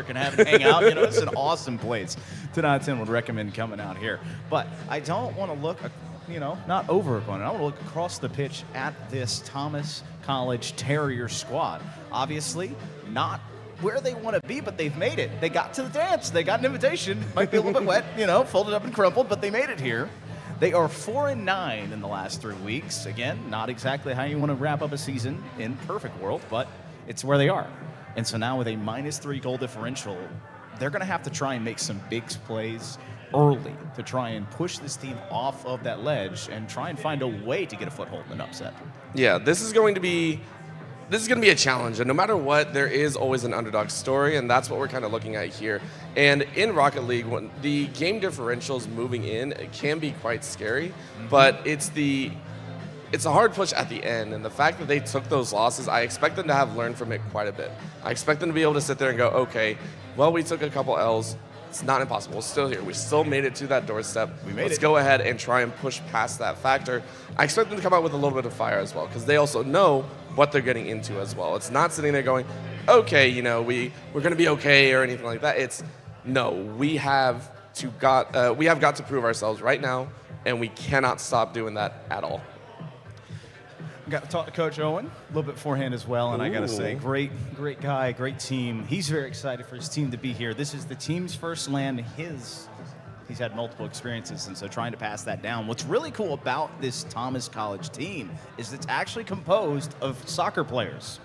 can have and hang out. You know, it's an awesome place. 10 out of 10 would recommend coming out here. But I don't want to look, you know, not over opponent. I want to look across the pitch at this Thomas College Terrier squad. Obviously, not where they want to be, but they've made it. They got to the dance. They got an invitation. Might be a little bit wet, you know, folded up and crumpled, but they made it here. They are 4-9 in the last 3 weeks. Again, not exactly how you want to wrap up a season in perfect world, but it's where they are. And so now with a -3 goal differential, they're going to have to try and make some big plays early to try and push this team off of that ledge and try and find a way to get a foothold in an upset. Yeah, this is going to be a challenge, and no matter what, there is always an underdog story, and that's what we're kind of looking at here. And in Rocket League, when the game differentials moving in, it can be quite scary, but it's a hard push at the end, and the fact that they took those losses, I expect them to have learned from it quite a bit. I expect them to be able to sit there and go, okay, well, we took a couple L's. It's not impossible. We're still here. We still made it to that doorstep. Let's go ahead and try and push past that factor. I expect them to come out with a little bit of fire as well, because they also know what they're getting into as well. It's not sitting there going, okay, you know, we're going to be okay or anything like that. It's, no, we have got to prove ourselves right now, and we cannot stop doing that at all. Got to talk to Coach Owen a little bit beforehand as well, and I got to say, great guy, great team. He's very excited for his team to be here. This is the team's first LAN. He's had multiple experiences, and so trying to pass that down. What's really cool about this Thomas College team is it's actually composed of soccer players.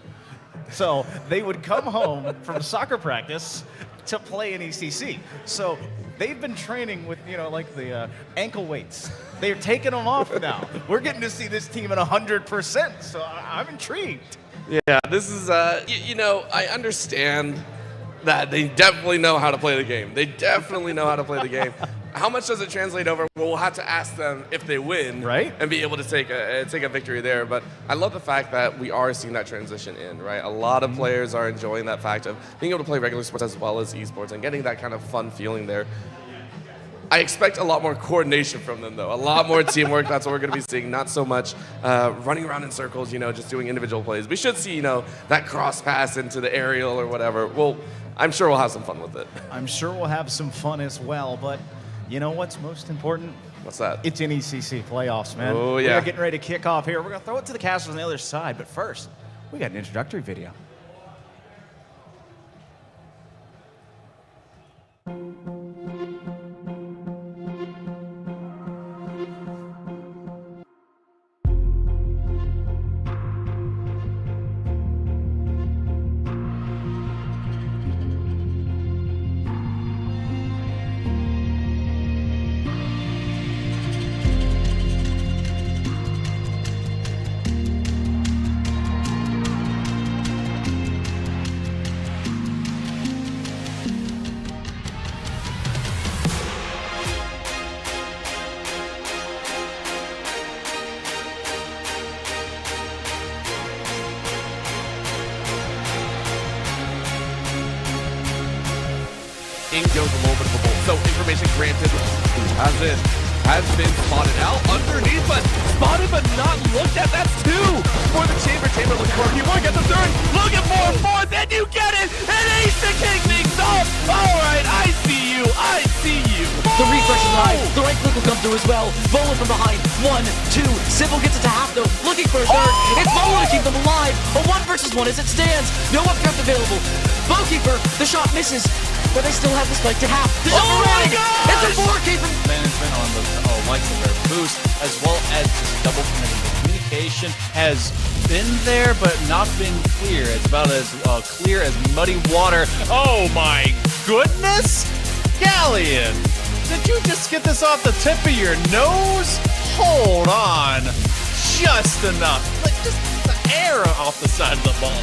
So they would come home from soccer practice to play in NECC. So they've been training with, you know, like the ankle weights. They're taking them off now. We're getting to see this team at 100%, so I'm intrigued. Yeah, this is, you know, I understand that they definitely know how to play the game. They definitely know how to play the game. How much does it translate over? Well, we'll have to ask them if they win, right, and be able to take a victory there. But I love the fact that we are seeing that transition in, right? A lot of players are enjoying that fact of being able to play regular sports as well as esports and getting that kind of fun feeling there. I expect a lot more coordination from them, though. A lot more teamwork. That's what we're going to be seeing. Not so much running around in circles, you know, just doing individual plays. We should see, you know, that cross pass into the aerial or whatever. Well, I'm sure we'll have some fun with it. I'm sure we'll have some fun as well, but you know what's most important? What's that? It's NECC playoffs, man. Oh, yeah. We're getting ready to kick off here. We're going to throw it to the casters on the other side, but first, we got an introductory video. In goes a little bit of a bolt. So information granted. Who has it? Has been spotted out underneath, but spotted but not looked at. That's 2 for the Chamber. Chamber looking for it. You want to get the 3rd. Looking for a 4th, and you get it. And Ace to kick things off. All right, I see you. I see you. The refresh is live. The right click will come through as well. Vola from behind. 1, 2. Sybil gets it to half though. Looking for a 3rd. It's Vola to keep them alive. A 1 versus 1 as it stands. No updraft available. Bowkeeper, the shot misses. But they still have the spike to half. The Oh my God! It's a 4K from management on the likes of their boost, as well as just double committing. The communication has been there, but not been clear. It's about as clear as muddy water. Oh my goodness! Galleon, did you just get this off the tip of your nose? Hold on. Just enough. Like just the air off the side of the ball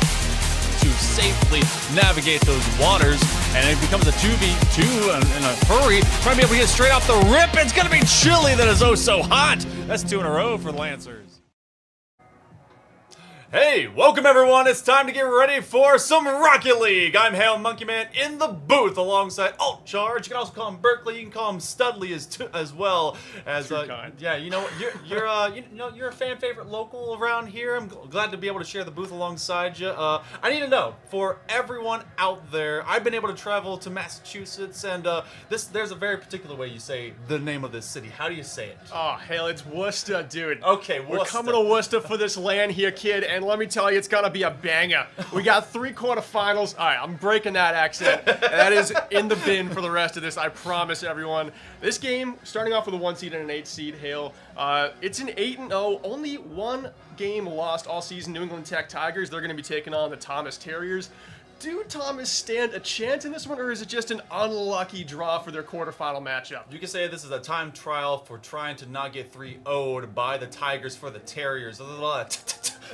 to safely navigate those waters, and it becomes a 2v2 in a hurry, trying to be able to get straight off the rip. It's going to be Chili that is oh so hot. That's 2 in a row for the Lancers. Hey, welcome everyone. It's time to get ready for some Rocket League. I'm Hale Monkey Man in the booth alongside Alt Charge. You can also call him Berkeley. You can call him Studley as well. As yeah, you know what? You're a fan favorite local around here. I'm glad to be able to share the booth alongside you. I need to know for everyone out there. I've been able to travel to Massachusetts, and there's a very particular way you say the name of this city. How do you say it? Oh, Hale, it's Worcester, dude. Okay, We're coming to Worcester for this LAN here, kid, and let me tell you, it's gonna be a banger. We got 3 quarterfinals. All right, I'm breaking that accent. And that is in the bin for the rest of this, I promise everyone. This game, starting off with a 1 seed and an 8 seed, Hale. It's an 8-0, only 1 game lost all season. New England Tech Tigers, they're gonna be taking on the Thomas Terriers. Do Thomas stand a chance in this one, or is it just an unlucky draw for their quarterfinal matchup? You can say this is a time trial for trying to not get 3-0'd by the Tigers for the Terriers.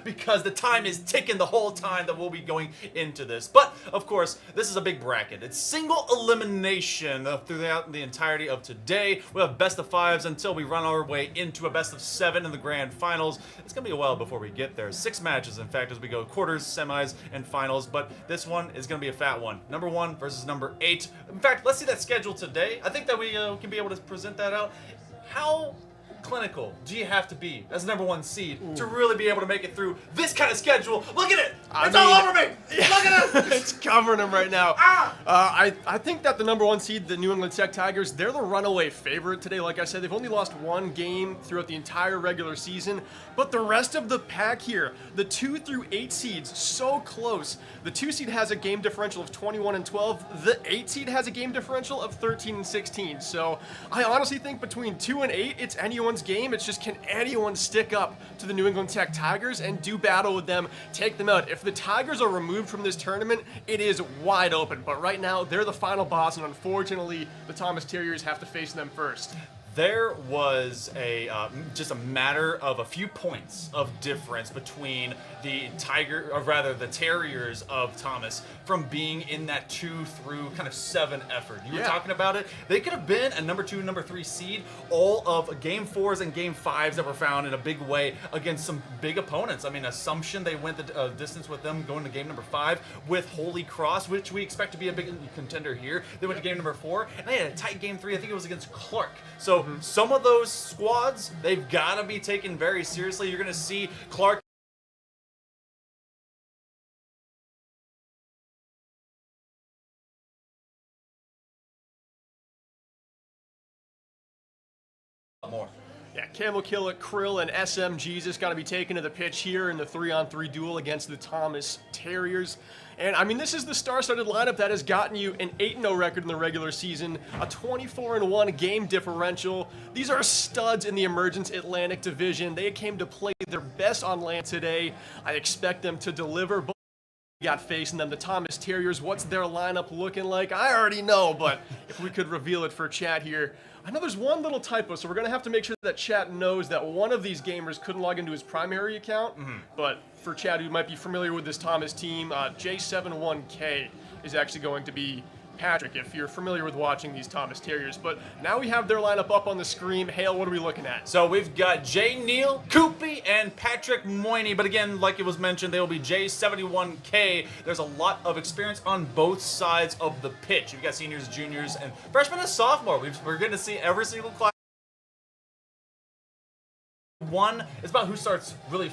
Because the time is ticking the whole time that we'll be going into this. But, of course, this is a big bracket. It's single elimination throughout the entirety of today. We have best of 5s until we run our way into a best of 7 in the grand finals. It's going to be a while before we get there. 6 matches, in fact, as we go quarters, semis, and finals. But this one is going to be a fat one. Number 1 versus number 8. In fact, let's see that schedule today. I think that we can be able to present that out. How clinical do you have to be as number 1 seed to really be able to make it through this kind of schedule? Look at it! It's all over me! Look at it! It's covering them right now. I think that the number 1 seed, the New England Tech Tigers, they're the runaway favorite today. Like I said, they've only lost 1 game throughout the entire regular season. But the rest of the pack here, the 2 through 8 seeds, so close. The 2 seed has a game differential of 21 and 12. The 8 seed has a game differential of 13 and 16. So I honestly think between 2 and 8, it's anyone's game. It's just, can anyone stick up to the New England Tech Tigers and do battle with them, take them out? If the Tigers are removed from this tournament, it is wide open. But right now, they're the final boss, and unfortunately, the Thomas Terriers have to face them first. There was just a matter of a few points of difference between the the Terriers of Thomas from being in that 2 through kind of 7 effort. You were talking about it. They could have been a number 2, number 3 seed all of game 4s and game 5s that were found in a big way against some big opponents. I mean, Assumption, they went the distance with them going to game number 5 with Holy Cross, which we expect to be a big contender here. They went to game number 4, and they had a tight game 3. I think it was against Clark. So some of those squads, they've got to be taken very seriously. You're going to see Clark more. Yeah, Camel Killer, Krill, and SMG's just got to be taken to the pitch here in the 3-on-3 duel against the Thomas Terriers. And, I mean, this is the star-studded lineup that has gotten you an 8-0 record in the regular season, a 24-1 game differential. These are studs in the Emergence Atlantic Division. They came to play their best on LAN today. I expect them to deliver. But we got facing them, the Thomas Terriers. What's their lineup looking like? I already know, but if we could reveal it for chat here. I know there's one little typo, so we're going to have to make sure that chat knows that one of these gamers couldn't log into his primary account. But for chat who might be familiar with this Thomas team, J71K is actually going to be Patrick, if you're familiar with watching these Thomas Terriers. But now we have their lineup up on the screen. Hale, what are we looking at? So we've got Jay Neal, Koopy, and Patrick Moyney. But again, like it was mentioned, they will be J71K. There's a lot of experience on both sides of the pitch. You've got seniors, juniors, and freshmen and sophomore. We're going to see every single class. One is about who starts really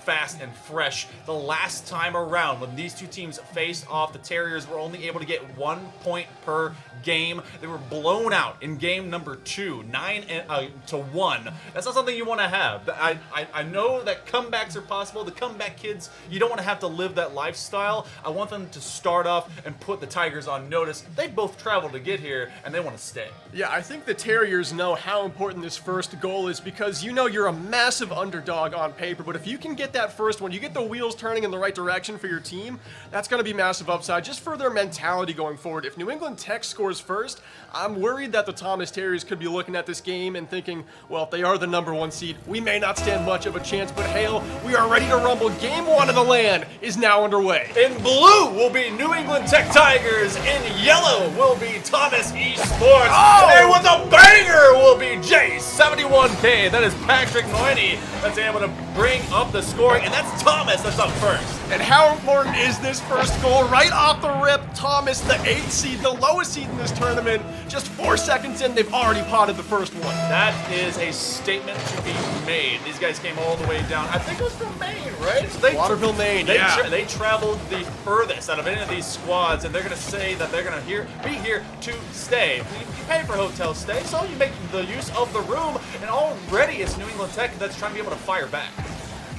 fast and fresh. The last time around, when these two teams faced off, the Terriers were only able to get 1 point per game. They were blown out in game number 2, 9-1. That's not something you want to have. I know that comebacks are possible. The comeback kids, you don't want to have to live that lifestyle. I want them to start off and put the Tigers on notice. They both traveled to get here, and they want to stay. Yeah, I think the Terriers know how important this first goal is, because you know you're a massive underdog on paper, but if you can get that first one, you get the wheels turning in the right direction for your team, that's going to be massive upside just for their mentality going forward. If New England Tech scores first, I'm worried that the Thomas Terriers could be looking at this game and thinking, well, if they are the number 1 seed, we may not stand much of a chance, but Hale, we are ready to rumble. Game 1 of the LAN is now underway. In blue will be New England Tech Tigers. In yellow will be Thomas Esports. And with a banger will will be J71K. That is Patrick Noini that's able to bring up the scoring, and that's Thomas that's up first. And how important is this first goal? Right off the rip, Thomas, the 8th seed, the lowest seed in this tournament. Just 4 seconds in, they've already potted the first one. That is a statement to be made. These guys came all the way down. I think it was from Maine, right? So Waterville, Maine, they traveled the furthest out of any of these squads, and they're going to say that they're going to be here to stay. You pay for hotel stay, so you make the use of the room, and already it's New England Tech that's trying to be able to fire back.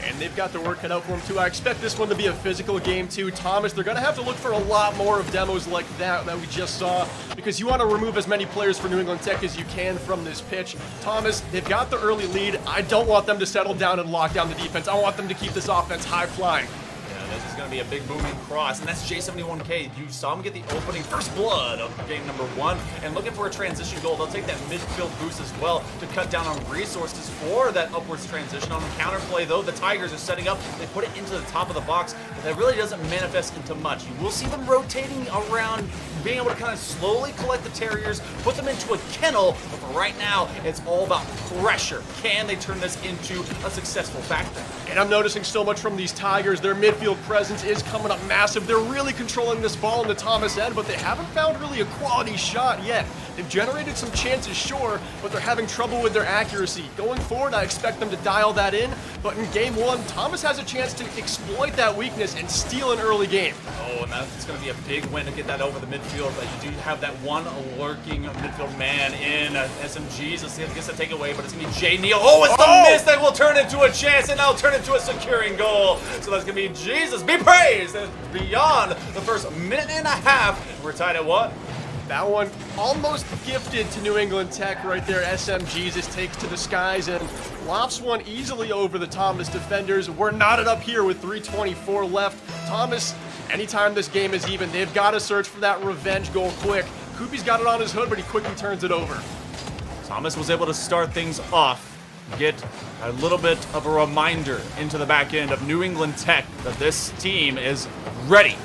And they've got their work cut out for them, too. I expect this one to be a physical game, too. Thomas, they're going to have to look for a lot more of demos like that we just saw, because you want to remove as many players for New England Tech as you can from this pitch. Thomas, they've got the early lead. I don't want them to settle down and lock down the defense. I want them to keep this offense high-flying. This is going to be a big booming cross, and that's J71K. You saw him get the opening first blood of game number 1, and looking for a transition goal. They'll take that midfield boost as well to cut down on resources for that upwards transition. On the counterplay, though, the Tigers are setting up. They put it into the top of the box, but that really doesn't manifest into much. You will see them rotating around, being able to kind of slowly collect the Terriers, put them into a kennel, but for right now, it's all about pressure. Can they turn this into a successful factor? And I'm noticing so much from these Tigers. Their midfield presence is coming up massive. They're really controlling this ball in the Thomas end, but they haven't found really a quality shot yet. They've generated some chances, sure, but they're having trouble with their accuracy. Going forward, I expect them to dial that in, but in game 1, Thomas has a chance to exploit that weakness and steal an early game. Oh, and that's going to be a big win to get that over the midfield, but you do have that one lurking midfield man in SMGs. Let's see if it gets a takeaway, but it's going to be Jay Neal. Oh, it's the miss that will turn into a chance, and now turn into a securing goal. So that's going to be Jesus be praised. That's beyond the first minute and a half. We're tied at 1. That one almost gifted to New England Tech right there. SMGs takes to the skies and lofts one easily over the Thomas defenders. We're knotted up here with 3:24 left. Thomas, anytime this game is even, they've got to search for that revenge goal quick. Koopy's got it on his hood, but he quickly turns it over. Thomas was able to start things off, get a little bit of a reminder into the back end of New England Tech that this team is ready.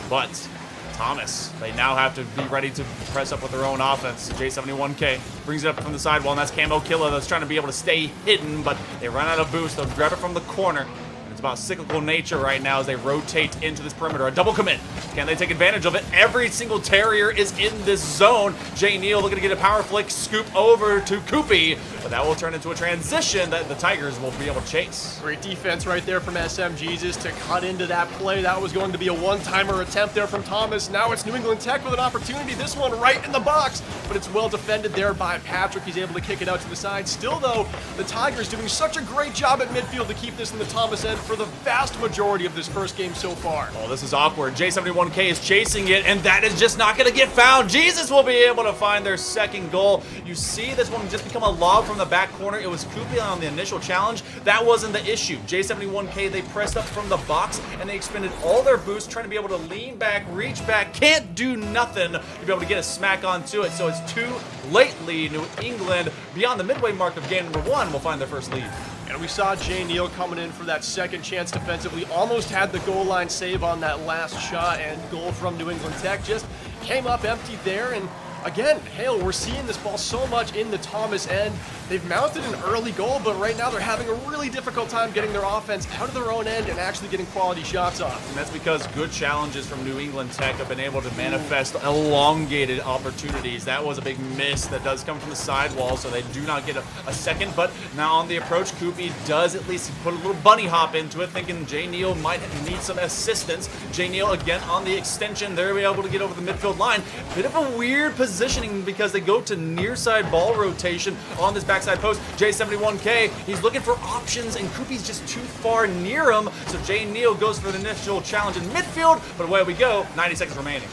But Thomas, they now have to be ready to press up with their own offense. J71K brings it up from the sidewall, and that's Camo Killa that's trying to be able to stay hidden, but they run out of boost. They'll grab it from the corner. It's about cyclical nature right now as they rotate into this perimeter. A double commit. Can they take advantage of it? Every single Terrier is in this zone. Jay Neal looking to get a power flick scoop over to Koopy, but that will turn into a transition that the Tigers will be able to chase. Great defense right there from SMGs to cut into that play. That was going to be a one-timer attempt there from Thomas. Now it's New England Tech with an opportunity. This one right in the box, but it's well defended there by Patrick. He's able to kick it out to the side. Still, though, the Tigers doing such a great job at midfield to keep this in the Thomas end for the vast majority of this first game so far. Oh, this is awkward. J71K is chasing it, and that is just not going to get found. Jesus will be able to find their second goal. You see this one just become a lob from the back corner. It was Koopy on the initial challenge. That wasn't the issue. J71K, they pressed up from the box, and they expended all their boost trying to be able to lean back, reach back, can't do nothing to be able to get a smack onto it. So it's too lately. New England, beyond the midway mark of game number 1, will find their first lead. And we saw Jay Neal coming in for that second chance defensively. Almost had the goal line save on that last shot, and goal from New England Tech just came up empty there. And again, Hale, we're seeing this ball so much in the Thomas end. They've mounted an early goal, but right now they're having a really difficult time getting their offense out of their own end and actually getting quality shots off. And that's because good challenges from New England Tech have been able to manifest elongated opportunities. That was a big miss that does come from the sidewall, so they do not get a second. But now on the approach, Koopy does at least put a little bunny hop into it, thinking Jay Neal might need some assistance. Jay Neal again on the extension. They're able to get over the midfield line. Bit of a weird positioning because they go to near side ball rotation on this backside post. J71K, he's looking for options, and Koopy's just too far near him. So Jay Neal goes for the initial challenge in midfield, but away we go. 90 seconds remaining.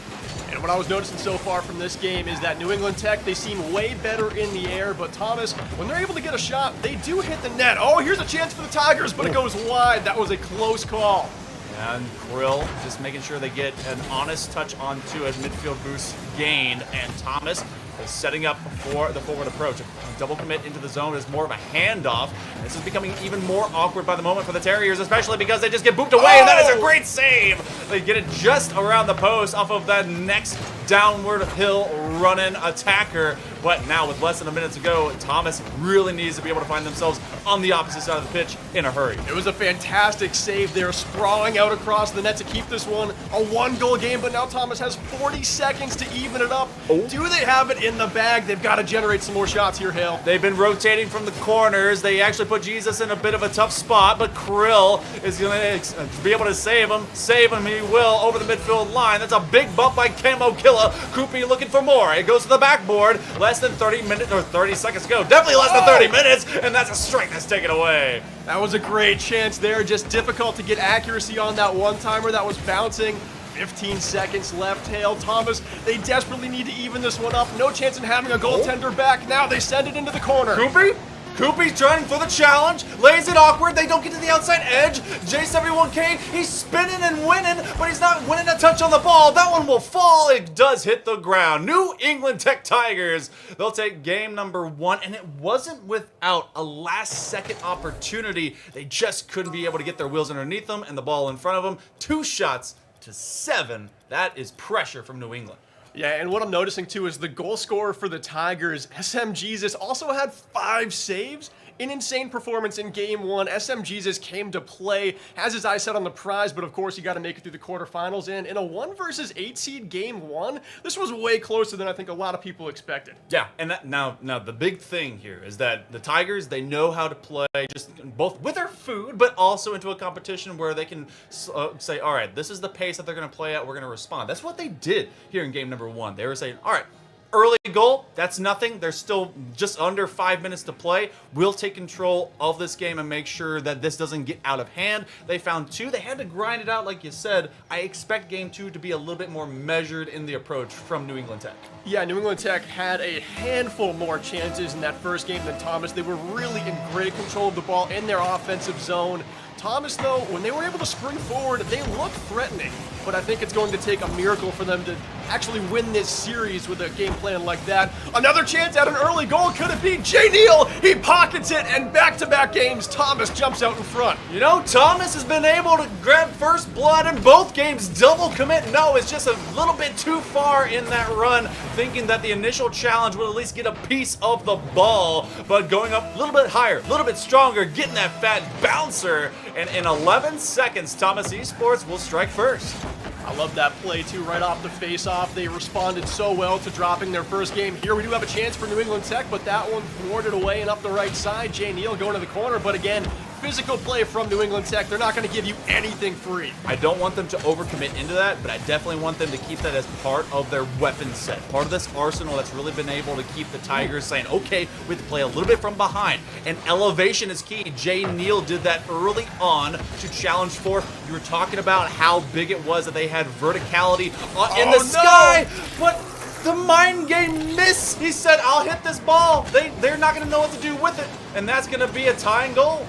And what I was noticing so far from this game is that New England Tech, they seem way better in the air, but Thomas, when they're able to get a shot, they do hit the net. Oh, here's a chance for the Tigers, but it goes wide. That was a close call. And Krill just making sure they get an honest touch onto a midfield boost gained, and Thomas is setting up for the forward approach. A double commit into the zone is more of a handoff. And this is becoming even more awkward by the moment for the Terriers, especially because they just get booped away, and that is a great save. They get it just around the post off of that next downward hill running attacker. But now with less than a minute to go, Thomas really needs to be able to find themselves on the opposite side of the pitch in a hurry. It was a fantastic save there, sprawling out across the net to keep this one a 1-goal game, but now Thomas has 40 seconds to even it up. Do they have it in the bag? They've got to generate some more shots here, Hale. They've been rotating from the corners. They actually put Jesus in a bit of a tough spot, but Krill is going to be able to save him. Save him, he will, over the midfield line. That's a big bump by Camo Killa. Koopy looking for more. It goes to the backboard. Less than 30 minutes, or 30 seconds to go. Definitely less than 30 minutes, and that's a strike that's taken away. That was a great chance there. Just difficult to get accuracy on that one-timer that was bouncing. 15 seconds left, Hale. Thomas, they desperately need to even this one up. No chance in having a goaltender back. Now they send it into the corner. Koopy? Koopy's trying for the challenge, lays it awkward, they don't get to the outside edge. J71K, he's spinning and winning, but he's not winning a touch on the ball. That one will fall, it does hit the ground. New England Tech Tigers, they'll take game number 1, and it wasn't without a last-second opportunity. They just couldn't be able to get their wheels underneath them and the ball in front of them. 2 shots to 7, that is pressure from New England. Yeah, and what I'm noticing too is the goal scorer for the Tigers, SM Jesus, also had 5 saves. An insane performance in game 1. SM Jesus came to play, has his eyes set on the prize, but of course you got to make it through the quarterfinals. And in a 1 versus 8 seed game 1, this was way closer than I think a lot of people expected. Yeah, and that, now the big thing here is that the Tigers, they know how to play just both with their food, but also into a competition where they can say, all right, this is the pace that they're going to play at, we're going to respond. That's what they did here in game number 1. They were saying, all right, early goal, that's nothing. There's still just under 5 minutes to play. We'll take control of this game and make sure that this doesn't get out of hand. They found 2. They had to grind it out, like you said. I expect game 2 to be a little bit more measured in the approach from New England Tech. Yeah, New England Tech had a handful more chances in that first game than Thomas. They were really in great control of the ball in their offensive zone. Thomas, though, when they were able to spring forward, they looked threatening. But I think it's going to take a miracle for them to actually win this series with a game plan like that. Another chance at an early goal. Could it be Jay Neal? He pockets it, and back-to-back games, Thomas jumps out in front. You know, Thomas has been able to grab first blood in both games. Double commit, no, it's just a little bit too far in that run, thinking that the initial challenge would at least get a piece of the ball, but going up a little bit higher, a little bit stronger, getting that fat bouncer, and in 11 seconds, Thomas Esports will strike first. I love that play, too, right off the face-off. They responded so well to dropping their first game. Here we do have a chance for New England Tech, but that one thwarted away and up the right side. Jay Neal going to the corner, but again, physical play from New England Tech. They're not going to give you anything free. I don't want them to overcommit into that, but I definitely want them to keep that as part of their weapon set. Part of this arsenal that's really been able to keep the Tigers saying, okay, we have to play a little bit from behind. And elevation is key. Jay Neal did that early on to challenge for. You were talking about how big it was that they had verticality in the sky, but the mind game miss. He said, I'll hit this ball. They're not going to know what to do with it, and that's going to be a tying goal.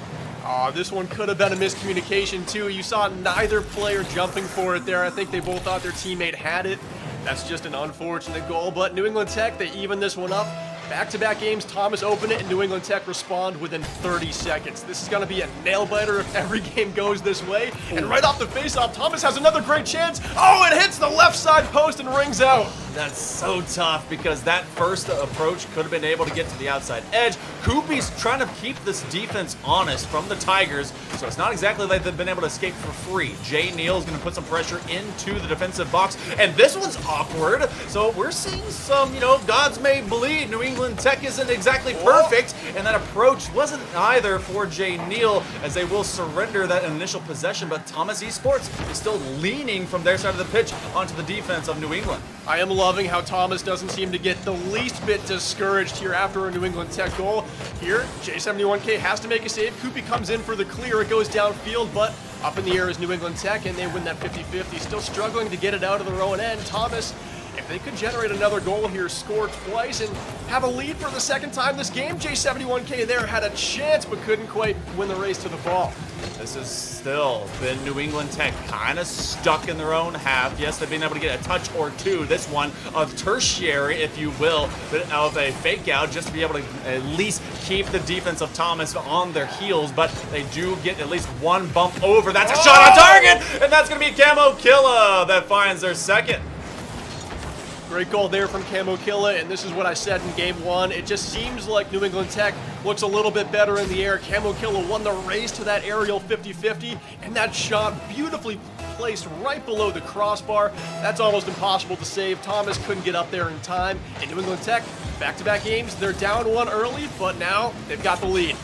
This one could have been a miscommunication, too. You saw neither player jumping for it there. I think they both thought their teammate had it. That's just an unfortunate goal, but New England Tech, they even this one up. Back-to-back games, Thomas opened it, and New England Tech respond within 30 seconds. This is going to be a nail-biter if every game goes this way. And right off the face-off, Thomas has another great chance. Oh, it hits the left side post and rings out. That's so tough because that first approach could have been able to get to the outside edge. Koopy's trying to keep this defense honest from the Tigers, so it's not exactly like they've been able to escape for free. Jay Neal's going to put some pressure into the defensive box, and this one's awkward. So we're seeing some, gods may bleed. New England Tech isn't exactly perfect, and that approach wasn't either for Jay Neal, as they will surrender that initial possession, but Thomas Esports is still leaning from their side of the pitch onto the defense of New England. I am loving how Thomas doesn't seem to get the least bit discouraged here after a New England Tech goal. Here, J71K has to make a save. Koopy comes in for the clear. It goes downfield, but up in the air is New England Tech, and they win that 50-50. Still struggling to get it out of their own end. Thomas, If they could generate another goal here, score twice, and have a lead for the second time this game, J71K there had a chance but couldn't quite win the race to the ball. This has still been New England Tech kind of stuck in their own half. Yes, they've been able to get a touch or two. This one, a tertiary, if you will, of a fake out just to be able to at least keep the defense of Thomas on their heels. But they do get at least one bump over. That's a shot on target, and that's going to be Camo Killa that finds their second. Great goal there from Camo Killa, and this is what I said in game one. It just seems like New England Tech looks a little bit better in the air. Camo Killa won the race to that aerial 50-50, and that shot beautifully placed right below the crossbar. That's almost impossible to save. Thomas couldn't get up there in time, and New England Tech, back-to-back games, they're down one early, but now they've got the lead.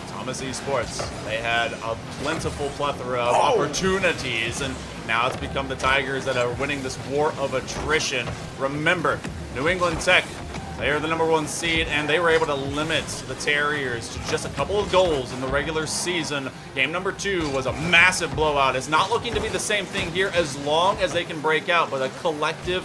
Thomas Esports, they had a plentiful plethora of opportunities, and now it's become the Tigers that are winning this war of attrition. Remember, New England Tech, they are the #1 seed, and they were able to limit the Terriers to just a couple of goals in the regular season. Game number 2 was a massive blowout. It's not looking to be the same thing here as long as they can break out, but a collective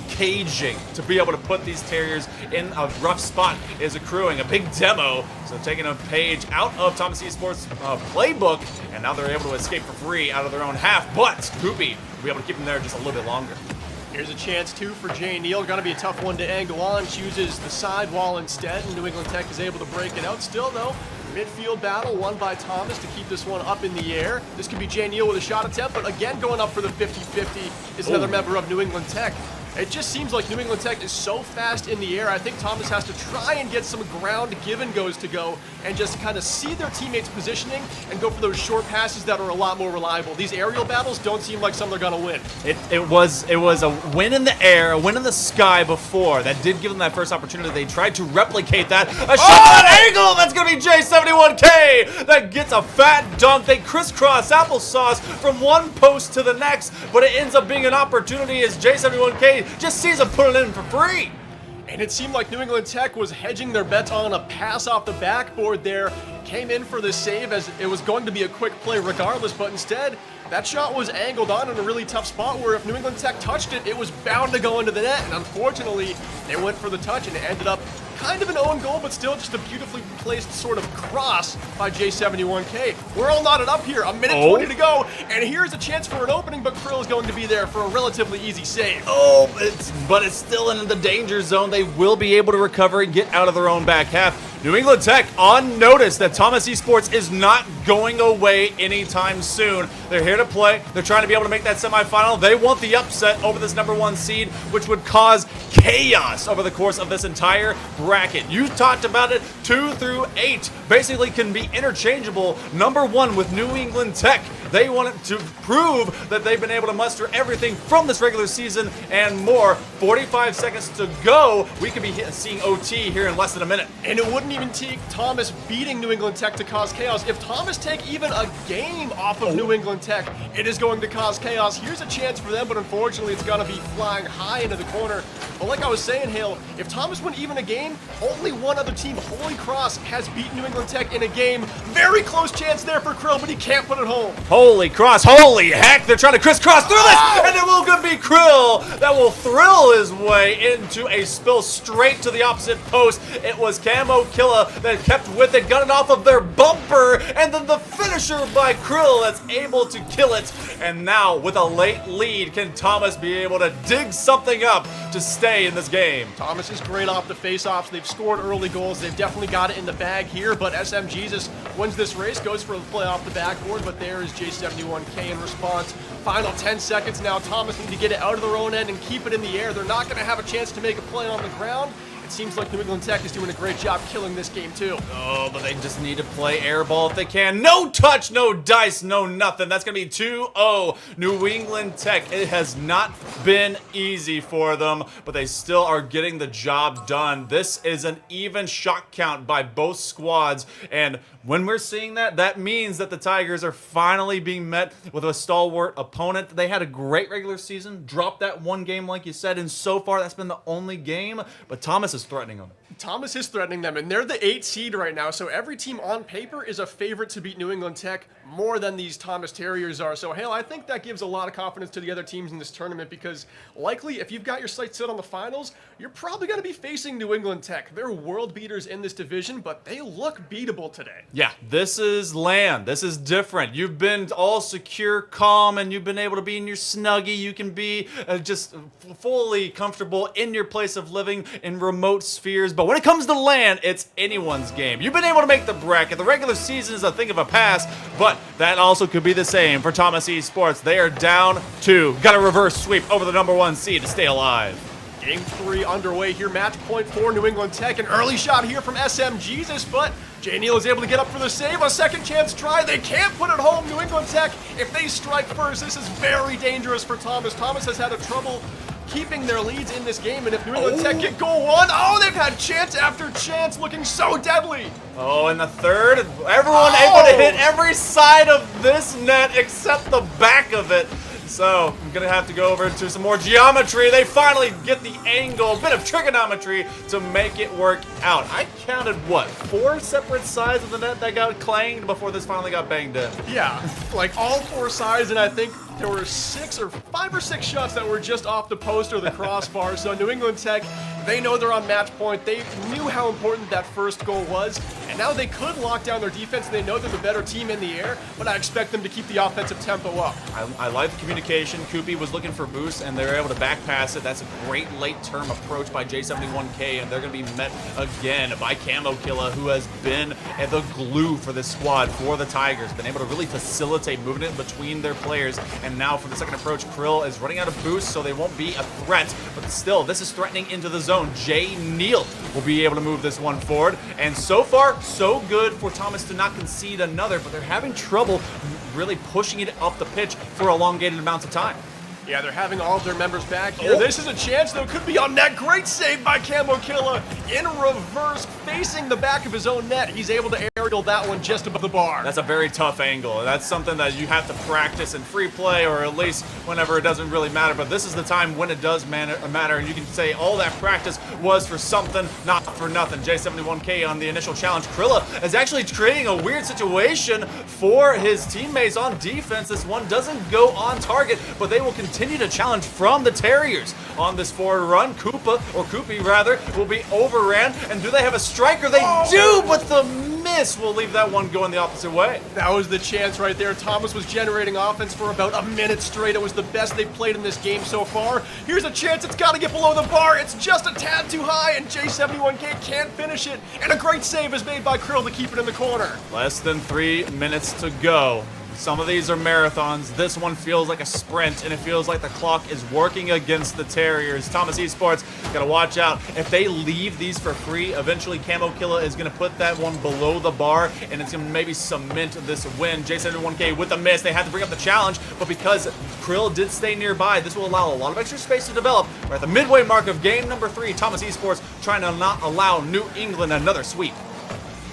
caging to be able to put these Terriers in a rough spot is accruing. A big demo, so taking a page out of Thomas Esports' playbook, and now they're able to escape for free out of their own half, but Koopy will be able to keep them there just a little bit longer. Here's a chance, too, for Jay Neal. Going to be a tough one to angle on. Chooses the sidewall instead, and New England Tech is able to break it out. Still, though, midfield battle won by Thomas to keep this one up in the air. This could be Jay Neal with a shot attempt, but again, going up for the 50-50 is another member of New England Tech. It just seems like New England Tech is so fast in the air. I think Thomas has to try and get some ground give-and-goes to go and just kind of see their teammates' positioning and go for those short passes that are a lot more reliable. These aerial battles don't seem like something they're going to win. It was a win in the air, a win in the sky before. That did give them that first opportunity. They tried to replicate that. A shot on angle! That's going to be J71K that gets a fat dunk. They crisscross applesauce from one post to the next, but it ends up being an opportunity as J71K just sees him put it in for free. And it seemed like New England Tech was hedging their bets on a pass off the backboard there. Came in for the save as it was going to be a quick play regardless, but instead, that shot was angled on in a really tough spot where if New England Tech touched it, it was bound to go into the net. And unfortunately, they went for the touch and it ended up kind of an own goal, but still just a beautifully placed sort of cross by J71K. We're all knotted up here, a minute 20 to go, and here's a chance for an opening, but Krill is going to be there for a relatively easy save. But it's still in the danger zone. They will be able to recover and get out of their own back half. New England Tech on notice that Thomas Esports is not going away anytime soon. They're here to play. They're trying to be able to make that semifinal. They want the upset over this #1 seed, which would cause chaos over the course of this entire bracket. You talked about it, 2 through 8 basically can be interchangeable. #1 with New England Tech. They wanted to prove that they've been able to muster everything from this regular season and more. 45 seconds to go. We could be seeing OT here in less than a minute. And it wouldn't even take Thomas beating New England Tech to cause chaos. If Thomas take even a game off of New England Tech, it is going to cause chaos. Here's a chance for them, but unfortunately it's going to be flying high into the corner. But like I was saying, Hale, if Thomas win even a game, only one other team, Holy Cross, has beaten New England Tech in a game. Very close chance there for Krill, but he can't put it home. Holy Cross, holy heck, they're trying to crisscross through this, and it will be Krill that will thrill his way into a spill straight to the opposite post. It was Camo Killa that kept with it, got it off of their bumper, and then the finisher by Krill that's able to kill it. And now, with a late lead, can Thomas be able to dig something up to stay in this game? Thomas is great off the face-offs. They've scored early goals. They've definitely got it in the bag here, but SM Jesus wins this race, goes for the play off the backboard, but there is J71K in response. Final 10 seconds now. Thomas need to get it out of their own end and keep it in the air. They're not going to have a chance to make a play on the ground. It seems like New England Tech is doing a great job killing this game too. Oh, but they just need to play air ball if they can. No touch, no dice, no nothing. That's going to be 2-0 New England Tech. It has not been easy for them, but they still are getting the job done. This is an even shot count by both squads, and when we're seeing that, that means that the Tigers are finally being met with a stalwart opponent. They had a great regular season, dropped that one game like you said, and so far that's been the only game, but Thomas Thomas is threatening them. Thomas is threatening them, and they're the 8 seed right now, so every team on paper is a favorite to beat New England Tech more than these Thomas Terriers are. So, Hale, I think that gives a lot of confidence to the other teams in this tournament because likely, if you've got your sights set on the finals, you're probably going to be facing New England Tech. They're world beaters in this division, but they look beatable today. Yeah, this is LAN. This is different. You've been all secure, calm, and you've been able to be in your snuggie. You can be just fully comfortable in your place of living in remote spheres. But when it comes to LAN, it's anyone's game. You've been able to make the bracket. The regular season is a thing of a past, but that also could be the same for Thomas Esports. They are down 2. Got a reverse sweep over the #1 seed to stay alive. Game 3 underway here. Match point for New England Tech. An early shot here from SM Jesus, but Jay Neal is able to get up for the save. A second chance try. They can't put it home. New England Tech, if they strike first, this is very dangerous for Thomas. Thomas has had a trouble keeping their leads in this game, and if New England Tech get goal 1, they've had chance after chance, looking so deadly. Oh, and the third, everyone able to hit every side of this net except the back of it. So I'm gonna have to go over to some more geometry. They finally get the angle, a bit of trigonometry to make it work out. I counted, what, 4 separate sides of the net that got clanged before this finally got banged in. Yeah, like all 4 sides, and I think there were 5 or 6 shots that were just off the post or the crossbar. So New England Tech, they know they're on match point. They knew how important that first goal was, and now they could lock down their defense. They know they're the better team in the air, but I expect them to keep the offensive tempo up. I like the communication. Koopy was looking for boost, and they were able to back pass it. That's a great late-term approach by J71K, and they're going to be met again by Camo Killa, who has been the glue for this squad for the Tigers. Been able to really facilitate movement between their players, and now for the second approach, Krill is running out of boost, so they won't be a threat, but still, this is threatening into the zone. Jay Neal will be able to move this one forward, and so far, so good for Thomas to not concede another, but they're having trouble really pushing it up the pitch for elongated amounts of time. Yeah, they're having all of their members back here. This is a chance, though. Could be on net. Great save by Camo Killa in reverse, facing the back of his own net. He's able to aerial that one just above the bar. That's a very tough angle. That's something that you have to practice in free play, or at least whenever it doesn't really matter. But this is the time when it does matter, and you can say all that practice was for something, not for nothing. J71K on the initial challenge. Krilla is actually creating a weird situation for his teammates on defense. This one doesn't go on target, but they will continue to challenge from the Terriers on this forward run. Koopy rather, will be overran. And do they have a striker? They do, but the miss will leave that one going the opposite way. That was the chance right there. Thomas was generating offense for about a minute straight. It was the best they've played in this game so far. Here's a chance. It's got to get below the bar. It's just a tad too high, and J71K can't finish it. And a great save is made by Krill to keep it in the corner. Less than 3 minutes to go. Some of these are marathons. This one feels like a sprint, and it feels like the clock is working against the Terriers. Thomas Esports gotta watch out. If they leave these for free, eventually Camo Killa is gonna put that one below the bar, and it's gonna maybe cement this win. J71K with the miss. They had to bring up the challenge, but because Krill did stay nearby, this will allow a lot of extra space to develop. We're at the midway mark of game number 3. Thomas Esports trying to not allow New England another sweep.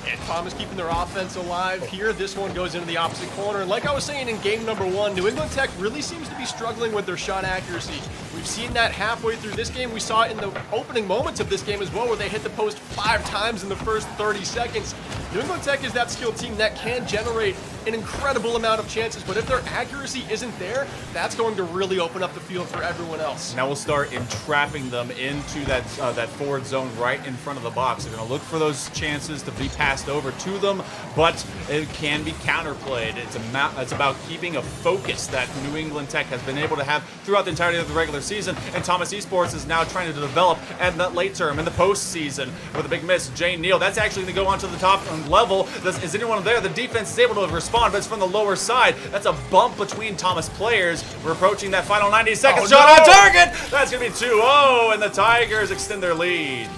And Thomas keeping their offense alive here. This one goes into the opposite corner. And like I was saying in game number 1, New England Tech really seems to be struggling with their shot accuracy. We've seen that halfway through this game. We saw it in the opening moments of this game as well, where they hit the post 5 times in the first 30 seconds. New England Tech is that skilled team that can generate an incredible amount of chances, but if their accuracy isn't there, that's going to really open up the field for everyone else. Now we'll start entrapping them into that forward zone right in front of the box. They're going to look for those chances to be passed over to them, but it can be counterplayed. It's about keeping a focus that New England Tech has been able to have throughout the entirety of the regular season, and Thomas Esports is now trying to develop at that late term in the postseason with a big miss. Jay Neal, that's actually going to go onto the top level. Is anyone there? The defense is able to respond, but it's from the lower side. That's a bump between Thomas players. We're approaching that final 90 seconds. Shot on target! That's going to be 2-0, and the Tigers extend their lead.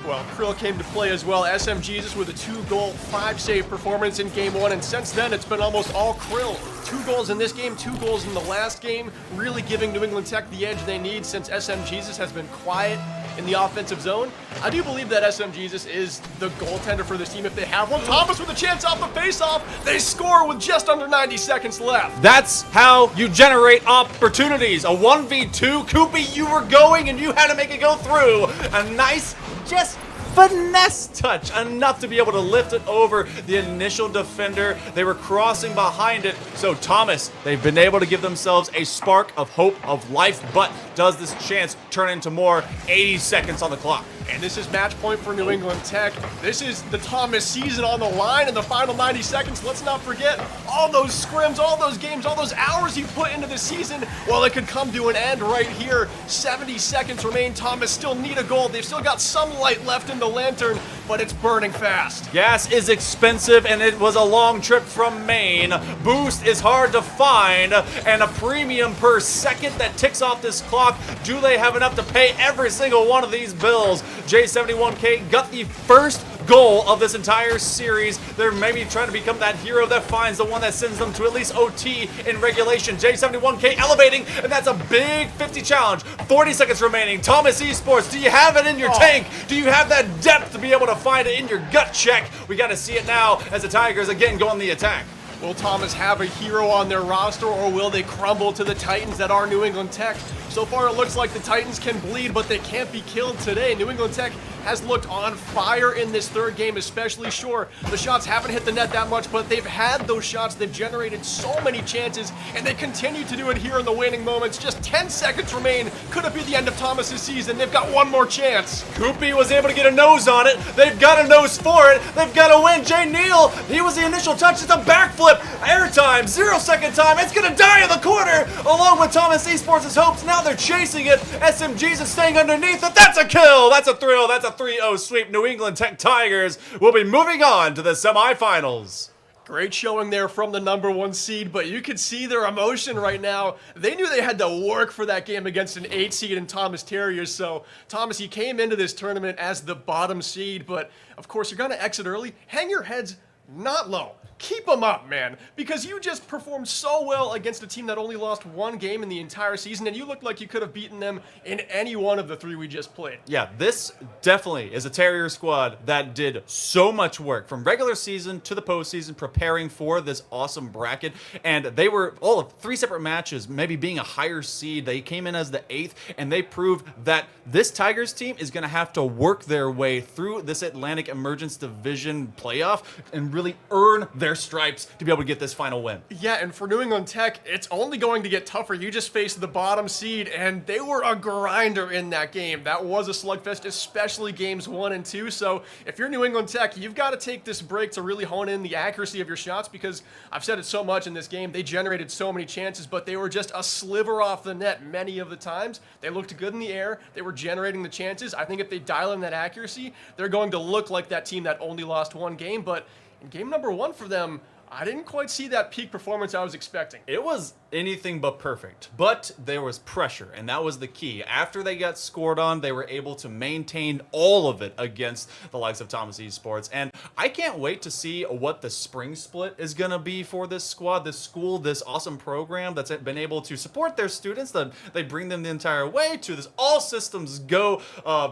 Well, Krill came to play as well. SM Jesus with a 2-goal, 5-save performance in game 1, and since then it's been almost all Krill. 2 goals in this game, 2 goals in the last game, really giving New England Tech the edge they need since SM Jesus has been quiet. in the offensive zone. I do believe that SM Jesus is the goaltender for this team if they have one. Thomas with a chance off the faceoff. They score with just under 90 seconds left. That's how you generate opportunities. A 1v2, Koopy, you were going and you had to make it go through. A nice, just finesse touch, enough to be able to lift it over the initial defender. They were crossing behind it. So Thomas, they've been able to give themselves a spark of hope, of life, but does this chance turn into more? 80 seconds on the clock. And this is match point for New England Tech. This is the Thomas season on the line in the final 90 seconds. Let's not forget all those scrims, all those games, all those hours he put into the season. Well, it could come to an end right here. 70 seconds remain. Thomas still need a goal. They've still got some light left in the lantern, but it's burning fast. Gas is expensive, and it was a long trip from Maine. Boost is hard to find, and a premium per second that ticks off this clock. Do they have enough to pay every single one of these bills? J71K got the first goal of this entire series. They're maybe trying to become that hero that finds the one that sends them to at least OT in regulation. J71K elevating, and that's a big 50 challenge. 40 seconds remaining. Thomas Esports, do you have it in your tank? Do you have that depth to be able to find it in your gut check? We got to see it now as the Tigers again go on the attack. Will Thomas have a hero on their roster, or will they crumble to the Titans that are New England Tech? So far, it looks like the Titans can bleed, but they can't be killed today. New England Tech has looked on fire in this third game, especially. Sure, the shots haven't hit the net that much, but they've had those shots. They've generated so many chances, and they continue to do it here in the waning moments. Just 10 seconds remain. Could it be the end of Thomas's season? They've got one more chance. Koopy was able to get a nose on it. They've got a nose for it. They've got to win. Jay Neal, he was the initial touch. It's a backflip. Airtime, 0-second time. It's going to die in the corner, along with Thomas Esports' hopes. Now they're chasing it. SMGs is staying underneath it. That's a kill. That's a thrill. That's a 3-0 sweep. New England Tech Tigers will be moving on to the semifinals. Great showing there from the #1 seed, but you could see their emotion right now. They knew they had to work for that game against an 8 seed in Thomas Terriers. So, Thomas, you came into this tournament as the bottom seed, but of course, you're going to exit early. Hang your heads not low. Keep them up, man, because you just performed so well against a team that only lost one game in the entire season, and you looked like you could have beaten them in any one of the 3 we just played. Yeah, this definitely is a Terrier squad that did so much work from regular season to the postseason, preparing for this awesome bracket, and they were all of 3 separate matches, maybe being a higher seed. They came in as the 8th, and they proved that this Tigers team is going to have to work their way through this Atlantic Emergence Division playoff and really earn their stripes to be able to get this final win. Yeah, and for New England Tech, it's only going to get tougher. You just faced the bottom seed, and they were a grinder in that game. That was a slugfest, especially games 1 and 2. So if you're New England Tech, you've got to take this break to really hone in the accuracy of your shots, because I've said it so much in this game. They generated so many chances, but they were just a sliver off the net many of the times. They looked good in the air. They were generating the chances. I think if they dial in that accuracy, they're going to look like that team that only lost 1 game. But in game #1 for them, I didn't quite see that peak performance I was expecting. It was anything but perfect, but there was pressure, and that was the key. After they got scored on, they were able to maintain all of it against the likes of Thomas Esports, and I can't wait to see what the spring split is going to be for this squad, this school, this awesome program that's been able to support their students, that they bring them the entire way to this all systems go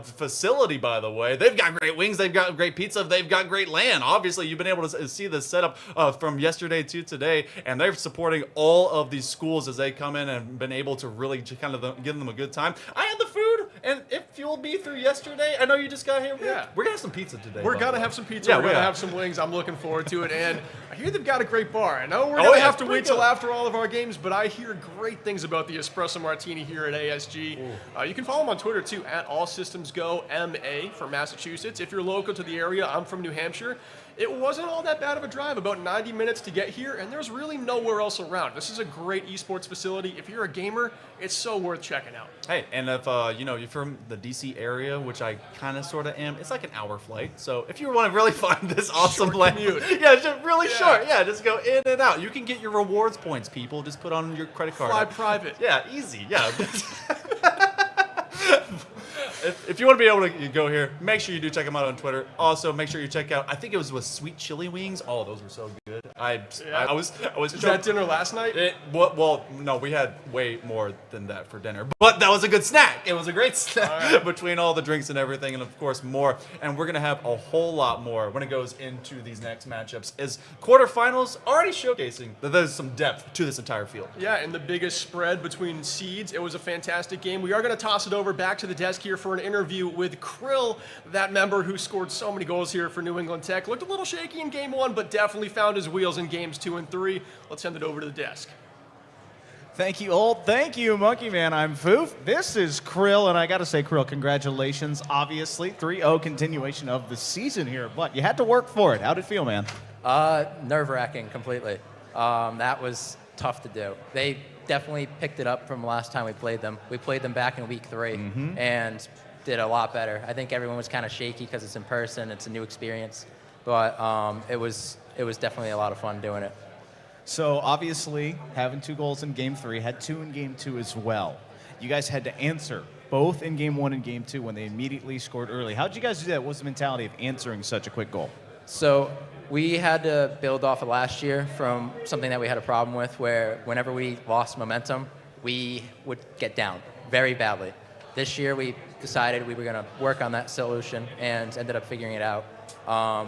facility, by the way. They've got great wings, they've got great pizza, they've got great LAN. Obviously, you've been able to see the setup from yesterday to today, and they're supporting all of these schools as they come in and been able to really kind of give them a good time. I had the food, and it fueled me through yesterday. I know you just got here. Yeah. We're gonna have some pizza today. We're going to have some pizza. Yeah, we're going to yeah. have some wings. I'm looking forward to it. And I hear they've got a great bar. I know we're Oh, going to yeah, have to it's wait pretty till good. after all of our games, but I hear great things about the espresso martini here at ASG. You can follow them on Twitter, too, at AllSystemsGoMA for Massachusetts. If you're local to the area, I'm from New Hampshire. It wasn't all that bad of a drive, about 90 minutes to get here, and there's really nowhere else around. This is a great esports facility. If you're a gamer, it's so worth checking out. Hey, and if you're from the DC area, which I kind of sort of am, it's like an hour flight. So if you want to really find this awesome Short place, commute. yeah, it's just really short. Yeah, just go in and out. You can get your rewards points, people. Just put on your credit card. Fly private. Yeah, easy. Yeah. If you want to be able to go here, make sure you do check them out on Twitter. Also, make sure you check out, I think it was with Sweet Chili Wings. Oh, those were so good. good. I was Is that dinner last night? Well, no, we had way more than that for dinner, but that was a good snack. It was a great snack between all the drinks and everything, and of course more. And we're gonna have a whole lot more when it goes into these next matchups. As quarterfinals already showcasing that there's some depth to this entire field. Yeah, and the biggest spread between seeds. It was a fantastic game. We are going to toss it over back to the desk here for an interview with Krill, that member who scored so many goals here for New England Tech. Looked a little shaky in game 1, but definitely found his wheels in games 2 and 3. Let's send it over to the desk. Thank you, Old. Thank you, Monkey Man. I'm Foof. This is Krill, and I got to say, Krill, congratulations. Obviously, 3-0 continuation of the season here, but you had to work for it. How'd it feel, man? Nerve-wracking completely. That was tough to do. They definitely picked it up from last time we played them. We played them back in week 3 and did a lot better. I think everyone was kind of shaky because it's in person. It's a new experience, but it was definitely a lot of fun doing it. So obviously, having 2 goals in Game 3, had 2 in Game 2 as well. You guys had to answer both in Game 1 and Game 2 when they immediately scored early. How'd you guys do that? What was the mentality of answering such a quick goal? So we had to build off of last year from something that we had a problem with, where whenever we lost momentum, we would get down very badly. This year, we decided we were going to work on that solution and ended up figuring it out.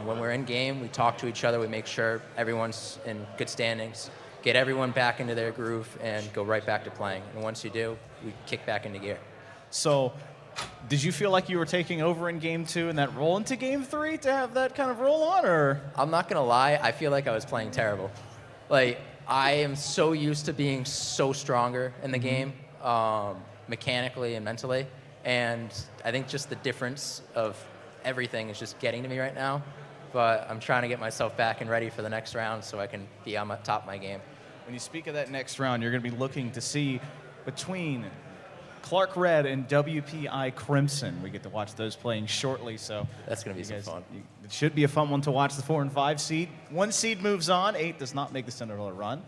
When we're in game, we talk to each other, we make sure everyone's in good standings, get everyone back into their groove, and go right back to playing. And once you do, we kick back into gear. So did you feel like you were taking over in Game 2 and that roll into Game 3 to have that kind of roll on, or? I'm not going to lie, I feel like I was playing terrible. Like, I am so used to being so stronger in the game, mechanically and mentally, and I think just the difference of everything is just getting to me right now, but I'm trying to get myself back and ready for the next round so I can be on top of my game. When you speak of that next round, you're going to be looking to see between Clark Red and WPI Crimson. We get to watch those playing shortly, so that's going to be some fun. It should be a fun one to watch. The 4 and 5 seed. 1 seed moves on. 8 does not make the Cinderella run,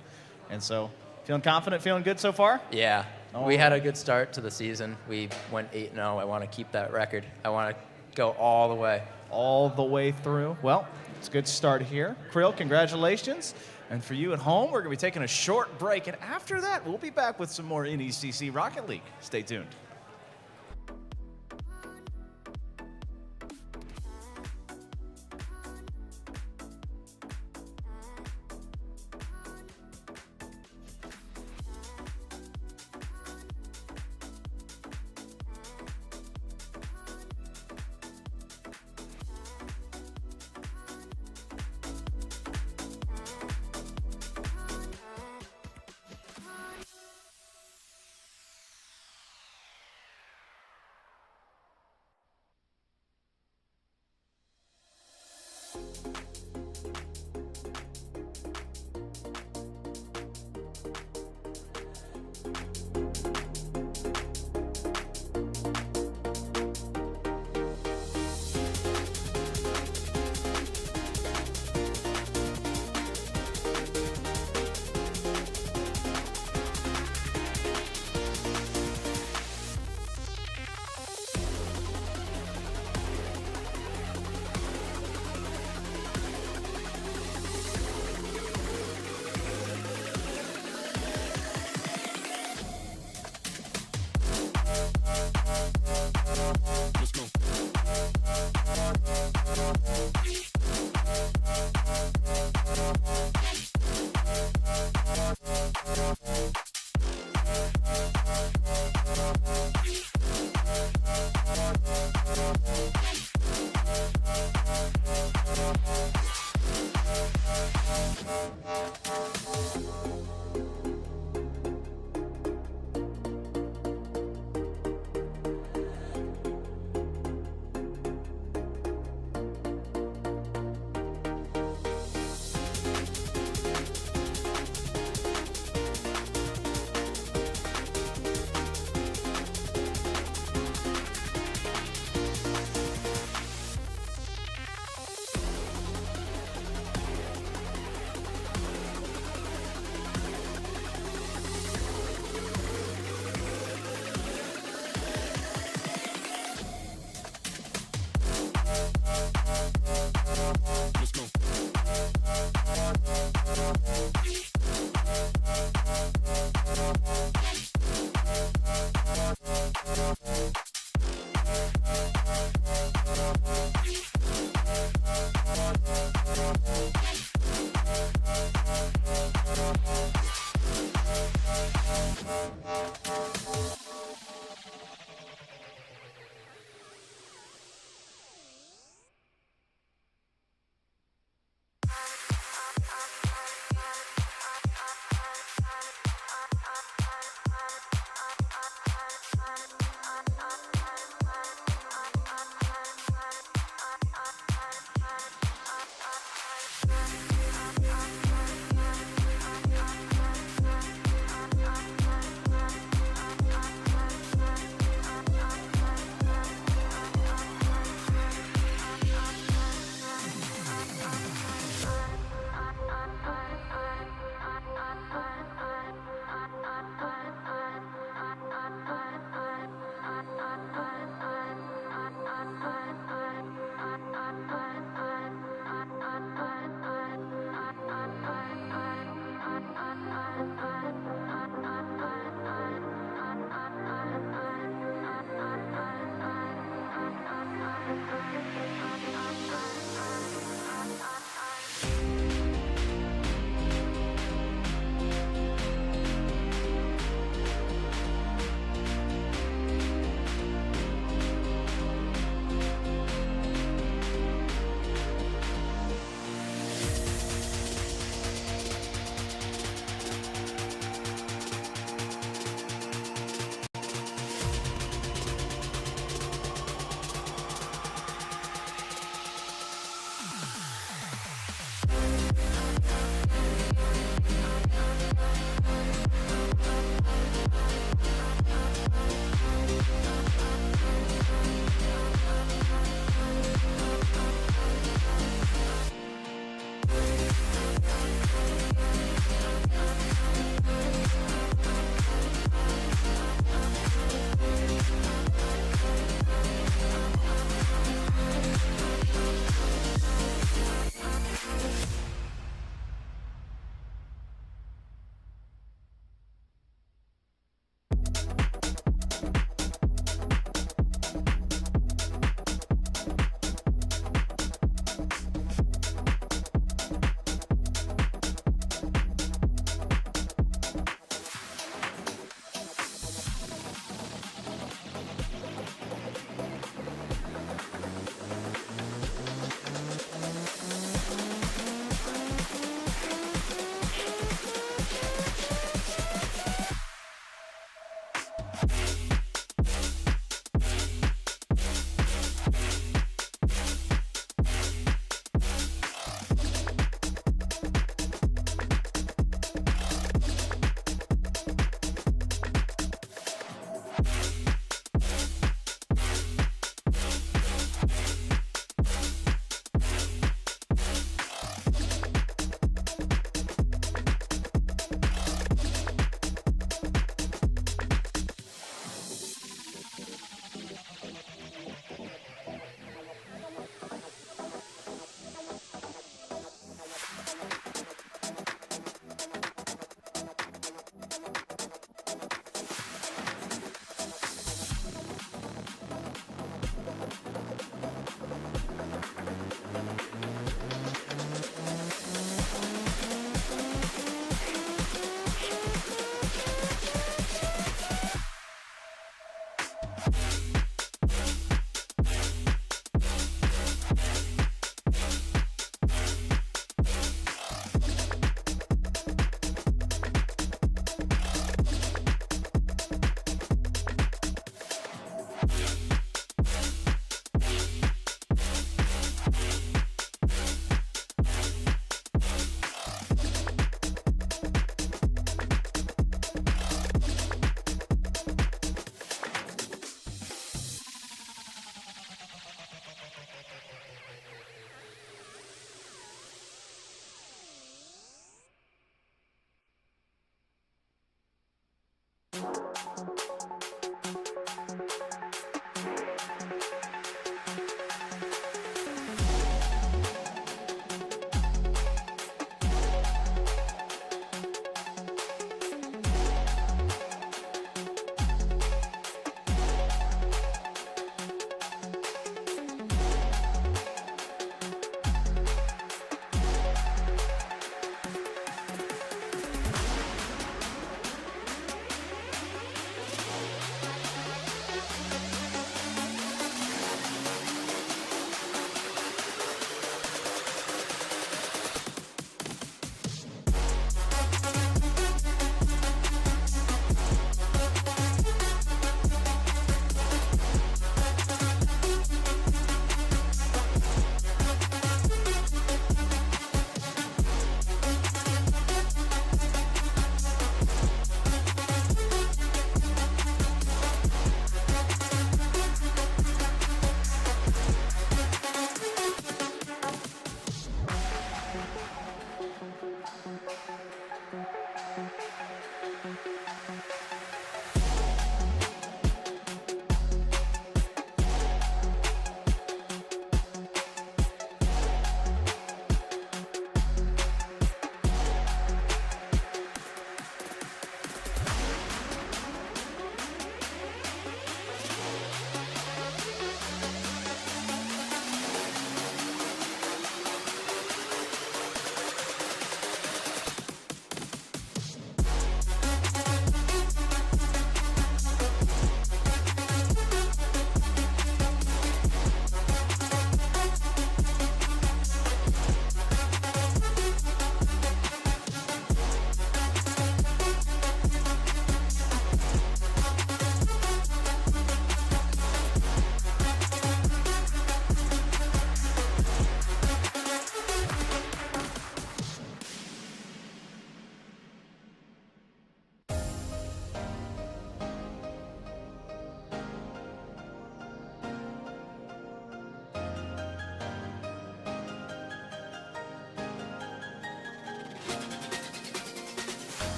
and so feeling confident, feeling good so far. Yeah, we had a good start to the season. We went 8-0. I want to keep that record. I want to go all the way. All the way through. Well, it's a good start here. Krill, congratulations. And for you at home, we're going to be taking a short break. And after that, we'll be back with some more NECC Rocket League. Stay tuned.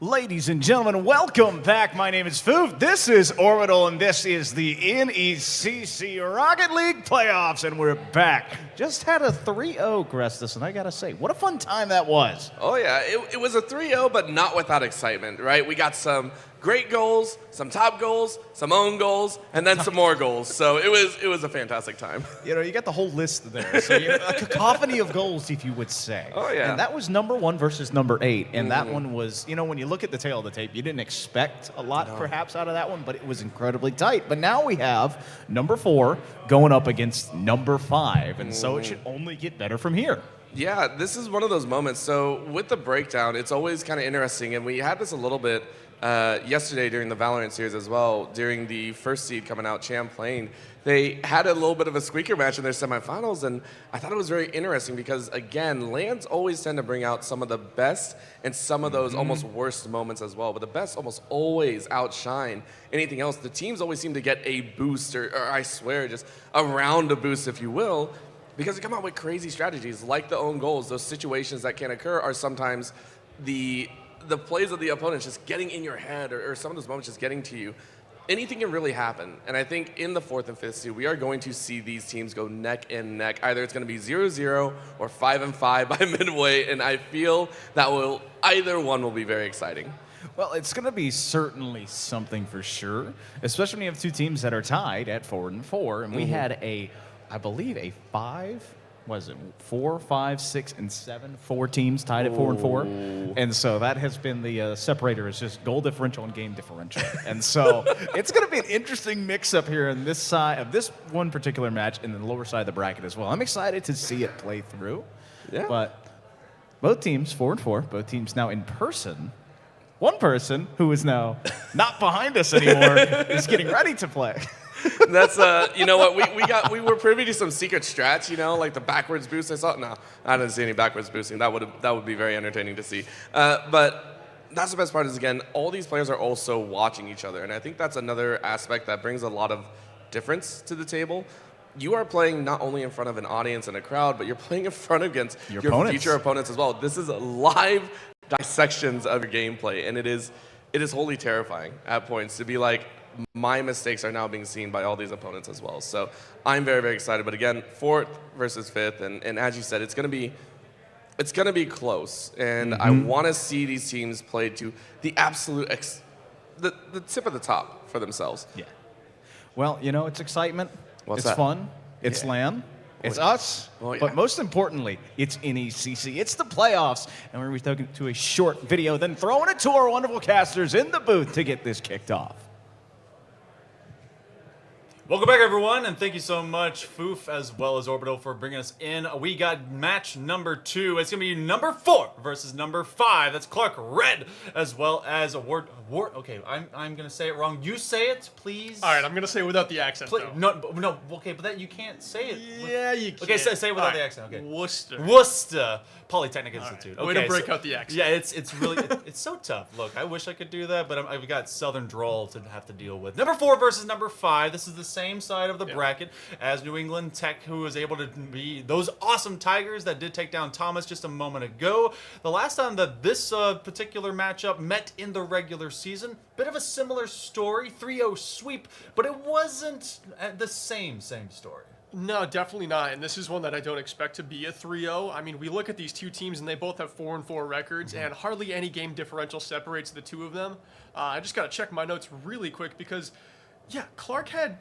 Ladies and gentlemen, welcome back. My name is Foof. This is Orbital, and this is the NECC Rocket League playoffs, and we're back. Just had a 3-0, Grestus, and I gotta say, what a fun time that was. Oh yeah, it was a 3-0, but not without excitement, right? We got some great goals, some top goals, some own goals, and then some more goals. So it was a fantastic time. You know, you got the whole list there. So a cacophony of goals, if you would say. Oh, yeah. And that was number 1 versus number 8. And that one was, you know, when you look at the tail of the tape, you didn't expect a lot perhaps out of that one, but it was incredibly tight. But now we have number 4 going up against number 5. And so it should only get better from here. Yeah, this is one of those moments. So with the breakdown, it's always kind of interesting. And we had this a little bit yesterday during the Valorant series as well, during the first seed coming out, Champlain. They had a little bit of a squeaker match in their semifinals, and I thought it was very interesting because, again, LANs always tend to bring out some of the best and some of those almost worst moments as well, but the best almost always outshine anything else. The teams always seem to get a boost, or I swear, just a round of boost, if you will, because they come out with crazy strategies like the own goals. Those situations that can occur are sometimes the plays of the opponents just getting in your head, or some of those moments just getting to you. Anything can really happen. And I think in the 4th and 5th seed, we are going to see these teams go neck and neck. Either it's going to be 0-0 or 5-5 by midway, and I feel that either one will be very exciting. Well, it's going to be certainly something for sure, especially when you have two teams that are tied at 4-4. And we had I believe a 4, 5, 6, and 7, 4 teams tied at 4-4, and so that has been the separator. Is just goal differential and game differential, and so it's going to be an interesting mix-up here in this side of this one particular match, and the lower side of the bracket as well. I'm excited to see it play through. Yeah. But both teams 4-4, both teams now in person. One person who is now not behind us anymore is getting ready to play. That's you know what, we were privy to some secret strats, you know, like the backwards boost. No, I didn't see any backwards boosting. That would be very entertaining to see. But that's the best part is, again, all these players are also watching each other, and I think that's another aspect that brings a lot of difference to the table. You are playing not only in front of an audience and a crowd, but you're playing in front against your future opponents as well. This is live dissections of your gameplay, and it is wholly terrifying at points to be like, my mistakes are now being seen by all these opponents as well. So I'm very, very excited. But again, 4th versus 5th, and as you said, it's gonna be close. And I want to see these teams play to the absolute the tip of the top for themselves. Yeah. Well, you know, it's excitement. What's it's that? fun. It's LAN. It's us. Oh, yeah. But most importantly, it's NECC. It's the playoffs. And we're going to be talking to a short video, then throwing it to our wonderful casters in the booth to get this kicked off. Welcome back, everyone, and thank you so much, Foof, as well as Orbital, for bringing us in. We got match number 2. It's going to be number 4 versus number 5. That's Clark Red, as well as Ward. Okay, I'm going to say it wrong. You say it, please. All right, I'm going to say it without the accent, though. No, okay, but that you can't say it. Yeah, you can. Okay, say it without the accent. Okay. Worcester. Polytechnic Institute. Way to break out the accent. Yeah, it's really it's so tough. Look, I wish I could do that, but I've got Southern drawl to have to deal with. Number 4 versus number 5. This is the same side of the bracket as New England Tech, who was able to be those awesome Tigers that did take down Thomas just a moment ago. The last time that this particular matchup met in the regular season, bit of a similar story, 3-0 sweep, but it wasn't the same story. No, definitely not. And this is one that I don't expect to be a 3-0. I mean, we look at these two teams, and they both have 4-4 records, and hardly any game differential separates the two of them. I just got to check my notes really quick because, yeah, Clark had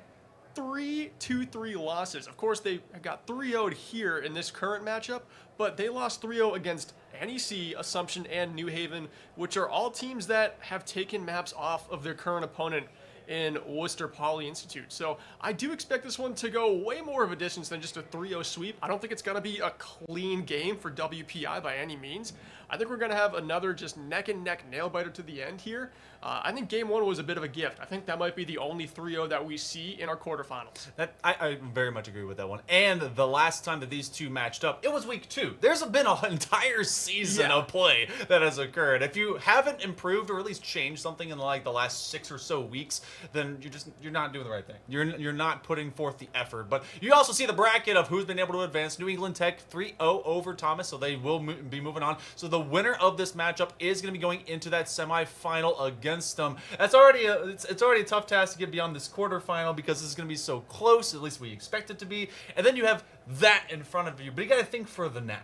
3 2-3 losses. Of course, they got 3-0'd here in this current matchup, but they lost 3-0 against NEC, Assumption, and New Haven, which are all teams that have taken maps off of their current opponent in Worcester Poly Institute. So I do expect this one to go way more of a distance than just a 3-0 sweep. I don't think it's going to be a clean game for WPI by any means. I think we're going to have another just neck and neck nail biter to the end here. I think Game 1 was a bit of a gift. I think that might be the only 3-0 that we see in our quarterfinals. I very much agree with that one. And the last time that these two matched up, it was week 2. There's been an entire season of play that has occurred. If you haven't improved or at least changed something in like the last 6 or so weeks, then you're not doing the right thing. You're not putting forth the effort. But you also see the bracket of who's been able to advance. New England Tech 3-0 over Thomas, so they will be moving on. So the winner of this matchup is going to be going into that semifinal against them. That's already it's already a tough task to get beyond this quarterfinal because this is going to be so close. At least we expect it to be. And then you have that in front of you, but you got to think further now.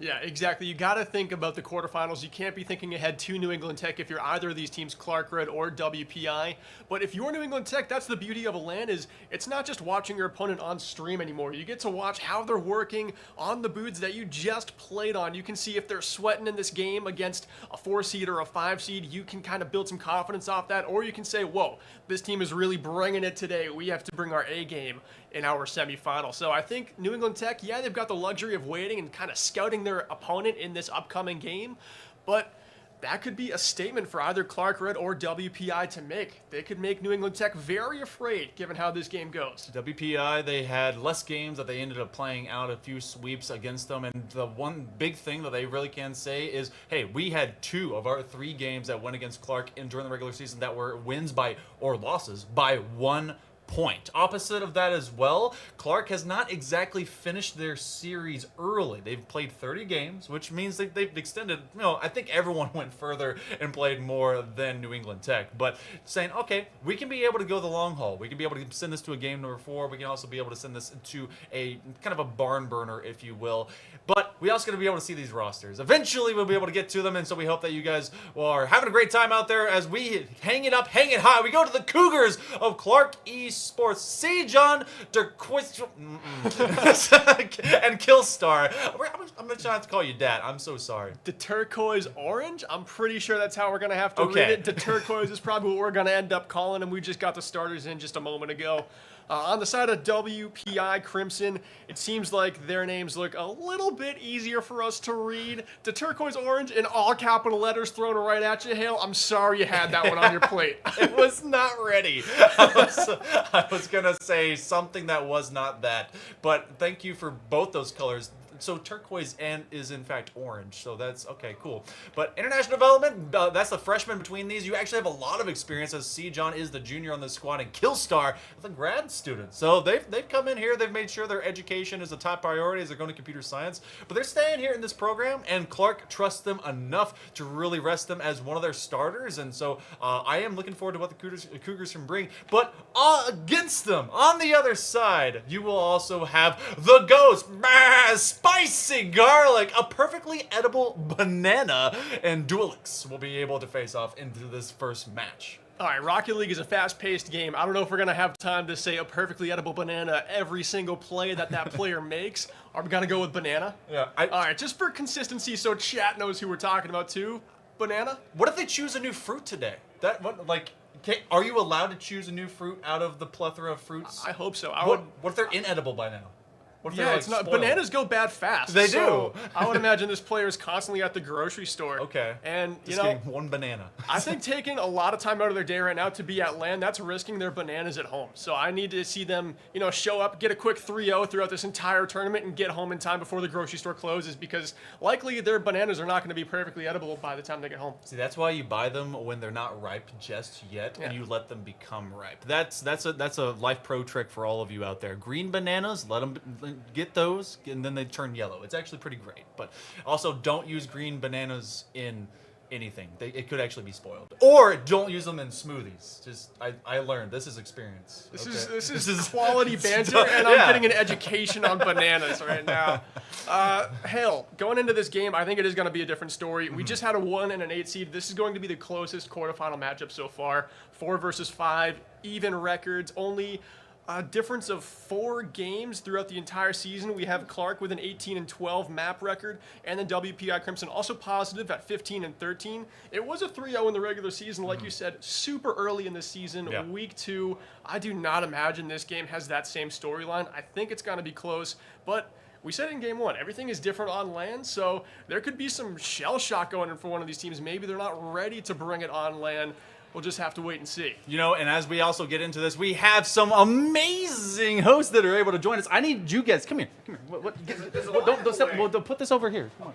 Yeah, exactly. You got to think about the quarterfinals. You can't be thinking ahead to New England Tech if you're either of these teams, Clark Red or WPI. But if you're New England Tech, that's the beauty of a LAN, is it's not just watching your opponent on stream anymore. You get to watch how they're working on the booths that you just played on. You can see if they're sweating in this game against a 4-seed or a 5-seed. You can kind of build some confidence off that, or you can say, whoa, this team is really bringing it today. We have to bring our A game in our semifinal. So I think New England Tech, yeah, they've got the luxury of waiting and kind of scouting their opponent in this upcoming game, but that could be a statement for either Clark Red or WPI to make. They could make New England Tech very afraid given how this game goes. WPI, they had less games that they ended up playing out, a few sweeps against them, and the one big thing that they really can say is, hey, we had 2 of our 3 games that went against Clark during the regular season that were wins by or losses by 1 point. Opposite of that as well, Clark has not exactly finished their series early. They've played 30 games, which means they've extended, I think everyone went further and played more than New England Tech. But saying, okay, we can be able to go the long haul. We can be able to send this to a game number 4. We can also be able to send this to a kind of a barn burner, if you will. But we also got to be able to see these rosters. Eventually, we'll be able to get to them, and so we hope that you guys are having a great time out there as we hang it up, hang it high. We go to the Cougars of Clark Esports. See John DeQuist and Killstar. I'm going to try not to call you Dad. I'm so sorry. The turquoise orange? I'm pretty sure that's how we're going to have to read it. The turquoise is probably what we're going to end up calling them. We just got the starters in just a moment ago. On the side of WPI Crimson, it seems like their names look a little bit easier for us to read. The turquoise orange in all capital letters thrown right at you, Hale. I'm sorry you had that one on your plate. It was not ready. I was going to say something that was not that. But thank you for both those colors. So turquoise and is in fact orange. So that's okay, cool. But international development, that's the freshman between these. You actually have a lot of experience as C. John is the junior on the squad and Killstar is a grad student. So they've come in here. They've made sure their education is a top priority as they're going to computer science. But they're staying here in this program, and Clark trusts them enough to really rest them as one of their starters. And so I am looking forward to what the Cougars can bring. But against them, on the other side, you will also have the Ghost. Spicy garlic, a perfectly edible banana, and Duelix will be able to face off into this first match. All right, Rocket League is a fast-paced game. I don't know if we're going to have time to say a perfectly edible banana every single play that player makes. Are we going to go with banana? Yeah. All right, just for consistency so chat knows who we're talking about too. Banana? What if they choose a new fruit today? Are you allowed to choose a new fruit out of the plethora of fruits? I hope so. What if they're inedible by now? What if Yeah, they're, it's not. spoiled? Bananas go bad fast. They so do. I would imagine this player is constantly at the grocery store. Okay. And you Just know, getting one banana. I think taking a lot of time out of their day right now to be at LAN, that's risking their bananas at home. So I need to see them, show up, get a quick 3-0 throughout this entire tournament, and get home in time before the grocery store closes, because likely their bananas are not going to be perfectly edible by the time they get home. See, that's why you buy them when they're not ripe just yet, and you let them become ripe. That's a life pro trick for all of you out there. Green bananas, let them get those, and then they turn yellow. It's actually pretty great. But also, don't use green bananas in anything. It could actually be spoiled. Or don't use them in smoothies. Just I learned. This is experience. This okay? is quality banter, and I'm getting an education on bananas right now. Hell, going into this game, I think it is going to be a different story. We just had a 1 and an 8 seed. This is going to be the closest quarterfinal matchup so far. 4 versus 5, even records, only a difference of 4 games throughout the entire season. We have Clark with an 18-12 map record, and then WPI Crimson also positive at 15-13. It was a 3-0 in the regular season, like you said, super early in the season, week 2. I do not imagine this game has that same storyline. I think it's going to be close, but we said in game 1, everything is different on LAN, so there could be some shell shock going in for one of these teams. Maybe they're not ready to bring it on LAN. We'll just have to wait and see. You know, and as we also get into this, we have some amazing hosts that are able to join us. I need you guys. Come here. Don't step. We'll put this over here. Come on.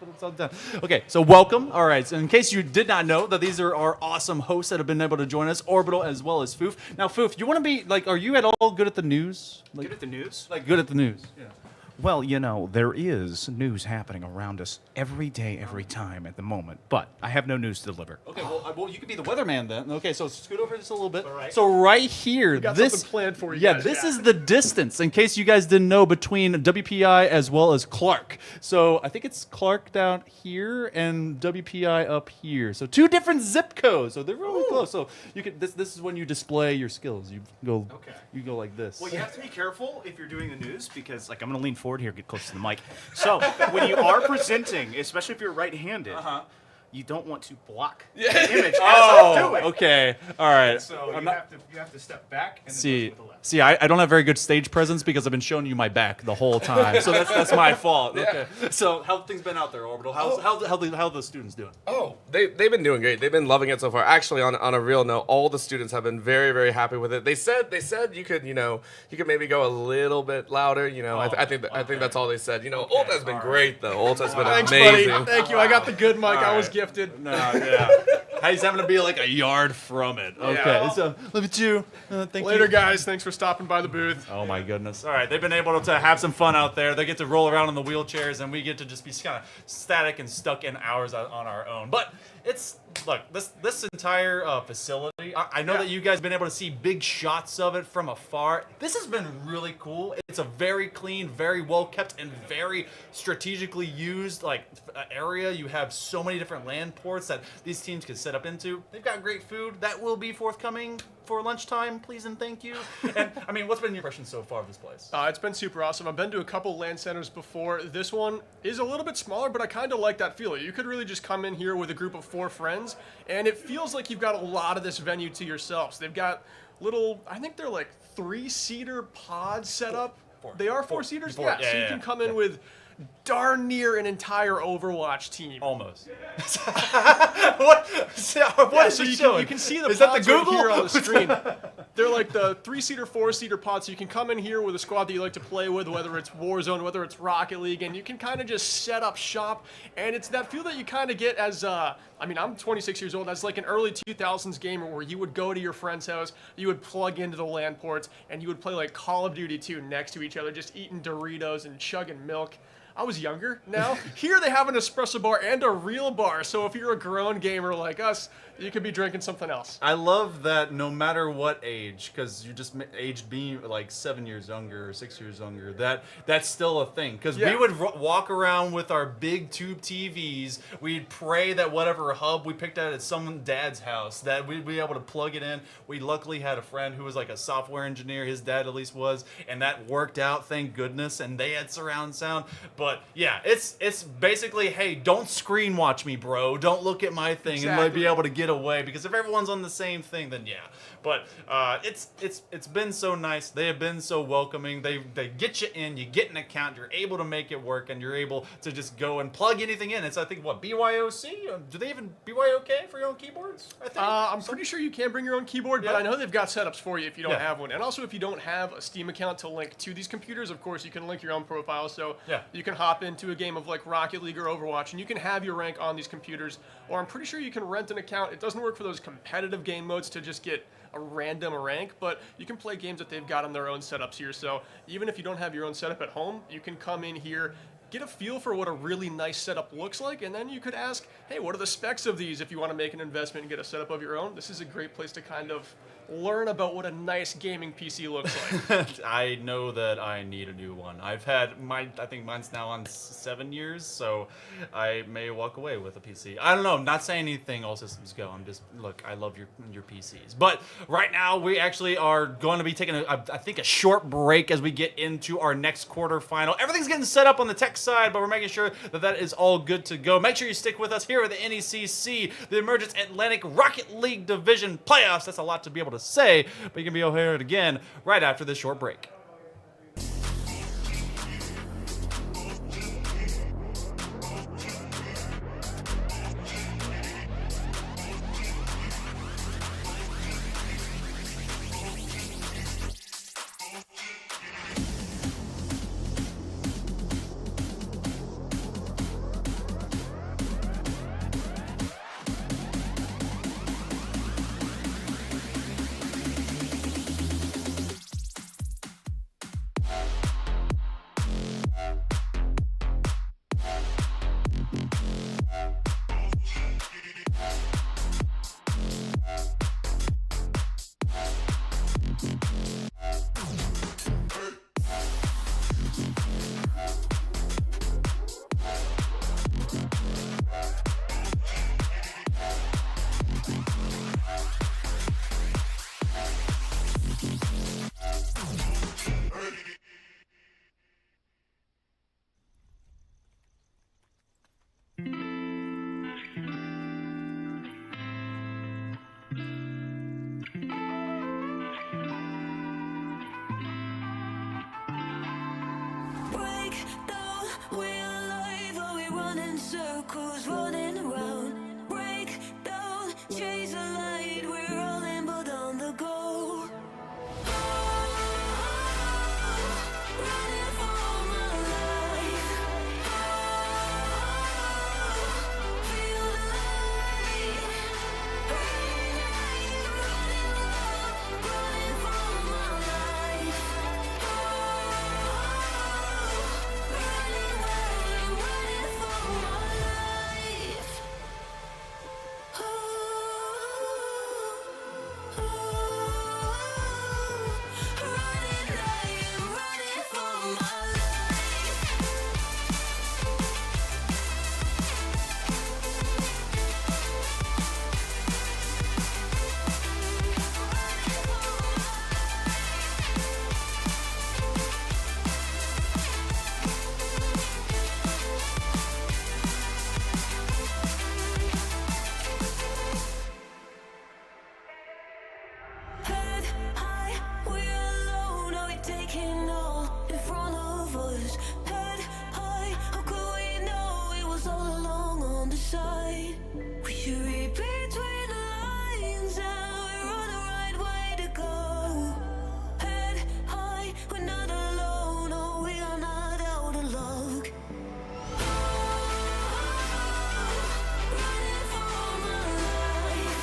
Put this all down. Okay, so welcome. All right, so in case you did not know that these are our awesome hosts that have been able to join us, Orbital as well as Foof. Now, Foof, you want to be, like, are you at all good at the news? Like, Good at the news? Like, good at the news. Yeah. Well, you know, there is news happening around us every day, every time at the moment, but I have no news to deliver. Okay, well, you could be the weatherman then. Okay, so scoot over just a little bit. So right here, got this something planned for you Yeah, guys, this yeah. is the distance. In case you guys didn't know, between WPI as well as Clark. So I think it's Clark down here and WPI up here. So 2 different zip codes. So they're really close. So you could this is when you display your skills. You go like this. Well, you have to be careful if you're doing the news because, like, I'm going to lean forward here, get close to the mic. So, when you are presenting, especially if you're right-handed, you don't want to block the image as I'm doing. Okay. All right. So you have to step back and then See, go to the left. see, I don't have very good stage presence because I've been showing you my back the whole time. So that's my fault. Okay. So how have things been out there, Orbital? How the students doing? Oh, they've been doing great. They've been loving it so far. Actually, on a real note, all the students have been very, very happy with it. They said you could maybe go a little bit louder. I think that's all they said. Ulta's been great though. Ulta's been Thanks, amazing. buddy. Thank you. I got the good mic. I was right. gifted. No, yeah. He's having to be like a yard from it. Okay. Yeah. So look at you. Thank Later, you. guys. Thanks for stopping by the booth. Oh my goodness. All right, they've been able to have some fun out there. They get to roll around in the wheelchairs, and we get to just be kind of static and stuck in ours on our own. But look, this entire facility. I know that you guys have been able to see big shots of it from afar. This has been really cool. It's a very clean, very well kept, and very strategically used area. You have so many different LAN ports that these teams can set up into. They've got great food that will be forthcoming for lunchtime, please and thank you. And I mean, what's been your impression so far of this place? It's been super awesome. I've been to a couple LAN centers before. This one is a little bit smaller, but I kind of like that feel. You could really just come in here with a group of 4 friends, and it feels like you've got a lot of this venue to yourselves. They've got little, I think they're like 3-seater pods set up. They are 4-seaters? Yeah, so you can come in with darn near an entire Overwatch team. Almost. What is it showing? You can see the Is that the pods right Google? here on the screen. They're like the 3-seater, 4-seater pods. So you can come in here with a squad that you like to play with, whether it's Warzone, whether it's Rocket League, and you can kind of just set up shop. And it's that feel that you kind of get as, I'm 26 years old, as like an early 2000s gamer where you would go to your friend's house, you would plug into the LAN ports, and you would play like Call of Duty 2 next to each other, just eating Doritos and chugging milk. I was younger now. Here they have an espresso bar and a real bar, so if you're a grown gamer like us, you could be drinking something else. I love that no matter what age, because you just aged being like 7 years younger or 6 years younger, that's still a thing. Because we would walk around with our big tube TVs. We'd pray that whatever hub we picked out at some dad's house, that we'd be able to plug it in. We luckily had a friend who was like a software engineer. His dad at least was, and that worked out, thank goodness. And they had surround sound. But yeah, it's basically, hey, don't screen watch me, bro. Don't look at my thing and be able to get away, because if everyone's on the same thing, then yeah. But it's been so nice. They have been so welcoming. They get you in, you get an account, you're able to make it work, and you're able to just go and plug anything in. It's, I think, what, BYOC? Do they even BYOK for your own keyboards? I think I'm pretty sure you can bring your own keyboard, but I know they've got setups for you if you don't have one. And also, if you don't have a Steam account to link to these computers, of course, you can link your own profile. So you can hop into a game of like Rocket League or Overwatch, and you can have your rank on these computers. Or I'm pretty sure you can rent an account. It doesn't work for those competitive game modes to just get a random rank, but you can play games that they've got on their own setups here. So even if you don't have your own setup at home, you can come in here, get a feel for what a really nice setup looks like, and then you could ask, hey, what are the specs of these if you want to make an investment and get a setup of your own? This is a great place to kind of learn about what a nice gaming PC looks like. I know that I need a new one. I've had mine, I think mine's now on 7 years, so I may walk away with a PC. I don't know, I'm not saying anything, all systems go. I'm just, look, I love your PCs. But right now, we actually are going to be taking, I think, a short break as we get into our next quarterfinal. Everything's getting set up on the tech side, but we're making sure that that is all good to go. Make sure you stick with us here at the NECC, the Emergence Atlantic Rocket League Division Playoffs. That's a lot to be able to say, but you can be over here again right after this short break. circles running around. Break down, chase the light. We're all in, but on the go. Running for my life. Feel the light. Running for my life. Running for my life. Running for my life. Head high, we're alone. Are we taking all in front of us? Head high, how could we know it was all along on the side? We should read between the lines, and we're on the right way to go. Head high, we're not alone. Oh, we are not out of luck. Running for my life.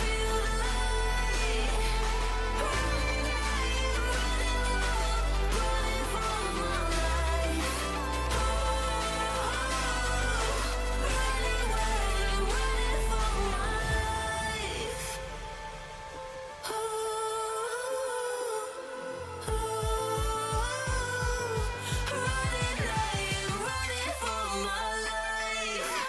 Feel the light. Running for my life. Running for my life. Running for my life.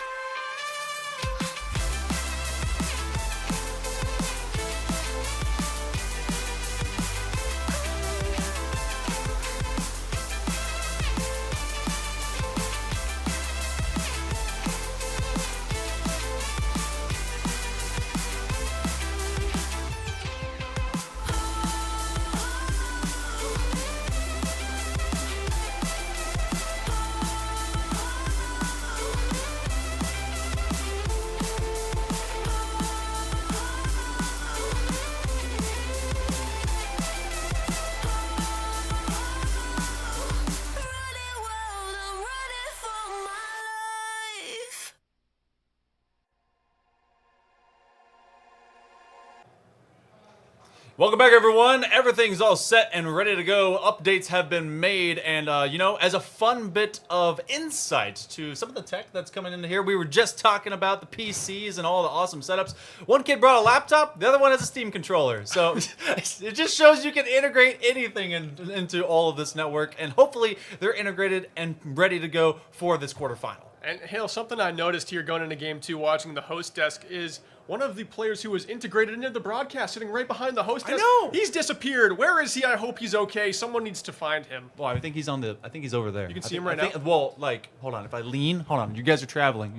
Running wild, I'm running for my life. Welcome back, everyone. Everything's all set and ready to go. Updates have been made, and you know, as a fun bit of insight to some of the tech that's coming into here, we were just talking about the PCs and all the awesome setups. One kid brought a laptop, the other one has a Steam controller. So it just shows you can integrate anything into all of this network, and hopefully they're integrated and ready to go for this quarterfinal. And Hale, something I noticed here going into game 2 watching the host desk is one of the players who was integrated into the broadcast sitting right behind the host desk. know! He's disappeared. Where is he? I hope he's okay. Someone needs to find him. Well, I think he's over there. You can I see think- him right I think- now? Well, like, hold on. If I lean, hold on. You guys are traveling.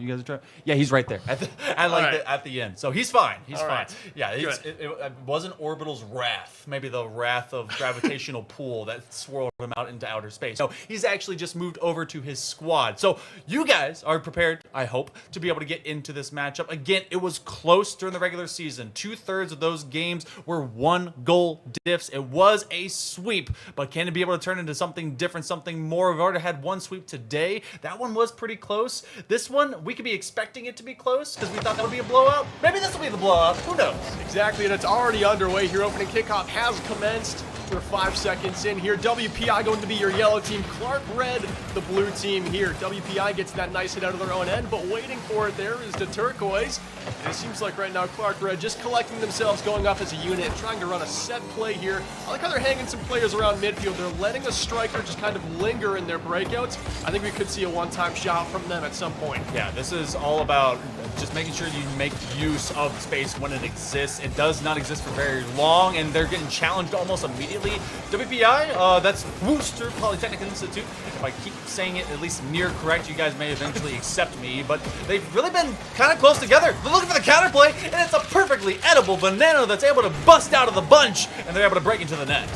Yeah, he's right there at the end. So he's fine. He's All fine. right. Yeah, it wasn't Orbital's wrath. Maybe the wrath of gravitational pull that swirled him out into outer space. So he's actually just moved over to his squad. So you guys are prepared, I hope, to be able to get into this matchup. Again, it was close during the regular season. 2/3 of those games were 1-goal diffs. It was a sweep, but can it be able to turn into something different, something more? We've already had one sweep today. That one was pretty close. This one, we could be expecting it to be close because we thought that would be a blowout. Maybe this will be the blowout. Who knows? Exactly, and it's already underway here. Opening kickoff has commenced. We're 5 seconds in here. WPI going to be your yellow team. Clark Red, the blue team here. WPI gets that nice hit out of their own end, but waiting for it there is the turquoise. And it seems like right now Clark Red just collecting themselves, going up as a unit, and trying to run a set play here. I like how they're hanging some players around midfield. They're letting a striker just kind of linger in their breakouts. I think we could see a one-time shot from them at some point. Yeah, this is all about just making sure you make use of space when it exists. It does not exist for very long, and they're getting challenged almost immediately. WPI, that's Worcester Polytechnic Institute. If I keep saying it at least near correct, you guys may eventually accept me, but they've really been kind of close together. They're looking for the counterplay, and it's a perfectly edible banana that's able to bust out of the bunch, and they're able to break into the net.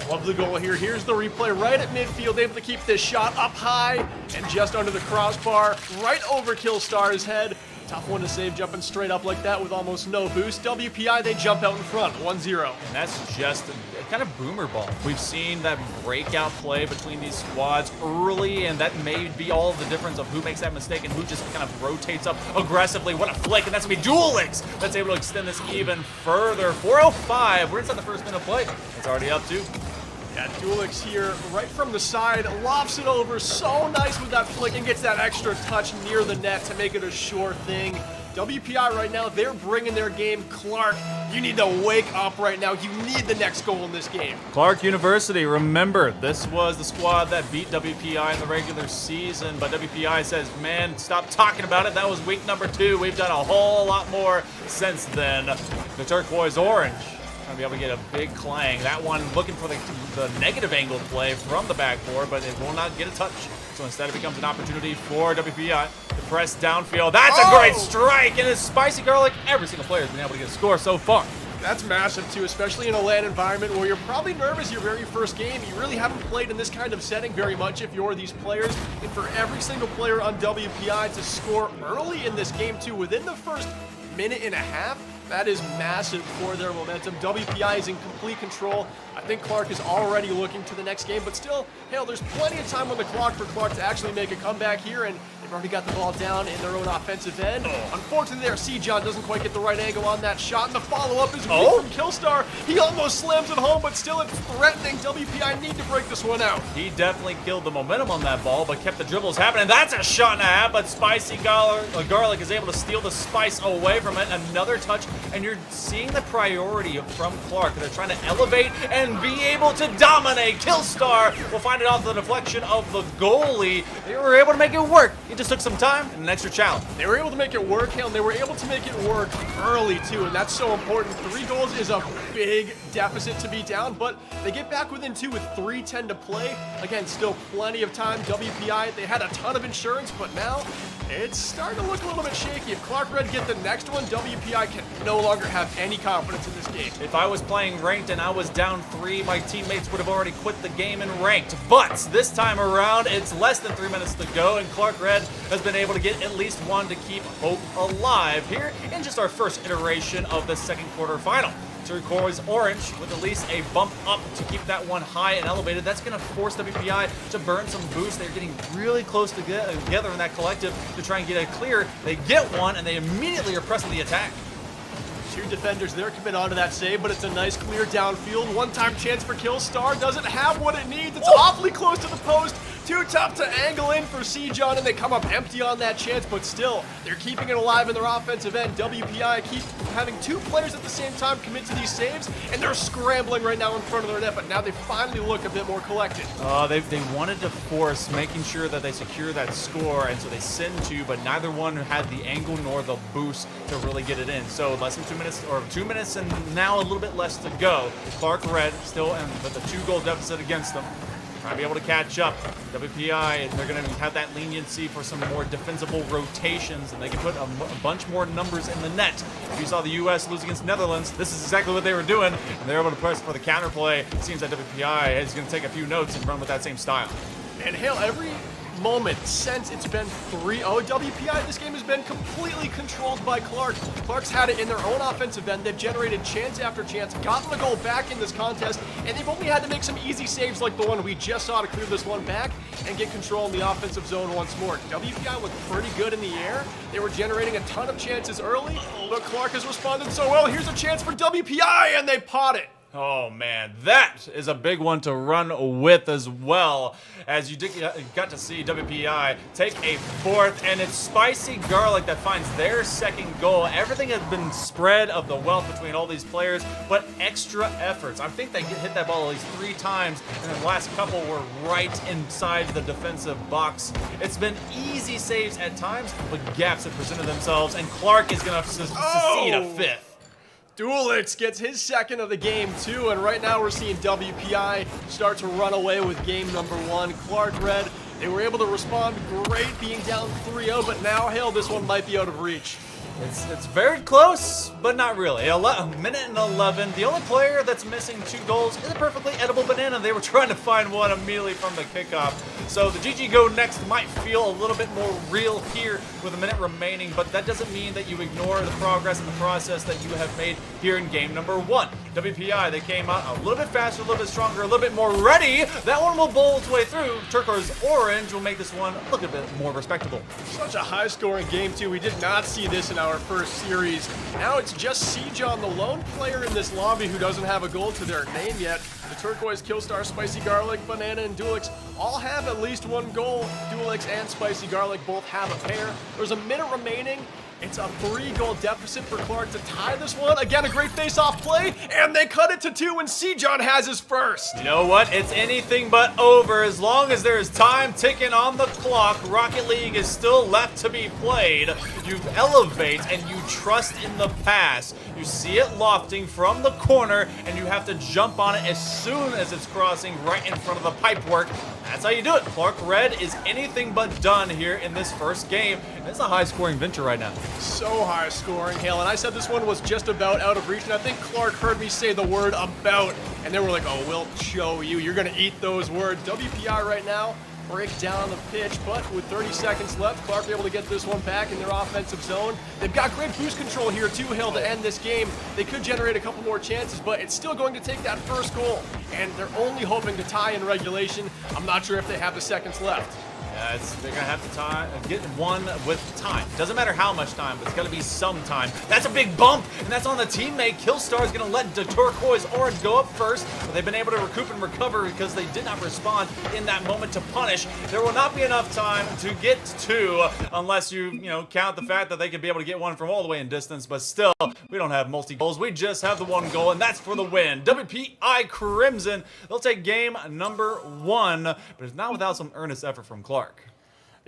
Love the goal here. Here's the replay right at midfield, able to keep this shot up high and just under the crossbar, right over Killstar's head. Tough one to save, jumping straight up like that with almost no boost. WPI, they jump out in front, 1-0. And that's just a kind of boomer ball. We've seen that breakout play between these squads early, and that may be all the difference of who makes that mistake and who just kind of rotates up aggressively. What a flick, and that's going to be Duelix that's able to extend this even further. 4:05, we're inside the first minute of play. It's already up 2. Yeah, Duelix here, right from the side, lofts it over, so nice with that flick, and gets that extra touch near the net to make it a sure thing. WPI right now, they're bringing their game. Clark, you need to wake up right now. You need the next goal in this game. Clark University, remember, this was the squad that beat WPI in the regular season, but WPI says, man, stop talking about it. That was week number 2. We've done a whole lot more since then. The turquoise orange gonna be able to get a big clang. That one looking for the negative angle play from the backboard, but it will not get a touch. So instead it becomes an opportunity for WPI to press downfield. That's a great strike, and it's Spicy Garlic. Every single player has been able to get a score so far. That's massive too, especially in a LAN environment where you're probably nervous your very first game. You really haven't played in this kind of setting very much if you're these players. And for every single player on WPI to score early in this game too, within the first minute and a half, that is massive for their momentum. WPI is in complete control. I think Clark is already looking to the next game, but still, hell, there's plenty of time on the clock for Clark to actually make a comeback here, and they've already got the ball down in their own offensive end. Unfortunately there, C-John doesn't quite get the right angle on that shot, and the follow-up is weak from Killstar. He almost slams it home, but still it's threatening. WPI need to break this one out. He definitely killed the momentum on that ball, but kept the dribbles happening. That's a shot and a half, but Spicy Garlic is able to steal the spice away from it. Another touch, and you're seeing the priority from Clark. They're trying to elevate and be able to dominate. Killstar will find it off the deflection of the goalie. They were able to make it work. It just took some time and an extra challenge. They were able to make it work, Hale, and they were able to make it work early too, and that's so important. 3 goals is a big deficit to be down, but they get back within 2 with 3:10 to play. Again, still plenty of time. WPI, they had a ton of insurance, but now it's starting to look a little bit shaky. If Clark Red get the next one, WPI can no longer have any confidence in this game. If I was playing ranked and I was down 3, my teammates would have already quit the game in ranked. But this time around, it's less than 3 minutes to go, and Clark Red has been able to get at least one to keep hope alive here in just our first iteration of the second quarterfinal. Turquoise orange with at least a bump up to keep that one high and elevated. That's going to force WPI to burn some boost. They're getting really close together in that collective to try and get a clear. They get one, and they immediately are pressing the attack. 2 defenders there commit onto that save, but it's a nice clear downfield. One-time chance for Killstar. Doesn't have what it needs. It's awfully close to the post. Too tough to angle in for C-John, and they come up empty on that chance, but still, they're keeping it alive in their offensive end. WPI keep having 2 players at the same time commit to these saves, and they're scrambling right now in front of their net, but now they finally look a bit more collected. They wanted to force making sure that they secure that score, and so they send 2, but neither one had the angle nor the boost to really get it in. So less than 2 minutes, or 2 minutes and now a little bit less to go. Clark Red still in the 2-goal deficit against them. Trying to be able to catch up. WPI, they're going to have that leniency for some more defensible rotations, and they can put a bunch more numbers in the net. If you saw the U.S. lose against Netherlands, this is exactly what they were doing, and they're able to press for the counterplay. It seems that WPI is going to take a few notes and run with that same style. And Hale, every moment since it's been 3-0 WPI, this game has been completely controlled by Clark. Clark's had it in their own offensive end. They've generated chance after chance, gotten the goal back in this contest, and they've only had to make some easy saves like the one we just saw to clear this one back and get control in the offensive zone once more. WPI was pretty good in the air. They were generating a ton of chances early, but Clark has responded so well. Here's a chance for WPI, and they pot it. Oh man, that is a big one to run with as well, as you got to see WPI take a 4th, and it's Spicy Garlic that finds their 2nd goal. Everything has been spread of the wealth between all these players, but extra efforts. I think they hit that ball at least 3 times, and the last couple were right inside the defensive box. It's been easy saves at times, but gaps have presented themselves, and Clark is going to succeed a 5th. Duelix gets his 2nd of the game too, and right now we're seeing WPI start to run away with game number 1. Clark Red, they were able to respond great being down 3-0, but now, Hale, this one might be out of reach. It's very close, but not really. A minute and 11. The only player that's missing 2 goals is a perfectly edible banana. They were trying to find one immediately from the kickoff. So the GG Go Next might feel a little bit more real here with a minute remaining, but that doesn't mean that you ignore the progress and the process that you have made here in game number 1. WPI, they came out a little bit faster, a little bit stronger, a little bit more ready. That one will bowl its way through. Turquoise Orange will make this one look a bit more respectable. Such a high-scoring game, too. We did not see this in our first series. Now it's just Sejon, the lone player in this lobby who doesn't have a goal to their name yet. The Turquoise, Killstar, Spicy Garlic, Banana, and Duelix all have at least 1 goal. Duelix and Spicy Garlic both have a pair. There's a minute remaining. It's a 3-goal deficit for Clark to tie this one. Again, a great face-off play, and they cut it to 2, and Sejon has his first. You know what? It's anything but over as long as there is time ticking on the clock. Rocket League is still left to be played. You elevate and you trust in the pass. You see it lofting from the corner, and you have to jump on it as soon as it's crossing right in front of the pipework. That's how you do it. Clark Red is anything but done here in this first game. It's a high-scoring venture right now. So high scoring, Hale, and I said this one was just about out of reach, and I think Clark heard me say the word about, and they were like, oh, we'll show you. You're going to eat those words. WPI right now break down the pitch, but with 30 seconds left, Clark able to get this one back in their offensive zone. They've got great boost control here too, Hale, to end this game. They could generate a couple more chances, but it's still going to take that first goal, and they're only hoping to tie in regulation. I'm not sure if they have the seconds left. They're going to have to get one with time. Doesn't matter how much time, but it's going to be some time. That's a big bump, and that's on the teammate. Killstar is going to let the Turquoise Orange go up first, but they've been able to recoup and recover because they did not respond in that moment to punish. There will not be enough time to get 2 unless you count the fact that they could be able to get 1 from all the way in distance, but still, we don't have multi-goals. We just have the 1 goal, and that's for the win. WPI Crimson, they'll take game number 1, but it's not without some earnest effort from Clark.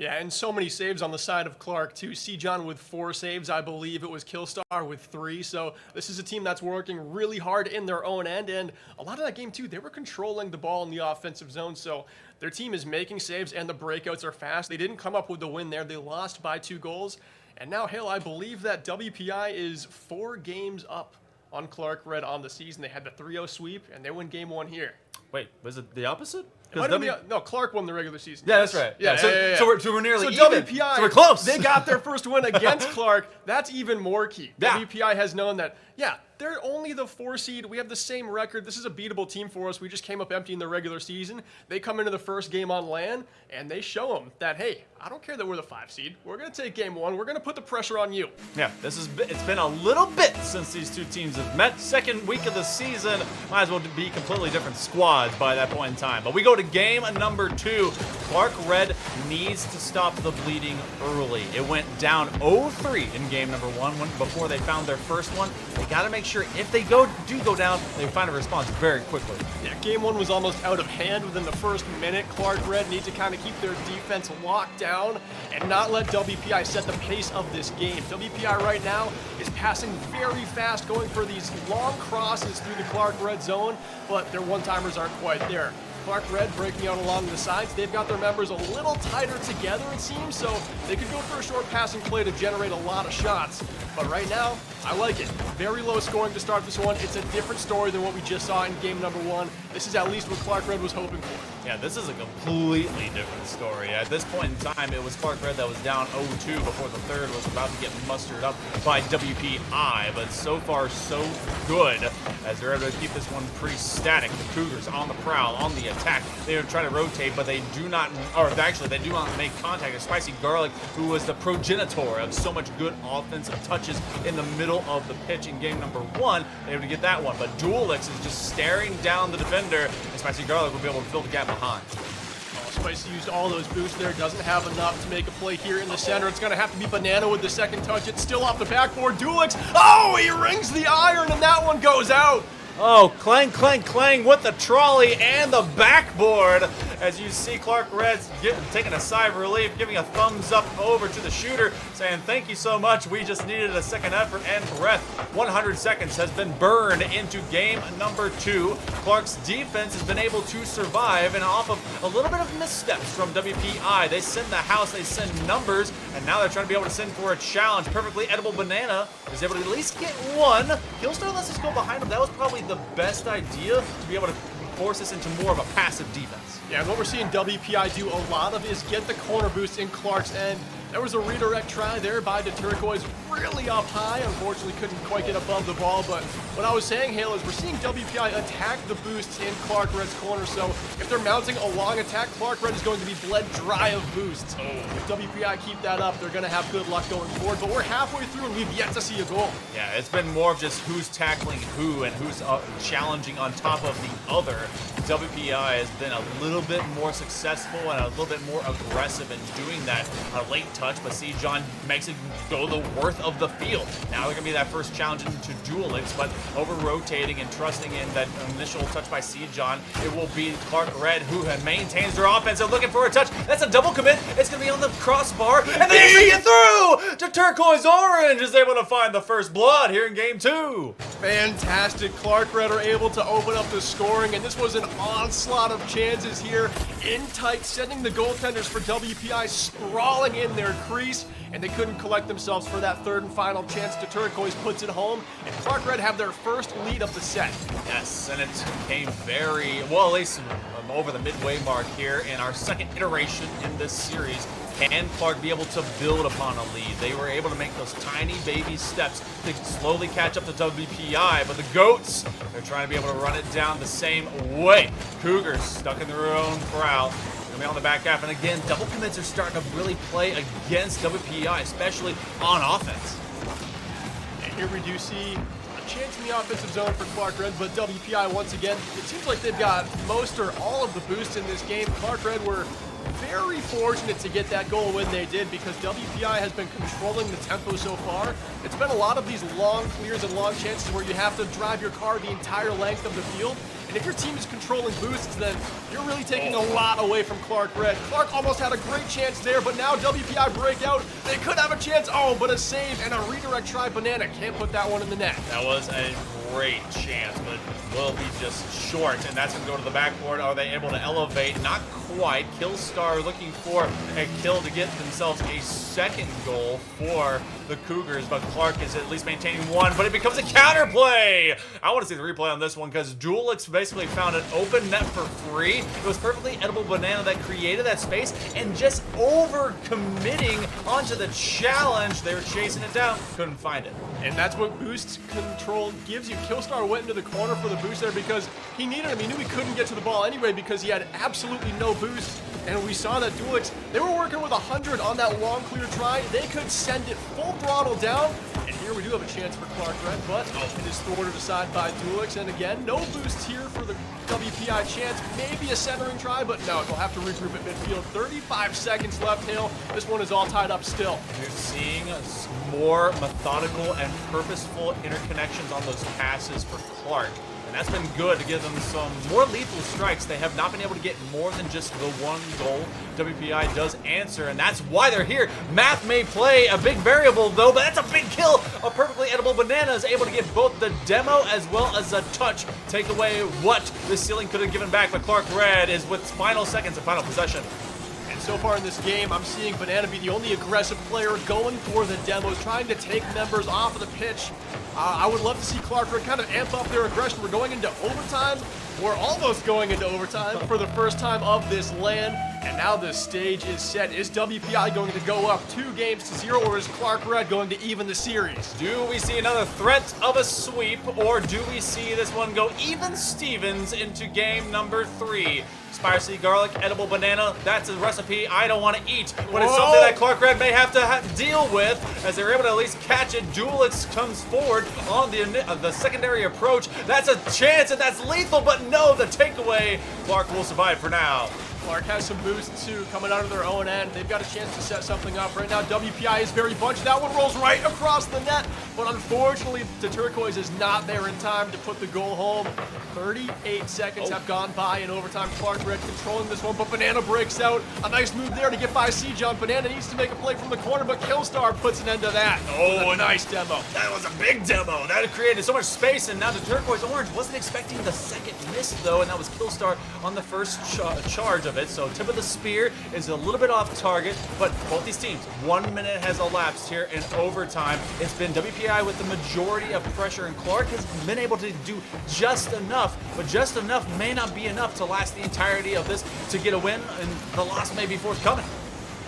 Yeah, and so many saves on the side of Clark, too. Sejon with 4 saves. I believe it was Killstar with 3. So this is a team that's working really hard in their own end. And a lot of that game, too, they were controlling the ball in the offensive zone. So their team is making saves, and the breakouts are fast. They didn't come up with the win there. They lost by 2 goals. And now, Hale, I believe that WPI is 4 games up on Clark Red on the season. They had the 3-0 sweep, and they win game 1 here. Wait, was it the opposite? No, Clark won the regular season. Yeah, that's right. Yeah. So we're nearly so even. WPI, So we're close. They got their first win against Clark. That's even more key. Yeah. WPI has known that, they're only the 4 seed. We have the same record. This is a beatable team for us. We just came up empty in the regular season. They come into the first game on LAN, and they show them that, hey, I don't care that we're the 5 seed. We're going to take game 1. We're going to put the pressure on you. Yeah, it's been a little bit since these 2 teams have met. Second week of the season, might as well be completely different squads by that point in time. But we go to game number 2. Clark Red needs to stop the bleeding early. It went down 0-3 in game number 1 before they found their first one. They got to make sure if they do go down, they find a response very quickly. Yeah, game 1 was almost out of hand within the first minute. Clark Red need to kind of keep their defense locked down and not let WPI set the pace of this game. WPI right now is passing very fast, going for these long crosses through the Clark Red zone, but their one-timers aren't quite there. Clark Red breaking out along the sides. They've got their members a little tighter together, it seems, so they could go for a short passing play to generate a lot of shots. But right now, I like it. Very low scoring to start this one. It's a different story than what we just saw in game number 1. This is at least what Clark Red was hoping for. Yeah, this is a completely different story. At this point in time, it was Clark Red that was down 0-2 before the third was about to get mustered up by WPI. But so far, so good, as they're able to keep this one pretty static. The Cougars on the prowl, on the attack. They are trying to rotate, but they do not, they do not make contact. It's Spicy Garlic, who was the progenitor of so much good offensive touches in the middle of the pitch in game number 1. They were able to get that one, but Duelix is just staring down the defender, and Spicy Garlic will be able to fill the gap behind. Spicy used all those boosts there, doesn't have enough to make a play here in the center. It's going to have to be Banana with the second touch. It's still off the backboard. Duelix, he rings the iron, and that one goes out. Oh, clang, clang, clang with the trolley and the backboard. As you see Clark Red's taking a sigh of relief, giving a thumbs up over to the shooter, saying, thank you so much. We just needed a second effort and breath. 100 seconds has been burned into game number 2. Clark's defense has been able to survive, and off of a little bit of missteps from WPI. They send the house, they send numbers, and now they're trying to be able to send for a challenge. Perfectly Edible Banana is able to at least get one. Killstar lets us go behind him. That was probably the best idea, to be able to force us into more of a passive defense. Yeah, and what we're seeing WPI do a lot of is get the corner boost in Clark's end. There was a redirect try there by the Turquoise, really up high. Unfortunately, couldn't quite get above the ball. But what I was saying, Hale, is we're seeing WPI attack the boosts in Clark Red's corner. So if they're mounting a long attack, Clark Red is going to be bled dry of boosts. If WPI keep that up, they're going to have good luck going forward. But we're halfway through, and we've yet to see a goal. Yeah, it's been more of just who's tackling who and who's challenging on top of the other. WPI has been a little bit more successful and a little bit more aggressive in doing that. A late touch, but C. John makes it go the worth of the field. Now they're going to be that first challenge into Dual Links, but over-rotating and trusting in that initial touch by C. John, it will be Clark Red who maintains their offense. They're looking for a touch. That's a double commit. It's going to be on the crossbar, and they actually get through to Turquoise Orange is able to find the first blood here in game 2. Fantastic. Clark Red are able to open up the scoring, and this was an onslaught of chances here in tight, sending the goaltenders for WPI sprawling in their crease, and they couldn't collect themselves for that third and final chance. To Turquoise puts it home, and Clark Red have their first lead of the set. Yes, and it came very, well, at least over the midway mark here in our second iteration in this series. Can Clark be able to build upon a lead? They were able to make those tiny baby steps to slowly catch up to WPI, but the Goats, they're trying to be able to run it down the same way. Cougars stuck in their own crowd. Gonna be on the back half, and again, double commits are starting to really play against WPI, especially on offense. And here we do see a chance in the offensive zone for Clark Red, but WPI once again, it seems like they've got most or all of the boost in this game. Clark Red were very fortunate to get that goal when they did, because WPI has been controlling the tempo so far. It's been a lot of these long clears and long chances where you have to drive your car the entire length of the field. And if your team is controlling boosts, then you're really taking a lot away from Clark Red. Clark almost had a great chance there, but now WPI break out. They could have a chance. Oh, but a save and a redirect try. Banana can't put that one in the net. That was a great chance, but will be just short, and that's going to go to the backboard. Are they able to elevate? Not quite. Killstar looking for a kill to get themselves a second goal for the Cougars, but Clark is at least maintaining one, but it becomes a counter play. I want to see the replay on this one, because Duelix basically found an open net for free. It was Perfectly Edible Banana that created that space, and just over-committing onto the challenge. They were chasing it down, couldn't find it. And that's what boost control gives you. Killstar went into the corner for the boost there because he needed him. He knew he couldn't get to the ball anyway because he had absolutely no boost. And we saw that Duelix, they were working with 100 on that long clear try. They could send it full throttle down. And here we do have a chance for Clark Red, but it is thwarted aside by Duelix. And again, no boost here for the WPI chance. Maybe a centering try, but no, they'll have to regroup at midfield. 35 seconds left, Hale. This one is all tied up still. You're seeing more methodical and purposeful interconnections on those passes for Clark. And that's been good to give them some more lethal strikes. They have not been able to get more than just the one goal. WPI does answer, and that's why they're here. Math may play a big variable, though, but that's a big kill. A Perfectly Edible Banana is able to get both the demo as well as a touch. Take away what the ceiling could have given back, but Clark Red is with final seconds of final possession. And so far in this game, I'm seeing Banana be the only aggressive player going for the demos, trying to take members off of the pitch. I would love to see Clark Red kind of amp up their aggression. We're going into overtime. We're almost going into overtime for the first time of this LAN. And now the stage is set. Is WPI going to go up 2-0, or is Clark Red going to even the series? Do we see another threat of a sweep, or do we see this one go even Stevens into game number 3? Spicy garlic, edible banana, that's a recipe I don't want to eat, but it's something that Clark Red may have to deal with, as they're able to at least catch it. Duelix comes forward on the secondary approach. That's a chance, and that's lethal, but no, the takeaway. Clark will survive for now. Clark has some boosts too coming out of their own end. They've got a chance to set something up. Right now, WPI is very bunched. That one rolls right across the net. But unfortunately, the Turquoise is not there in time to put the goal home. 38 seconds have gone by in overtime. Clark Red controlling this one, but Banana breaks out. A nice move there to get by Sejon. Banana needs to make a play from the corner, but Killstar puts an end to that. Oh, a nice demo. That was a big demo. That created so much space, and now the Turquoise Orange wasn't expecting the second miss, though, and that was Killstar on the first charge of it. So tip of the spear is a little bit off target, but both these teams, 1 minute has elapsed here in overtime. It's been WPI with the majority of pressure, and Clark has been able to do just enough, but just enough may not be enough to last the entirety of this to get a win, and the loss may be forthcoming.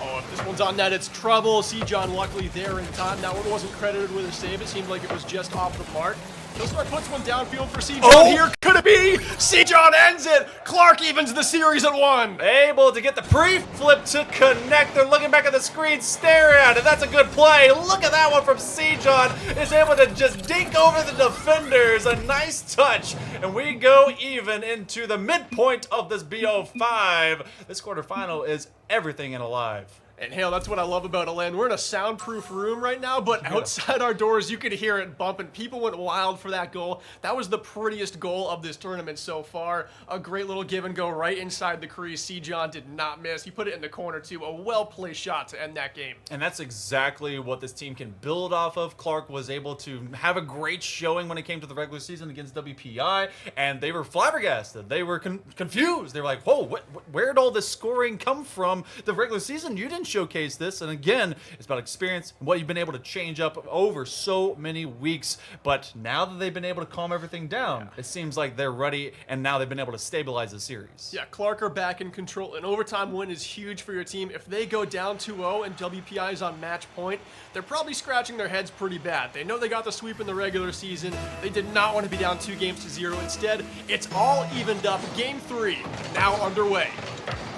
Oh, if this one's on net, it's trouble. Sejon luckily there in time. That one wasn't credited with a save. It seemed like it was just off the mark. Killstar puts one downfield for Sejon here. Could it be? Sejon ends it. Clark evens the series at 1. Able to get the pre-flip to connect. They're looking back at the screen, stare at it. That's a good play. Look at that one from Sejon. Is able to just dink over the defenders. A nice touch. And we go even into the midpoint of this BO5. This quarterfinal is everything and alive. And Hale, that's what I love about LAN. We're in a soundproof room right now, but outside our doors, you could hear it bumping. People went wild for that goal. That was the prettiest goal of this tournament so far. A great little give and go right inside the crease. Sejon did not miss. He put it in the corner too. A well-placed shot to end that game. And that's exactly what this team can build off of. Clark was able to have a great showing when it came to the regular season against WPI, and they were flabbergasted. They were confused. They were like, whoa, where'd all this scoring come from the regular season? You didn't showcase this. And again, it's about experience and what you've been able to change up over so many weeks. But now that they've been able to calm everything down, it seems like they're ready, and now they've been able to stabilize the series. Yeah, Clark are back in control. An overtime win is huge for your team. If they go down 2-0 and WPI is on match point, they're probably scratching their heads pretty bad. They know they got the sweep in the regular season. They did not want to be down 2-0. Instead, it's all evened up. Game 3 now underway.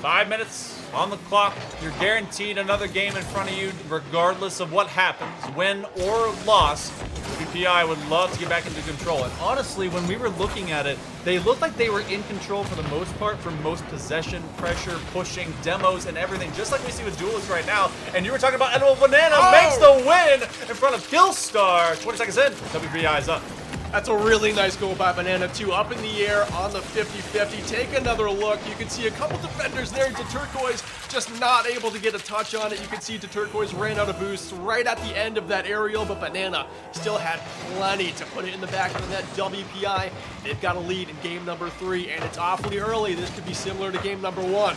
5 minutes on the clock. You're guaranteed another game in front of you, regardless of what happens, win or loss. WPI would love to get back into control. And honestly, when we were looking at it, they looked like they were in control for the most part, for most possession, pressure, pushing, demos, and everything, just like we see with Duelists right now. And you were talking about Edible Banana makes the win in front of Killstar. 20 seconds in, WPI is up. That's a really nice goal by Banana, too. Up in the air on the 50-50. Take another look. You can see a couple defenders there to Turquoise, just not able to get a touch on it. You can see to Turquoise ran out of boosts right at the end of that aerial, but Banana still had plenty to put it in the back of the net. WPI, they've got a lead in game number 3, and it's awfully early. This could be similar to game number 1.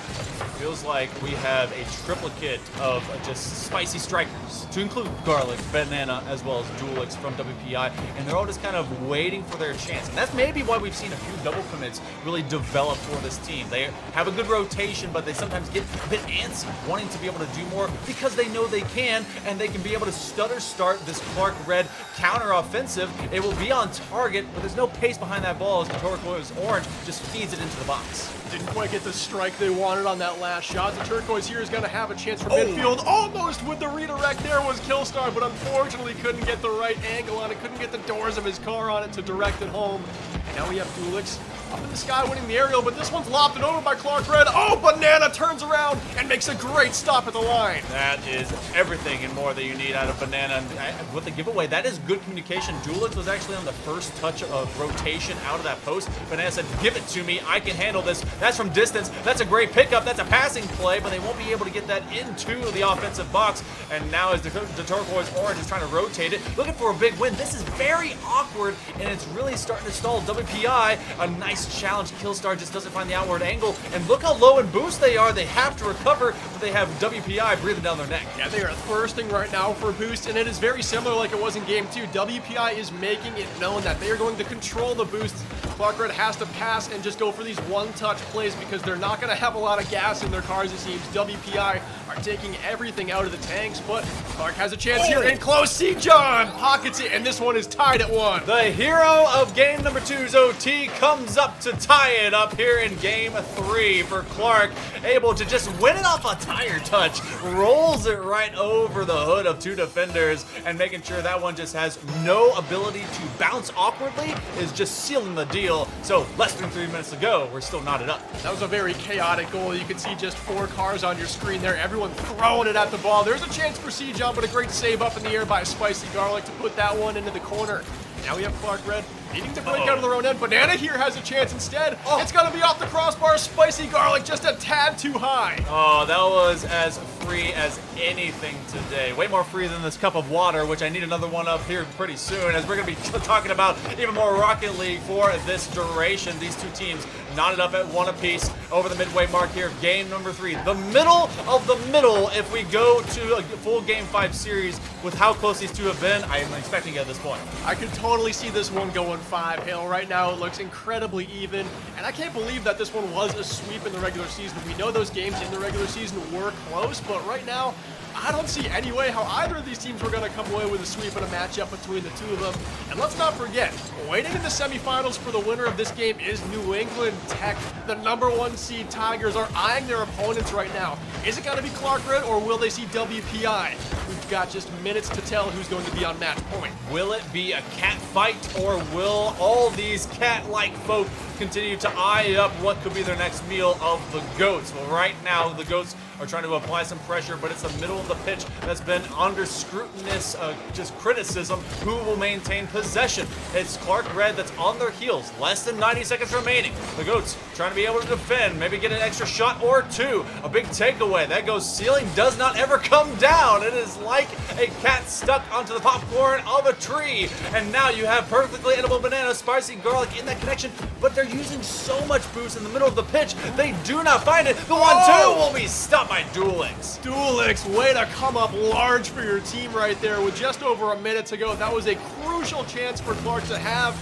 Feels like we have a triplicate of just spicy strikers, to include Garlic, Banana, as well as Duelix from WPI, and they're all just kind of waiting for their chance. And that's maybe why we've seen a few double commits really develop for this team. They have a good rotation, but they sometimes get a bit antsy, wanting to be able to do more because they know they can, and they can be able to stutter start this Clark Red counter offensive. It will be on target, but there's no pace behind that ball as the Turquoise Orange just feeds it into the box. Didn't quite get the strike they wanted on that last shot. The Turquoise here is going to have a chance for midfield. Almost with the redirect there was Killstar, but unfortunately couldn't get the right angle on it, couldn't get the doors of his car on it to direct it home. And now we have Duelix up in the sky winning the aerial, but this one's lofted over by Clark Red. Oh, Banana turns around and makes a great stop at the line. That is everything and more that you need out of Banana. And with the giveaway, that is good communication. Duelix was actually on the first touch of rotation out of that post. Banana said, give it to me, I can handle this. That's from distance. That's a great pickup. That's a passing play, but they won't be able to get that into the offensive box. And now as the Turquoise Orange is trying to rotate it, looking for a big win. This is very awkward, and it's really starting to stall WPI. A nice challenge. Killstar just doesn't find the outward angle, and look how low in boost they are. They have to recover, but they have WPI breathing down their neck. Yeah, they are thirsting right now for a boost, and it is very similar like it was in game 2. WPI is making it known that they are going to control the boosts. Clark Red has to pass and just go for these one-touch plays because they're not going to have a lot of gas in their cars, it seems. WPI are taking everything out of the tanks, but Clark has a chance here in close. Sejon pockets it, and this one is tied at 1. The hero of game number 2's OT comes up to tie it up here in game 3 for Clark. Able to just win it off a tire touch. Rolls it right over the hood of 2 defenders, and making sure that one just has no ability to bounce awkwardly is just sealing the deal. steal. So less than 3 minutes to go, we're still knotted up. That was a very chaotic goal. You can see just 4 cars on your screen there, everyone throwing it at the ball. There's a chance for Sejon, but a great save up in the air by Spicy Garlic to put that one into the corner. Now we have Clark Red needing to break out of their own end. Banana here has a chance instead. It's going to be off the crossbar. Spicy Garlic just a tad too high. Oh, that was as free as anything today. Way more free than this cup of water, which I need another one up here pretty soon, as we're going to be talking about even more Rocket League for this duration. These two teams knotted up at 1 apiece over the midway mark here. Game number 3. The middle of the middle if we go to a full Game 5 series with how close these two have been. I am expecting it at this point. I could totally see this one going 5, Hale. Right now it looks incredibly even, and I can't believe that this one was a sweep in the regular season. We know those games in the regular season were close, but right now, I don't see any way how either of these teams were going to come away with a sweep in a matchup between the two of them. And let's not forget, waiting in the semifinals for the winner of this game is New England Tech. The #1 seed Tigers are eyeing their opponents right now. Is it going to be Clark Red, or will they see WPI? We've got just minutes to tell who's going to be on match point. Will it be a cat fight, or will all these cat-like folk continue to eye up what could be their next meal of the GOATs? Well, right now, the GOATs are trying to apply some pressure, but it's the middle of the pitch that's been under scrutinous, just criticism. Who will maintain possession? It's Clark Red that's on their heels. Less than 90 seconds remaining. The GOATs trying to be able to defend, maybe get an extra shot or two. A big takeaway. That goes ceiling, does not ever come down. It is like a cat stuck onto the popcorn of a tree. And now you have perfectly edible banana, spicy garlic in that connection, but they're using so much boost in the middle of the pitch, they do not find it. The 1-2 will be stopped by Duelix. Duelix, way to come up large for your team right there with just over a minute to go. That was a crucial chance for Clark to have.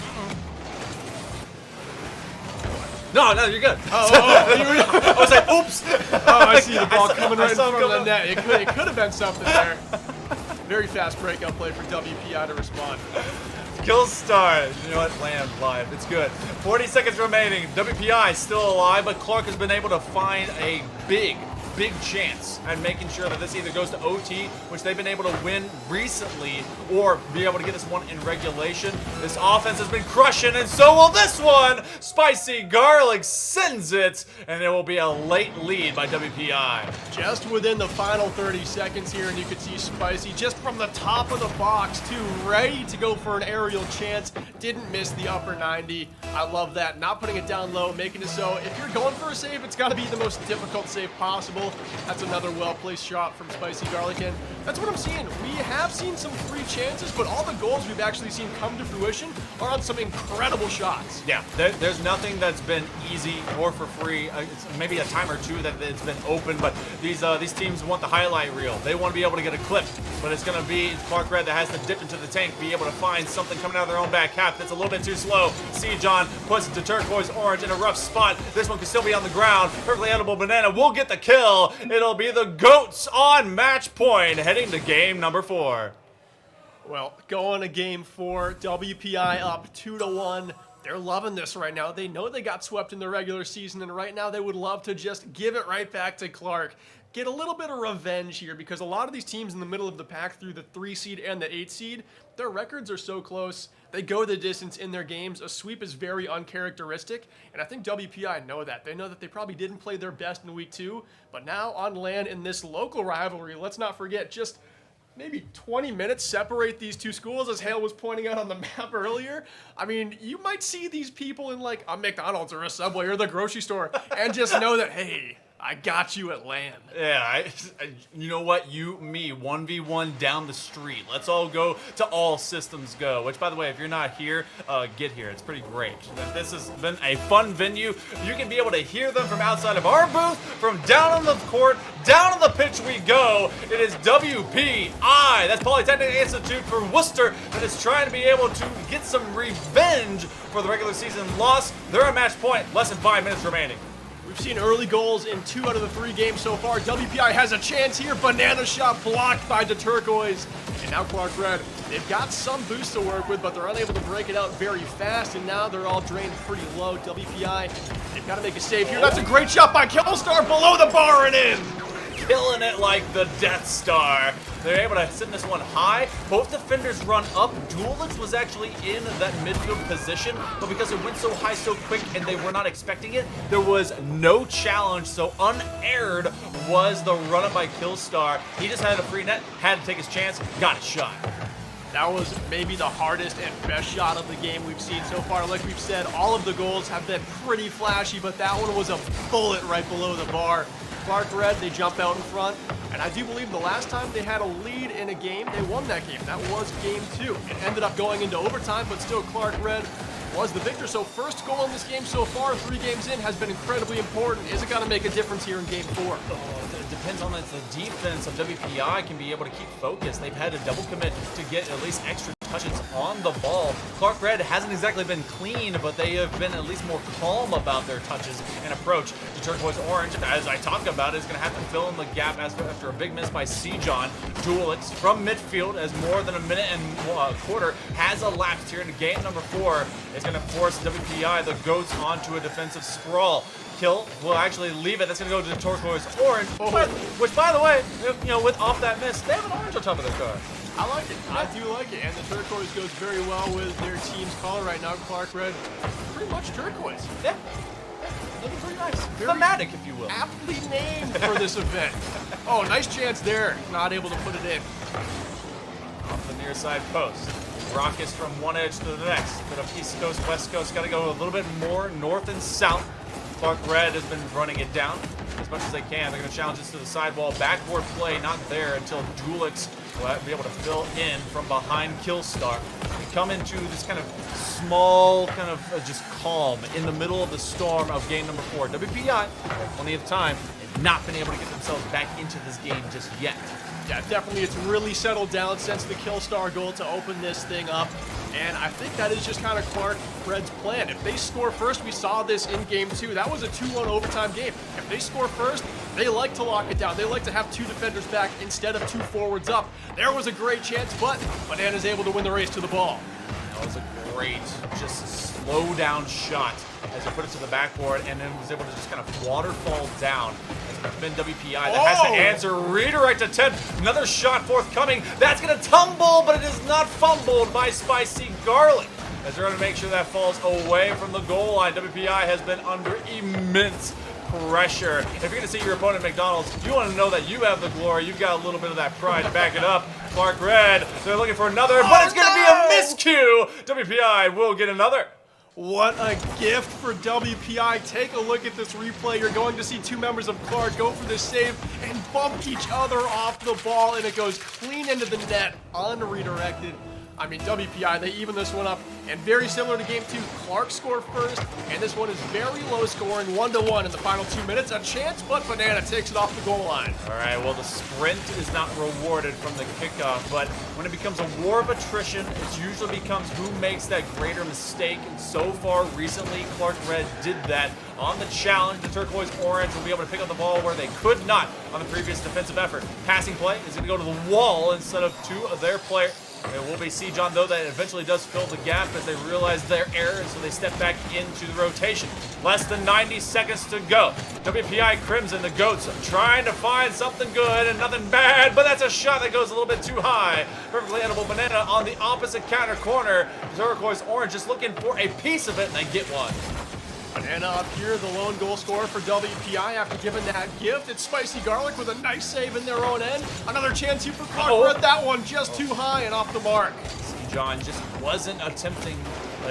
No, you're good. I was like, oops. I see the ball coming right in front of the net. It could have been something there. Very fast breakout play for WPI to respond. Kill star. You know what? Land live. It's good. 40 seconds remaining. WPI still alive, but Clark has been able to find a big chance at making sure that this either goes to OT, which they've been able to win recently, or be able to get this one in regulation. This offense has been crushing, and so will this one. Spicy Garlic sends it, and it will be a late lead by WPI. Just within the final 30 seconds here, and you can see Spicy just from the top of the box, too, ready to go for an aerial chance. Didn't miss the upper 90. I love that. Not putting it down low, making it so if you're going for a save, it's got to be the most difficult save possible. That's another well-placed shot from Spicy Garlic, and that's what I'm seeing. We have seen some free chances, but all the goals we've actually seen come to fruition are on some incredible shots. Yeah, there's nothing that's been easy or for free. It's maybe a time or two that it's been open, but these teams want the highlight reel. They want to be able to get a clip, but it's going to be Clark Red that has to dip into the tank, be able to find something coming out of their own back half that's a little bit too slow. Sejon puts it to turquoise orange in a rough spot. This one can still be on the ground. Perfectly edible banana will get the kill. It'll be the GOATs on match point, heading to game number 4. Well, going to game 4, WPI up 2-1. They're loving this right now. They know they got swept in the regular season, and right now they would love to just give it right back to Clark. Get a little bit of revenge here, because a lot of these teams in the middle of the pack through the 3 seed and the 8 seed, their records are so close. They go the distance in their games. A sweep is very uncharacteristic, and I think WPI know that. They know that they probably didn't play their best in week 2, but now on LAN in this local rivalry, let's not forget, just maybe 20 minutes separate these two schools, as Hale was pointing out on the map earlier. I mean, you might see these people in like a McDonald's or a Subway or the grocery store and just know that, hey, I got you at LAN. Yeah, you know what? You, me, 1v1 down the street. Let's all go to All Systems Go. Which, by the way, if you're not here, get here. It's pretty great. This has been a fun venue. You can be able to hear them from outside of our booth, from down on the court, down on the pitch we go. It is WPI, that's Polytechnic Institute for Worcester, that is trying to be able to get some revenge for the regular season loss. They're at match point, less than 5 minutes remaining. We've seen early goals in 2 out of the 3 games so far. WPI has a chance here. Banana shot blocked by the Turquoise. And now Clark Red, they've got some boost to work with, but they're unable to break it out very fast, and now they're all drained pretty low. WPI, they've got to make a save here. That's a great shot by Killstar, below the bar and in. killing it like the Death Star. They're able to send this one high. Both defenders run up. Duelix was actually in that midfield position, but because it went so high so quick and they were not expecting it, there was no challenge. So unaired was the run up by Killstar. He just had a free net, had to take his chance, got a shot. That was maybe the hardest and best shot of the game we've seen so far. Like we've said, all of the goals have been pretty flashy, but that one was a bullet right below the bar. Clark Red, they jump out in front, and I do believe the last time they had a lead in a game, they won that game. That was game 2. It ended up going into overtime, but still Clark Red was the victor. So first goal in this game so far, 3 games in, has been incredibly important. Is it going to make a difference here in game 4? It depends on the defense of WPI can be able to keep focused. They've had to double commit to get at least extra touches on the ball. Clark Red hasn't exactly been clean, but they have been at least more calm about their touches and approach to Turquoise Orange. As I talk about it, is going to have to fill in the gap after a big miss by C-John. Duelix from midfield as more than a minute and a quarter has elapsed here in game number 4. It's going to force WPI, the Goats, onto a defensive sprawl. Kill will actually leave it. That's going to go to the Turquoise Orange, which, by the way, you know, with off that miss, they have an orange on top of their car. I like it. I do like it. And the turquoise goes very well with their team's color right now. Clark Red, pretty much turquoise. Yeah. Looking pretty nice. Thematic, if you will. Aptly named for this event. Oh, nice chance there. Not able to put it in. Off the near side post. Rockets from one edge to the next. Bit of East Coast, West Coast. Got to go a little bit more north and south. Clark Red has been running it down as much as they can. They're going to challenge this to the sidewall. Backboard play not there until Duelix will be able to fill in from behind Killstar. We come into this kind of small, kind of just calm in the middle of the storm of game number 4. WPI, plenty of time, have not been able to get themselves back into this game just yet. Yeah, definitely. It's really settled down since the Killstar goal to open this thing up. And I think that is just kind of Clark Red's plan. If they score first, we saw this in game 2. That was a 2-1 overtime game. If they score first, they like to lock it down. They like to have 2 defenders back instead of 2 forwards up. There was a great chance, but Banana's able to win the race to the ball. That was a great, just slow down shot as he put it to the backboard and then was able to just kind of waterfall down. It's been WPI that has to answer. Redirect to 10. Another shot forthcoming. That's going to tumble, but it is not fumbled by Spicy Garlic. As they're going to make sure that falls away from the goal line. WPI has been under immense pressure. If you're going to see your opponent at McDonald's, you want to know that you have the glory. You've got a little bit of that pride to back it up. Clark Red, they're looking for another, but it's going to be a miscue. WPI will get another. What a gift for WPI. Take a look at this replay. You're going to see 2 members of Clark go for this save and bump each other off the ball, and it goes clean into the net, unredirected. I mean, WPI, they even this one up. And very similar to game 2, Clark scored first, and this one is very low scoring, 1-1 in the final 2 minutes. A chance, but Banana takes it off the goal line. All right, well, the sprint is not rewarded from the kickoff, but when it becomes a war of attrition, it usually becomes who makes that greater mistake. And so far, recently, Clark Red did that on the challenge. The Turquoise Orange will be able to pick up the ball where they could not on the previous defensive effort. Passing play is going to go to the wall instead of 2 of their players. It will be C-John, though, that eventually does fill the gap as they realize their error, and so they step back into the rotation. Less than 90 seconds to go. WPI Crimson, the Goats, trying to find something good and nothing bad, but that's a shot that goes a little bit too high. Perfectly edible Banana on the opposite counter corner. Turquoise Orange just looking for a piece of it, and they get one. Banana up here, the lone goal scorer for WPI after giving that gift. It's Spicy Garlic with a nice save in their own end. Another chance here for Clark Red. That one just too high and off the mark. C-John just wasn't attempting.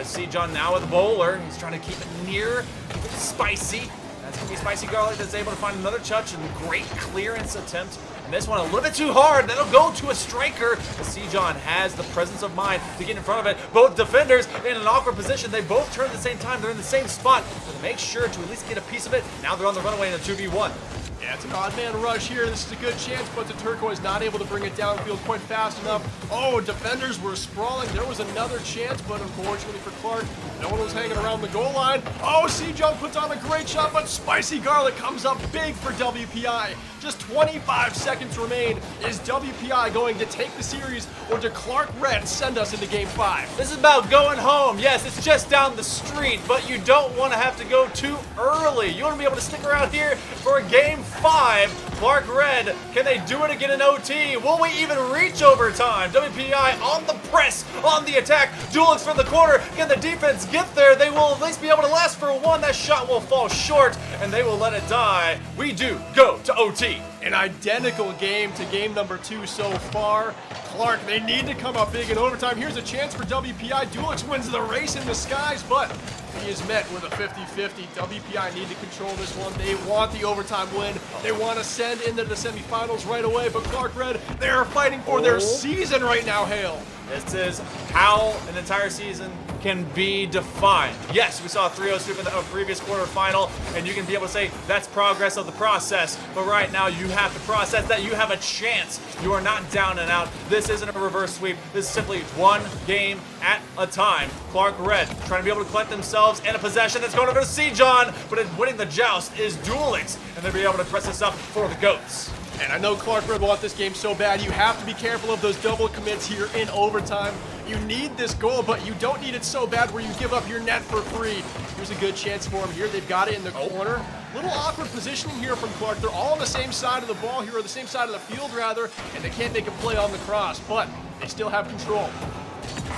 C-John now with the bowler. He's trying to keep it near Spicy. That's going to be Spicy Garlic that's able to find another touch and great clearance attempt. And this one a little bit too hard. That'll go to a striker. C-John has the presence of mind to get in front of it. Both defenders in an awkward position. They both turn at the same time. They're in the same spot. So they make sure to at least get a piece of it. Now they're on the runaway in a 2v1. Yeah, it's an odd man rush here. This is a good chance, but the Turquoise not able to bring it downfield quite fast enough. Oh, defenders were sprawling. There was another chance, but unfortunately for Clark, no one was hanging around the goal line. Oh, C-Jump puts on a great shot, but Spicy Garlic comes up big for WPI. Just 25 seconds remain. Is WPI going to take the series, or did Clark Red send us into Game 5? This is about going home. Yes, it's just down the street, but you don't want to have to go too early. You want to be able to stick around here for a Game 5 Clark Red, can they do it again in OT? Will we even reach overtime? WPI on the press, on the attack. Dulix from the corner. Can the defense get there? They will at least be able to last for one. That shot will fall short, and they will let it die. We do go to OT. An identical game to game number 2 so far. Clark, they need to come up big in overtime. Here's a chance for WPI. Dulix wins the race in the skies, but he is met with a 50-50. WPI need to control this one. They want the overtime win. They want to send into the semifinals right away, but Clark Red, they are fighting for their season right now, Hale. This is how an entire season can be defined. Yes, we saw a 3-0 sweep in the previous quarterfinal, and you can be able to say that's progress of the process. But right now, you have to process that you have a chance. You are not down and out. This isn't a reverse sweep. This is simply one game at a time. Clark Red trying to be able to collect themselves and a possession that's going over to C-John, but in winning the joust is Dulix, and they'll be able to press this up for the GOATs. And I know Clark Red want this game so bad. You have to be careful of those double commits here in overtime. You need this goal, but you don't need it so bad where you give up your net for free. Here's a good chance for them here. They've got it in the corner. Little awkward positioning here from Clark. They're all on the same side of the ball here, or the same side of the field, rather, and they can't make a play on the cross, but they still have control.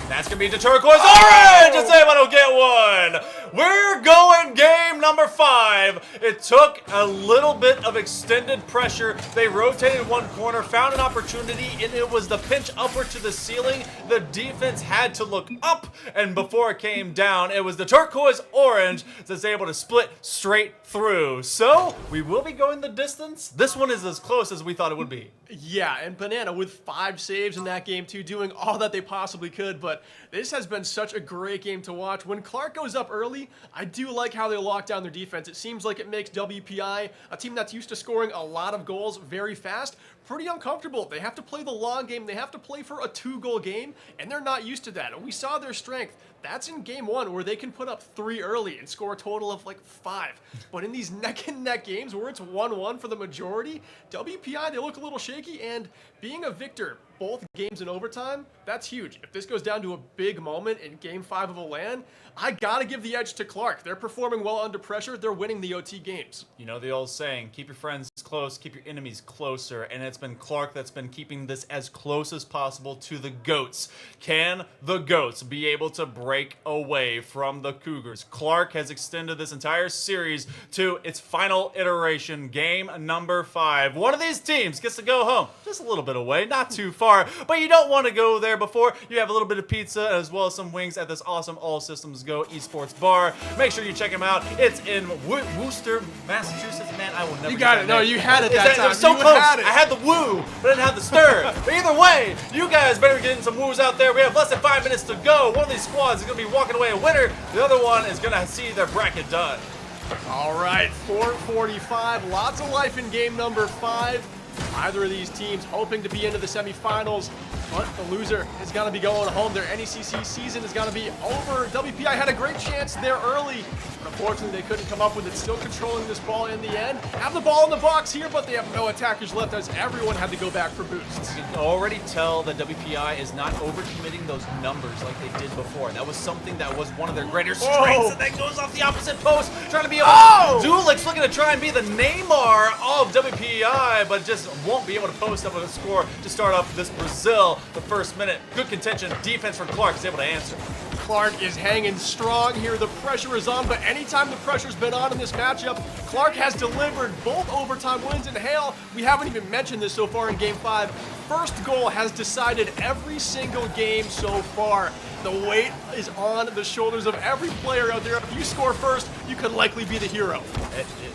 That's going to be to Turquoise Orange! Just say I don't get one! We're going game number 5. It took a little bit of extended pressure. They rotated one corner, found an opportunity, and it was the pinch upward to the ceiling. The defense had to look up, and before it came down, it was the Turquoise Orange that's able to split straight through. So, we will be going the distance. This one is as close as we thought it would be. Yeah, and Banana with 5 saves in that game too, doing all that they possibly could, but this has been such a great game to watch. When Clark goes up early, I do like how they lock down their defense. It seems like it makes WPI, a team that's used to scoring a lot of goals very fast, pretty uncomfortable. They have to play the long game, they have to play for a 2-goal game, and they're not used to that. And we saw their strength. That's in game 1 where they can put up 3 early and score a total of like 5. But in these neck and neck games where it's 1-1 for the majority, WPI, they look a little shaky, and being a victor both games in overtime, that's huge. If this goes down to a big moment in game 5 of a LAN, I gotta give the edge to Clark. They're performing well under pressure. They're winning the OT games. You know the old saying, keep your friends close, keep your enemies closer, and it's been Clark that's been keeping this as close as possible to the GOATs. Can the GOATs be able to break away from the Cougars? Clark has extended this entire series to its final iteration, game number 5. One of these teams gets to go home, just a little bit away, not too far, but you don't want to go there before you have a little bit of pizza as well as some wings at this awesome All Systems Go Esports bar. Make sure you check them out. It's in Worcester, Massachusetts. Man, I will never. You got it. No, you had it that time. It was so you close. Had it. I had the woo, but I didn't have the stir. But either way, you guys better be getting some woos out there. We have less than 5 minutes to go. One of these squads is going to be walking away a winner. The other one is going to see their bracket done. All right, 4:45. Lots of life in game number 5. Either of these teams hoping to be into the semifinals, but the loser is going to be going home. Their NECC season is going to be over. WPI had a great chance there early, but unfortunately they couldn't come up with it. Still controlling this ball in the end. Have the ball in the box here, but they have no attackers left as everyone had to go back for boosts. You can already tell that WPI is not overcommitting those numbers like they did before. That was something that was one of their greater strengths, and that goes off the opposite post, trying to be able to. Dulix looking to try and be the Neymar of WPI, but just won't be able to post up with a score to start off this Brazil. The first minute, good contention, defense from Clark is able to answer. Clark is hanging strong here. The pressure is on, but anytime the pressure's been on in this matchup, Clark has delivered both overtime wins. And Hale, we haven't even mentioned this so far in game 5. First goal has decided every single game so far. The weight is on the shoulders of every player out there. If you score first, you could likely be the hero.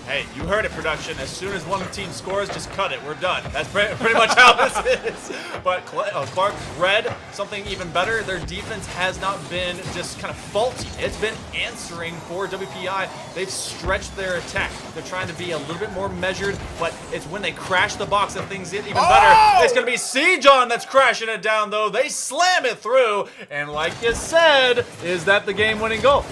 Hey, you heard it, production. As soon as one team scores, just cut it. We're done. That's pretty much how this is. But Clark Red, something even better. Their defense has not been just kind of faulty. It's been answering for WPI. They've stretched their attack. They're trying to be a little bit more measured, but it's when they crash the box that things get even better. It's going to be C-John that's crashing it down, though. They slam it through, and like you said, is that the game-winning goal?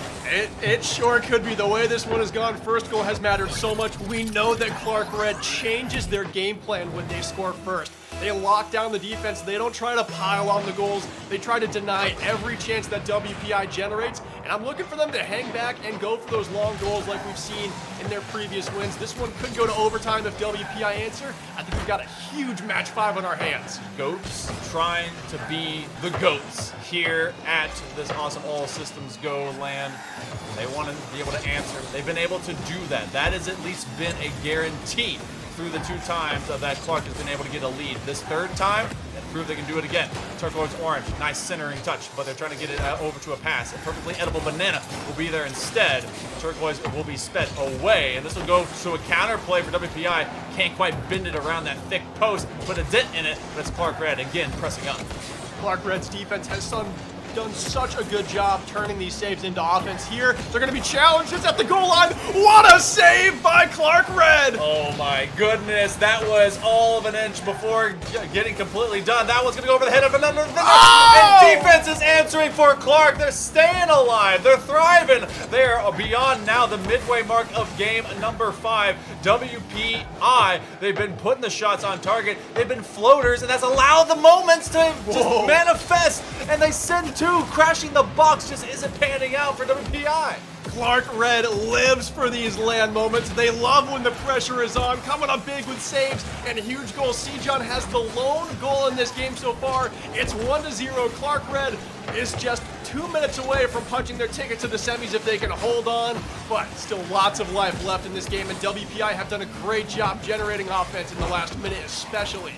It sure could be. The way this one has gone, first goal has mattered so much. We know that Clark Red changes their game plan when they score first. They lock down the defense. They don't try to pile on the goals. They try to deny every chance that WPI generates, And I'm looking for them to hang back and go for those long goals like we've seen in their previous wins. This one could go to overtime if WPI answer. I think we've got a huge match 5 on our hands. Goats trying to be the goats here at this awesome All Systems Go LAN. They want to be able to answer. They've been able to do that. That has at least been a guarantee through the 2 times that Clark has been able to get a lead. This 3rd time, they prove they can do it again. Turquoise Orange, nice centering touch, but they're trying to get it over to a pass. A perfectly edible banana will be there instead. Turquoise will be sped away, and this will go to a counter play for WPI. Can't quite bend it around that thick post, put a dent in it, but it's Clark Red again pressing up. Clark Red's defense has done such a good job turning these saves into offense here. They're going to be challenged. It's at the goal line. What a save by Clark Red! Oh my goodness, that was all of an inch before getting completely done. That one's going to go over the head of another. And defense is answering for Clark. They're staying alive. They're thriving. They are beyond now the midway mark of game number 5. WPI, they've been putting the shots on target. They've been floaters, and that's allowed the moments to just manifest. And they send 2. Crashing the box just isn't panning out for WPI. Clark Red lives for these LAN moments. They love when the pressure is on, coming up big with saves and huge goals. Sejon has the lone goal in this game so far. It's 1-0. Clark Red is just 2 minutes away from punching their ticket to the semis if they can hold on, but still lots of life left in this game, and WPI have done a great job generating offense in the last minute especially.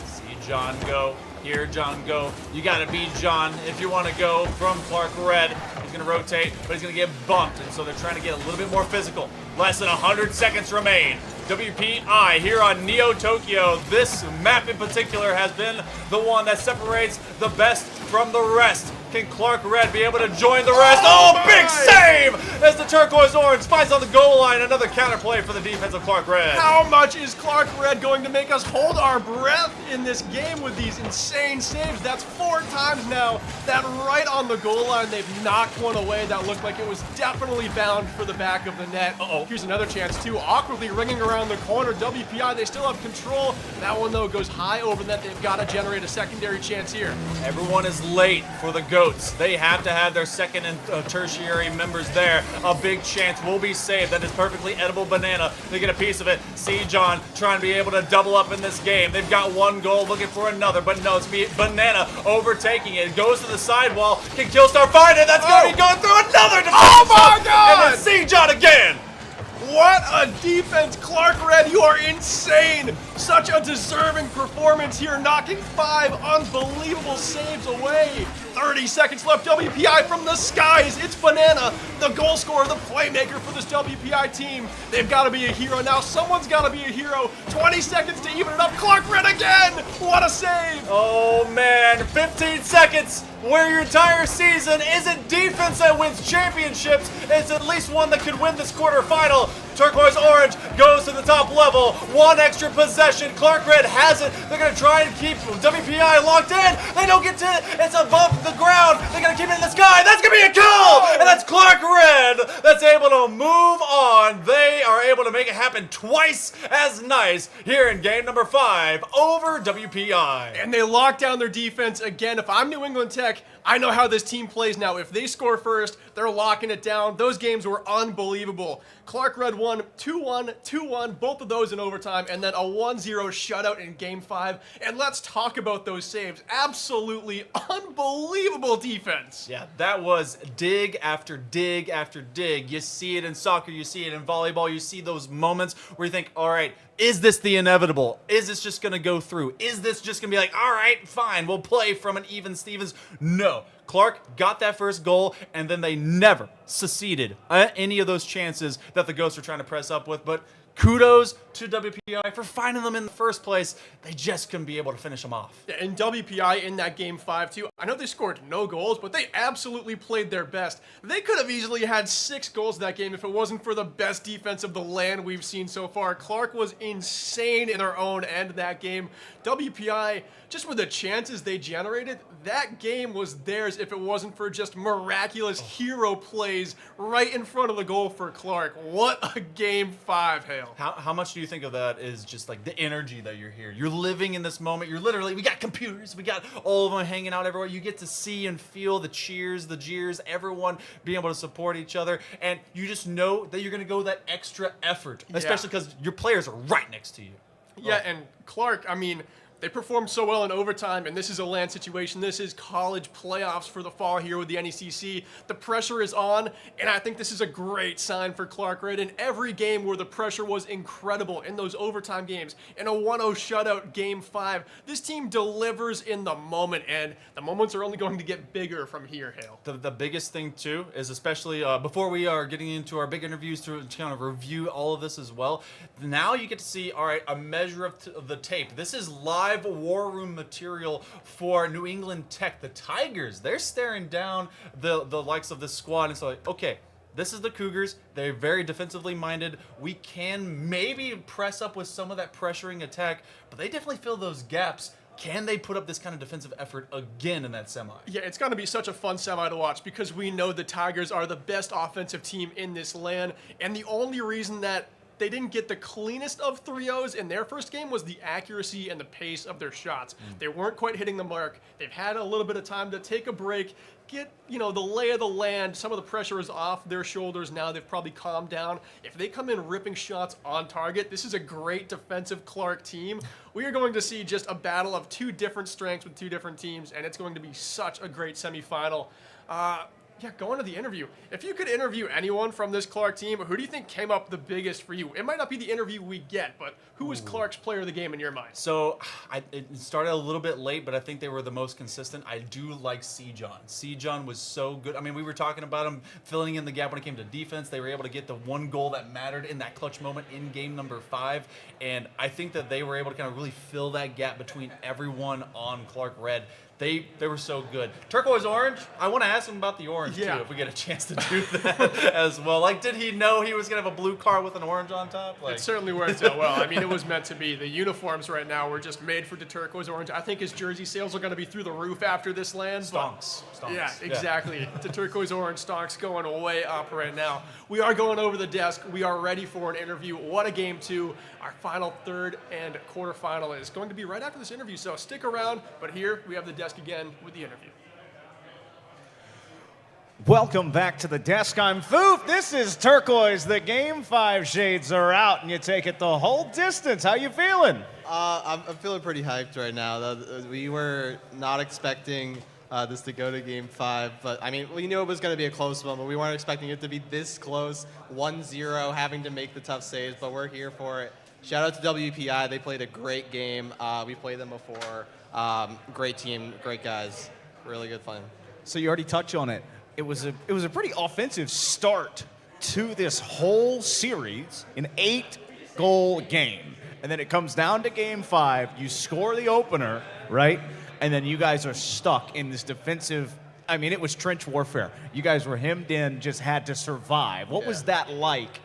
See John go. Here, John, go. You got to beat John if you want to go from Clark Red. He's going to rotate, but he's going to get bumped, and so they're trying to get a little bit more physical. Less than 100 seconds remain. WPI here on Neo Tokyo. This map in particular has been the one that separates the best from the rest. Can Clark Red be able to join the rest? Oh, big save as the Turquoise Orange finds on the goal line. Another counter play for the defense of Clark Red. How much is Clark Red going to make us hold our breath in this game with these insane saves? That's 4 times now that right on the goal line they've knocked one away that looked like it was definitely bound for the back of the net. Here's another chance too. Awkwardly ringing around the corner. WPI, they still have control. That one though goes high over the net. They've got to generate a secondary chance here. Everyone is late for the Goats. They have to have their second and tertiary members there. A big chance will be saved. That is perfectly edible banana. They get a piece of it. Sejon trying to be able to double up in this game. They've got 1 goal, looking for another, but no, it's banana overtaking it. Goes to the sidewall. Can Killstar find it? That's going to be going through another defense. Oh my God! And then Sejon again. What a defense, Clark Red, you are insane. Such a deserving performance here, knocking 5 unbelievable saves away. 30 seconds left, WPI from the skies. It's Banana, the goal scorer, the playmaker for this WPI team. They've got to be a hero now. Someone's got to be a hero. 20 seconds to even it up. Clark Red again. What a save. Oh, man. 15 seconds. Where your entire season isn't defense that wins championships, it's at least one that could win this quarterfinal. Turquoise Orange goes to the top level. 1 extra possession. Clark Red has it. They're going to try and keep WPI locked in. They don't get to it. It's above the ground. They're going to keep it in the sky. That's going to be a kill. And that's Clark Red that's able to move on. They are able to make it happen twice as nice here in game number 5 over WPI. And they lock down their defense again. If I'm New England Tech, I know how this team plays now. If they score first, they're locking it down. Those games were unbelievable. Clark Red won 2-1, 2-1, both of those in overtime, and then a 1-0 shutout in Game 5. And let's talk about those saves. Absolutely unbelievable defense. Yeah, that was dig after dig after dig. You see it in soccer, you see it in volleyball, you see those moments where you think, all right, is this the inevitable? Is this just going to go through? Is this just going to be like, all right, fine, we'll play from an even Stevens? No. Clark got that first goal, and then they never succeeded any of those chances that the Ghosts were trying to press up with. But kudos to WPI for finding them in the first place. They just couldn't be able to finish them off. Yeah, and WPI in that Game 5 too, I know they scored no goals, but they absolutely played their best. They could have easily had 6 goals that game if it wasn't for the best defense of the LAN we've seen so far. Clark was insane in their own end of that game. WPI, just with the chances they generated, that game was theirs if it wasn't for just miraculous hero plays right in front of the goal for Clark. What a Game 5, Hale. How much do you think of that is just like the energy that you're here? You're living in this moment. You're literally, we got computers, we got all of them hanging out everywhere. You get to see and feel the cheers, the jeers, everyone being able to support each other. And you just know that you're going to go that extra effort, especially because your players are right next to you. Yeah, and Clark, I mean, they performed so well in overtime, and this is a LAN situation. This is college playoffs for the fall here with the NECC. The pressure is on, and I think this is a great sign for Clark Red. In every game where the pressure was incredible, in those overtime games, in a 1-0 shutout Game 5, this team delivers in the moment, and the moments are only going to get bigger from here, Hale. The biggest thing, too, is especially before we are getting into our big interviews to kind of review all of this as well, now you get to see, all right, a measure of the tape. This is live war room material for New England Tech. The Tigers, they're staring down the likes of this squad and so like, okay, this is the Cougars. They're very defensively minded. We can maybe press up with some of that pressuring attack, but they definitely fill those gaps. Can they put up this kind of defensive effort again in that semi? Yeah, it's going to be such a fun semi to watch because we know the Tigers are the best offensive team in this LAN, and the only reason that they didn't get the cleanest of 3-0s in their first game was the accuracy and the pace of their shots. They weren't quite hitting the mark. They've had a little bit of time to take a break, get, the lay of the land. Some of the pressure is off their shoulders now. They've probably calmed down. If they come in ripping shots on target, this is a great defensive Clark team. We are going to see just a battle of two different strengths with two different teams, and it's going to be such a great semifinal. Yeah, going to the interview. If you could interview anyone from this Clark team, who do you think came up the biggest for you? It might not be the interview we get, but who was Clark's player of the game in your mind? So it started a little bit late, but I think they were the most consistent. I do like C-John. C-John was so good. I mean, we were talking about him filling in the gap when it came to defense. They were able to get the one goal that mattered in that clutch moment in game number 5. And I think that they were able to kind of really fill that gap between everyone on Clark Red. They were so good. Turquoise Orange, I want to ask him about the orange, too, if we get a chance to do that as well. Like, did he know he was going to have a blue car with an orange on top? Like, it certainly worked out well. I mean, it was meant to be. The uniforms right now were just made for the Turquoise Orange. I think his jersey sales are going to be through the roof after this LAN. Stonks. Yeah, exactly. The Turquoise Orange stonks going way up right now. We are going over the desk. We are ready for an interview. What a game 2. Our final third and quarterfinal is going to be right after this interview, so stick around. But here we have the desk again with the interview. Welcome back to the desk. I'm Foof. This is Turquoise. The Game 5 shades are out, and you take it the whole distance. How you feeling? I'm feeling pretty hyped right now. We were not expecting this to go to Game 5, but I mean, we knew it was going to be a close one, but we weren't expecting it to be this close, 1-0, having to make the tough saves, but we're here for it. Shout out to WPI. They played a great game. We played them before. Great team, great guys. Really good fun. So you already touched on it. It was a pretty offensive start to this whole series, an 8-goal game. And then it comes down to Game 5. You score the opener, right? And then you guys are stuck in this defensive. I mean, it was trench warfare. You guys were hemmed in, just had to survive. What was that like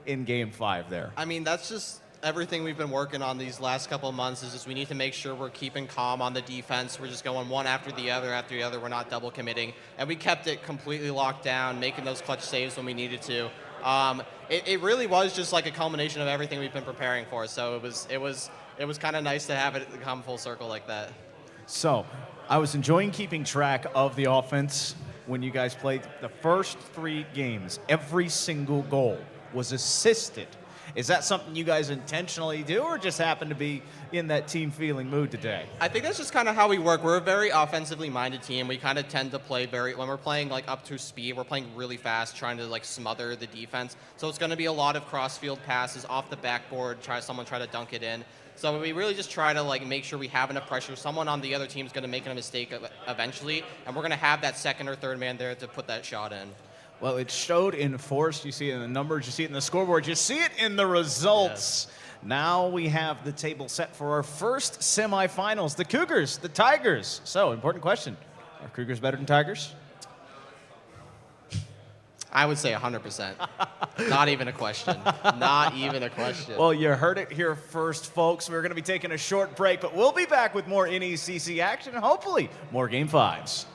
in Game 5 there? I mean, that's just everything we've been working on these last couple of months is just we need to make sure we're keeping calm on the defense. We're just going one after the other. We're not double committing. And we kept it completely locked down, making those clutch saves when we needed to. It really was just like a culmination of everything we've been preparing for. So it was kind of nice to have it come full circle like that. So I was enjoying keeping track of the offense when you guys played the first 3 games. Every single goal was assisted. Is that something you guys intentionally do or just happen to be in that team feeling mood today? I think that's just kind of how we work. We're a very offensively minded team. We kind of tend to play when we're playing like up to speed, we're playing really fast, trying to like smother the defense. So it's going to be a lot of cross-field passes off the backboard, someone try to dunk it in. So we really just try to like make sure we have enough pressure. Someone on the other team is going to make a mistake eventually, and we're going to have that second or third man there to put that shot in. Well, it showed in force. You see it in the numbers. You see it in the scoreboard. You see it in the results. Yes. Now we have the table set for our first semifinals. The Cougars, the Tigers. So, important question. Are Cougars better than Tigers? I would say 100%. Not even a question. Not even a question. Well, you heard it here first, folks. We're going to be taking a short break, but we'll be back with more NECC action and hopefully more Game 5s.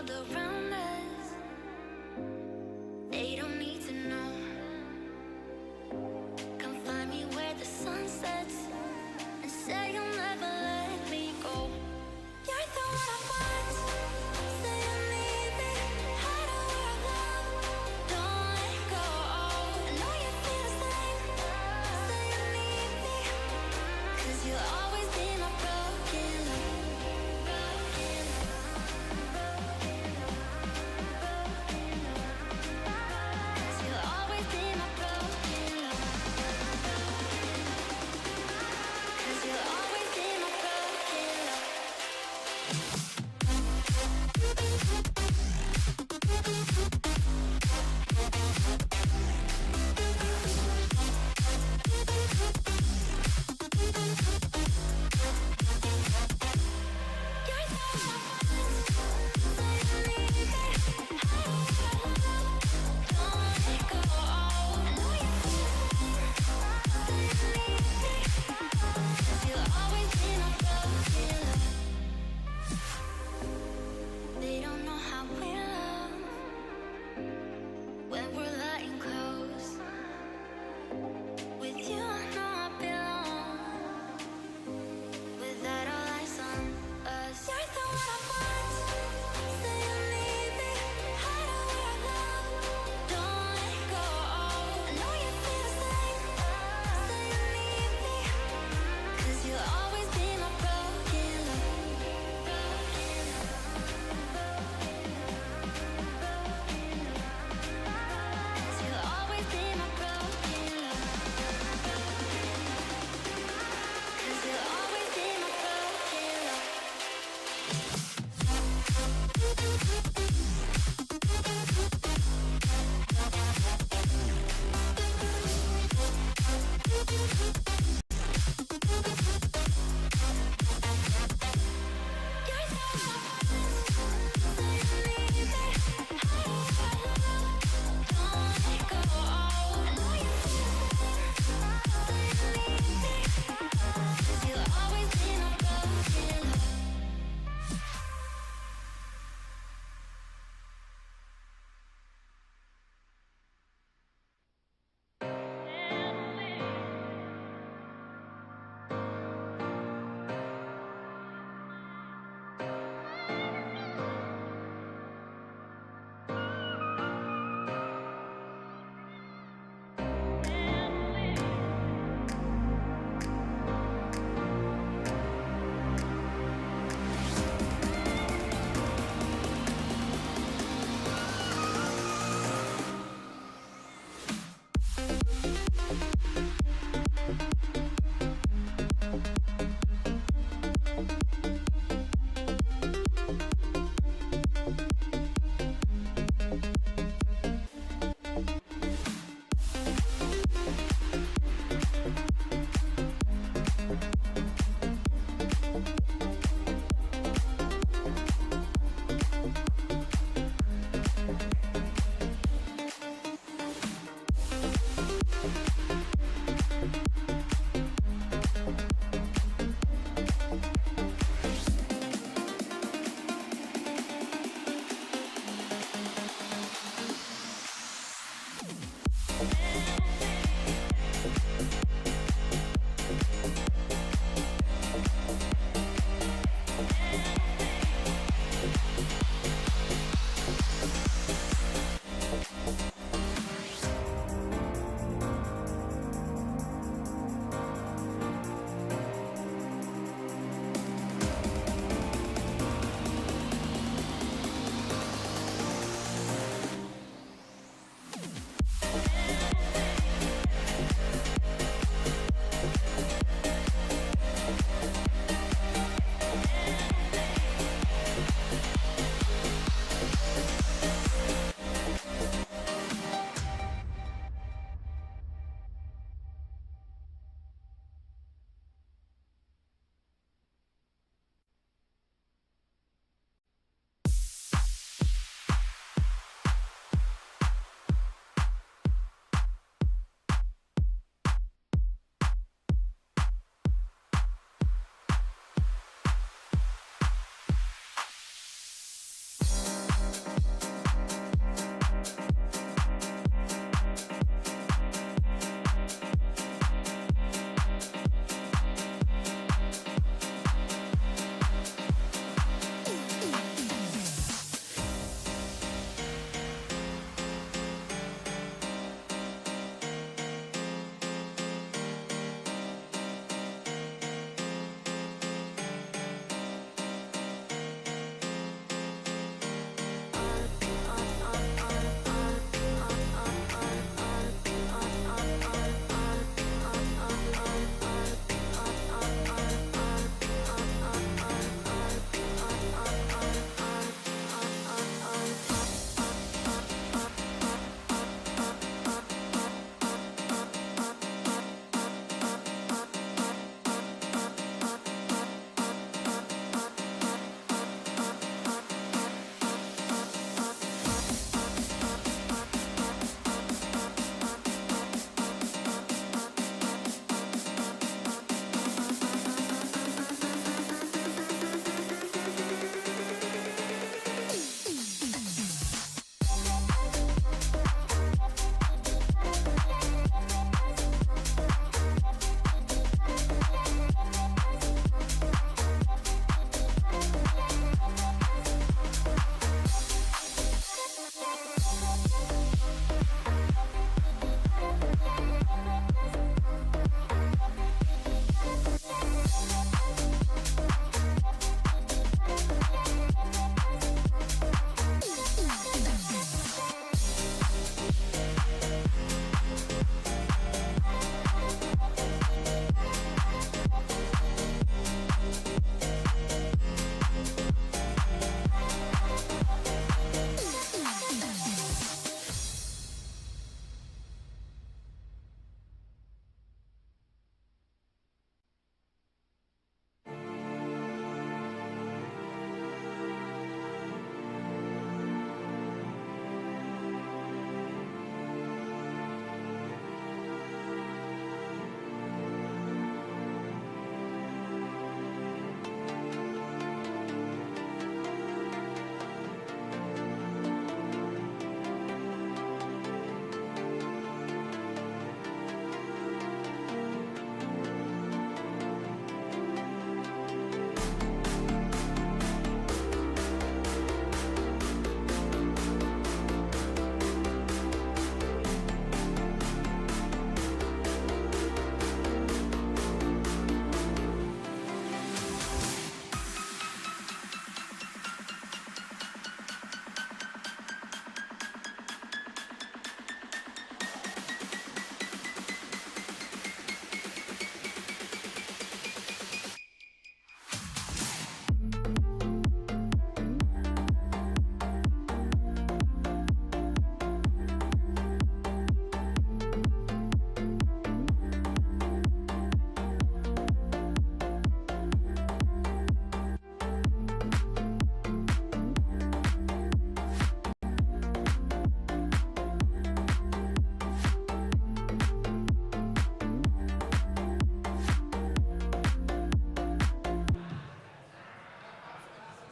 world around us. They don't need to know. Come find me where the sun sets and say you'll never let me go. You're the one I want. Say you need me. Hide away our love. Don't let go. I know you feel the same. Say you need me. 'Cause you'll always be my broken love.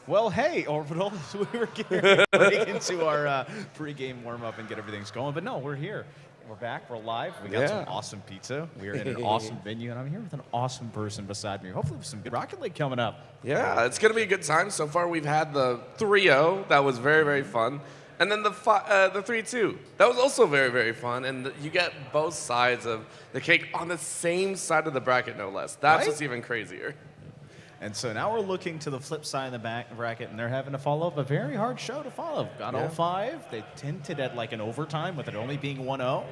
Well, hey, Orbital, we were getting ready into our pre-game warm-up and get everything going, but no, we're here. We're back. We're live. We got some awesome pizza. We're in an awesome venue, and I'm here with an awesome person beside me. Hopefully with some good Rocket League coming up. Yeah, it's going to be a good time. So far, we've had the 3-0. That was very, very fun. And then the 3-2. That was also very, very fun. And you get both sides of the cake on the same side of the bracket, no less. That's what's even crazier. And so now we're looking to the flip side of the back bracket, and they're having to follow up a very hard show to follow. Got all 5. They tinted at like an overtime with it only being 1-0.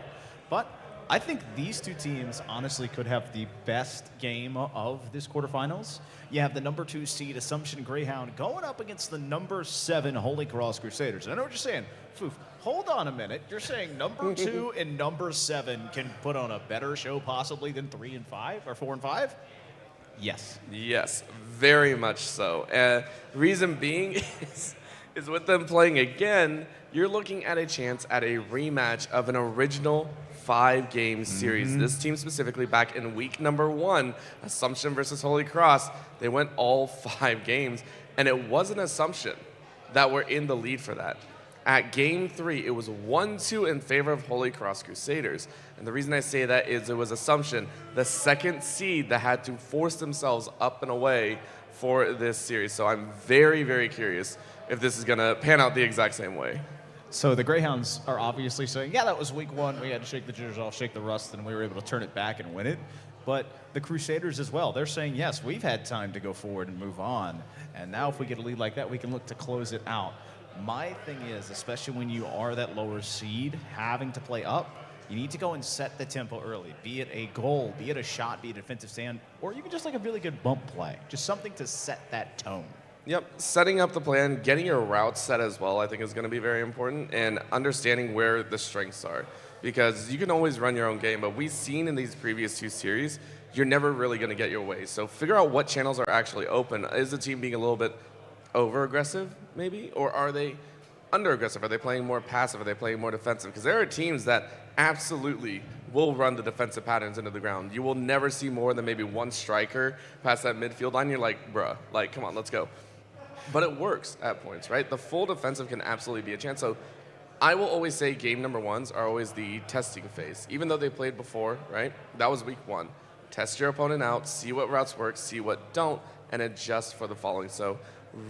But I think these two teams honestly could have the best game of this quarterfinals. You have the number 2 seed Assumption Greyhound going up against the number 7 Holy Cross Crusaders. I know what you're saying. Foof, hold on a minute. You're saying number 2 and number 7 can put on a better show possibly than 3 and 5 or 4 and 5? Yes. Yes, very much so. Reason being is with them playing again, you're looking at a chance at a rematch of an original 5-game series. This team specifically back in week number 1, Assumption versus Holy Cross, they went all 5 games, and it was an Assumption that were in the lead for that. At game 3, it was 1-2 in favor of Holy Cross Crusaders. And the reason I say that is it was Assumption, the 2nd seed that had to force themselves up and away for this series. So I'm very, very curious if this is going to pan out the exact same way. So the Greyhounds are obviously saying, yeah, that was week 1. We had to shake the jitters off, shake the rust, and we were able to turn it back and win it. But the Crusaders as well, they're saying, yes, we've had time to go forward and move on. And now if we get a lead like that, we can look to close it out. My thing is, especially when you are that lower seed, having to play up, you need to go and set the tempo early, be it a goal, be it a shot, be it a defensive stand, or even just like a really good bump play. Just something to set that tone. Yep, setting up the plan, getting your route set as well, I think is going to be very important, and understanding where the strengths are. Because you can always run your own game, but we've seen in these previous 2 series, you're never really going to get your way. So figure out what channels are actually open. Is the team being a little bit over-aggressive, maybe? Or are they under-aggressive? Are they playing more passive? Are they playing more defensive? Because there are teams that absolutely will run the defensive patterns into the ground. You will never see more than maybe 1 striker past that midfield line. You're like, bruh, like, come on, let's go. But it works at points, right? The full defensive can absolutely be a chance. So I will always say game number 1s are always the testing phase. Even though they played before, right? That was week 1. Test your opponent out, see what routes work, see what don't, and adjust for the following. So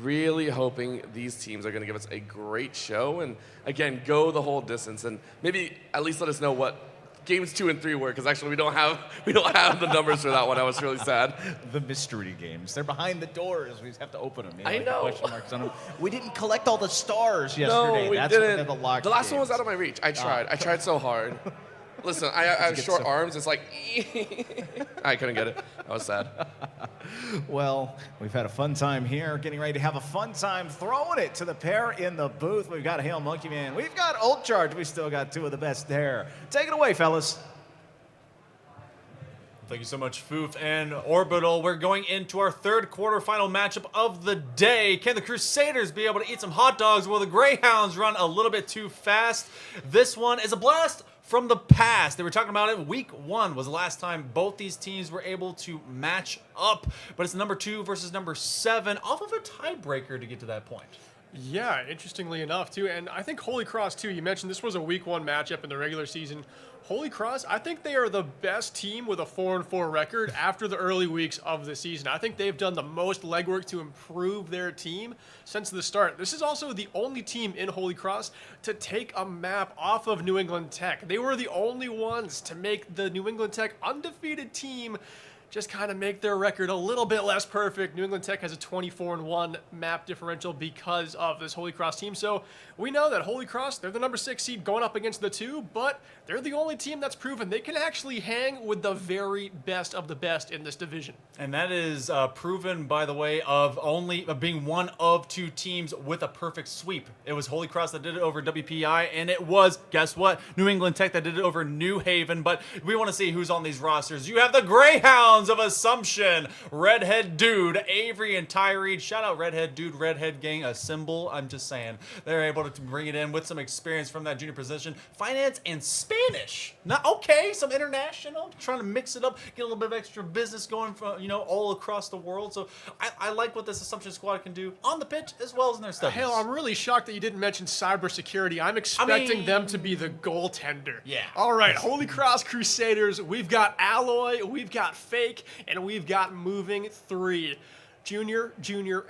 really hoping these teams are going to give us a great show and, again, go the whole distance and maybe at least let us know what games 2 and 3 were, because actually we don't have the numbers for that one. I was really sad. The mystery games. They're behind the doors. We just have to open them. You know, I know. Question marks on them. We didn't collect all the stars yesterday. No, we That's didn't. What they're the locked The last one was games. out of my reach. I tried. I tried so hard. Listen, I have short arms. It's like, I couldn't get it. I was sad. Well, we've had a fun time here, getting ready to have a fun time throwing it to the pair in the booth. We've got Hail Monkey Man. We've got Old Charge. We still got 2 of the best there. Take it away, fellas. Thank you so much, Foof and Orbital. We're going into our 3rd quarterfinal matchup of the day. Can the Crusaders be able to eat some hot dogs? Will the Greyhounds run a little bit too fast? This one is a blast from the past. They were talking about it. Week 1 was the last time both these teams were able to match up. But it's number 2 versus number 7 off of a tiebreaker to get to that point. Yeah, interestingly enough, too. And I think Holy Cross, too, you mentioned this was a week 1 matchup in the regular season. Holy Cross, I think they are the best team with a 4-4 record after the early weeks of the season. I think they've done the most legwork to improve their team since the start. This is also the only team in Holy Cross to take a map off of New England Tech. They were the only ones to make the New England Tech undefeated team just kind of make their record a little bit less perfect. New England Tech has a 24-1 map differential because of this Holy Cross team. So we know that Holy Cross, they're the number 6 seed going up against the 2, but they're the only team that's proven they can actually hang with the very best of the best in this division. And that is proven by the way of being one of 2 teams with a perfect sweep. It was Holy Cross that did it over WPI, and it was, guess what, New England Tech that did it over New Haven. But we want to see who's on these rosters. You have the Greyhounds rounds of Assumption. Redhead Dude, Avery, and Tyree. Shout out Redhead Dude, Redhead Gang, a symbol. I'm just saying. They're able to bring it in with some experience from that junior position. Finance and Spanish. Now, okay, some international. Trying to mix it up, get a little bit of extra business going from, all across the world. So I like what this Assumption squad can do on the pitch as well as in their studies. Hell, I'm really shocked that you didn't mention cybersecurity. I'm expecting them to be the goaltender. Yeah. All right, Holy Cross Crusaders. We've got Alloy, we've got Fake, and we've got Moving 3. Junior,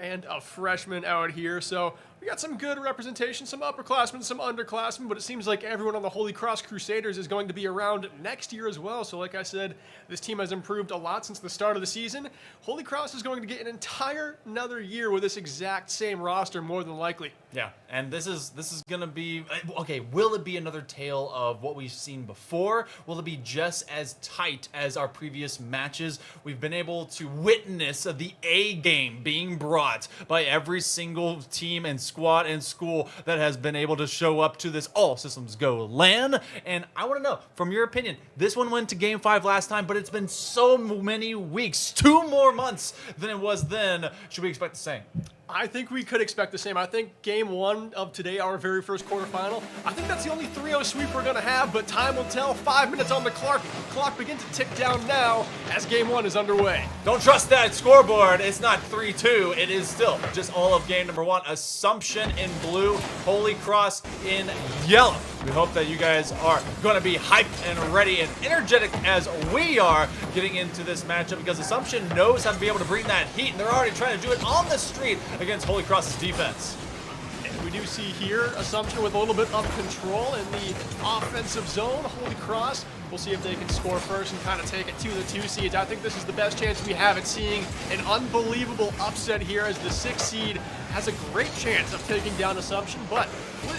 and a freshman out here. So we got some good representation, some upperclassmen, some underclassmen, but it seems like everyone on the Holy Cross Crusaders is going to be around next year as well. So like I said, this team has improved a lot since the start of the season. Holy Cross is going to get an entire another year with this exact same roster, more than likely. Yeah, and this is going to be, okay, will it be another tale of what we've seen before? Will it be just as tight as our previous matches? We've been able to witness the A game being brought by every single team and squad and school that has been able to show up to this All Systems Go LAN. And I want to know, from your opinion, this one went to Game 5 last time, but it's been so many weeks, 2 more months than it was then. Should we expect the same? I think we could expect the same. I think Game 1 of today, our very first quarterfinal, I think that's the only 3-0 sweep we're going to have, but time will tell. 5 minutes on the clock. Clock begins to tick down now as Game 1 is underway. Don't trust that scoreboard. It's not 3-2. It is still just all of game number 1. Assumption in blue, Holy Cross in yellow. We hope that you guys are going to be hyped and ready and energetic as we are getting into this matchup, because Assumption knows how to be able to bring that heat, and they're already trying to do it on the street against Holy Cross's defense. And we do see here Assumption with a little bit of control in the offensive zone. Holy Cross, we'll see if they can score first and kind of take it to the 2 seeds. I think this is the best chance we have at seeing an unbelievable upset here, as the 6 seed has a great chance of taking down Assumption. But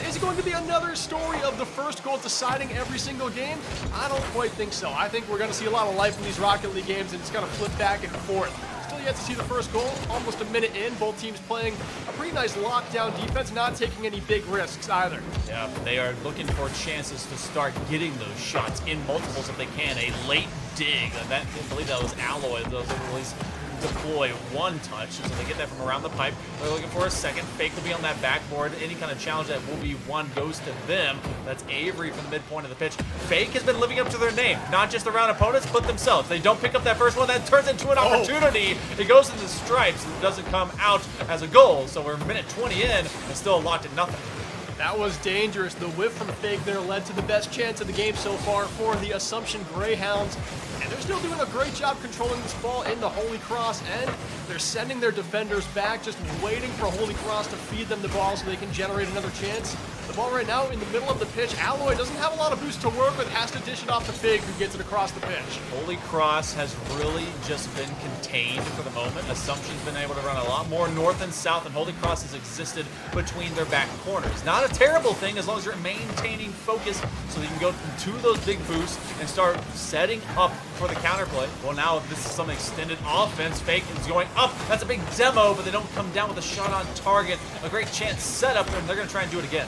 is it going to be another story of the first goal deciding every single game? I don't quite think so. I think we're going to see a lot of life in these Rocket League games, and it's going to flip back and forth. Still yet to see the first goal, almost a minute in. Both teams playing a pretty nice lockdown defense, not taking any big risks either. Yeah, they are looking for chances to start getting those shots in multiples if they can. A late dig, I believe that was Alloy, those at least deploy 1 touch, so they get that from around the pipe. They're looking for a second. Fake will be on that backboard. Any kind of challenge that will be won goes to them. That's Avery from the midpoint of the pitch. Fake has been living up to their name, not just around opponents, but themselves. They don't pick up that first one, that turns into an opportunity. It goes into the stripes, and it doesn't come out as a goal, so we're minute 20 in and still locked at nothing. That was dangerous. The whiff from Fake there led to the best chance of the game so far for the Assumption Greyhounds. And they're still doing a great job controlling this ball in the Holy Cross end. They're sending their defenders back, just waiting for Holy Cross to feed them the ball so they can generate another chance. The ball right now in the middle of the pitch. Alloy doesn't have a lot of boost to work with, has to dish it off to Fig, who gets it across the pitch. Holy Cross has really just been contained for the moment. Assumption's been able to run a lot more north and south, and Holy Cross has existed between their back corners. Not a terrible thing as long as you're maintaining focus so they can go to those big boosts and start setting up for the counterplay. Well, now this is some extended offense. Fake is going up. That's a big demo, but they don't come down with a shot on target. A great chance set up, and they're going to try and do it again.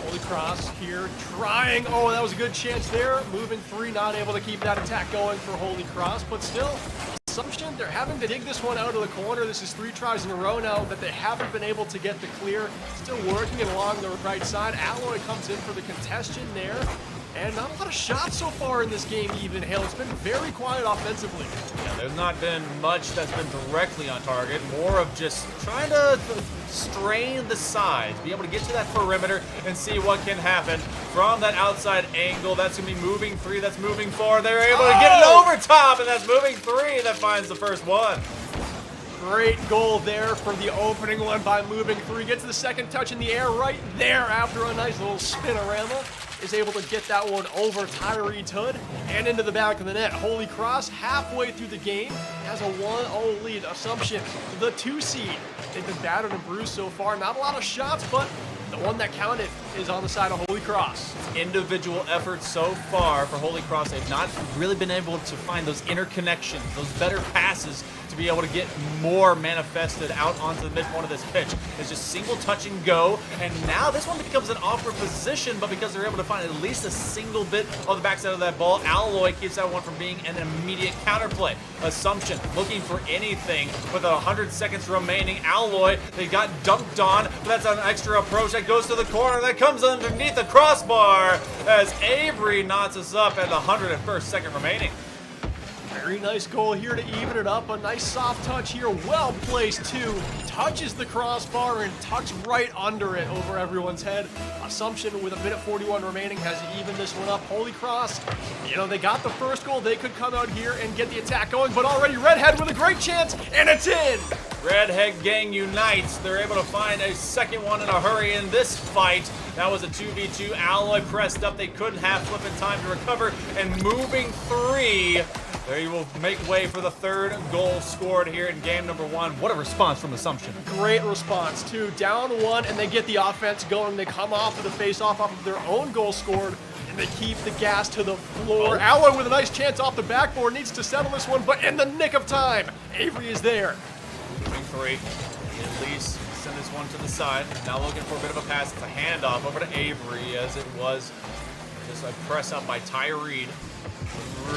Holy Cross here trying. Oh, that was a good chance there. Moving 3, not able to keep that attack going for Holy Cross, but still, Assumption, they're having to dig this one out of the corner. This is 3 tries in a row now that they haven't been able to get the clear. Still working it along the right side. Alloy comes in for the contestation there. And not a lot of shots so far in this game even, Hale. It's been very quiet offensively. Yeah, there's not been much that's been directly on target. More of just trying to strain the sides, be able to get to that perimeter and see what can happen from that outside angle. That's going to be moving 3, that's moving 4. They're able to get it over top, and that's moving 3 that finds the first one. Great goal there for the opening one by moving 3. Gets the second touch in the air right there after a nice little spinorama. Is able to get that one over Tyree's hood and into the back of the net. Holy Cross halfway through the game has a 1-0 lead. Assumption, the 2 seed. They've been battered and bruised so far. Not a lot of shots, but the one that counted is on the side of Holy Cross. Individual effort so far for Holy Cross. They've not really been able to find those interconnections, those better passes to be able to get more manifested out onto the midpoint of this pitch. It's just single touch and go, and now this one becomes an awkward position, but because they're able to find at least a single bit of the backside of that ball, Alloy keeps that one from being an immediate counterplay. Assumption looking for anything with 100 seconds remaining. Alloy, they got dunked on, but that's an extra approach that goes to the corner, that comes underneath the crossbar as Avery knots us up at the 101st second remaining. Very nice goal here to even it up. A nice soft touch here. Well placed too. Touches the crossbar and tucks right under it over everyone's head. Assumption with a minute 41 remaining has evened this one up. Holy Cross, you know, they got the first goal. They could come out here and get the attack going, but already Redhead with a great chance, and it's in. Redhead gang unites. They're able to find a second one in a hurry in this fight. That was a 2v2. Alloy pressed up. They couldn't have flip in time to recover, and moving 3. They will make way for the third goal scored here in game number 1. What a response from Assumption. Great response too. Down 1, and they get the offense going. They come off of the face-off off of their own goal scored, and they keep the gas to the floor. Alloy with a nice chance off the backboard, needs to settle this one, but in the nick of time, Avery is there. Moving 3. At least send this one to the side. Now looking for a bit of a pass. It's a handoff over to Avery, as it was just a press up by Ty Reed.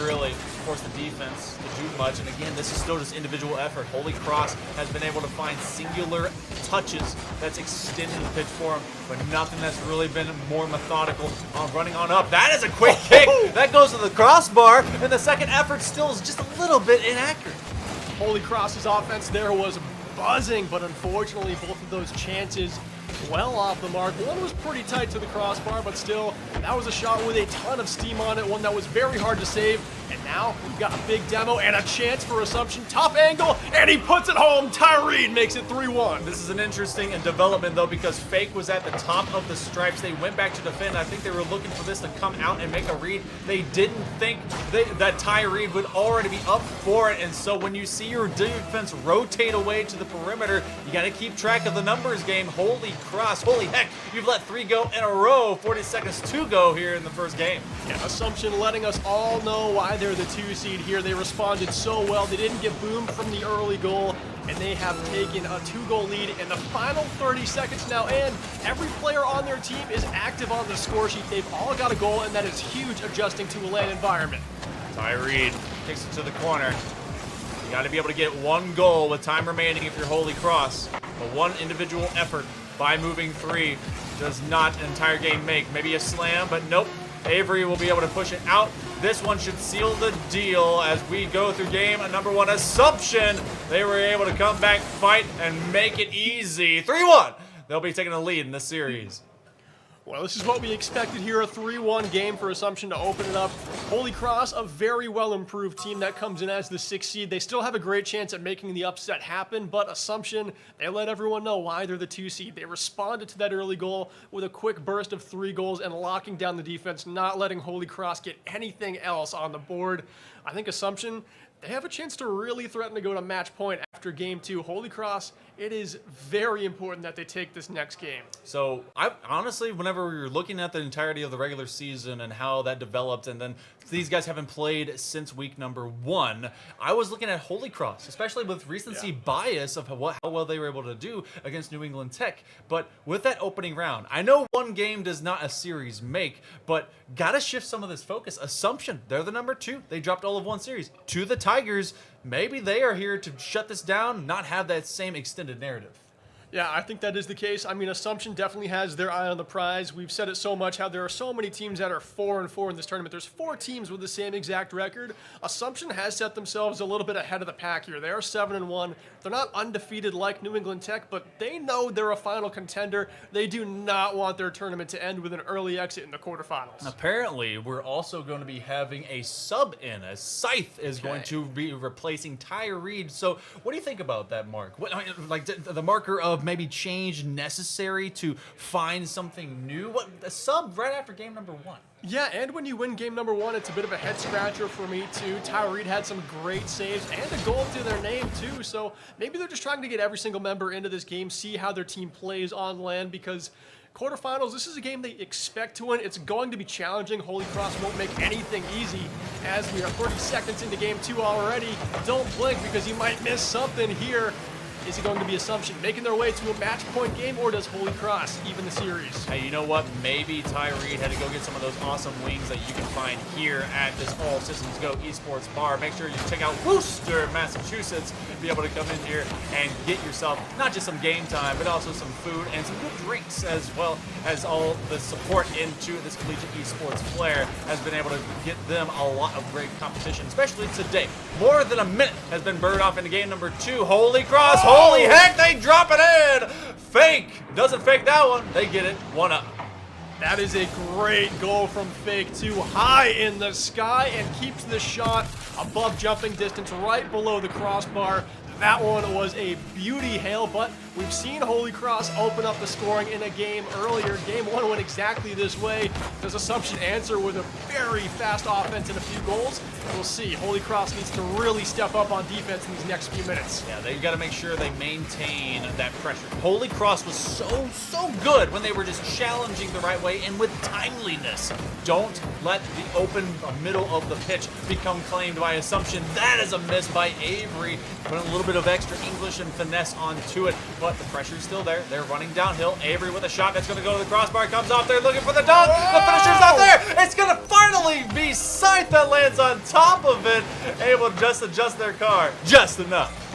Really force the defense to do much, and again, this is still just individual effort. Holy Cross has been able to find singular touches that's extended the pitch for him, but nothing that's really been more methodical on running on up. That is a quick kick. That goes to the crossbar, and the second effort still is just a little bit inaccurate. Holy Cross's offense there was buzzing, but unfortunately both of those chances well off the mark. One was pretty tight to the crossbar, but still, that was a shot with a ton of steam on it, one that was very hard to save. And now we've got a big demo and a chance for Assumption. Top angle, and he puts it home. Tyree makes it 3-1. This is an interesting development, though, because Fake was at the top of the stripes. They went back to defend. I think they were looking for this to come out and make a read. They didn't think that Ty Reed would already be up for it, and so when you see your defense rotate away to the perimeter, you got to keep track of the numbers game. Holy Cross, holy heck, you've let 3 go in a row. 40 seconds to go here in the first game. Yeah, Assumption letting us all know why they're the 2 seed here. They responded so well. They didn't get boomed from the early goal, and they have taken a 2-goal lead in the final 30 seconds now, and every player on their team is active on the score sheet. They've all got a goal, and that is huge adjusting to a LAN environment. Ty Reed takes it to the corner. You got to be able to get 1 goal with time remaining if you're Holy Cross. But one individual effort by moving 3 does not an entire game make. Maybe a slam, but nope. Avery will be able to push it out. This one should seal the deal as we go through game number 1. Assumption, they were able to come back, fight, and make it easy. 3-1. They'll be taking the lead in this series. Well, this is what we expected here, a 3-1 game for Assumption to open it up. Holy Cross, a very well-improved team that comes in as the 6th seed. They still have a great chance at making the upset happen, but Assumption, they let everyone know why they're the 2 seed. They responded to that early goal with a quick burst of 3 goals and locking down the defense, not letting Holy Cross get anything else on the board. I think Assumption, they have a chance to really threaten to go to match point after game 2. Holy Cross, it is very important that they take this next game. So, I honestly, whenever we were looking at the entirety of the regular season and how that developed, and then these guys haven't played since week number 1, I was looking at Holy Cross, especially with recency bias of how well they were able to do against New England Tech. But with that opening round, I know 1 game does not a series make, but gotta shift some of this focus. Assumption, they're the number 2. They dropped all of 1 series to the Tigers. Maybe they are here to shut this down, not have that same extended narrative. Yeah, I think that is the case. I mean, Assumption definitely has their eye on the prize. We've said it so much how there are so many teams that are 4-4 in this tournament. There's 4 teams with the same exact record. Assumption has set themselves a little bit ahead of the pack here. They are 7-1. They're not undefeated like New England Tech, but they know they're a final contender. They do not want their tournament to end with an early exit in the quarterfinals. Apparently, we're also going to be having a sub in, as Scythe is going to be replacing Ty Reed. So, what do you think about that, Mark? What, like the marker of maybe change necessary to find something new? What a sub right after game number 1. Yeah, and when you win game number 1, it's a bit of a head scratcher for me too. Ty Reed had some great saves and a goal to their name too, so maybe they're just trying to get every single member into this game, see how their team plays on LAN, because Quarterfinals, this is a game they expect to win. It's going to be challenging. Holy Cross won't make anything easy as we are 30 seconds into game 2 already. Don't blink because you might miss something here. Is it going to be Assumption making their way to a match point game, or does Holy Cross even the series? Hey, you know what? Maybe Ty Reed had to go get some of those awesome wings that you can find here at this All Systems Go Esports bar. Make sure you check out Worcester, Massachusetts, and be able to come in here and get yourself not just some game time, but also some food and some good drinks, as well as all the support into this collegiate esports flair has been able to get them a lot of great competition, especially today. More than a minute has been burned off into game number 2. Holy Cross, holy heck, they drop it in! Fake, doesn't fake that one, they get it, 1-up. That is a great goal from Fake, too high in the sky, and keeps the shot above jumping distance right below the crossbar. That one was a beauty hail, but we've seen Holy Cross open up the scoring in a game earlier. Game 1 went exactly this way. Does Assumption answer with a very fast offense and a few goals? We'll see. Holy Cross needs to really step up on defense in these next few minutes. Yeah, they've got to make sure they maintain that pressure. Holy Cross was so good when they were just challenging the right way and with timeliness. Don't let the open middle of the pitch become claimed by Assumption. That is a miss by Avery. Put a little bit of extra English and finesse onto it, but the pressure's still there. They're running downhill. Avery with a shot that's going to go to the crossbar. Comes off there looking for the dunk. The finisher's not there. It's going to finally be Scythe that lands on top of it, able to just adjust their car just enough.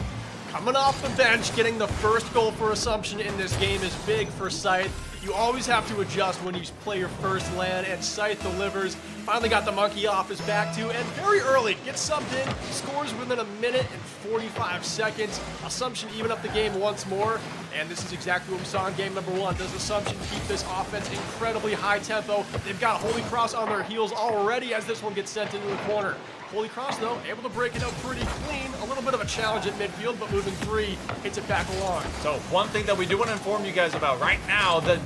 Coming off the bench, getting the first goal for Assumption in this game is big for Scythe. You always have to adjust when you play your first LAN, and Scythe delivers. Finally got the monkey off his back too, and very early gets subbed in, scores within a minute and 45 seconds. Assumption even up the game once more, and this is exactly what we saw in game number 1. Does Assumption keep this offense incredibly high tempo? They've got Holy Cross on their heels already as this one gets sent into the corner. Holy Cross, though, able to break it out pretty clean. A little bit of a challenge at midfield, but moving 3, hits it back along. So one thing that we do want to inform you guys about right now, the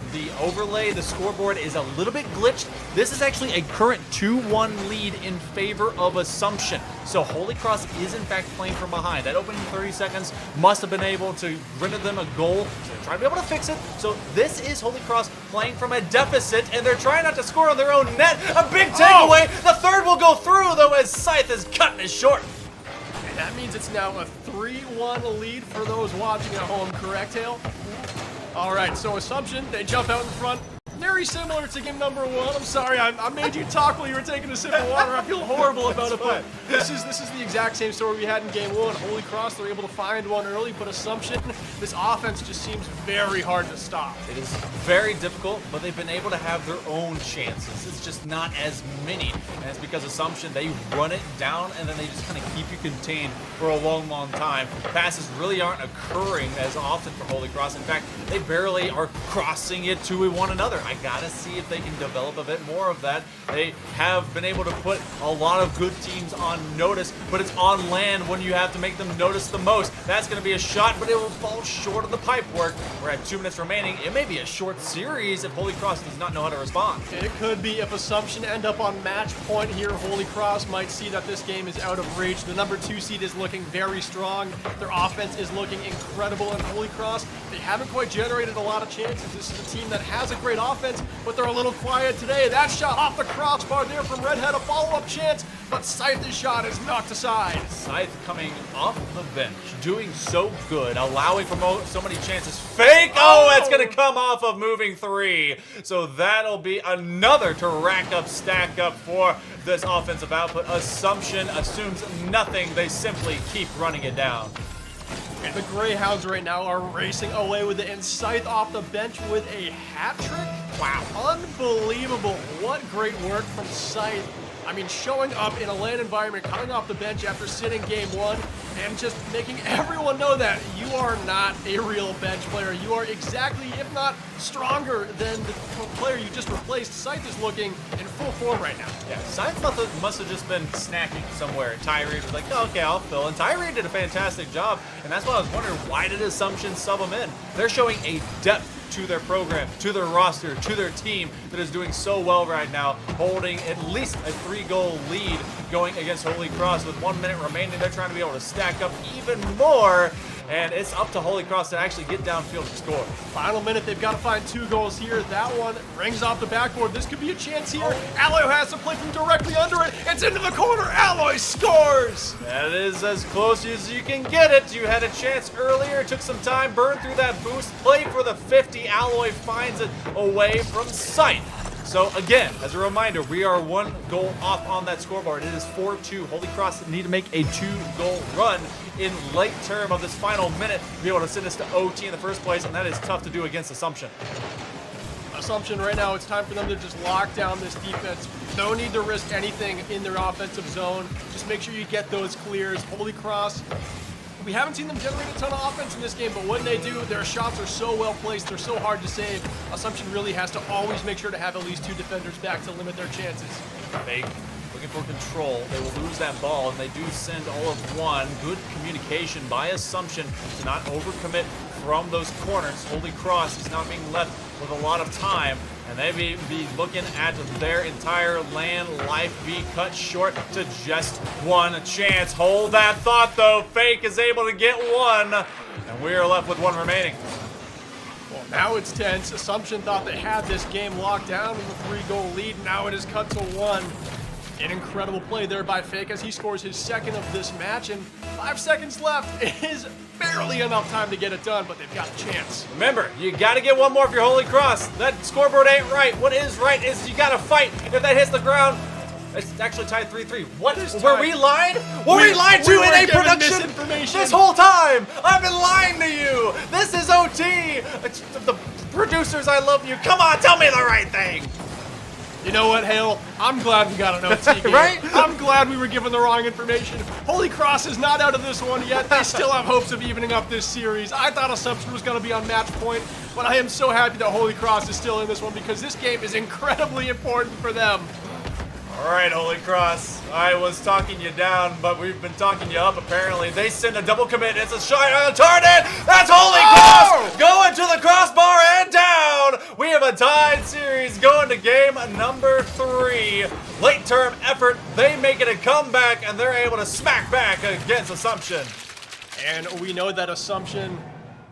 overlay, the scoreboard is a little bit glitched. This is actually a current 2-1 lead in favor of Assumption. So Holy Cross is in fact playing from behind. That opening 30 seconds must have been able to render them a goal. So they're trying to be able to fix it. So this is Holy Cross playing from a deficit, and they're trying not to score on their own net. A big takeaway. The third will go through, though, as Scythe is cutting it short. And that means it's now a 3-1 lead for those watching at home, correct, Hale? All right, so Assumption, they jump out in front. Very similar to game number 1. I'm sorry, I made you talk while you were taking a sip of water. I feel horrible about it, but this is the exact same story we had in game 1. Holy Cross, they're able to find one early, but Assumption, this offense just seems very hard to stop. It is very difficult, but they've been able to have their own chances. It's just not as many, and it's because Assumption, they run it down, and then they just kind of keep you contained for a long, long time. Passes really aren't occurring as often for Holy Cross. In fact, they barely are crossing it to one another. I gotta see if they can develop a bit more of that. They have been able to put a lot of good teams on notice, but it's on LAN when you have to make them notice the most. That's gonna be a shot, but it will fall short of the pipe work. We're at 2 minutes remaining. It may be a short series if Holy Cross does not know how to respond. It could be if Assumption end up on match point here. Holy Cross might see that this game is out of reach. The number 2 seed is looking very strong. Their offense is looking incredible, and Holy Cross, they haven't quite generated a lot of chances. This is a team that has a great offense, but they're a little quiet today. That shot off the crossbar there from Redhead, a follow-up chance, but Scythe's shot is knocked aside. Scythe coming off the bench, doing so good, allowing for so many chances. Fake! Oh, it's going to come off of moving 3. So that'll be another to rack up, stack up for this offensive output. Assumption assumes nothing. They simply keep running it down. And the Greyhounds right now are racing away with it, and Scythe off the bench with a hat trick. Wow, unbelievable. What great work from Scythe. I mean, showing up in a LAN environment, coming off the bench after sitting game 1, and just making everyone know that you are not a real bench player. You are exactly, if not stronger than the player you just replaced. Scythe is looking in full form right now. Yeah, Scythe must have just been snacking somewhere. Tyree was like, oh, okay, I'll fill. And Tyree did a fantastic job, and that's why I was wondering, why did Assumption sub him in? They're showing a depth to their program, to their roster, to their team that is doing so well right now, holding at least a 3-goal lead going against Holy Cross with 1 minute remaining. They're trying to be able to stack up even more, and it's up to Holy Cross to actually get downfield and score. Final minute, they've got to find 2 goals here. That one rings off the backboard. This could be a chance here. Alloy has to play from directly under it. It's into the corner. Alloy scores! That is as close as you can get it. You had a chance earlier, took some time, burned through that boost, play for the 50. Alloy finds it away from sight. So again, as a reminder, we are 1 goal off on that scoreboard. It is 4-2. Holy Cross need to make a 2-goal run in late term of this final minute to be able to send us to OT in the first place, and that is tough to do against Assumption. Assumption right now, it's time for them to just lock down this defense. No need to risk anything in their offensive zone. Just make sure you get those clears. Holy Cross, we haven't seen them generate a ton of offense in this game, but when they do, their shots are so well placed, they're so hard to save. Assumption really has to always make sure to have at least 2 defenders back to limit their chances. Fake, looking for control. They will lose that ball, and they do send all of 1. Good communication by Assumption to not overcommit from those corners. Holy Cross is not being left with a lot of time, and they be looking at their entire LAN life be cut short to just 1 chance. Hold that thought, though. Fake is able to get 1, and we are left with 1 remaining. Well, now it's tense. Assumption thought they had this game locked down with a 3-goal lead. Now it is cut to 1. An incredible play there by Fake as he scores his 2nd of this match, and 5 seconds left. It is barely enough time to get it done, but they've got a chance. Remember, you got to get 1 more if you're Holy Cross. That scoreboard ain't right. What is right is you got to fight. If that hits the ground, it's actually tied 3-3. What is were we lied? Were we lied to in a production this whole time? I've been lying to you. This is OT. It's the producers, I love you. Come on, tell me the right thing. You know what, Hale? I'm glad we got an OT game. Right? I'm glad we were given the wrong information. Holy Cross is not out of this one yet. They still have hopes of evening up this series. I thought Assumption was going to be on match point, but I am so happy that Holy Cross is still in this one because this game is incredibly important for them. All right, Holy Cross. I was talking you down, but we've been talking you up, apparently. They send a double commit. It's a shot on target. That's Holy Cross going to the crossbar and down. We have a tied series going to game number 3. Late term effort. They make it a comeback, and they're able to smack back against Assumption. And we know that Assumption,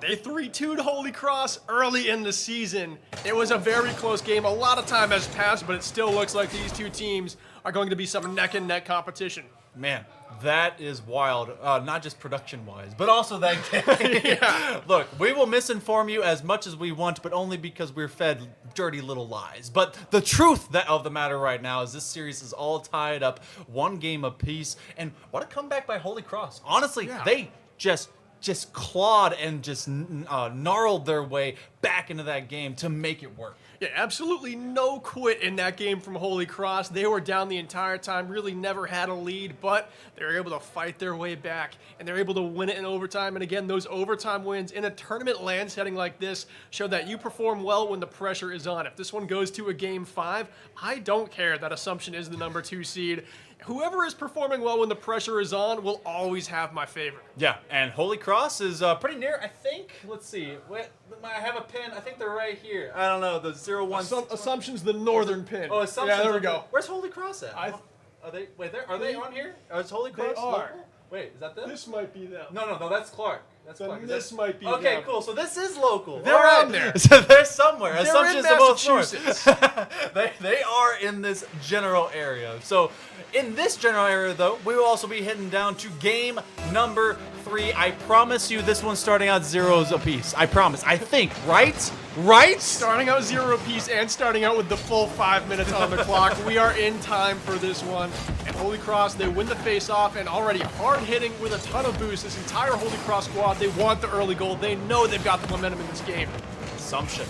they 3-2'd Holy Cross early in the season. It was a very close game. A lot of time has passed, but it still looks like these 2 teams are going to be some neck-and-neck competition. Man, that is wild. Not just production-wise, but also that game. Yeah. Look, we will misinform you as much as we want, but only because we're fed dirty little lies. But the truth of the matter right now is this series is all tied up, 1 game apiece, and what a comeback by Holy Cross. Honestly, they just clawed and just gnarled their way back into that game to make it work. Yeah, absolutely no quit in that game from Holy Cross. They were down the entire time, really never had a lead, but they were able to fight their way back, and they're able to win it in overtime. And again, those overtime wins in a tournament LAN setting like this show that you perform well when the pressure is on. If this one goes to a game 5, I don't care that Assumption is the number 2 seed. Whoever is performing well when the pressure is on will always have my favor. Yeah, and Holy Cross is pretty near, I think. Let's see. Wait, I have a pin. I think they're right here. I don't know. The 0-1. Assumption's the northern pin. Oh, Assumption's. Yeah, there we go. Where's Holy Cross at? Are they? Wait, are they on here? Is Holy Cross? They are. Local? Wait, is that them? This might be them. No, that's Clark. That's Then Clark. this might be Okay, them. cool. So this is local. They're All right. on there. So they're somewhere. They're Assumption's in the most north. Massachusetts. They are in this general area. So in this general area, though, we will also be heading down to game number 3. I promise you this one's starting out 0s apiece. I promise. I think, right? Right? Starting out 0 apiece and starting out with the full 5 minutes on the clock. We are in time for this one. And Holy Cross, they win the face-off and already hard-hitting with a ton of boost. This entire Holy Cross squad, they want the early goal. They know they've got the momentum in this game. Assumption.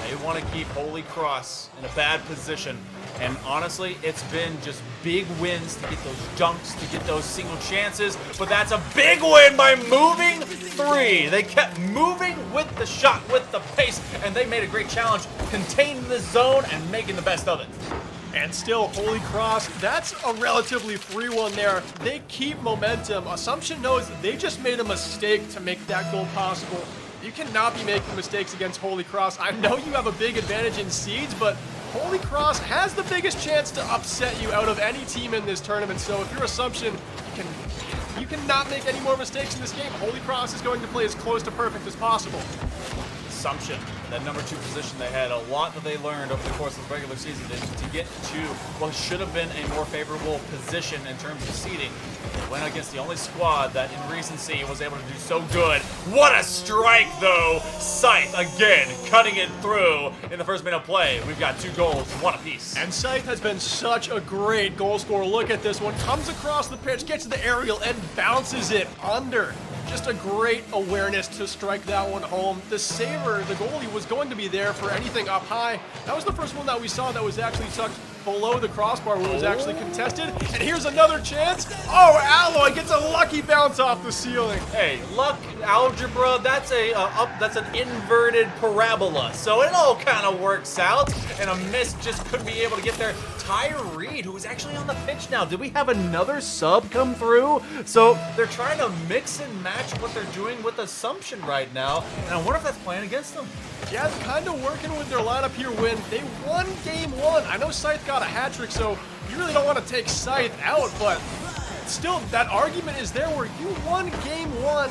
They want to keep Holy Cross in a bad position. And honestly, it's been just big wins to get those dunks, to get those single chances. But that's a big win by moving 3. They kept moving with the shot, with the pace, and they made a great challenge, containing the zone and making the best of it. And still, Holy Cross, that's a relatively free one there. They keep momentum. Assumption knows they just made a mistake to make that goal possible. You cannot be making mistakes against Holy Cross. I know you have a big advantage in seeds, but Holy Cross has the biggest chance to upset you out of any team in this tournament. So if you're Assumption, you cannot make any more mistakes in this game. Holy Cross is going to play as close to perfect as possible. Assumption, that number 2 position, they had a lot that they learned over the course of the regular season to get to what should have been a more favorable position in terms of seeding. They went against the only squad that in recency was able to do so good. What a strike though! Scythe again cutting it through in the first minute of play. We've got 2 goals, 1 apiece. And Scythe has been such a great goal scorer. Look at this one, comes across the pitch, gets to the aerial and bounces it under. Just a great awareness to strike that one home. The saver, the goalie, was going to be there for anything up high. That was the first one that we saw that was actually tucked below the crossbar where it was actually contested. And here's another chance. Oh, Alloy gets a lucky bounce off the ceiling. Hey, luck algebra, that's an inverted parabola. So it all kind of works out, and a miss just couldn't be able to get there. Ty Reed, who is actually on the pitch now. Did we have another sub come through? So they're trying to mix and match what they're doing with Assumption right now, and I wonder if that's playing against them. Yeah, it's kind of working with their lineup here when they won game 1. I know Scythe got a hat trick, so you really don't want to take Scythe out, but still, that argument is there where you won game 1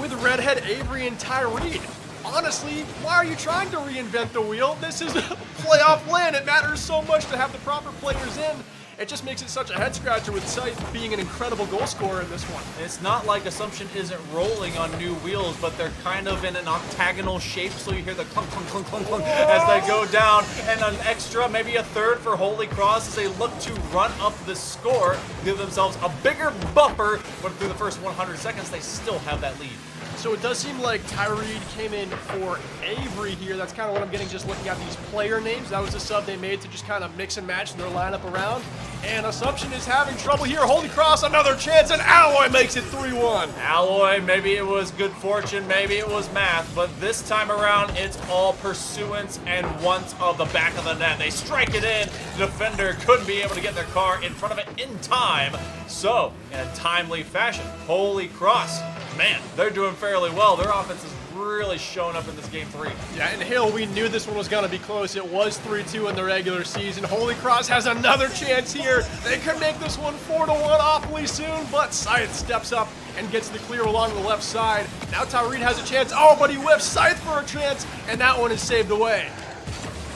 with Redhead, Avery, and Ty Reed. Honestly, why are you trying to reinvent the wheel? This is a playoff LAN. It matters so much to have the proper players in. It just makes it such a head scratcher with Scythe being an incredible goal scorer in this one. It's not like Assumption isn't rolling on new wheels, but they're kind of in an octagonal shape, so you hear the clunk, clunk, clunk, clunk, clunk as they go down, and an extra, maybe a third for Holy Cross as they look to run up the score, give themselves a bigger buffer, but through the first 100 seconds, they still have that lead. So it does seem like Ty Reed came in for Avery here. That's kind of what I'm getting just looking at these player names. That was the sub they made to just kind of mix and match their lineup around. And Assumption is having trouble here. Holy Cross, another chance, and Alloy makes it 3-1. Alloy, maybe it was good fortune, maybe it was math, but this time around, it's all pursuance and want of the back of the net. They strike it in. The defender couldn't be able to get their car in front of it in time. So, in a timely fashion, Holy Cross, man, they're doing fairly well. Their offense is really showing up in this game 3. Yeah, and Hill, we knew this one was going to be close. It was 3-2 in the regular season. Holy Cross has another chance here. They could make this one 4-1 awfully soon, but Scythe steps up and gets the clear along the left side. Now Ty Reed has a chance. Oh, but he whiffs Scythe for a chance, and that one is saved away.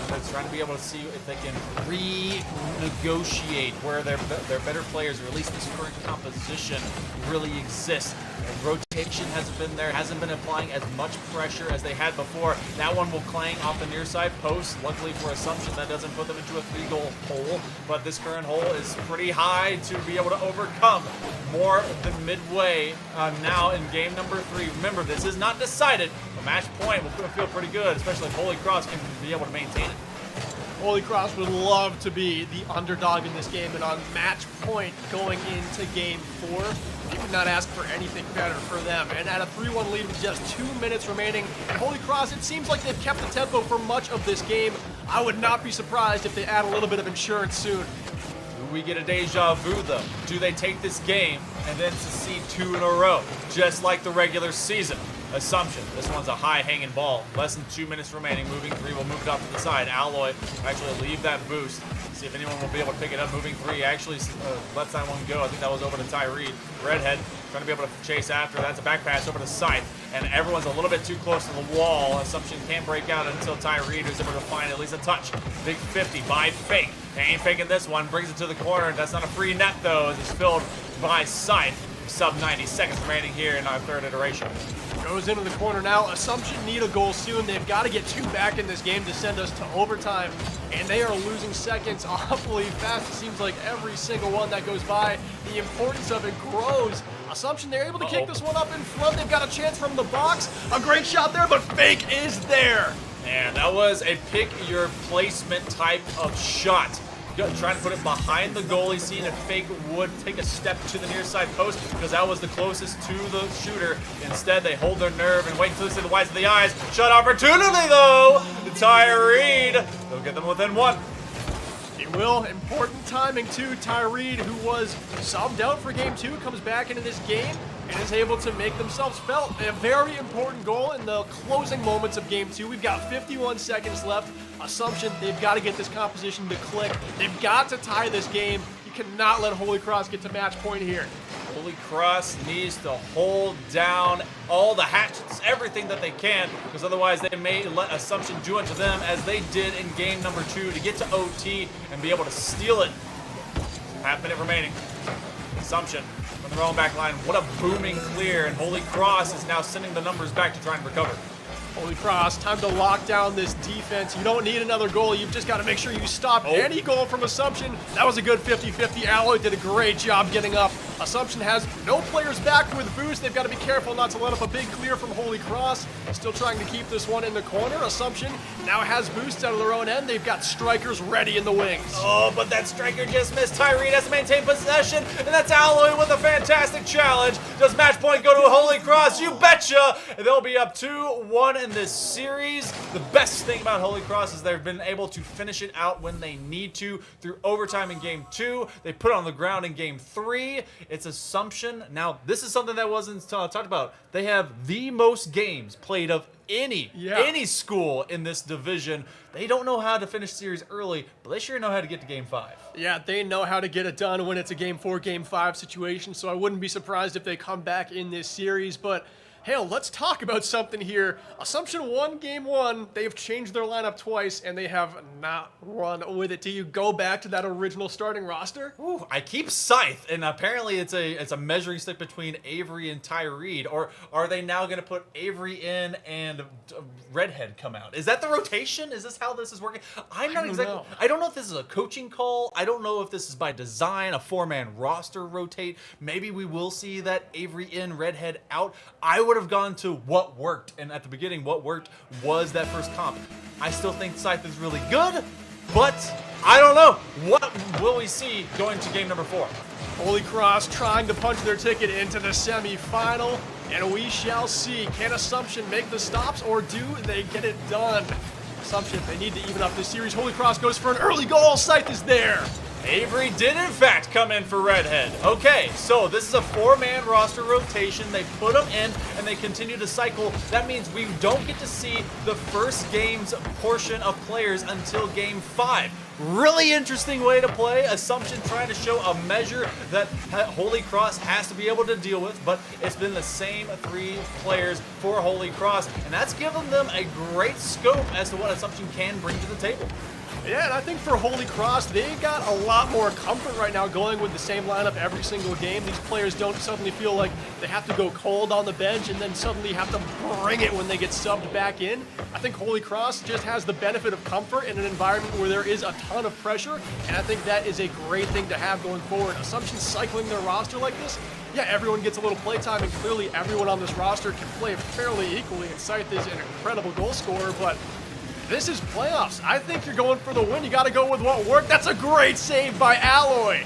They're trying to be able to see if they can renegotiate where their better players, or at least this current composition, really exist. And rotation hasn't been there, hasn't been applying as much pressure as they had before. That one will clang off the near side post. Luckily for Assumption, that doesn't put them into a 3-goal hole, but this current hole is pretty high to be able to overcome. More than midway now in game number 3. Remember, this is not decided. A match point will feel pretty good, especially if Holy Cross can be able to maintain it. Holy Cross would love to be the underdog in this game and on match point going into game 4. You could not ask for anything better for them. And at a 3-1 lead with just 2 minutes remaining, and Holy Cross, it seems like they've kept the tempo for much of this game. I would not be surprised if they add a little bit of insurance soon. Do we get a deja vu though? Do they take this game and then succeed 2 in a row, just like the regular season? Assumption. This one's a high-hanging ball. Less than 2 minutes remaining. Moving 3 will move it off to the side. Alloy actually leave that boost. See if anyone will be able to pick it up. Moving 3 actually lets that one go. I think that was over to Ty Reed. Redhead trying to be able to chase after. That's a back pass over to Scythe. And everyone's a little bit too close to the wall. Assumption can't break out until Ty Reed is able to find at least a touch. Big 50 by Fake. They ain't faking this one. Brings it to the corner. That's not a free net though, as it's filled by Scythe. Sub 90 seconds remaining here in our third iteration. Goes into the corner now. Assumption need a goal soon. They've got to get 2 back in this game to send us to overtime. And they are losing seconds awfully fast. It seems like every single one that goes by, the importance of it grows. Assumption, they're able to kick this one up in front. They've got a chance from the box. A great shot there, but Fake is there. And that was a pick your placement type of shot. Trying to put it behind the goalie, seeing if Fake would take a step to the near side post, because that was the closest to the shooter. Instead, they hold their nerve and wait until they see the whites of the eyes. Shot opportunity, though! Ty Reed, they'll get them within 1. He will. Important timing, too. Ty Reed, who was subbed out for game 2, comes back into this game. and is able to make themselves felt. A very important goal in the closing moments of Game 2. We've got 51 seconds left. Assumption, they've got to get this composition to click. They've got to tie this game. You cannot let Holy Cross get to match point here. Holy Cross needs to hold down all the hatchets, everything that they can, because otherwise they may let Assumption do unto them as they did in game number 2 to get to OT and be able to steal it. Half minute remaining. Assumption from their own back line. What a booming clear, and Holy Cross is now sending the numbers back to try and recover. Holy Cross, time to lock down this defense. You don't need another goal. You've just got to make sure you stop any goal from Assumption. That was a good 50-50. Alloy did a great job getting up. Assumption has no players back with boost. They've got to be careful not to let up a big clear from Holy Cross. Still trying to keep this one in the corner. Assumption now has boosts out of their own end. They've got strikers ready in the wings. Oh, but that striker just missed. Tyree has to maintain possession, and that's Alloy with a fantastic challenge. Does match point go to Holy Cross? You betcha! They'll be up 2-1 in this series. The best thing about Holy Cross is they've been able to finish it out when they need to through overtime in game 2. They put it on the ground in game 3. It's Assumption. Now, this is something that wasn't talked about. They have the most games played of any school in this division. They don't know how to finish series early, but they sure know how to get to game 5. Yeah, they know how to get it done when it's a game 4, game 5 situation, so I wouldn't be surprised if they come back in this series, but hell, let's talk about something here. Assumption won game 1. They've changed their lineup twice, and they have not run with it. Do you go back to that original starting roster? Ooh, I keep Scythe, and apparently it's a measuring stick between Avery and Tyree. Or are they now going to put Avery in and Redhead come out? Is that the rotation? Is this how this is working? I don't know if this is a coaching call. I don't know if this is by design, a 4-man roster rotate. Maybe we will see that Avery in, Redhead out. I would have gone to what worked, and at the beginning what worked was that first comp. I still think Scythe is really good, but I don't know. What will we see going to game number 4? Holy Cross trying to punch their ticket into the semifinal, and we shall see. Can Assumption make the stops, or do they get it done? Assumption, they need to even up this series. Holy Cross goes for an early goal. Scythe is there. Avery did in fact come in for Redhead. Okay, so this is a 4-man roster rotation. They put them in and they continue to cycle. That means we don't get to see the first game's portion of players until game 5. Really interesting way to play. Assumption trying to show a measure that Holy Cross has to be able to deal with, but it's been the same 3 players for Holy Cross, and that's given them a great scope as to what Assumption can bring to the table. Yeah, and I think for Holy Cross, they got a lot more comfort right now going with the same lineup every single game. These players don't suddenly feel like they have to go cold on the bench and then suddenly have to bring it when they get subbed back in. I think Holy Cross just has the benefit of comfort in an environment where there is a ton of pressure, and I think that is a great thing to have going forward. Assumption cycling their roster like this, yeah, everyone gets a little playtime, and clearly everyone on this roster can play fairly equally, and Scythe is an incredible goal scorer, but this is playoffs. I think you're going for the win. You got to go with what worked. That's a great save by Alloy.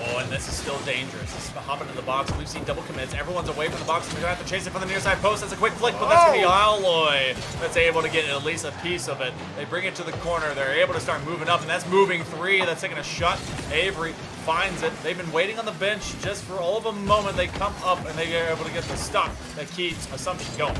Oh, and this is still dangerous. This is hopping into the box. We've seen double commits. Everyone's away from the box. We're going to have to chase it from the near side post. That's a quick flick, but that's going to be Alloy that's able to get at least a piece of it. They bring it to the corner. They're able to start moving up, and that's moving 3. That's taking a shot. Avery finds it. They've been waiting on the bench just for all of a moment. They come up, and they are able to get the stop that keeps Assumption going.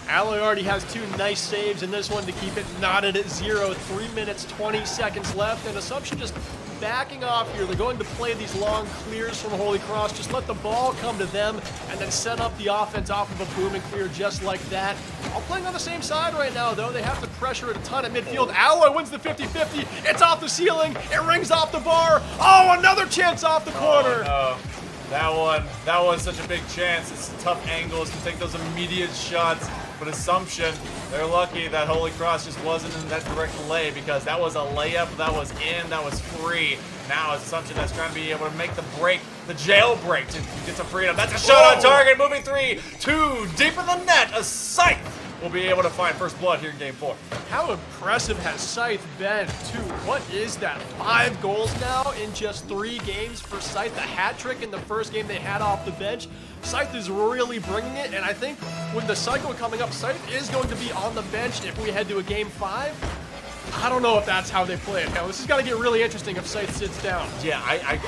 Alloy already has 2 nice saves in this one to keep it knotted at 0. 3 minutes, 20 seconds left, and Assumption just backing off here. They're going to play these long clears from Holy Cross. Just let the ball come to them and then set up the offense off of a booming clear just like that. All playing on the same side right now, though. They have to pressure it a ton at midfield. Alloy wins the 50-50. It's off the ceiling. It rings off the bar. Oh, another chance off the corner. Oh, no. That was such a big chance. It's tough angles to take those immediate shots. But Assumption, they're lucky that Holy Cross just wasn't in that direct lay, because that was a layup, that was in, that was free. Now Assumption that's trying to be able to make the break, the jailbreak to get some freedom. That's a shot on target, moving 3, 2, deep in the net. A Scythe will be able to find first blood here in game 4. How impressive has Scythe been, too? What is that? 5 goals now in just 3 games for Scythe. The hat trick in the first game they had off the bench. Scythe is really bringing it, and I think with the cycle coming up, Scythe is going to be on the bench if we head to a game 5. I don't know if that's how they play it. Now, this is going to get really interesting if Scythe sits down. Yeah, I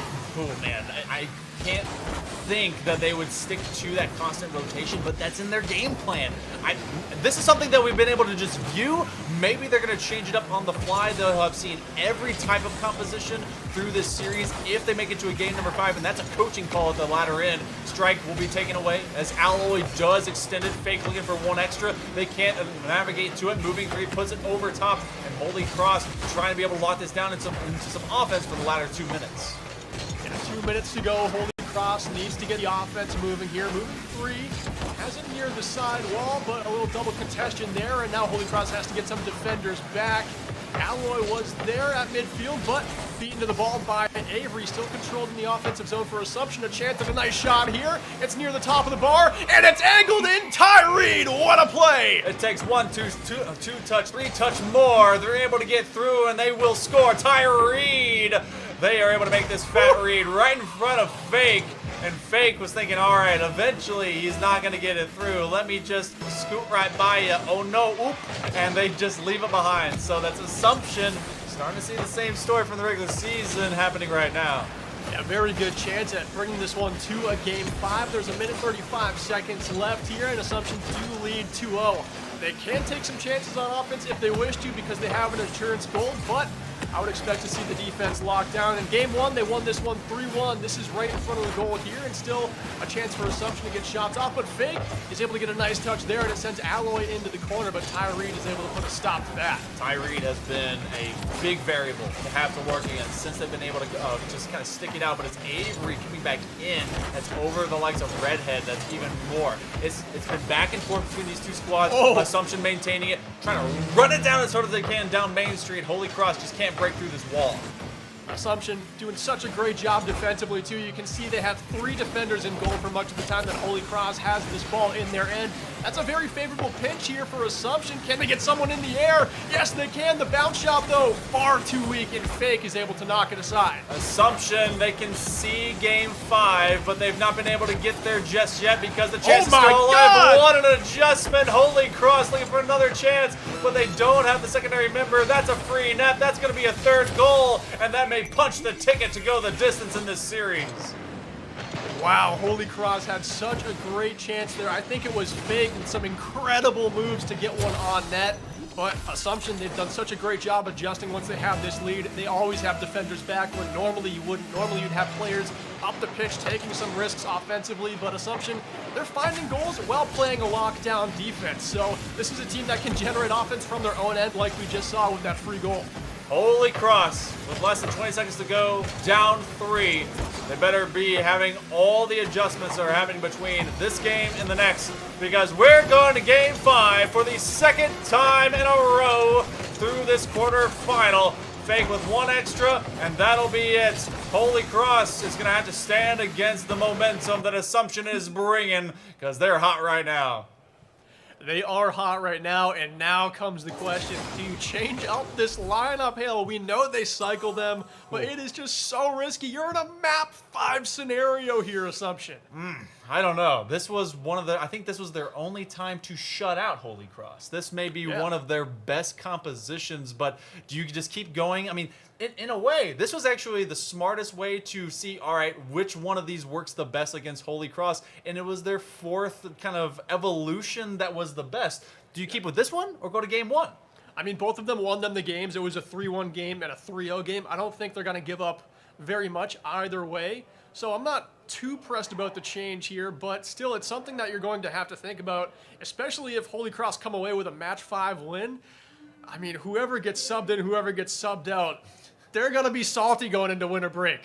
can't think that they would stick to that constant rotation, but that's in their game plan. This is something that we've been able to just view. Maybe they're going to change it up on the fly. They'll have seen every type of composition through this series if they make it to a game number 5, and that's a coaching call at the latter end. Strike will be taken away as Alloy does extend it. Fake looking for one extra. They can't navigate to it. Moving 3 puts it over top, and Holy Cross trying to be able to lock this down into some offense for the latter 2 minutes. 2 minutes to go. Holy Cross needs to get the offense moving here. Moving 3 hasn't neared the side wall, but a little double congestion there, and now Holy Cross has to get some defenders back. Alloy was there at midfield, but beaten to the ball by Avery. Still controlled in the offensive zone for Assumption. A chance at a nice shot here. It's near the top of the bar, and it's angled in. Tyreed, what a play! It takes 1, 2 touch, 3 touch more. They're able to get through, and they will score. Tyreed, they are able to make this fat read right in front of Fake. And Fake was thinking, all right, eventually he's not going to get it through. Let me just scoot right by you. Oh, no, oop. And they just leave it behind. So that's Assumption. Starting to see the same story from the regular season happening right now. Yeah, very good chance at bringing this one to a game 5. There's 1:35 seconds left here, and Assumption do lead 2-0. They can take some chances on offense if they wish to because they have an insurance goal, but I would expect to see the defense locked down. In game 1, they won this one 3-1. This is right in front of the goal here, and still a chance for Assumption to get shots off. But Fake is able to get a nice touch there, and it sends Alloy into the corner, but Tyreed is able to put a stop to that. Tyreed has been a big variable to have to work against since they've been able to just kind of stick it out, but it's Avery coming back in that's over the likes of Redhead that's even more. It's been back and forth between these two squads. Assumption maintaining it, trying to run it down as hard as they can down Main Street. Holy Cross just can't break through this wall. Assumption doing such a great job defensively too. You can see they have 3 defenders in goal for much of the time that Holy Cross has this ball in their end. That's a very favorable pinch here for Assumption. Can they get someone in the air? Yes, they can. The bounce shot, though, far too weak, and Fake is able to knock it aside. Assumption, they can see game 5, but they've not been able to get there just yet because the chance is still alive. What an adjustment. Holy Cross looking for another chance, but they don't have the secondary member. That's a free net. That's going to be a 3rd goal, and that may punch the ticket to go the distance in this series. Wow, Holy Cross had such a great chance there. I think it was Fake and some incredible moves to get one on net. But Assumption, they've done such a great job adjusting once they have this lead. They always have defenders back when normally you wouldn't. Normally you'd have players up the pitch taking some risks offensively. But Assumption, they're finding goals while playing a lockdown defense. So this is a team that can generate offense from their own end like we just saw with that free goal. Holy Cross, with less than 20 seconds to go, down 3. They better be having all the adjustments that are happening between this game and the next, because we're going to game 5 for the 2nd time in a row through this quarterfinal. Fake with 1 extra, and that'll be it. Holy Cross is going to have to stand against the momentum that Assumption is bringing, because they're hot right now. They are hot right now, and now comes the question, do you change up this lineup, Hale? We know they cycle them, but it is just so risky. You're in a map 5 scenario here, Assumption. I don't know. This was I think this was their only time to shut out Holy Cross. This may be one of their best compositions, but do you just keep going? I mean, in a way, this was actually the smartest way to see, all right, which one of these works the best against Holy Cross, and it was their 4th kind of evolution that was the best. Do you keep with this one or go to game 1? I mean, both of them won them the games. It was a 3-1 game and a 3-0 game. I don't think they're going to give up very much either way. So I'm not too pressed about the change here, but still it's something that you're going to have to think about, especially if Holy Cross come away with a match 5 win. I mean, whoever gets subbed in, whoever gets subbed out, they're going to be salty going into winter break.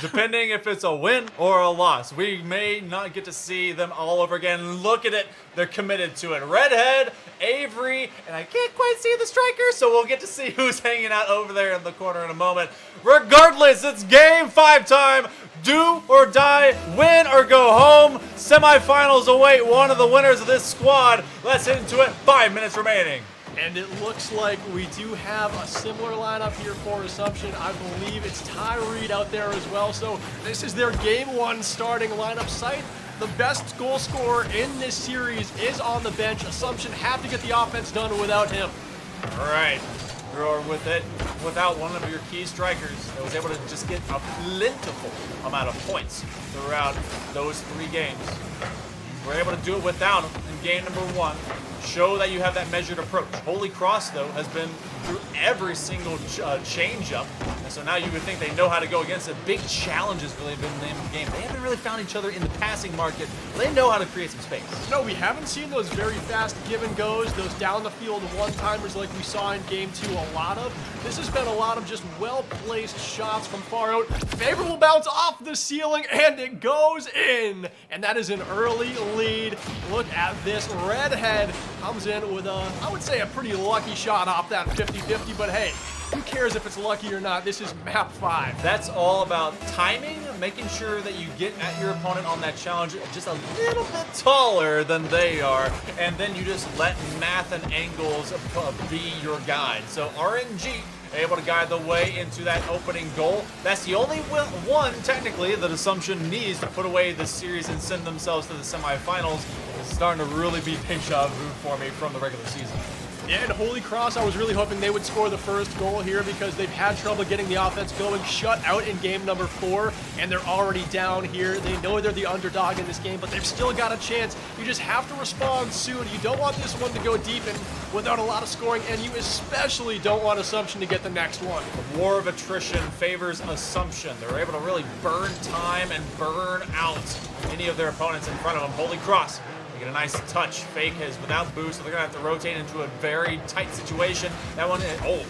Depending if it's a win or a loss. We may not get to see them all over again. Look at it. They're committed to it. Redhead, Avery, and I can't quite see the striker, so we'll get to see who's hanging out over there in the corner in a moment. Regardless, it's game 5 time. Do or die, win or go home. Semifinals await one of the winners of this squad. Let's hit into it. 5 minutes remaining. And it looks like we do have a similar lineup here for Assumption. I believe it's Tyreed out there as well. So this is their game 1 starting lineup site. The best goal scorer in this series is on the bench. Assumption have to get the offense done without him. All right. Or with it, without one of your key strikers that was able to just get a plentiful amount of points throughout those 3 games. We're able to do it without him in game number 1. Show that you have that measured approach. Holy Cross, though, has been through every single change-up, and so now you would think they know how to go against it. Big challenges really have been the name of the game. They haven't really found each other in the passing market. They know how to create some space. No, we haven't seen those very fast give-and-goes, those down-the-field one-timers like we saw in Game 2 a lot of. This has been a lot of just well-placed shots from far out. Favorable bounce off the ceiling, and it goes in. And that is an early lead. Look at this. Redhead comes in with a, I would say, a pretty lucky shot off that 50-50, but hey, who cares if it's lucky or not? This is map 5. That's all about timing, making sure that you get at your opponent on that challenge just a little bit taller than they are, and then you just let math and angles be your guide. So RNG able to guide the way into that opening goal. That's the only one, technically, that Assumption needs to put away this series and send themselves to the semifinals. It's starting to really be deja vu for me from the regular season. Yeah, and Holy Cross, I was really hoping they would score the first goal here because they've had trouble getting the offense going, shut out in game number 4, and they're already down here. They know they're the underdog in this game, but they've still got a chance. You just have to respond soon. You don't want this one to go deep and without a lot of scoring, and you especially don't want Assumption to get the next one. The war of attrition favors Assumption. They're able to really burn time and burn out any of their opponents in front of them. Holy Cross. They get a nice touch. Fake is without boost, so they're going to have to rotate into a very tight situation. That one,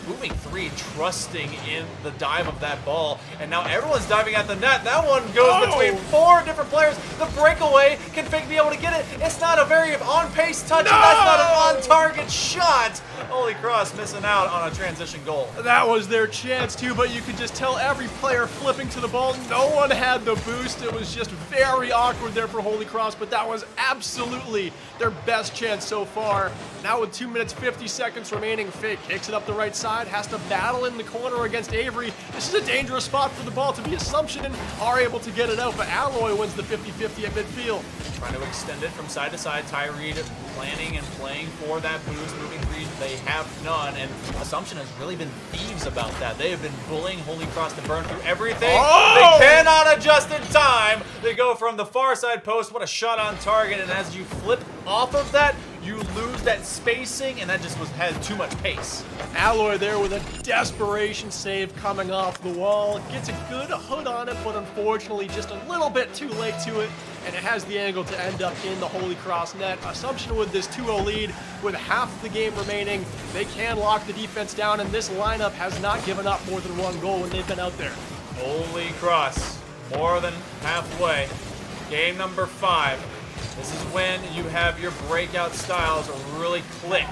moving 3, trusting in the dive of that ball. And now everyone's diving at the net. That one goes between 4 different players. The breakaway, can Fake be able to get it? It's not a very on-pace touch, and that's not an on-target shot. Holy Cross missing out on a transition goal. That was their chance too, but you could just tell every player flipping to the ball. No one had the boost. It was just very awkward there for Holy Cross, but that was absolutely their best chance so far. Now with 2 minutes 50 seconds remaining, Fake kicks it up the right side, has to battle in the corner against Avery. This is a dangerous spot for the ball to be. Assumption and are able to get it out, but Alloy wins the 50-50 at midfield. Trying to extend it from side to side. Tyree planning and playing for that boost. Moving 3, they have none, and Assumption has really been thieves about that. They have been bullying Holy Cross to burn through everything. They cannot adjust in time. They go from the far side post. What a shot on target, and as you flip off of that, you lose that spacing, and that just had too much pace. Alloy there with a desperation save coming off the wall. Gets a good hood on it, but unfortunately just a little bit too late to it, and it has the angle to end up in the Holy Cross net. Assumption with this 2-0 lead with half the game remaining. They can lock the defense down, and this lineup has not given up more than 1 goal when they've been out there. Holy Cross, more than halfway. Game number 5. This is when you have your breakout styles really click.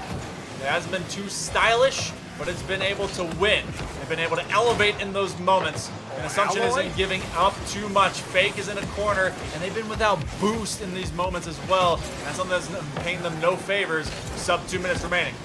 It hasn't been too stylish, but it's been able to win. They've been able to elevate in those moments. And Assumption isn't giving up too much. Fake is in a corner, and they've been without boost in these moments as well. And that's something that's paying them no favors. Sub 2 minutes remaining.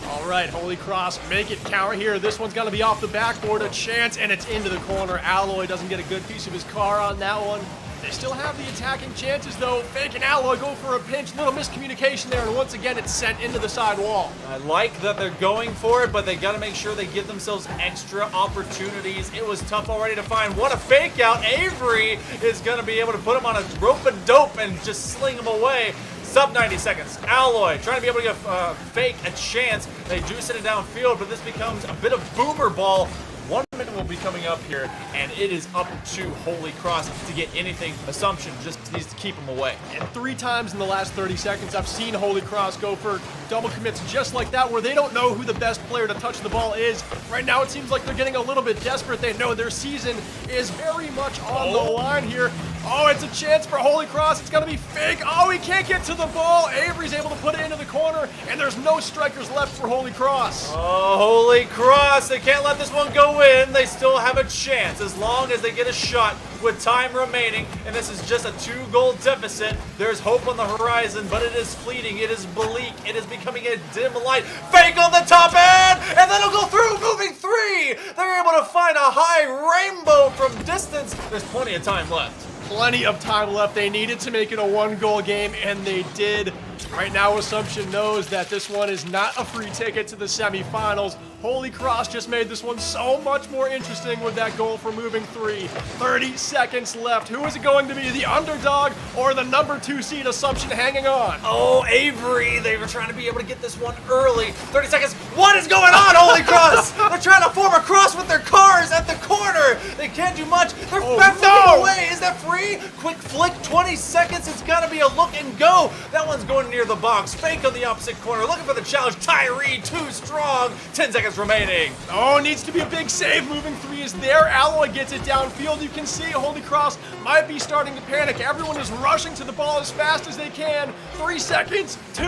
All right, Holy Cross, make it count here. This one's going to be off the backboard, a chance, and it's into the corner. Alloy doesn't get a good piece of his car on that one. They still have the attacking chances, though. Fake and Alloy go for a pinch. Little miscommunication there, and once again, it's sent into the side wall. I like that they're going for it, but they got to make sure they give themselves extra opportunities. It was tough already to find. What a fake out. Avery is going to be able to put him on a rope and dope and just sling him away. Sub 90 seconds. Alloy trying to be able to give Fake a chance. They do send it downfield, but this becomes a bit of boomer ball. 1 minute will be coming up here, and it is up to Holy Cross to get anything. Assumption just needs to keep them away. And 3 times in the last 30 seconds, I've seen Holy Cross go for double commits just like that, where they don't know who the best player to touch the ball is. Right now, it seems like they're getting a little bit desperate. They know their season is very much on the line here. Oh, it's a chance for Holy Cross. It's going to be Fake. Oh, he can't get to the ball. Avery's able to put it into the corner, and there's no strikers left for Holy Cross. Oh, Holy Cross. They can't let this one go in. They still have a chance as long as they get a shot with time remaining, and this is just a 2-goal deficit. There's hope on the horizon, but it is fleeting. It is bleak. It is becoming a dim light. Fake on the top end, and then it'll go through. Moving 3. They're able to find a high rainbow from distance. There's plenty of time left. plenty of time left. They needed to make it a 1-goal game, and they did. Right now, Assumption knows that this one is not a free ticket to the semifinals. Holy Cross just made this one so much more interesting with that goal for moving 3. 30 seconds left. Who is it going to be, the underdog or the number 2 seed Assumption hanging on? Oh, Avery, they were trying to be able to get this one early. 30 seconds. What is going on, Holy Cross? They're trying to form a cross with their cars at the corner. They can't do much. They're flicking away. Is that free? Quick flick, 20 seconds. It's got to be a look and go. That one's going near the box. Fake on the opposite corner. Looking for the challenge. Tyree, too strong. 10 seconds remaining. Oh, needs to be a big save. Moving 3 is there. Alloy gets it downfield. You can see Holy Cross might be starting to panic. Everyone is rushing to the ball as fast as they can. 3 seconds. 2.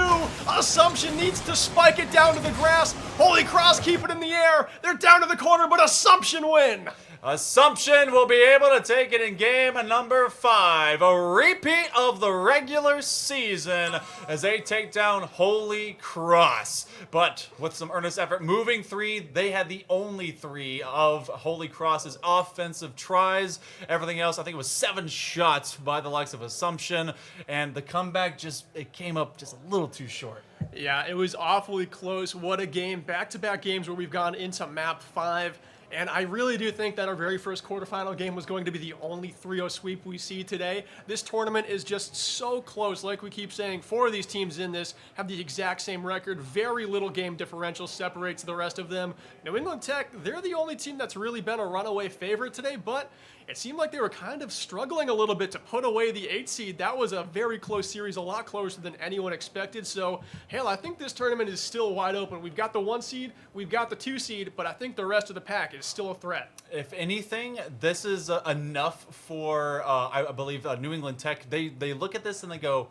Assumption needs to spike it down to the grass. Holy Cross keep it in the air. They're down to the corner, but Assumption win. Assumption will be able to take it in game number 5, a repeat of the regular season as they take down Holy Cross. But with some earnest effort, moving 3, they had the only 3 of Holy Cross's offensive tries. Everything else, I think it was 7 shots by the likes of Assumption, and the comeback it came up just a little too short. Yeah, it was awfully close. What a game. Back-to-back games where we've gone into map 5. And I really do think that our very first quarterfinal game was going to be the only 3-0 sweep we see today. This tournament is just so close. Like we keep saying, 4 of these teams in this have the exact same record. Very little game differential separates the rest of them. New England Tech, they're the only team that's really been a runaway favorite today, but it seemed like they were kind of struggling a little bit to put away the 8 seed. That was a very close series, a lot closer than anyone expected. So, hell, I think this tournament is still wide open. We've got the 1 seed, we've got the 2 seed, but I think the rest of the pack is still a threat. If anything, this is enough for, I believe, New England Tech. They look at this and they go,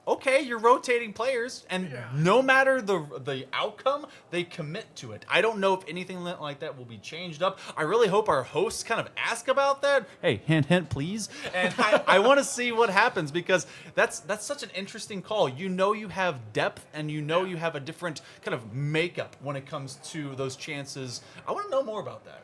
okay, you're rotating players, and no matter the outcome, they commit to it. I don't know if anything like that will be changed up. I really hope our hosts kind of ask about that. Hey, hint, hint, please. And I want to see what happens, because that's such an interesting call. You know you have depth, and you know you have a different kind of makeup when it comes to those chances. I want to know more about that.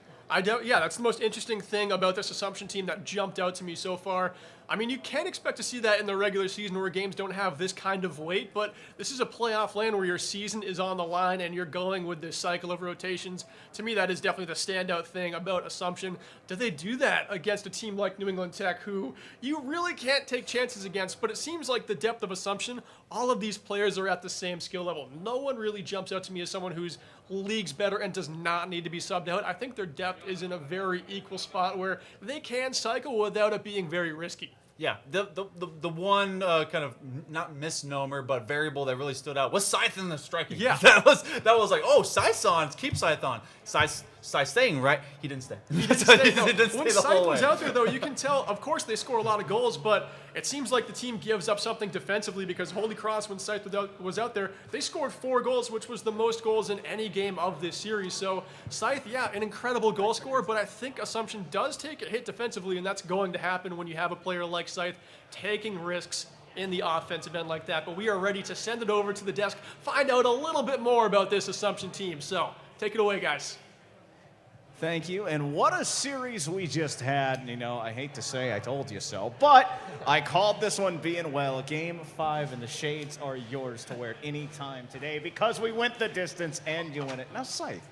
Yeah, that's the most interesting thing about this Assumption team that jumped out to me so far. I mean, you can expect to see that in the regular season where games don't have this kind of weight, but this is a playoff LAN where your season is on the line and you're going with this cycle of rotations. To me, that is definitely the standout thing about Assumption. Do they do that against a team like New England Tech, who you really can't take chances against, but it seems like the depth of Assumption, all of these players are at the same skill level. No one really jumps out to me as someone who's leagues better and does not need to be subbed out. I think their depth is in a very equal spot where they can cycle without it being very risky. Yeah, the one kind of not misnomer but variable that really stood out was Scythe in the striking. Yeah, that was like, oh, Scythe's on, keep Scythe on. Scythe staying, right? He didn't stay. He didn't stay. No. He didn't stay when the Scythe whole was way. out there, though, you can tell. Of course, they score a lot of goals, but it seems like the team gives up something defensively, because Holy Cross, when Scythe was out there, they scored 4 goals, which was the most goals in any game of this series. So Scythe, yeah, an incredible goal scorer, but I think Assumption does take a hit defensively, and that's going to happen when you have a player like Scythe taking risks in the offensive end like that. But we are ready to send it over to the desk, find out a little bit more about this Assumption team. So take it away, guys. Thank you, and what a series we just had. You know, I hate to say I told you so, but I called this one being well. Game 5, and the shades are yours to wear any time today, because we went the distance and you win it. Now, Scythe,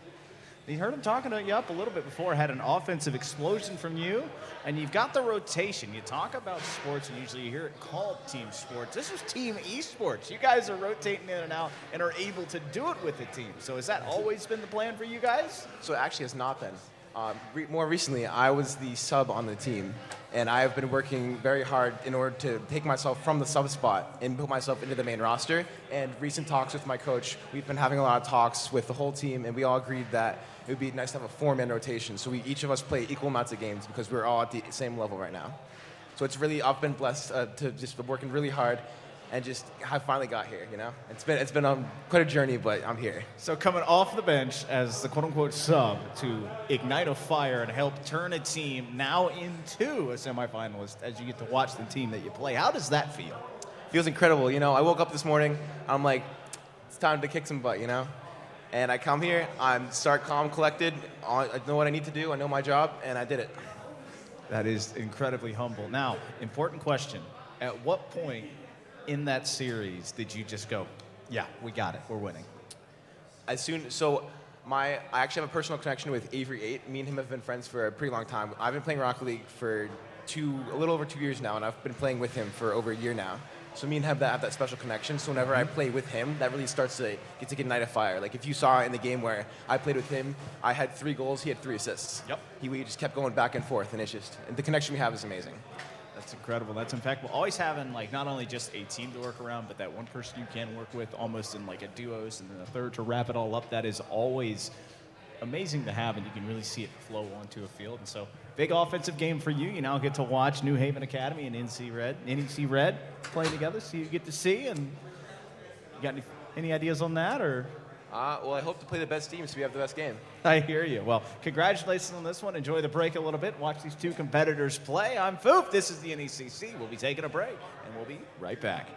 you heard him talking to you up a little bit before, had an offensive explosion from you, and you've got the rotation. You talk about sports, and usually you hear it called team sports. This is team esports. You guys are rotating in and out and are able to do it with the team. So has that always been the plan for you guys? So it actually has not been. More recently, I was the sub on the team, and I have been working very hard in order to take myself from the sub spot and put myself into the main roster. And recent talks with my coach, we've been having a lot of talks with the whole team, and we all agreed that it would be nice to have a 4-man rotation, so each of us play equal amounts of games, because we're all at the same level right now. So it's really, I've been blessed to just be working really hard, and just I finally got here, you know? It's been quite a journey, but I'm here. So coming off the bench as the quote-unquote sub to ignite a fire and help turn a team now into a semifinalist as you get to watch the team that you play, how does that feel? Feels incredible, you know? I woke up this morning, I'm like, it's time to kick some butt, you know? And I come here, I start calm, collected, I know what I need to do, I know my job, and I did it. That is incredibly humble. Now, important question. At what point in that series did you just go, yeah, we got it, we're winning? I actually have a personal connection with Avery 8. Me and him have been friends for a pretty long time. I've been playing Rocket League for a little over 2 years now, and I've been playing with him for over a year now. So me and him have that special connection. So whenever I play with him, that really starts to ignite a fire. Like if you saw in the game where I played with him, I had 3 goals, he had 3 assists. Yep. We just kept going back and forth, and the connection we have is amazing. That's incredible. That's impactful. Always having like not only just a team to work around, but that one person you can work with almost in like a duos and then a third to wrap it all up. That is always amazing to have, and you can really see it flow onto a field. And so, big offensive game for you. You now get to watch New Haven Academy and NECC Red play together, so you get to see. And you got any ideas on that, or? Well, I hope to play the best team so we have the best game. I hear you. Well, congratulations on this one. Enjoy the break a little bit. Watch these 2 competitors play. I'm Foop. This is the NECC. We'll be taking a break, and we'll be right back.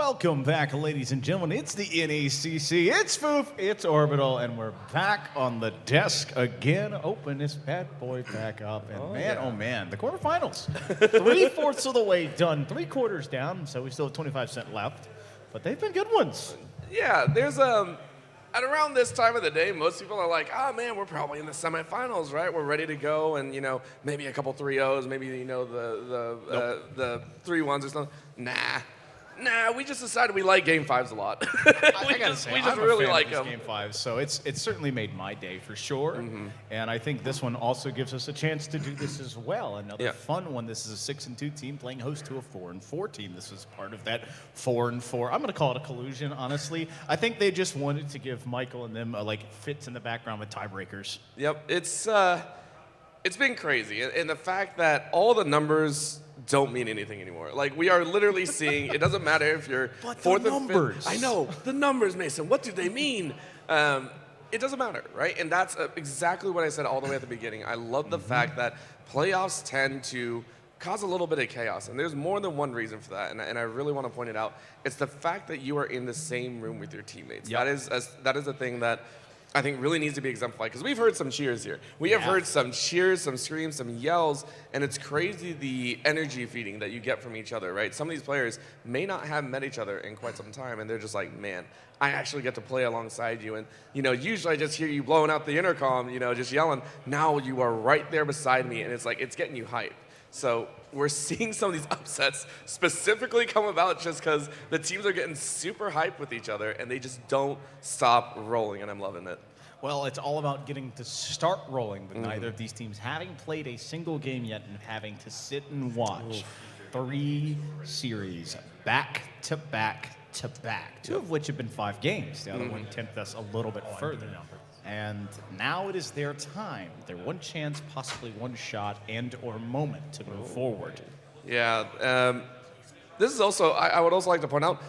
Welcome back, ladies and gentlemen. It's the NECC. It's Foof. It's Orbital, and we're back on the desk again. Open this bad boy back up, and oh man, the quarterfinals. 3/4 of the way done, 3 quarters down, so we still have 25% left, but they've been good ones. Yeah, there's at around this time of the day, most people are like, "Oh man, we're probably in the semifinals, right? We're ready to go, and maybe a couple 3-0s, maybe the 3-1s or something." Nah, we just decided we like Game 5s a lot. I gotta say, we just I'm really a fan like of this them. Game 5, so it's certainly made my day for sure. And I think this one also gives us a chance to do this as well. Another fun one. This is a 6-2 team playing host to a 4-4 team. This is part of that 4-4. I'm gonna call it a collusion, honestly. I think they just wanted to give Michael and them fits in the background with tiebreakers. Yep, it's been crazy, and the fact that all the numbers don't mean anything anymore. Like, we are literally seeing, it doesn't matter if you're fourth or fifth. I know, the numbers, Mason, what do they mean? It doesn't matter, right? And that's exactly what I said all the way at the beginning. I love the fact that playoffs tend to cause a little bit of chaos, and there's more than one reason for that, and I really want to point it out. It's the fact that you are in the same room with your teammates. That is a thing that I think really needs to be exemplified, because we've heard some cheers here. We have heard some cheers, some screams, some yells, and it's crazy the energy feeding that you get from each other, right? Some of these players may not have met each other in quite some time, and they're just like, man, I actually get to play alongside you. And, usually I just hear you blowing out the intercom, just yelling. Now you are right there beside me, and it's like, it's getting you hyped. So we're seeing some of these upsets specifically come about just because the teams are getting super hyped with each other, and they just don't stop rolling, and I'm loving it. Well, it's all about getting to start rolling, but neither of these teams having played a single game yet and having to sit and watch 3 series back to back to back, 2 of which have been 5 games. The other one tempted us a little bit further. And now it is their time, their one chance, possibly one shot and or moment to move forward. Yeah, this is also, I would also like to point out,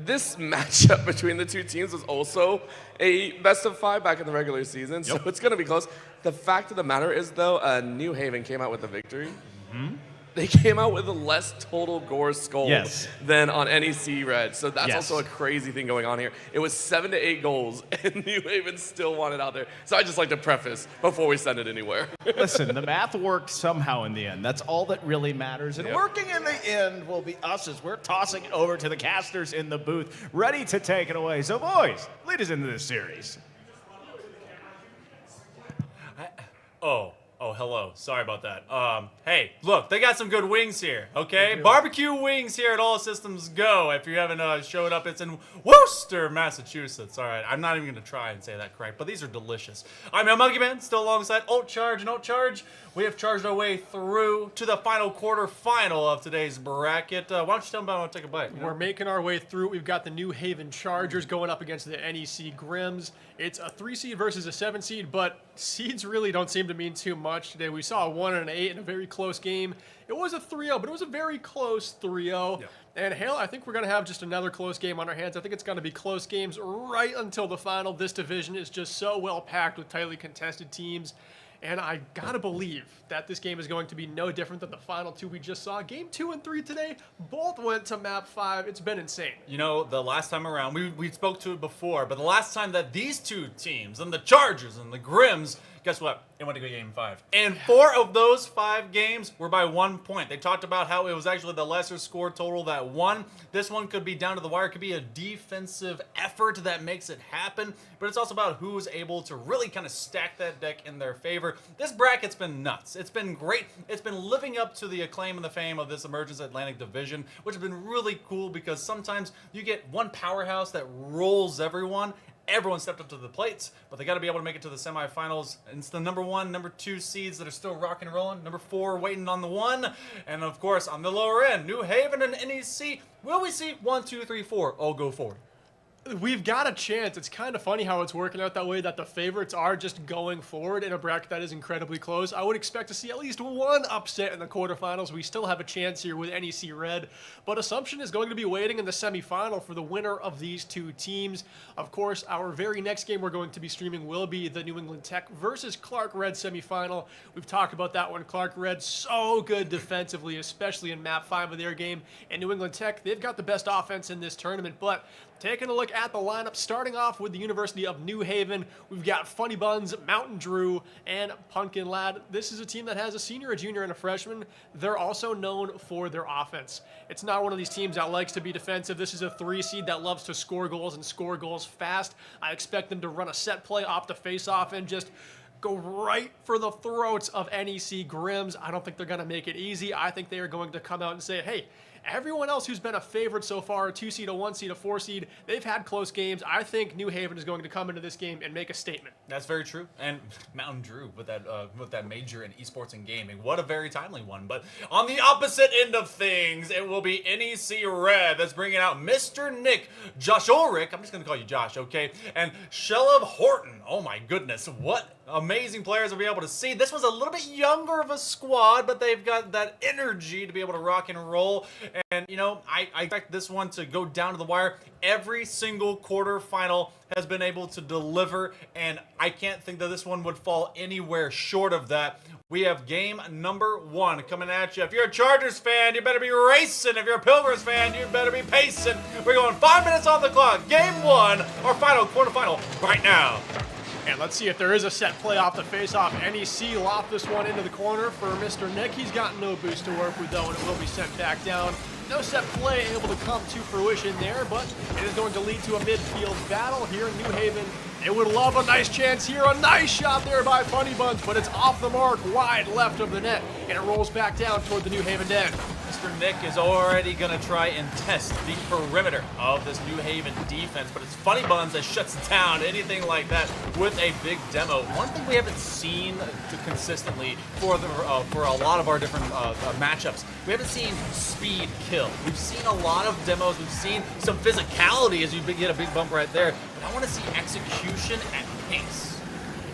this matchup between the 2 teams was also a best of 5 back in the regular season, so it's going to be close. The fact of the matter is, though, New Haven came out with a victory. They came out with a less total gore skull than on NEC Red, so that's also a crazy thing going on here. It was 7 to 8 goals, and New Haven still won it out there. So I just like to preface before we send it anywhere. Listen, the math worked somehow in the end. That's all that really matters. And working in the end will be us as we're tossing it over to the casters in the booth, ready to take it away. So, boys, lead us into this series. Oh, hello. Sorry about that. Hey, look, they got some good wings here, okay? Barbecue wings here at All Systems Go. If you haven't showed up, it's in Worcester, Massachusetts. All right, I'm not even going to try and say that correct, but these are delicious. I'm El Monkey Man, still alongside Alt Charge and Alt Charge. We have charged our way through to the final quarterfinal of today's bracket. Why don't you tell them about it? Take a bite. We're making our way through. We've got the New Haven Chargers going up against the NEC Grims. It's a 3 seed versus a 7 seed, but seeds really don't seem to mean too much today. We saw a 1 and an 8 in a very close game. It was a 3-0, but it was a very close 3-0. And Hale, I think we're going to have just another close game on our hands. I think it's going to be close games right until the final. This division is just so well packed with tightly contested teams. And I gotta believe that this game is going to be no different than the final 2 we just saw. Game 2 and 3 today, both went to map 5. It's been insane. The last time around, we spoke to it before, but the last time that these 2 teams, and the Chargers and the Grims, guess what? It went to game 5. And 4 of those 5 games were by 1 point. They talked about how it was actually the lesser score total that won. This one could be down to the wire. It could be a defensive effort that makes it happen. But it's also about who's able to really kind of stack that deck in their favor. This bracket's been nuts. It's been great. It's been living up to the acclaim and the fame of this Emergence Atlantic Division, which has been really cool because sometimes you get one powerhouse that rolls everyone. Everyone stepped up to the plates, but they got to be able to make it to the semifinals. And it's the number 1, number 2 seeds that are still rocking and rolling. Number 4 waiting on the 1. And of course, on the lower end, New Haven and NEC. Will we see 1, 2, 3, 4 all go forward? We've got a chance. It's kind of funny how it's working out that way, that the favorites are just going forward in a bracket that is incredibly close. I would expect to see at least one upset in the quarterfinals. We still have a chance here with NEC Red, but Assumption is going to be waiting in the semifinal for the winner of these two teams. Of course, our very next game we're going to be streaming will be the New England Tech versus Clark Red semifinal. We've talked about that one. Clark Red, so good defensively, especially in map 5 of their game. And New England Tech, they've got the best offense in this tournament, but taking a look at the lineup, starting off with the University of New Haven, we've got Funny Buns, Mountain Drew, and Pumpkin Lad. This is a team that has a senior, a junior, and a freshman. They're also known for their offense. It's not one of these teams that likes to be defensive. This is a 3 seed that loves to score goals and score goals fast. I expect them to run a set play off the face-off and just go right for the throats of NEC Grims. I don't think they're going to make it easy. I think they are going to come out and say, hey, everyone else who's been a favorite so far, a 2 seed, a 1 seed, a 4 seed, they've had close games. I think New Haven is going to come into this game and make a statement. That's very true. And Mountain Drew with that major in esports and gaming. What a very timely one. But on the opposite end of things, it will be NEC Red that's bringing out Mr. Nick, Josh Ulrich, I'm just going to call you Josh, okay? And Shellev Horton. Oh my goodness, what amazing players we'll be able to see. This was a little bit younger of a squad, but they've got that energy to be able to rock and roll. And, you know, I expect this one to go down to the wire. Every single quarterfinal has been able to deliver, and I can't think that this one would fall anywhere short of that. We have game number 1 coming at you. If you're a Chargers fan, you better be racing. If you're a Pilgrims fan, you better be pacing. We're going 5 minutes on the clock. Game 1, our final quarterfinal right now. And let's see if there is a set play off the face-off. NEC loft this one into the corner for Mr. Nick. He's got no boost to work with, though, and it will be sent back down. No set play able to come to fruition there, but it is going to lead to a midfield battle here in New Haven. They would love a nice chance here. A nice shot there by Funny Buns, but it's off the mark, wide left of the net, and it rolls back down toward the New Haven end. Mr. Nick is already going to try and test the perimeter of this New Haven defense, but it's Funny Buns that shuts down anything like that with a big demo. One thing we haven't seen consistently for a lot of our different matchups, we haven't seen speed kill. We've seen a lot of demos. We've seen some physicality as you get a big bump right there, but I want to see execution at pace.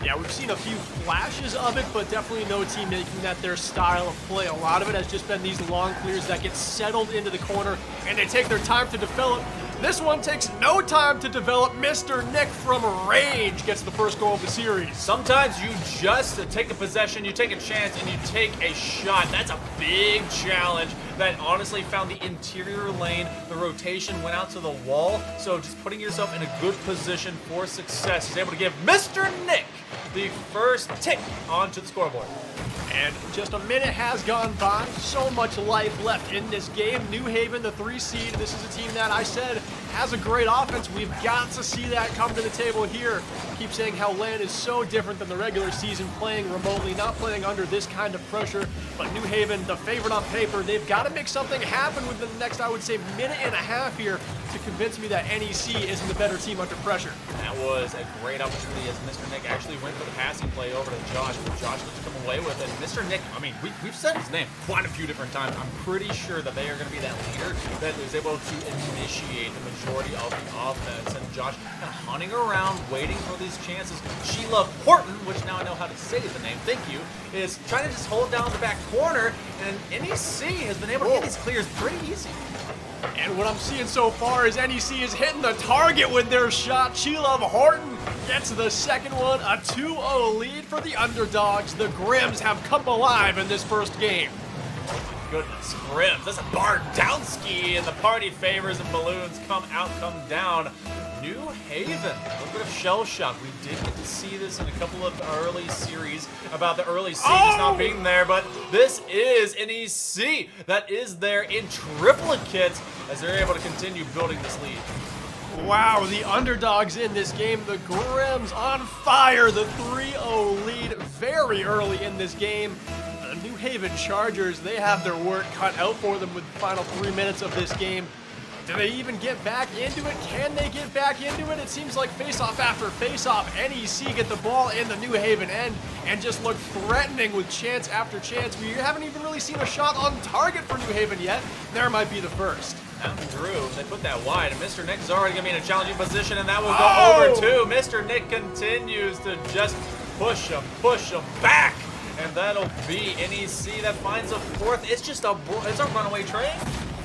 Yeah, we've seen a few flashes of it, but definitely no team making that their style of play. A lot of it has just been these long clears that get settled into the corner, and they take their time to develop. This one takes no time to develop. Mr. Nick from range gets the first goal of the series. Sometimes you just take a possession, you take a chance, and you take a shot. That's a big challenge that honestly found the interior lane. The rotation went out to the wall, so just putting yourself in a good position for success. He's able to give Mr. Nick the first tick onto the scoreboard. And just a minute has gone by. So much life left in this game. New Haven, the 3 seed. This is a team that I said has a great offense. We've got to see that come to the table here. I keep saying how LAN is so different than the regular season, playing remotely, not playing under this kind of pressure. But New Haven, the favorite on paper, they've got to make something happen within the next, I would say, minute and a half here to convince me that NEC isn't the better team under pressure. That was a great opportunity as Mr. Nick actually went for the passing play over to Josh, but Josh was to come away with it. Mr. Nick, I mean, we've said his name quite a few different times. I'm pretty sure that they are going to be that leader that is able to initiate the majority of the offense. And Josh kind of hunting around, waiting for these chances. Sheila Horton, which now I know how to say the name, thank you, is trying to just hold down the back corner, and NEC has been able to get these clears pretty easy. And what I'm seeing so far is NEC is hitting the target with their shot. Sheila Horton gets the second one, a 2-0 lead for the underdogs. The Grims have come alive in this first game. Oh my goodness, Grims. That's a Bardowski, and the party favors and balloons come down. New Haven, a little bit of shell shock. We did get to see this in a couple of early series about the early seeds not being there, but this is NEC that is there in triplicate as they're able to continue building this lead. Wow, the underdogs in this game, the Grims on fire, the 3-0 lead very early in this game. The New Haven Chargers, they have their work cut out for them with the final 3 minutes of this game. Do they even get back into it? Can they get back into it? It seems like face-off after face-off, NEC get the ball in the New Haven end and just look threatening with chance after chance. We haven't even really seen a shot on target for New Haven yet. There might be the first. Mountain Drew, they put that wide, and Mr. Nick is already going to be in a challenging position, and that will go over too. Mr. Nick continues to just push him back, and that'll be NEC that finds a fourth. It's just it's a runaway train.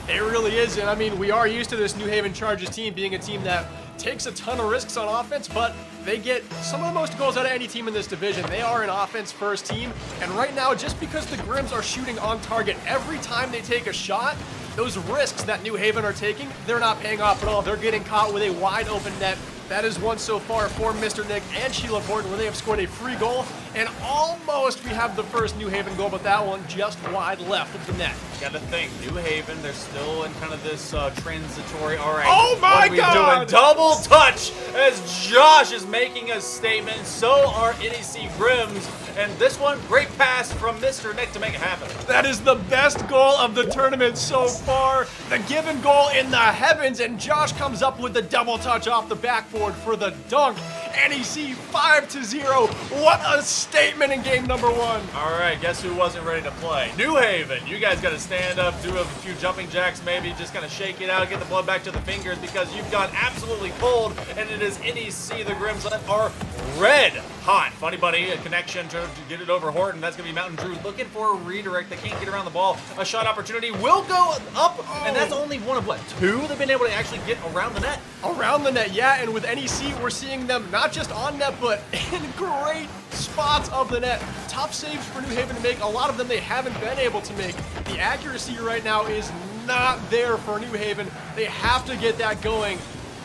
It really is, and I mean, we are used to this New Haven Chargers team being a team that takes a ton of risks on offense, but they get some of the most goals out of any team in this division. They are an offense-first team, and right now, just because the Grims are shooting on target every time they take a shot, those risks that New Haven are taking, they're not paying off at all. They're getting caught with a wide-open net. That is one so far for Mr. Nick and Sheila Borton, where they have scored a free goal, and almost we have the first New Haven goal, but that one just wide left of the net. Got to think, New Haven, they're still in kind of this transitory, all right. Oh my God! Doing double touch as Josh is making a statement. So are NEC Grims. And this one, great pass from Mr. Nick to make it happen. That is the best goal of the tournament so far. The given goal in the heavens, and Josh comes up with the double touch off the backboard for the dunk. NEC 5-0. What a statement in game number one. All right, guess who wasn't ready to play? New Haven. You guys got to stand up, do a few jumping jacks, maybe just kind of shake it out, get the blood back to the fingers because you've gone absolutely cold, and it is NEC, the Grims, that are red hot. Funny Bunny, a connection to get it over Horton. That's going to be Mountain Drew looking for a redirect. They can't get around the ball. A shot opportunity will go up, and that's only one of, what, two they've been able to actually get around the net? Around the net, yeah, and with NEC, we're seeing them not just on net, but in great spots of the net. Tough saves for New Haven to make. A lot of them they haven't been able to make. The accuracy right now is not there for New Haven. They have to get that going.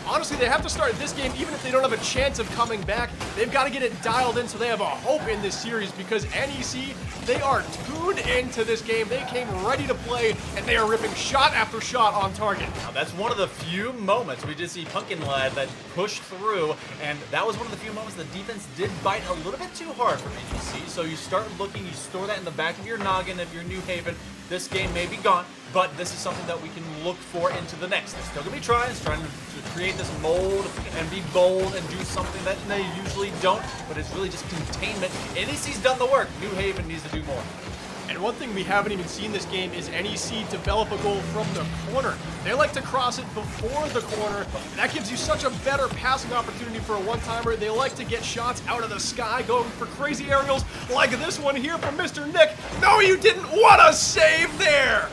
Honestly, they have to start this game, even if they don't have a chance of coming back. They've got to get it dialed in so they have a hope in this series because NEC, they are tuned into this game. They came ready to play, and they are ripping shot after shot on target. Now, that's one of the few moments we did see Pumpkin Lad that pushed through, and that was one of the few moments the defense did bite a little bit too hard for NEC. So you start looking, you store that in the back of your noggin if you're New Haven. This game may be gone, but this is something that we can look for into the next. They're still going to be trying to create this mold and be bold and do something that they usually don't, but it's really just containment. NEC's done the work. New Haven needs to do more. And one thing we haven't even seen this game is NEC develop a goal from the corner. They like to cross it before the corner. That gives you such a better passing opportunity for a one-timer. They like to get shots out of the sky, going for crazy aerials like this one here from Mr. Nick. No, you didn't. What a save there!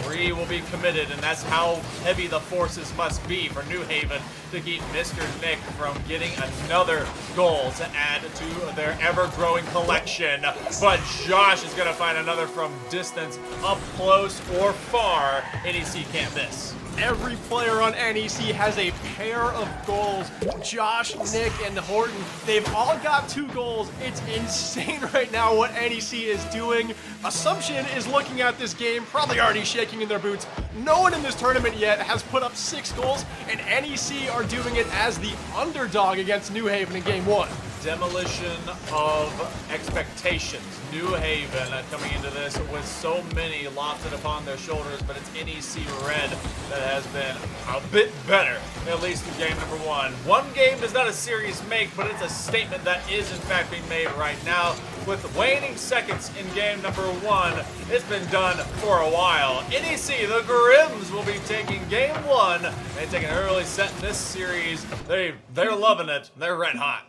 3 will be committed, and that's how heavy the forces must be for New Haven to keep Mr. Nick from getting another goal to add to their ever-growing collection. But Josh is going to find another from distance, up close or far. NEC can't miss. Every player on NEC has a pair of goals. Josh, Nick, and Horton, they've all got 2 goals. It's insane right now what NEC is doing. Assumption is looking at this game, probably already shaking in their boots. No one in this tournament yet has put up 6 goals, and NEC are doing it as the underdog against New Haven in game 1. Demolition of expectations. New Haven coming into this with so many lofted upon their shoulders, but it's NEC Red that has been a bit better, at least in game number 1. One game does not a series make, but it's a statement that is in fact being made right now. With waning seconds in game number 1, it's been done for a while. NEC, the Grims, will be taking game 1 and taking an early set in this series. They're loving it. They're red hot.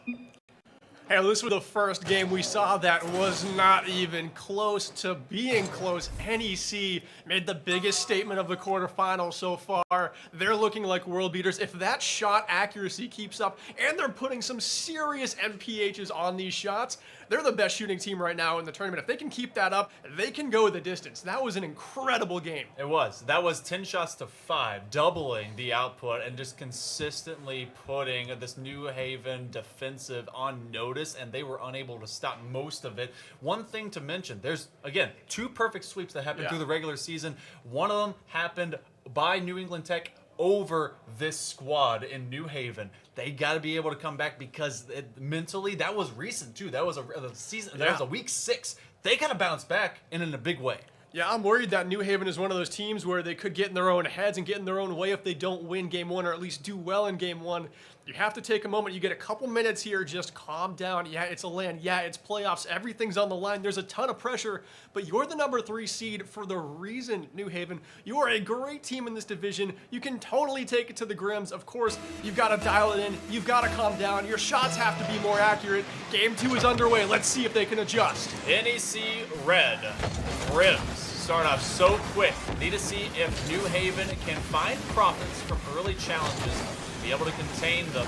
Hey, this was the first game we saw that was not even close to being close. NEC made the biggest statement of the quarterfinals so far. They're looking like world beaters. If that shot accuracy keeps up, and they're putting some serious MPHs on these shots, they're the best shooting team right now in the tournament. If they can keep that up, they can go the distance. That was an incredible game. It was. That was 10 shots to 5, doubling the output and just consistently putting this New Haven defensive on notice, and they were unable to stop most of it. One thing to mention, there's, again, 2 perfect sweeps that happened through the regular season. One of them happened by New England Tech over this squad in New Haven. They got to be able to come back because mentally, that was recent too. That was a season. That was a week 6. They got to bounce back and in a big way. Yeah, I'm worried that New Haven is one of those teams where they could get in their own heads and get in their own way if they don't win game one, or at least do well in game one. You have to take a moment. You get a couple minutes here, just calm down. Yeah, it's a LAN. Yeah, it's playoffs. Everything's on the line. There's a ton of pressure, but you're the number 3 seed for the reason, New Haven. You are a great team in this division. You can totally take it to the Grims. Of course, you've got to dial it in. You've got to calm down. Your shots have to be more accurate. Game 2 is underway. Let's see if they can adjust. NEC Red. Grims start off so quick. Need to see if New Haven can find profits from early challenges, be able to contain them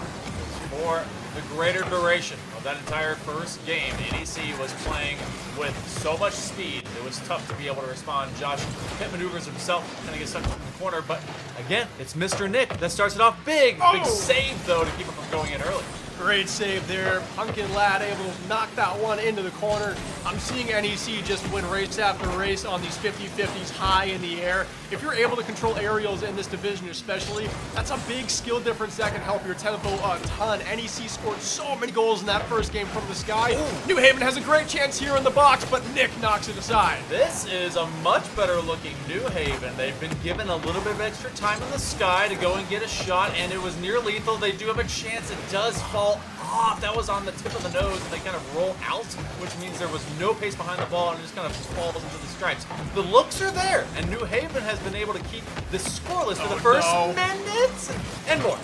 for the greater duration of that entire first game. NEC was playing with so much speed, it was tough to be able to respond. Josh hit maneuvers himself, kind of gets stuck in the corner, but again, it's Mr. Nick that starts it off big. Big save, though, to keep him from going in early. Great save there. Pumpkin Lad able to knock that one into the corner. I'm seeing NEC just win race after race on these 50-50s high in the air. If you're able to control aerials in this division especially, that's a big skill difference that can help your tempo a ton. NEC scored so many goals in that first game from the sky. Ooh. New Haven has a great chance here in the box, but Nick knocks it aside. This is a much better looking New Haven. They've been given a little bit of extra time in the sky to go and get a shot, and it was near lethal. They do have a chance. It does fall off. That was on the tip of the nose, and they kind of roll out, which means there was no pace behind the ball, and it just kind of falls into the stripes. The looks are there, and New Haven has been able to keep this scoreless for the first minutes and more.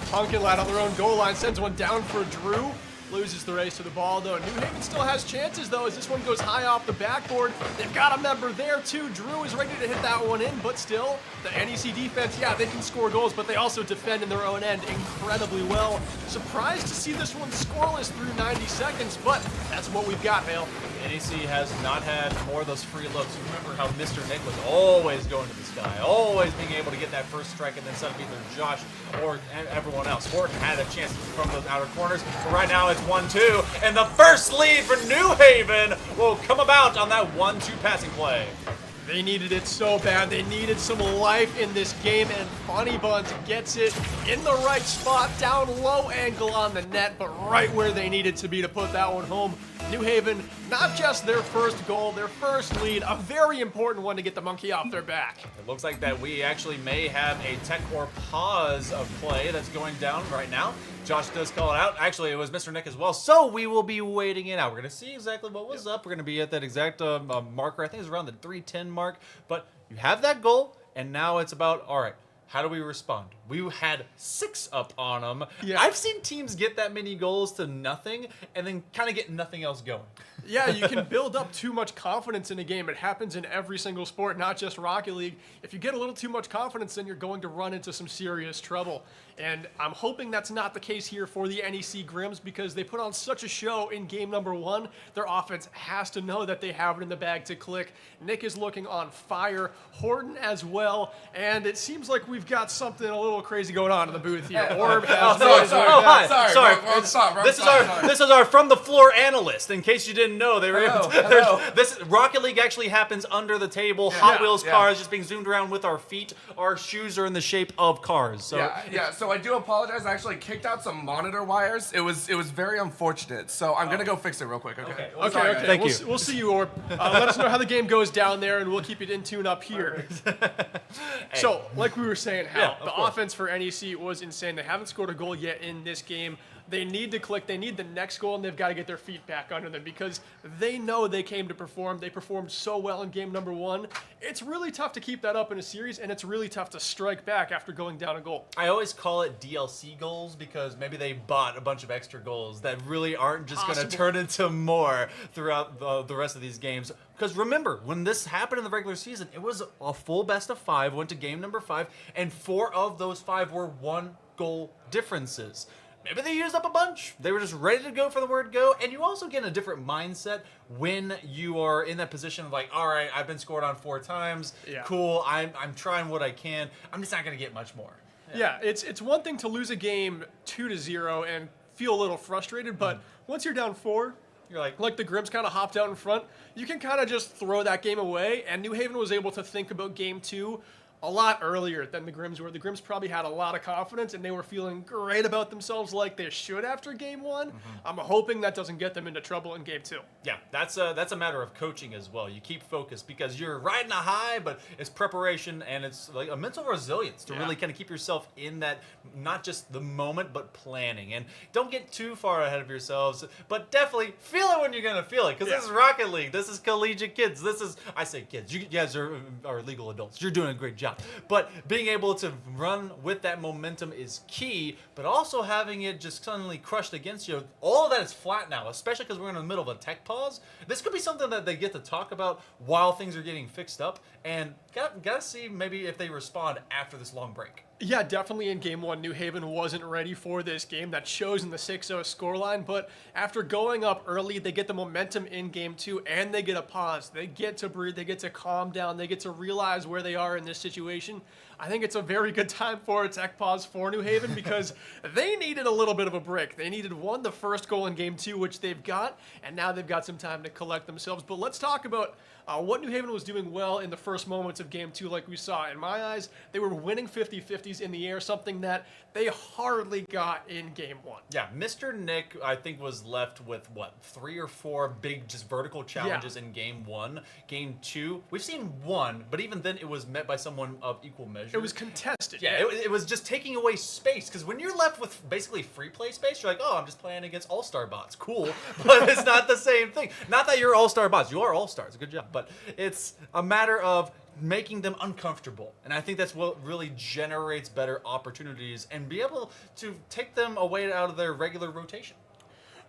Pumpkin Lad on their own goal line sends one down for Drew. Loses the race to the ball, though. New Haven still has chances, though, as this one goes high off the backboard. They've got a member there, too. Drew is ready to hit that one in, but still, the NEC defense, yeah, they can score goals, but they also defend in their own end incredibly well. Surprised to see this one scoreless through 90 seconds, but that's what we've got, Hale. NEC has not had more of those free looks. You remember how Mr. Nick was always going to the sky, always being able to get that first strike and then set up either Josh or everyone else. Horton had a chance from those outer corners, but right now it's 1-2, and the first lead for New Haven will come about on that 1-2 passing play. They needed it so bad. They needed some life in this game, and Funny Buns gets it in the right spot, down low angle on the net, but right where they needed to be to put that one home. New Haven, not just their first goal, their first lead, a very important one to get the monkey off their back. It looks like that we actually may have a Tech Core pause of play that's going down right now. Josh does call it out. Actually, it was Mr. Nick as well. So we will be waiting it out. We're going to see exactly what was up. We're going to be at that exact marker. I think it's around the 3:10 mark. But you have that goal, and now it's about, all right, how do we respond? We had 6 up on them. Yeah. I've seen teams get that many goals to nothing and then kind of get nothing else going. Yeah, you can build up too much confidence in a game. It happens in every single sport, not just Rocket League. If you get a little too much confidence, then you're going to run into some serious trouble. And I'm hoping that's not the case here for the NEC Grims, because they put on such a show in game number 1. Their offense has to know that they have it in the bag to click. Nick is looking on fire, Horton as well, and it seems like we've got something a little crazy going on in the booth here. Orb has This is our from the floor analyst. In case you didn't know, they were this Rocket League actually happens under the table. Hot Wheels cars just being zoomed around with our feet. Our shoes are in the shape of cars. So So I do apologize. I actually kicked out some monitor wires. It was very unfortunate. So I'm gonna go fix it real quick. Okay. Okay. Thank you. We'll see you, Orb. Let us know how the game goes down there, and we'll keep it in tune up here. So, like we were saying, Hal, the offense for NEC was insane. They haven't scored a goal yet in this game. They need to click. They need the next goal, and they've got to get their feet back under them, because they know they came to perform. They performed so well in game number 1. It's really tough to keep that up in a series, and it's really tough to strike back after going down a goal. I always call it DLC goals, because maybe they bought a bunch of extra goals that really aren't just going to turn into more throughout the rest of these games. Because remember, when this happened in the regular season, it was a full best of 5, went to game number 5, and 4 of those 5 were 1-goal differences. Maybe they used up a bunch. They were just ready to go for the word go. And you also get a different mindset when you are in that position of like, all right, I've been scored on 4 times. Yeah. Cool. I'm trying what I can. I'm just not going to get much more. Yeah, it's one thing to lose a game 2-0 and feel a little frustrated, but once you're down 4, you're like the Grims kind of hopped out in front, you can kind of just throw that game away. And New Haven was able to think about game 2 a lot earlier than the Grims were. The Grims probably had a lot of confidence, and they were feeling great about themselves like they should after game one. I'm hoping that doesn't get them into trouble in game two. Yeah, that's a matter of coaching as well. You keep focused because you're riding a high, but it's preparation and it's like a mental resilience to really kind of keep yourself in that, not just the moment, but planning. And don't get too far ahead of yourselves, but definitely feel it when you're going to feel it, because this is Rocket League. This is collegiate kids. This is, I say kids, you guys are legal adults. You're doing a great job. But being able to run with that momentum is key, but also having it just suddenly crushed against you, all of that is flat now, especially because we're in the middle of a tech pause. This could be something that they get to talk about while things are getting fixed up, and gotta see maybe if they respond after this long break. Yeah, definitely in game one, New Haven wasn't ready for this game. That shows in the 6-0 scoreline, but after going up early, they get the momentum in game two, and they get a pause. They get to breathe, they get to calm down, they get to realize where they are in this situation. I think it's a very good time for a tech pause for New Haven because they needed a little bit of a break. They needed, the first goal in game two, which they've got, and now they've got some time to collect themselves. But let's talk about what New Haven was doing well in the first moments of game two. Like we saw, in my eyes, they were winning 50-50s in the air, something that they hardly got in game one. Yeah, Mr. Nick, I think, was left with, 3 or 4 big just vertical challenges in game one. Game two, we've seen one, but even then it was met by someone of equal measure. It was contested. Yeah, it was just taking away space, because when you're left with basically free play space, you're like, oh, I'm just playing against all-star bots. Cool, but it's not the same thing. Not that you're all-star bots. You are all-stars. Good job. But it's a matter of making them uncomfortable, and I think that's what really generates better opportunities and be able to take them away out of their regular rotation.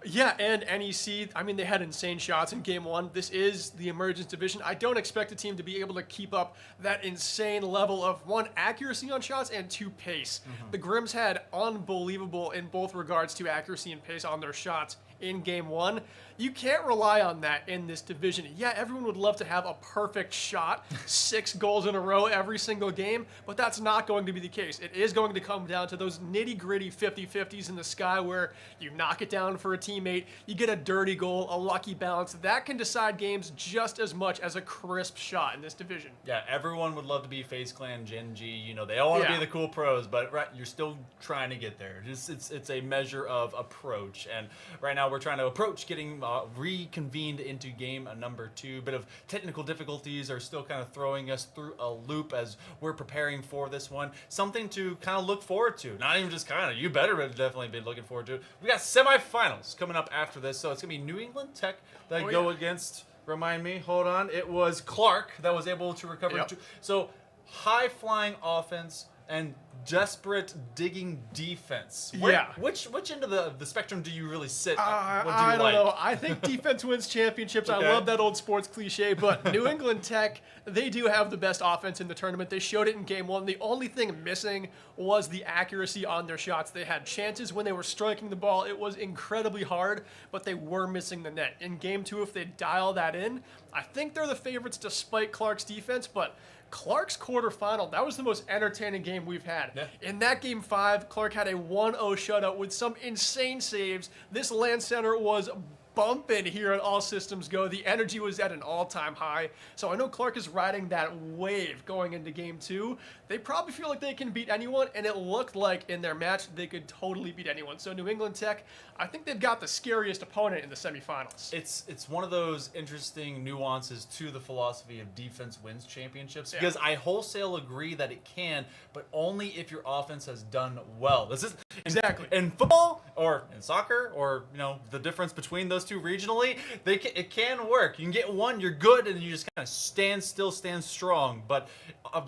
Yeah, and NEC, I mean, they had insane shots in game one. This is the Emergence Division. I don't expect a team to be able to keep up that insane level of, 1, accuracy on shots, and 2, pace. The Grims had unbelievable in both regards to accuracy and pace on their shots in game one. You can't rely on that in this division. Yeah, everyone would love to have a perfect shot, 6 goals in a row every single game, but that's not going to be the case. It is going to come down to those nitty-gritty 50-50s in the sky where you knock it down for a teammate, you get a dirty goal, a lucky bounce. That can decide games just as much as a crisp shot in this division. Yeah, everyone would love to be FaZe Clan, Gen G. They all want to be the cool pros, but you're still trying to get there. It's a measure of approach, and right now we're trying to approach getting reconvened into game number 2. Bit of technical difficulties are still kind of throwing us through a loop as we're preparing for this one. Something to kind of look forward to. Not even just kind of, you better definitely be looking forward to it. We got semifinals coming up after this, so it's going to be New England Tech that go against, remind me, hold on, it was Clark that was able to recover. So high-flying offense and desperate digging defense. Which end of the spectrum do you really sit? I don't know. I think defense wins championships. I love that old sports cliche, but New England Tech, they do have the best offense in the tournament. They showed it in game one. The only thing missing was the accuracy on their shots. They had chances when they were striking the ball. It was incredibly hard, but they were missing the net. In game two, if they dial that in, I think they're the favorites despite Clark's defense, but Clark's quarterfinal, that was the most entertaining game we've had. In that game 5, Clark had a 1-0 shutout with some insane saves. This LAN center was bumping here at All Systems Go. The energy was at an all-time high. So I know Clark is riding that wave going into game 2. They probably feel like they can beat anyone, and it looked like in their match they could totally beat anyone. So New England Tech, I think they've got the scariest opponent in the semifinals. It's one of those interesting nuances to the philosophy of defense wins championships, because I wholesale agree that it can, but only if your offense has done well. This is exactly in football or in soccer, or the difference between those two regionally, it can work. You can get one, you're good, and you just kind of stand still, stand strong. But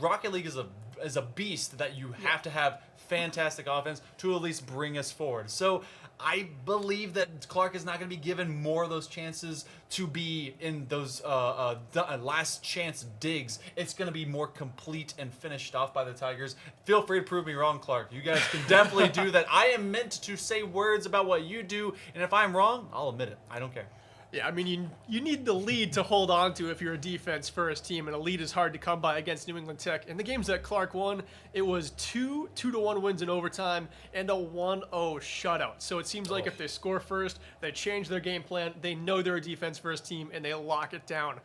Rocket League is a beast that you have to have fantastic offense to at least bring us forward. So I believe that Clark is not going to be given more of those chances to be in those last chance digs. It's going to be more complete and finished off by the Tigers. Feel free to prove me wrong, Clark. You guys can definitely do that. I am meant to say words about what you do, and if I'm wrong, I'll admit it. I don't care. Yeah, I mean, you need the lead to hold on to if you're a defense-first team, and a lead is hard to come by against New England Tech. In the games that Clark won, it was 2-1 wins in overtime and a 1-0 shutout. So it seems like if they score first, they change their game plan, they know they're a defense-first team, and they lock it down.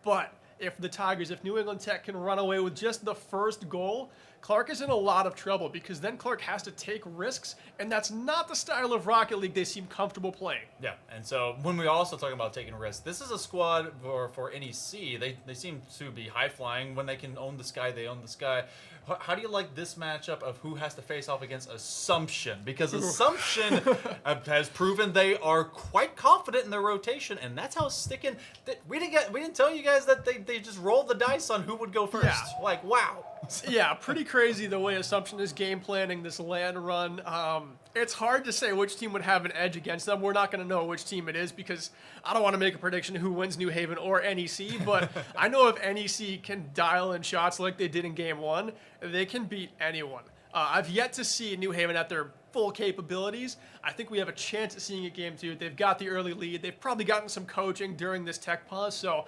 But if New England Tech can run away with just the first goal, Clark is in a lot of trouble because then Clark has to take risks, and that's not the style of Rocket League they seem comfortable playing. Yeah, and so when we also talk about taking risks, this is a squad for NEC. They seem to be high-flying. When they can own the sky, they own the sky. How do you like this matchup of who has to face off against Assumption? Because Assumption has proven they are quite confident in their rotation, and that's how it's sticking. We didn't tell you guys that they just rolled the dice on who would go first. Yeah. Like, wow. Yeah, pretty crazy the way Assumption is game planning this LAN run. It's hard to say which team would have an edge against them. We're not going to know which team it is because I don't want to make a prediction who wins New Haven or NEC, but I know if NEC can dial in shots like they did in Game 1, they can beat anyone. I've yet to see New Haven at their full capabilities. I think we have a chance at seeing it Game 2. They've got the early lead. They've probably gotten some coaching during this tech pause, so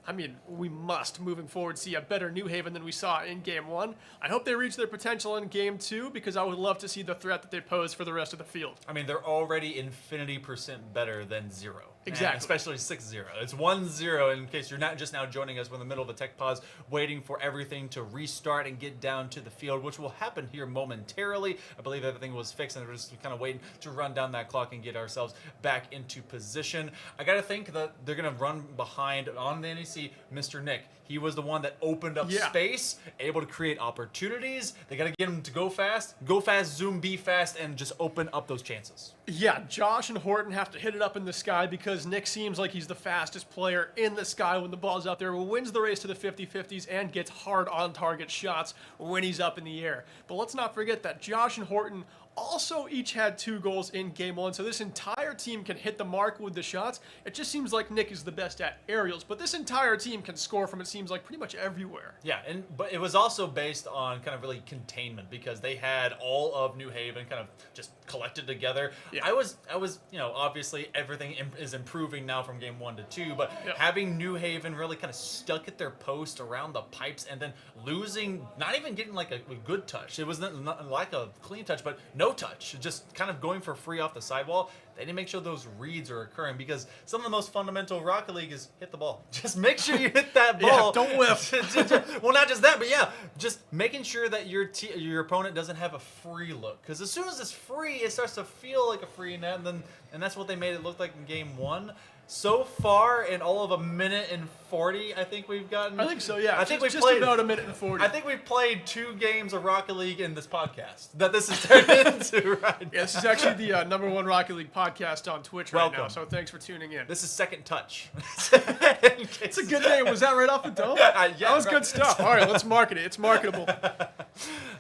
I mean, we must, moving forward, see a better New Haven than we saw in Game 1. I hope they reach their potential in Game 2 because I would love to see the threat that they pose for the rest of the field. I mean, they're already infinity% better than 0. Exactly. And especially 6-0. It's 1-0 in case you're not just now joining us. We're in the middle of a tech pause, waiting for everything to restart and get down to the field, which will happen here momentarily. I believe everything was fixed, and we're just kind of waiting to run down that clock and get ourselves back into position. I got to think that they're going to run behind on the NEC, Mr. Nick. He was the one that opened up space, able to create opportunities. They got to get him to go fast, zoom, be fast, and just open up those chances. Yeah, Josh and Horton have to hit it up in the sky because Nick seems like he's the fastest player in the sky when the ball's out there, wins the race to the 50-50s, and gets hard on-target shots when he's up in the air. But let's not forget that Josh and Horton also each had 2 goals in Game 1, so this entire team can hit the mark with the shots. It just seems like Nick is the best at aerials, but this entire team can score from, it seems like, pretty much everywhere. Yeah, but it was also based on kind of really containment because they had all of New Haven kind of just collected together. Yeah. I was, obviously everything is improving now from Game 1 to 2, but having New Haven really kind of stuck at their post around the pipes and then losing, not even getting like a good touch. It wasn't like a clean touch, but no touch, just kind of going for free off the sidewall. They didn't make sure those reads are occurring because some of the most fundamental Rocket League is hit the ball. Just make sure you hit that ball. Don't whiff. Well, not just that, but just making sure that your opponent doesn't have a free look. Because as soon as it's free, it starts to feel like a free net, and that's what they made it look like in Game 1. So far, in all of a minute and 40, I think we've gotten. I think so, yeah. I think we've just played about a minute and 40. I think we've played 2 games of Rocket League in this podcast that this is turned into right now. Yeah, this is actually the #1 Rocket League podcast on Twitch right now, so thanks for tuning in. This is Second Touch. It's a good name. Was that right off the dome? Yeah, that was good stuff. All right, let's market it. It's marketable.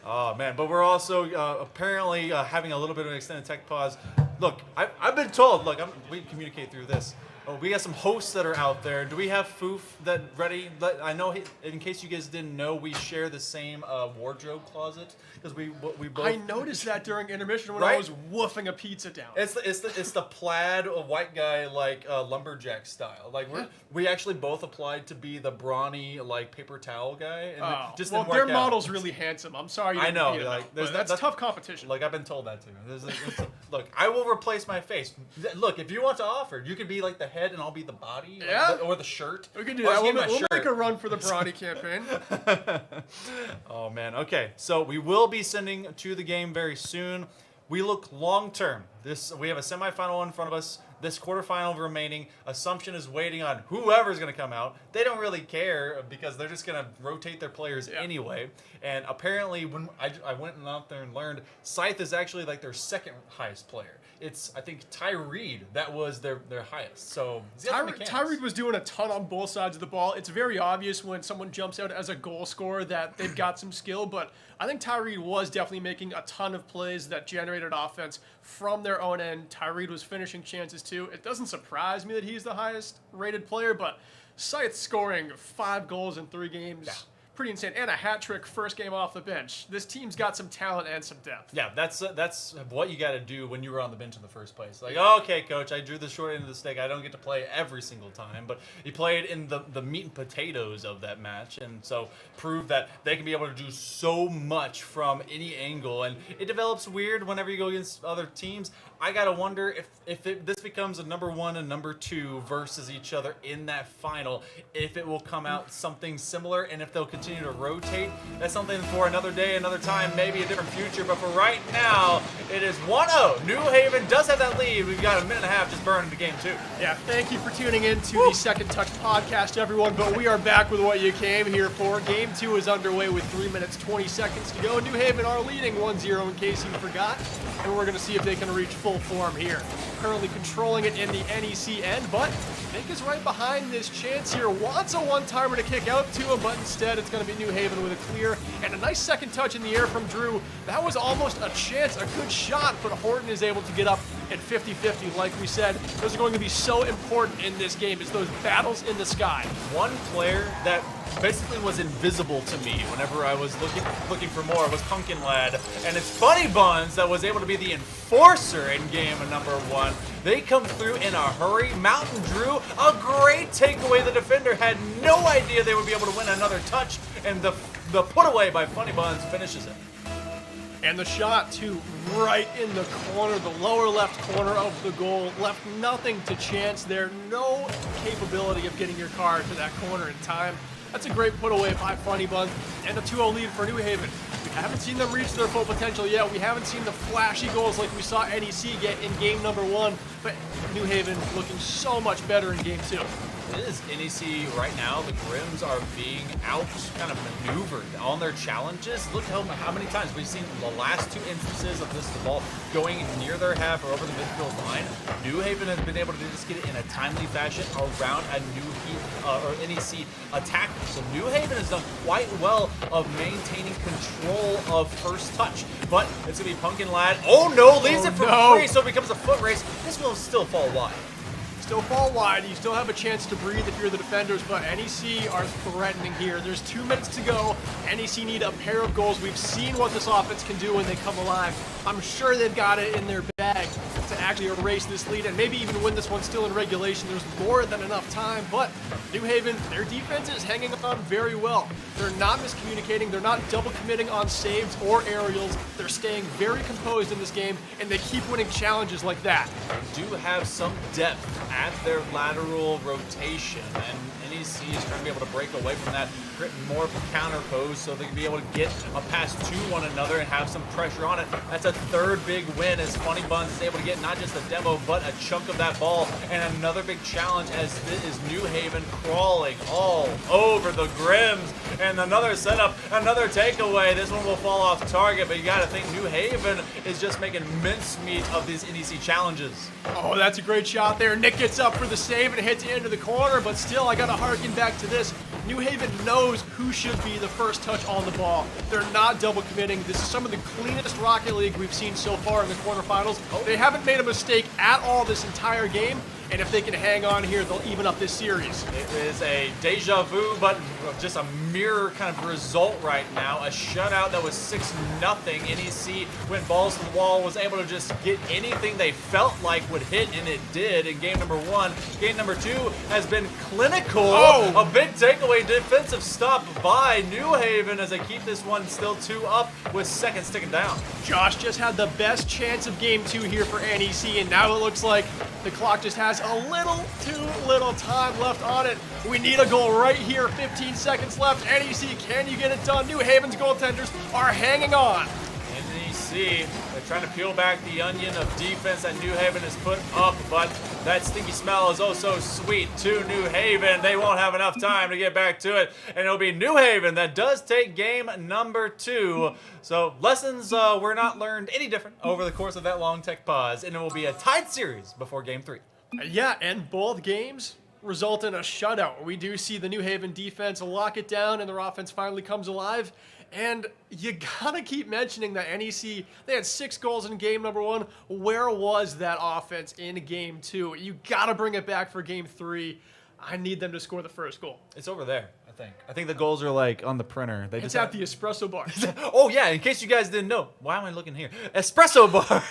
Oh, man. But we're also apparently having a little bit of an extended tech pause. Look, I've been told, we communicate through this. Oh, we got some hosts that are out there. Do we have Foof that ready? I know, in case you guys didn't know, we share the same wardrobe closet because we both. I noticed that during intermission when I was woofing a pizza down. It's the plaid white guy lumberjack style. We actually both applied to be the brawny paper towel guy. And their model's really handsome. I'm sorry. I know. That's tough competition. I've been told that too. Look, I will replace my face. Look, if you want to offer, you could be like the head and I'll be the body, or the shirt. We can do that. We'll make a run for the brawny campaign. Oh man. Okay, so we will be sending to the game very soon. We look long term. We have a semifinal in front of us. This quarterfinal remaining. Assumption is waiting on whoever's going to come out. They don't really care because they're just going to rotate their players anyway. And apparently, when I went out there and learned, Scythe is actually their second highest player. It's, I think, Tyreed that was their highest. So Tyreed was doing a ton on both sides of the ball. It's very obvious when someone jumps out as a goal scorer that they've got some skill, but I think Tyreed was definitely making a ton of plays that generated offense from their own end. Tyreed was finishing chances too. It doesn't surprise me that he's the highest rated player, but Scythe scoring 5 goals in 3 games pretty insane. And a hat trick first game off the bench. This team's got some talent and some depth. Yeah, that's what you got to do when you were on the bench in the first place. Like, okay, coach, I drew the short end of the stick. I don't get to play every single time, but he played in the meat and potatoes of that match, and so proved that they can be able to do so much from any angle. And it develops weird whenever you go against other teams. I gotta wonder if this becomes a number 1 and number 2 versus each other in that final, if it will come out something similar, and if they'll continue to rotate. That's something for another day, another time, maybe a different future. But for right now, it is 1-0. New Haven does have that lead. We've got a minute and a half just burning to game 2. Yeah, thank you for tuning in to the Second Touch podcast, everyone. But we are back with what you came here for. Game 2 is underway with 3 minutes, 20 seconds to go. New Haven are leading 1-0 in case you forgot. And we're going to see if they can reach full form here. Currently controlling it in the NEC end, but Nick is right behind this chance here. Wants a one-timer to kick out to him, but instead it's going to be New Haven with a clear. And a nice second touch in the air from Drew. That was almost a chance, a good shot, but Horton is able to get up at 50-50. Like we said, those are going to be so important in this game. It's those battles in the sky. One player that basically was invisible to me whenever I was looking for more was Pumpkin Lad, and it's Funny Buns that was able to be the enforcer in game number 1. They come through in a hurry. Mountain Drew, a great takeaway. The defender had no idea they would be able to win another touch, and the put away by Funny Buns finishes it. And the shot, too, right in the corner, the lower left corner of the goal. Left nothing to chance there. No capability of getting your car to that corner in time. That's a great put away by Funny Bun. And a 2-0 lead for New Haven. We haven't seen them reach their full potential yet. We haven't seen the flashy goals like we saw NEC get in game number 1. But New Haven looking so much better in game 2. It is NEC right now. The Grims are being out kind of maneuvered on their challenges. Look how many times we've seen the last 2 instances of this ball going near their half or over the midfield line. New Haven has been able to just get it in a timely fashion around a NEC attacker. So New Haven has done quite well of maintaining control of first touch. But it's going to be Pumpkin Lad. Oh no, leaves it for free, so it becomes a foot race. This will still fall wide. Still fall wide. You still have a chance to breathe if you're the defenders, but NEC are threatening here. There's 2 minutes to go. NEC need a pair of goals. We've seen what this offense can do when they come alive. I'm sure they've got it in their bag to actually erase this lead and maybe even win this one still in regulation. There's more than enough time, but New Haven, their defense is hanging on very well. They're not miscommunicating. They're not double committing on saves or aerials. They're staying very composed in this game, and they keep winning challenges like that. They do have some depth at their lateral rotation, and NEC is trying to be able to break away from that, create more counter pose so they can be able to get a pass to one another and have some pressure on it. That's a 3rd big win as Funny Buns is able to get not just a demo but a chunk of that ball, and another big challenge as this is New Haven crawling all over the Grims, and another setup, another takeaway. This one will fall off target, but you got to think New Haven is just making mincemeat of these NEC challenges. Oh, that's a great shot there. Nick gets up for the save and hits it into the corner, but still, I got to harken back to this. New Haven knows who should be the first touch on the ball. They're not double committing. This is some of the cleanest Rocket League we've seen so far in the quarterfinals. They haven't made a mistake at all this entire game, and if they can hang on here, they'll even up this series. It is a deja vu, but just a mirror kind of result right now. A shutout that was 6-0. NEC went balls to the wall, was able to just get anything they felt like would hit, and it did in game number 1. Game number 2 has been clinical. Oh! A big takeaway defensive stop by New Haven as they keep this one still 2 up with seconds ticking down. Josh just had the best chance of game 2 here for NEC, and now it looks like the clock just has a little too little time left on it. We need a goal right here. 15 seconds left. NEC, can you get it done? New Haven's goaltenders are hanging on. NEC, they're trying to peel back the onion of defense that New Haven has put up, but that stinky smell is oh so sweet to New Haven. They won't have enough time to get back to it, and it'll be New Haven that does take game number 2. So lessons were not learned any different over the course of that long tech pause, and it will be a tied series before game 3. Yeah, and both games result in a shutout. We do see the New Haven defense lock it down, and their offense finally comes alive. And you gotta keep mentioning that NEC, they had 6 goals in game number 1. Where was that offense in game 2? You gotta bring it back for game 3. I need them to score the first goal. It's over there. I I think the goals are like on the printer. They It's just at the espresso bar. Oh yeah, in case you guys didn't know, why am I looking here? Espresso bar.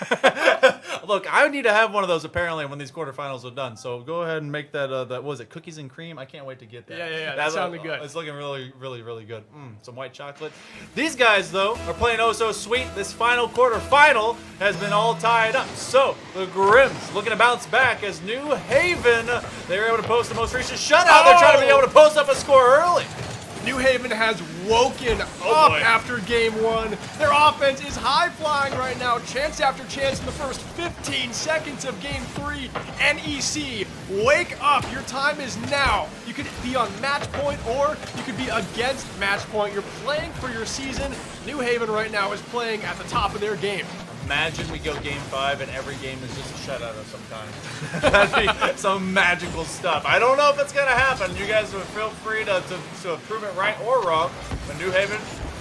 Look, I need to have one of those apparently when these quarterfinals are done. So go ahead and make that. That what was it, cookies and cream? I can't wait to get that. Yeah. That sounded good. It's looking really good. Some white chocolate. These guys though are playing oh so sweet. This final quarterfinal has been all tied up. So the Grims looking to bounce back as New Haven. They were able to post the most recent shutout. They're trying to be able to post up a score early. New Haven has woken up after game 1. Their offense is high-flying right now, chance after chance in the first 15 seconds of game 3. NEC, wake up. Your time is now. You could be on match point or you could be against match point. You're playing for your season. New Haven right now is playing at the top of their game. Imagine we go game 5 and every game is just a shutout of some kind. That'd be some magical stuff. I don't know if it's going to happen. You guys feel free to prove it right or wrong. But New Haven,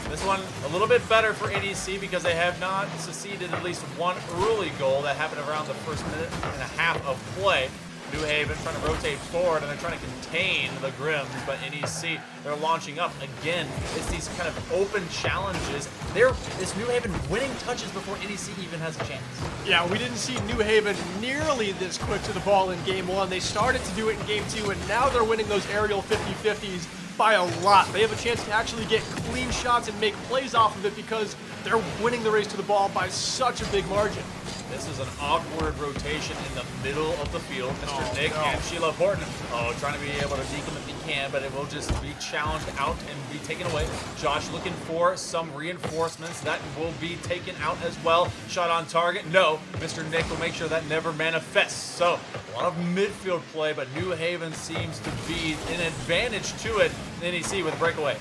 this one a little bit better for NEC because they have not succeeded at least one early goal that happened around the first minute and a half of play. New Haven trying to rotate forward and they're trying to contain the Grims, but NEC, they're launching up. Again, it's these kind of open challenges. It's New Haven winning touches before NEC even has a chance. Yeah, we didn't see New Haven nearly this quick to the ball in game 1. They started to do it in game 2, and now they're winning those aerial 50-50s by a lot. They have a chance to actually get clean shots and make plays off of it because they're winning the race to the ball by such a big margin. This is an awkward rotation in the middle of the field. Mr. Nick and Sheila Horton, trying to be able to deke him if he can, but it will just be challenged out and be taken away. Josh looking for some reinforcements. That will be taken out as well. Shot on target. No. Mr. Nick will make sure that never manifests. So, a lot of midfield play, but New Haven seems to be an advantage to it. NEC with a breakaway.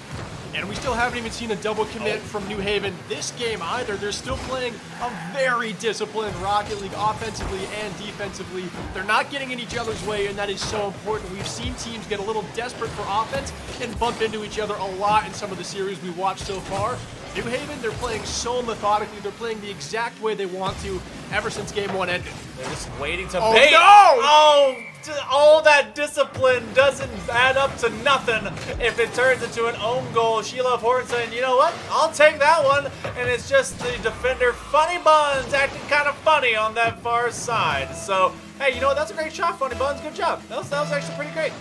And we still haven't even seen a double commit from New Haven this game either. They're still playing a very disciplined Rocket League offensively and defensively. They're not getting in each other's way, and that is so important. We've seen teams get a little desperate for offense and bump into each other a lot in some of the series we've watched so far. New Haven, they're playing so methodically. They're playing the exact way they want to ever since game 1 ended. They're just waiting to Oh, bait. no! All that discipline doesn't add up to nothing if it turns into an own goal. Sheila Horton saying, you know what? I'll take that one. And it's just the defender, Funny Buns, acting kind of funny on that far side. So, hey, you know what? That's a great shot, Funny Buns. Good job. That was actually pretty great.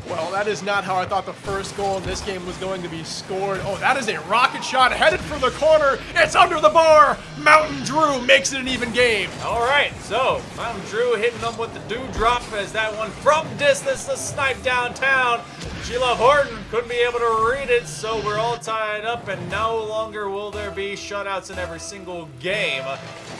Well, that is not how I thought the first goal in this game was going to be scored. Oh, that is a rocket shot headed for the corner. It's under the bar. Mountain Drew makes it an even game. All right, so Mountain Drew hitting them with the dewdrop as that one from distance, the snipe downtown. Sheila Horton couldn't be able to read it, so we're all tied up, and no longer will there be shutouts in every single game.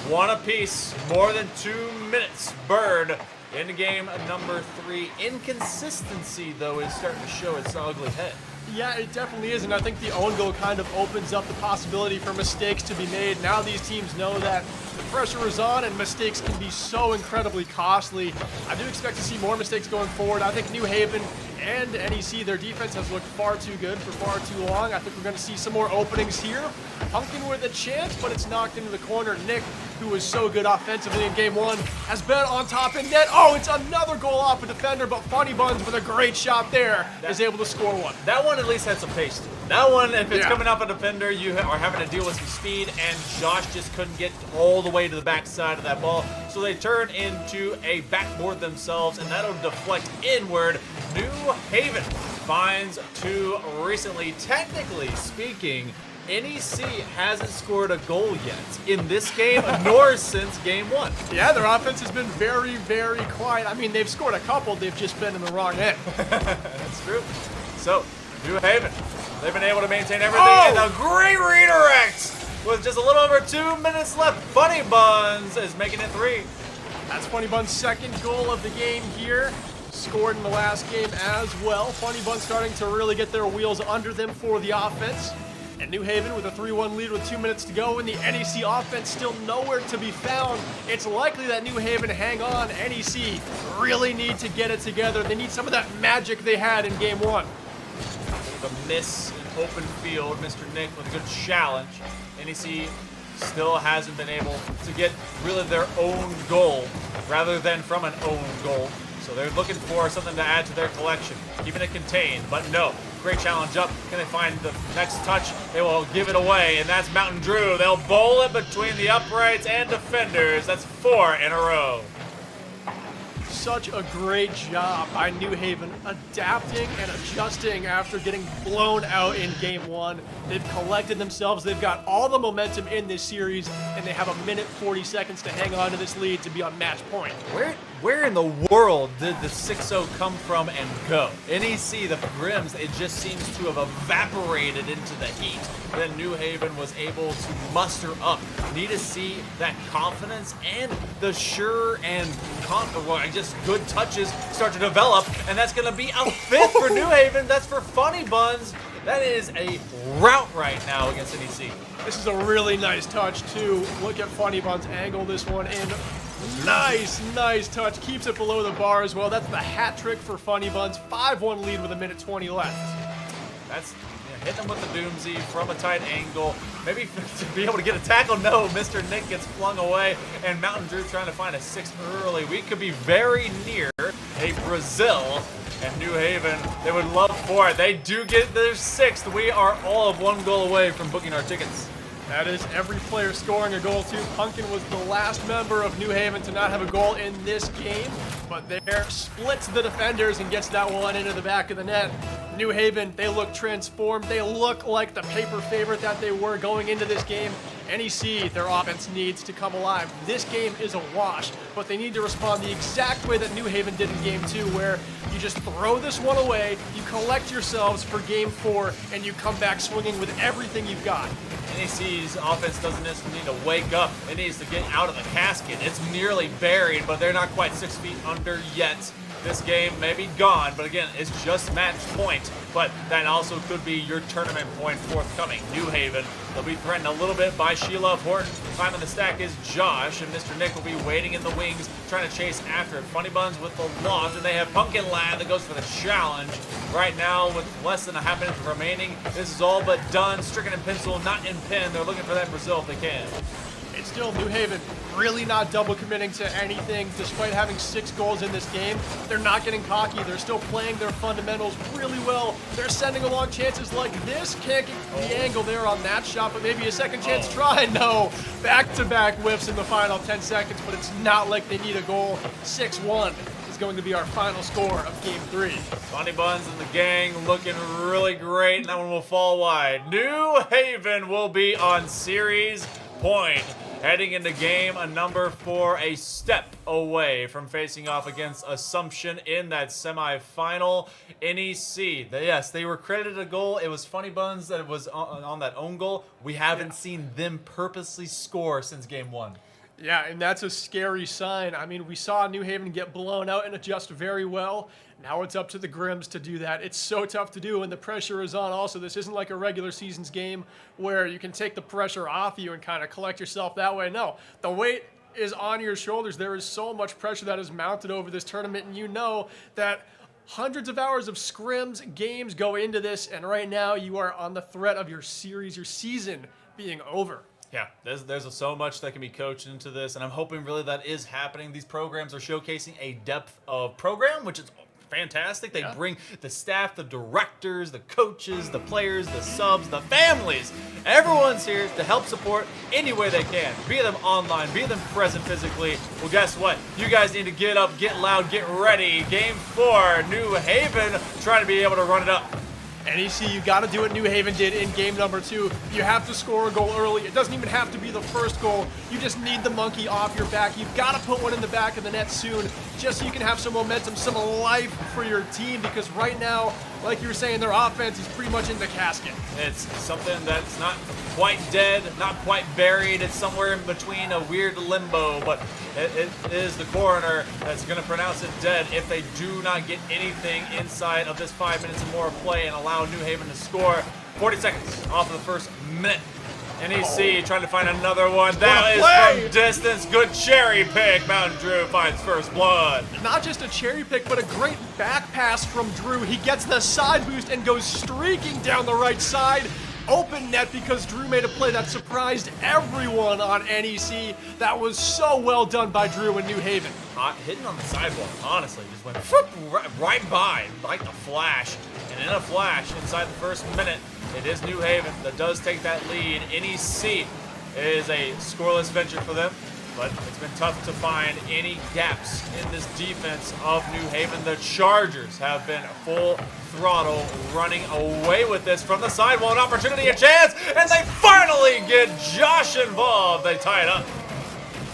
One apiece, more than 2 minutes. Bird into game number 3. Inconsistency, though, is starting to show its ugly head. Yeah, it definitely is, and I think the own goal kind of opens up the possibility for mistakes to be made. Now these teams know that the pressure is on and mistakes can be so incredibly costly. I do expect to see more mistakes going forward. I think New Haven and NEC, their defense has looked far too good for far too long. I think we're going to see some more openings here. Pumpkin with a chance, but it's knocked into the corner. Nick, who was so good offensively in game 1, has been on top in net. Oh, it's another goal off a defender, but Funny Buns with a great shot there is able to score one. That one at least had some pace to it. That one, if it's coming off a defender, you are having to deal with some speed, and Josh just couldn't get all the way to the backside of that ball. So they turn into a backboard themselves, and that'll deflect inward. New Haven finds 2 recently. Technically speaking, NEC hasn't scored a goal yet in this game, nor since game 1. Yeah, their offense has been very, very quiet. I mean, they've scored a couple, they've just been in the wrong end. That's true. So, New Haven, they've been able to maintain everything, and a great redirect with just a little over 2 minutes left. Funny Buns is making it 3. That's Funny Bun's second goal of the game here. Scored in the last game as well. Funny Bun starting to really get their wheels under them for the offense. And New Haven with a 3-1 lead with 2 minutes to go, and the NEC offense still nowhere to be found. It's likely that New Haven hang on. NEC really need to get it together. They need some of that magic they had in game 1. The miss in open field, Mr. Nick with a good challenge. NEC still hasn't been able to get really their own goal rather than from an own goal. So they're looking for something to add to their collection, keeping it contained, but no. Great challenge up. Can they find the next touch? They will give it away, and that's Mountain Drew. They'll bowl it between the uprights and defenders. That's 4 in a row. Such a great job by New Haven adapting and adjusting after getting blown out in game 1. They've collected themselves. They've got all the momentum in this series, and they have a minute 40 seconds to hang on to this lead to be on match point. Where in the world did the 6-0 come from and go? NEC, the Grims, it just seems to have evaporated into the heat. Then New Haven was able to muster up. Need to see that confidence and the sure and just good touches start to develop, and that's going to be a 5th for New Haven. That's for Funny Buns. That is a rout right now against NEC. This is a really nice touch, too. Look at Funny Buns angle this one in. Nice touch. Keeps it below the bar as well. That's the hat trick for Funny Buns. 5-1 lead with a minute 20 left. That's hitting them with the Doomsy from a tight angle. Maybe to be able to get a tackle. No, Mr. Nick gets flung away, and Mountain Drew trying to find a 6th early. We could be very near a Brazil, and New Haven, they would love for it. They do get their 6th. We are all of 1 goal away from booking our tickets. That is every player scoring a goal, too. Pumpkin was the last member of New Haven to not have a goal in this game, but there splits the defenders and gets that one into the back of the net. New Haven, they look transformed. They look like the paper favorite that they were going into this game. NEC, their offense needs to come alive. This game is a wash, but they need to respond the exact way that New Haven did in game 2, where you just throw this one away, you collect yourselves for game 4, and you come back swinging with everything you've got. NEC's offense doesn't necessarily need to wake up. It needs to get out of the casket. It's nearly buried, but they're not quite 6 feet under yet. This game may be gone, but again, it's just match point. But that also could be your tournament point forthcoming. New Haven, they'll be threatened a little bit by Sheila Horton. Climbing the stack is Josh, and Mr. Nick will be waiting in the wings, trying to chase after it. Funny Buns with the launch, and they have Pumpkin Lad that goes for the challenge. Right now, with less than a half minute remaining, this is all but done. Stricken in pencil, not in pen. They're looking for that Brazil if they can. It's still New Haven really not double committing to anything despite having 6 goals in this game. They're not getting cocky. They're still playing their fundamentals really well. They're sending along chances like this. Can't get the angle there on that shot, but maybe a second chance try. No, back-to-back whiffs in the final 10 seconds, but it's not like they need a goal. 6-1 is going to be our final score of game 3. Funny Buns and the gang looking really great, and that one will fall wide. New Haven will be on series point. Heading into game number 4, a step away from facing off against Assumption in that semifinal. NEC, yes, they were credited a goal. It was Funny Buns that was on that own goal. We haven't seen them purposely score since game 1. Yeah, and that's a scary sign. I mean, we saw New Haven get blown out and adjust very well. Now it's up to the Grims to do that. It's so tough to do, and the pressure is on. Also, this isn't like a regular seasons game where you can take the pressure off you and kind of collect yourself that way. No, the weight is on your shoulders. There is so much pressure that is mounted over this tournament, and you know that hundreds of hours of scrims, games go into this, and right now you are on the threat of your series, your season being over. Yeah, there's so much that can be coached into this, and I'm hoping really that is happening. These programs are showcasing a depth of program, which is fantastic. They bring the staff, the directors, the coaches, the players, the subs, the families. Everyone's here to help support any way they can. Be them online, be them present physically. Well, guess what? You guys need to get up, get loud, get ready. Game 4, New Haven trying to be able to run it up. NEC, you got to do what New Haven did in game number 2. You have to score a goal early. It doesn't even have to be the first goal. You just need the monkey off your back. You've got to put one in the back of the net soon, just so you can have some momentum, some life for your team, because right now, like you were saying, their offense is pretty much in the casket. It's something that's not quite dead, not quite buried. It's somewhere in between a weird limbo, but it is the coroner that's going to pronounce it dead if they do not get anything inside of this 5 minutes or more of play and allow New Haven to score. 40 seconds off of the first minute. NEC trying to find another one. That is from distance. Good cherry pick. Mountain Drew finds first blood. Not just a cherry pick, but a great back pass from Drew. He gets the side boost and goes streaking down the right side. open net because Drew made a play that surprised everyone on NEC. That was so well done by Drew in New Haven. Hot hitting on the sidewalk, honestly, just went whoop, right by, like the flash. And in a flash, inside the first minute, it is New Haven that does take that lead. NEC is a scoreless venture for them, but it's been tough to find any gaps in this defense of New Haven. The Chargers have been full throttle running away with this from the sidewall. An opportunity, a chance, and they finally get Josh involved. They tie it up.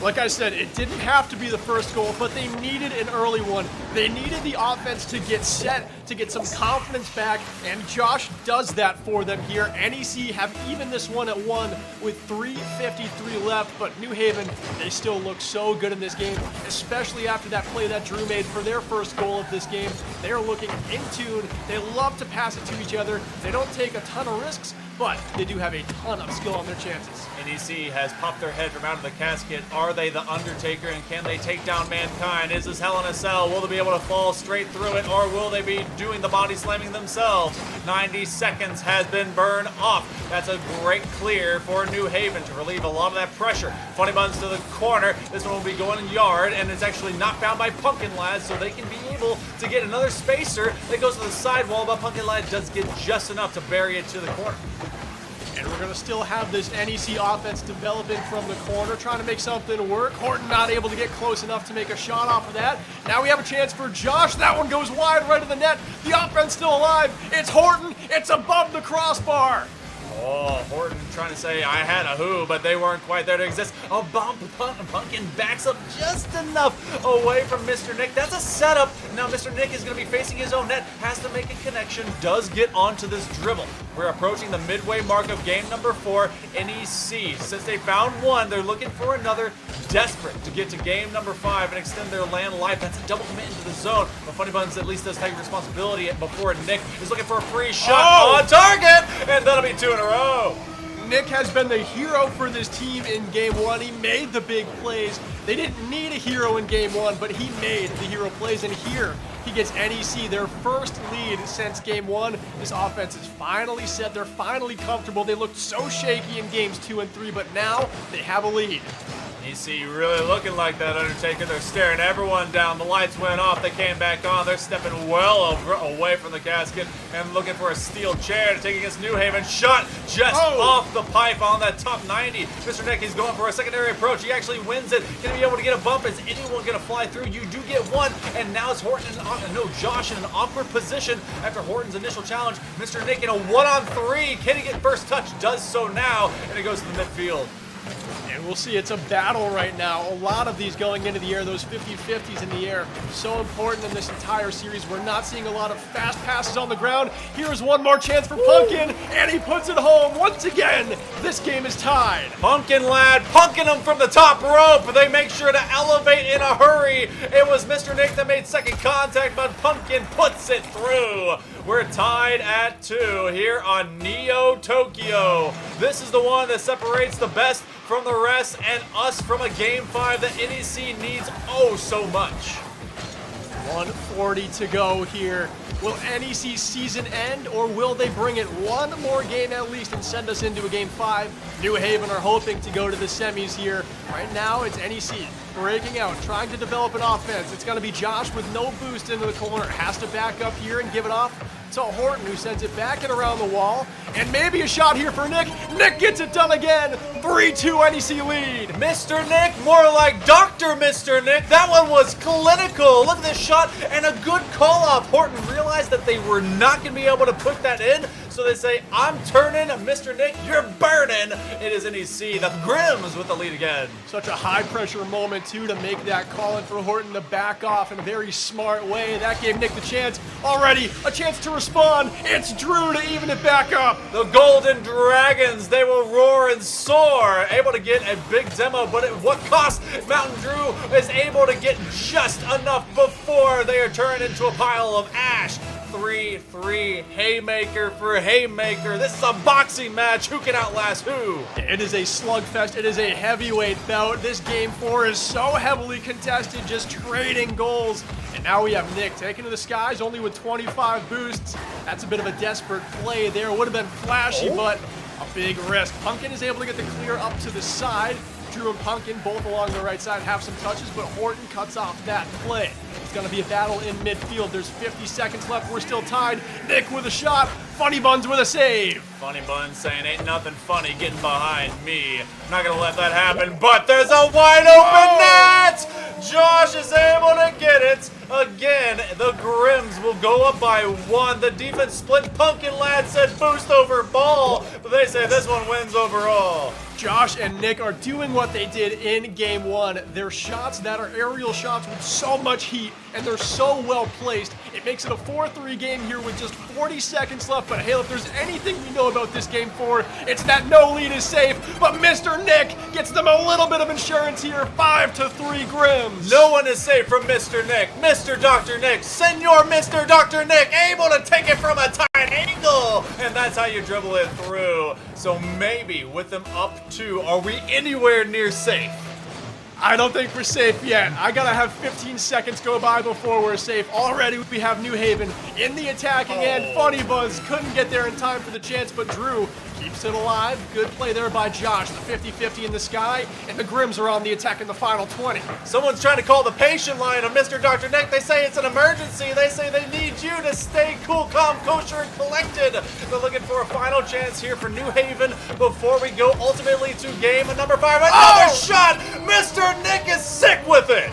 Like I said, it didn't have to be the first goal, but they needed an early one. They needed the offense to get set, to get some confidence back, and Josh does that for them here. NEC have even this one at 1 with 3:53 left, but New Haven, they still look so good in this game, especially after that play that Drew made for their first goal of this game. They are looking in tune. They love to pass it to each other. They don't take a ton of risks, but they do have a ton of skill on their chances. NEC has popped their head from out of the casket. Are they the Undertaker, and can they take down Mankind? Is this Hell in a Cell? Will they be able to fall straight through it, or will they be doing the body slamming themselves? 90 seconds has been burned off. That's a great clear for New Haven to relieve a lot of that pressure. Funny Buns to the corner. This one will be going yard, and it's actually knocked down by Pumpkin Lad, so they can be able to get another spacer that goes to the sidewall, but Pumpkin Lad does get just enough to bury it to the corner. And we're going to still have this NEC offense developing from the corner, trying to make something work. Horton not able to get close enough to make a shot off of that. Now we have a chance for Josh. That one goes wide right of the net. The offense still alive. It's Horton. It's above the crossbar. Oh, Horton trying to say I had a who, but they weren't quite there to exist. Oh, Pumpkin backs up just enough away from Mr. Nick. That's a setup. Now Mr. Nick is going to be facing his own net, has to make a connection, does get onto this dribble. We're approaching the midway mark of game number 4, NEC. Since they found one, they're looking for another, desperate to get to game number 5 and extend their LAN life. That's a double commit into the zone, but Funny Buns at least does take responsibility before Nick is looking for a free shot on target, and that'll be 2 in a row. Nick has been the hero for this team in game 1. He made the big plays. They didn't need a hero in game 1, but he made the hero plays, and here he gets NEC their first lead since game 1. This offense is finally set. They're finally comfortable. They looked so shaky in games 2 and 3, but now they have a lead. NEC really looking like that Undertaker. They're staring everyone down. The lights went off. They came back on. They're stepping well away from the casket and looking for a steel chair to take against New Haven. Shot just off the pipe on that top 90. Mr. Nick is going for a secondary approach. He actually wins it. Going to be able to get a bump. Is anyone going to fly through? You do get one, and now it's Horton Josh in an awkward position after Horton's initial challenge. Mr. Nick in a 1-on-3. Can he get first touch? Does so now, and it goes to the midfield. And we'll see, it's a battle right now. A lot of these going into the air, those 50-50s in the air. So important in this entire series. We're not seeing a lot of fast passes on the ground. Here's one more chance for Pumpkin, and he puts it home. Once again, this game is tied. Pumpkin Lad punking him from the top rope. They make sure to elevate in a hurry. It was Mr. Nick that made second contact, but Pumpkin puts it through. We're tied at 2 here on Neo Tokyo. This is the one that separates the best from the rest and us from a game 5 that NEC needs oh so much. 1:40 to go here. Will NEC's season end, or will they bring it one more game at least and send us into a game 5? New Haven are hoping to go to the semis here. Right now, it's NEC breaking out, trying to develop an offense. It's going to be Josh with no boost into the corner. Has to back up here and give it off to Horton, who sends it back and around the wall. And maybe a shot here for Nick. Nick gets it done again. 3-2 NEC lead. Mr. Nick, more like Dr. Mr. Nick. That one was clinical. Look at this shot and a good call off. Horton realized that they were not going to be able to put that in. So they say, I'm turning, Mr. Nick, you're burning. It is NEC. The Grims with the lead again. Such a high pressure moment too to make that call in for Horton to back off in a very smart way. That gave Nick the chance. Already a chance to respond. It's Drew to even it back up. The Golden Dragons, they will roar and soar. Able to get a big demo, but at what cost? Mountain Drew is able to get just enough before they are turned into a pile of ash. 3-3 haymaker for haymaker. This is a boxing match. Who can outlast who? It is a slugfest. It is a heavyweight bout. This game 4 is so heavily contested, just trading goals. And now we have Nick taken to the skies only with 25 boosts. That's a bit of a desperate play there. Would have been flashy, but A big risk. Pumpkin is able to get the clear up to the side. Drew and Pumpkin both along the right side have some touches, but Horton cuts off that play. It's going to be a battle in midfield. There's 50 seconds left. We're still tied. Nick with a shot. Funny Buns with a save. Funny Bun saying, ain't nothing funny getting behind me. I'm not going to let that happen, but there's a wide open net! Josh is able to get it. Again, the Grims will go up by 1. The defense split. Pumpkin Lad said boost over ball, but they say this one wins overall. Josh and Nick are doing what they did in game 1. They're shots that are aerial shots with so much heat, and they're so well placed. It makes it a 4-3 game here with just 40 seconds left. But hey, if there's anything we know about this game 4, it's that no lead is safe. But Mr. Nick gets them a little bit of insurance here. 5-3 Grims. No one is safe from Mr. Nick. Mr. Dr. Nick, Senor Mr. Dr. Nick, able to take it from a tight angle. And that's how you dribble it through. So maybe with them up 2, are we anywhere near safe? I don't think we're safe yet. I gotta have 15 seconds go by before we're safe. Already we have New Haven in the attacking end. Funny Buzz couldn't get there in time for the chance, but Drew keeps it alive. Good play there by Josh. The 50-50 in the sky, and the Grims are on the attack in the final 20. Someone's trying to call the patient line of Mr. Dr. Nick. They say it's an emergency. They say they need you to stay cool, calm, kosher, and collected. They're looking for a final chance here for New Haven before we go ultimately to game number 5. Another shot! Mr. Nick is sick with it!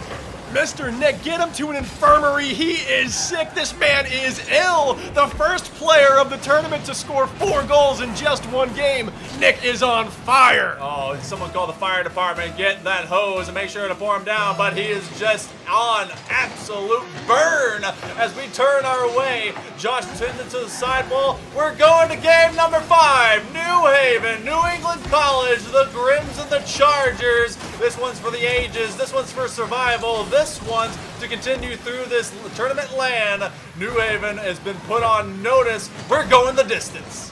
Mr. Nick, get him to an infirmary. He is sick. This man is ill. The first player of the tournament to score 4 goals in just 1 game. Nick is on fire. Oh, someone call the fire department. Get that hose and make sure to pour him down. But he is just on absolute burn as we turn our way. Josh tends to the sidewall. We're going to game number 5. New Haven, New England College, the Grims and the Chargers. This one's for the ages. This one's for survival. This one's to continue through this tournament LAN. New Haven has been put on notice. We're going the distance.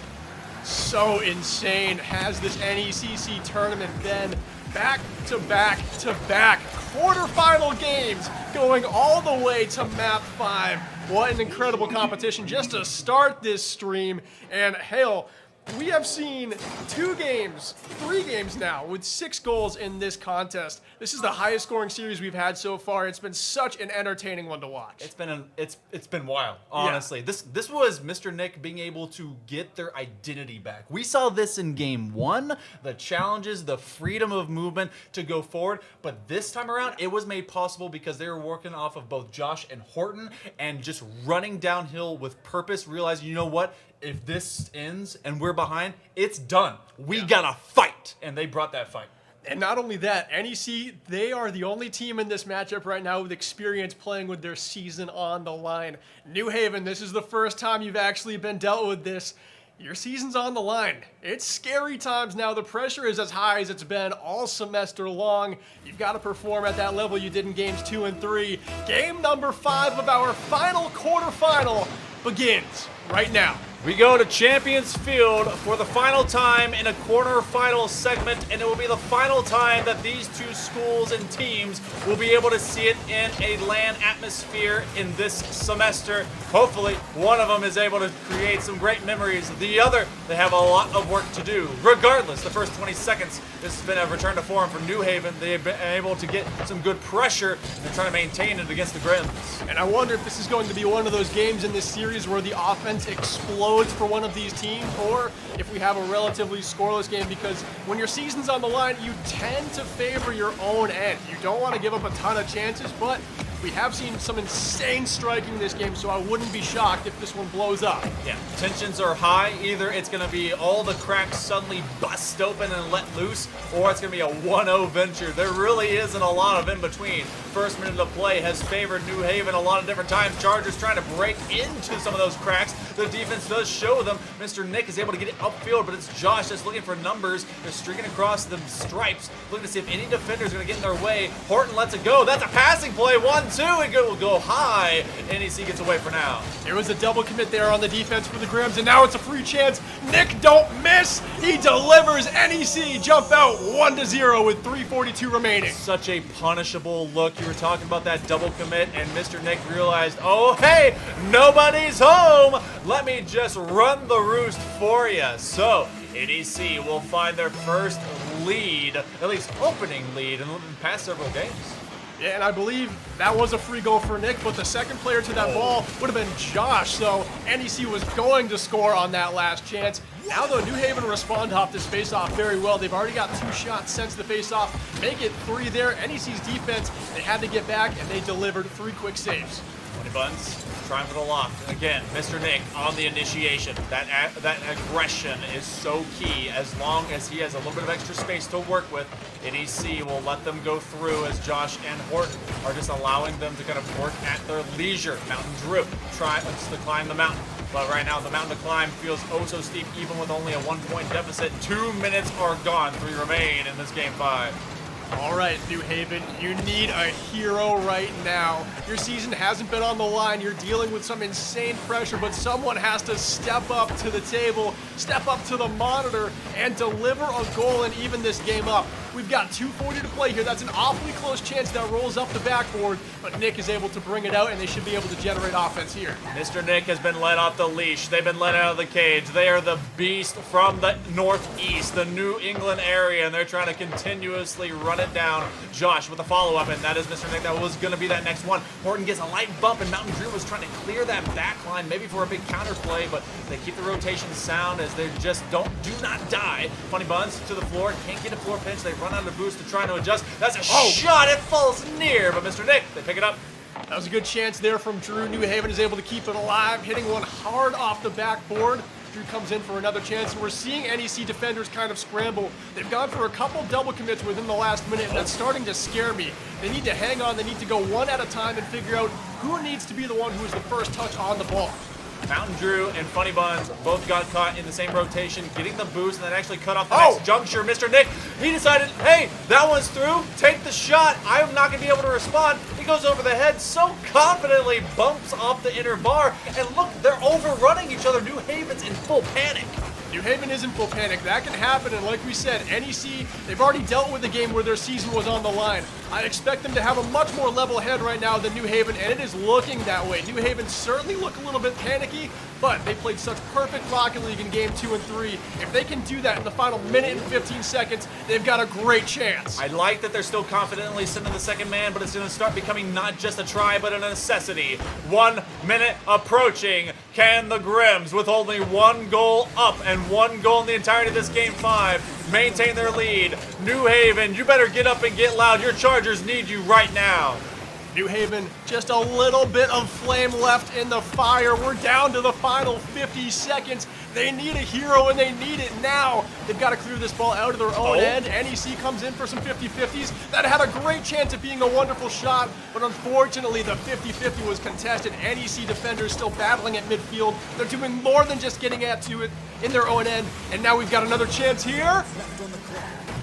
So insane has this NECC tournament been. Back to back to back quarterfinal games going all the way to map 5. What an incredible competition just to start this stream. And hell, we have seen 3 games now with 6 goals in this contest. This is the highest scoring series we've had so far. It's been such an entertaining one to watch. It's been wild, honestly. Yeah. This was Mr. Nick being able to get their identity back. We saw this in game 1, the challenges, the freedom of movement to go forward, but this time around it was made possible because they were working off of both Josh and Horton and just running downhill with purpose, realizing, you know what? If this ends and we're behind, it's done. We gotta fight. And they brought that fight. And not only that, NEC, they are the only team in this matchup right now with experience playing with their season on the line. New Haven, this is the first time you've actually been dealt with this. Your season's on the line. It's scary times now. The pressure is as high as it's been all semester long. You've got to perform at that level you did in games 2 and 3. Game number 5 of our final quarterfinal begins right now. We go to Champions Field for the final time in a quarterfinal segment, and it will be the final time that these 2 schools and teams will be able to see it in a LAN atmosphere in this semester. Hopefully, one of them is able to create some great memories. The other, they have a lot of work to do. Regardless, the first 20 seconds, this has been a return to form for New Haven. They have been able to get some good pressure, and they're trying to maintain it against the Grims. And I wonder if this is going to be one of those games in this series where the offense explodes for one of these teams, or if we have a relatively scoreless game, because when your season's on the line, you tend to favor your own end. You don't want to give up a ton of chances, but we have seen some insane striking this game, so I wouldn't be shocked if this one blows up. Yeah, tensions are high. Either it's going to be all the cracks suddenly bust open and let loose, or it's going to be a 1-0 venture. There really isn't a lot of in between. First minute of play has favored New Haven a lot of different times. Chargers trying to break into some of those cracks. The defense does show them. Mr. Nick is able to get it upfield, but it's Josh that's looking for numbers. They're streaking across the stripes, looking to see if any defender is going to get in their way. Horton lets it go. That's a passing play. 1-2. It will go high. NEC gets away for now. There was a double commit there on the defense for the Grims, and now it's a free chance. Nick don't miss. He delivers. NEC jump out 1-0 with 3:42 remaining. Such a punishable look. You were talking about that double commit, and Mr. Nick realized, oh, hey, nobody's home. Let me just run the roost for you. So NEC will find their first lead, at least opening lead, in the past several games. Yeah, and I believe that was a free goal for Nick, but the second player to that ball would have been Josh, so NEC was going to score on that last chance. Now, though, New Haven respond off this face-off very well. They've already got 2 shots since the face-off. Make it 3 there. NEC's defense, they had to get back, and they delivered 3 quick saves. 20 Buns trying for the loft. Again, Mr. Nick on the initiation. That aggression is so key. As long as he has a little bit of extra space to work with, NEC will let them go through as Josh and Horton are just allowing them to kind of work at their leisure. Mountain Drew tries to climb the mountain. But right now, the mountain to climb feels oh so steep, even with only a 1-point deficit. 2 minutes are gone. 3 remain in this game 5. All right, New Haven, you need a hero right now. Your season hasn't been on the line. You're dealing with some insane pressure, but someone has to step up to the table, step up to the monitor, and deliver a goal and even this game up. We've got 2:40 to play here. That's an awfully close chance that rolls up the backboard, but Nick is able to bring it out, and they should be able to generate offense here. Mr. Nick has been let off the leash. They've been let out of the cage. They are the beast from the northeast, the New England area, and they're trying to continuously run it down. Josh with a follow-up, and that is Mr. Nick. That was going to be that next one. Horton gets a light bump, and Mountain Drew was trying to clear that back line, maybe for a big counter play, but they keep the rotation sound as they just do not die. Funny Buns to the floor, can't get a floor pinch. They run out of boost to try to adjust. That's a shot. It falls near, but Mr. Nick, they pick it up. That was a good chance there from Drew. New Haven is able to keep it alive, hitting one hard off the backboard. Drew comes in for another chance, and we're seeing NEC defenders kind of scramble. They've gone for a couple double commits within the last minute, and that's starting to scare me. They need to hang on. They need to go one at a time and figure out who needs to be the one who is the first touch on the ball. Mountain Drew and Funny Buns both got caught in the same rotation, getting the boost and then actually cut off the next juncture. Mr. Nick, he decided, hey, that one's through, take the shot. I'm not going to be able to respond. He goes over the head so confidently, bumps off the inner bar, and look, they're overrunning each other. New Haven's in full panic. New Haven is in full panic. That can happen, and like we said, NEC, they've already dealt with a game where their season was on the line. I expect them to have a much more level head right now than New Haven, and it is looking that way. New Haven certainly look a little bit panicky, but they played such perfect Rocket League in Game 2 and 3. If they can do that in the final minute and 15 seconds, they've got a great chance. I like that they're still confidently sending the second man, but it's going to start becoming not just a try, but a necessity. 1 minute approaching. Can the Grims, with only 1 goal up and 1 goal in the entirety of this Game 5, maintain their lead? New Haven, you better get up and get loud. Your Chargers need you right now. New Haven, just a little bit of flame left in the fire. We're down to the final 50 seconds. They need a hero, and they need it now. They've got to clear this ball out of their own end. NEC comes in for some 50-50s. That had a great chance of being a wonderful shot, but unfortunately, the 50-50 was contested. NEC defenders still battling at midfield. They're doing more than just getting at to it in their own end, and now we've got another chance here.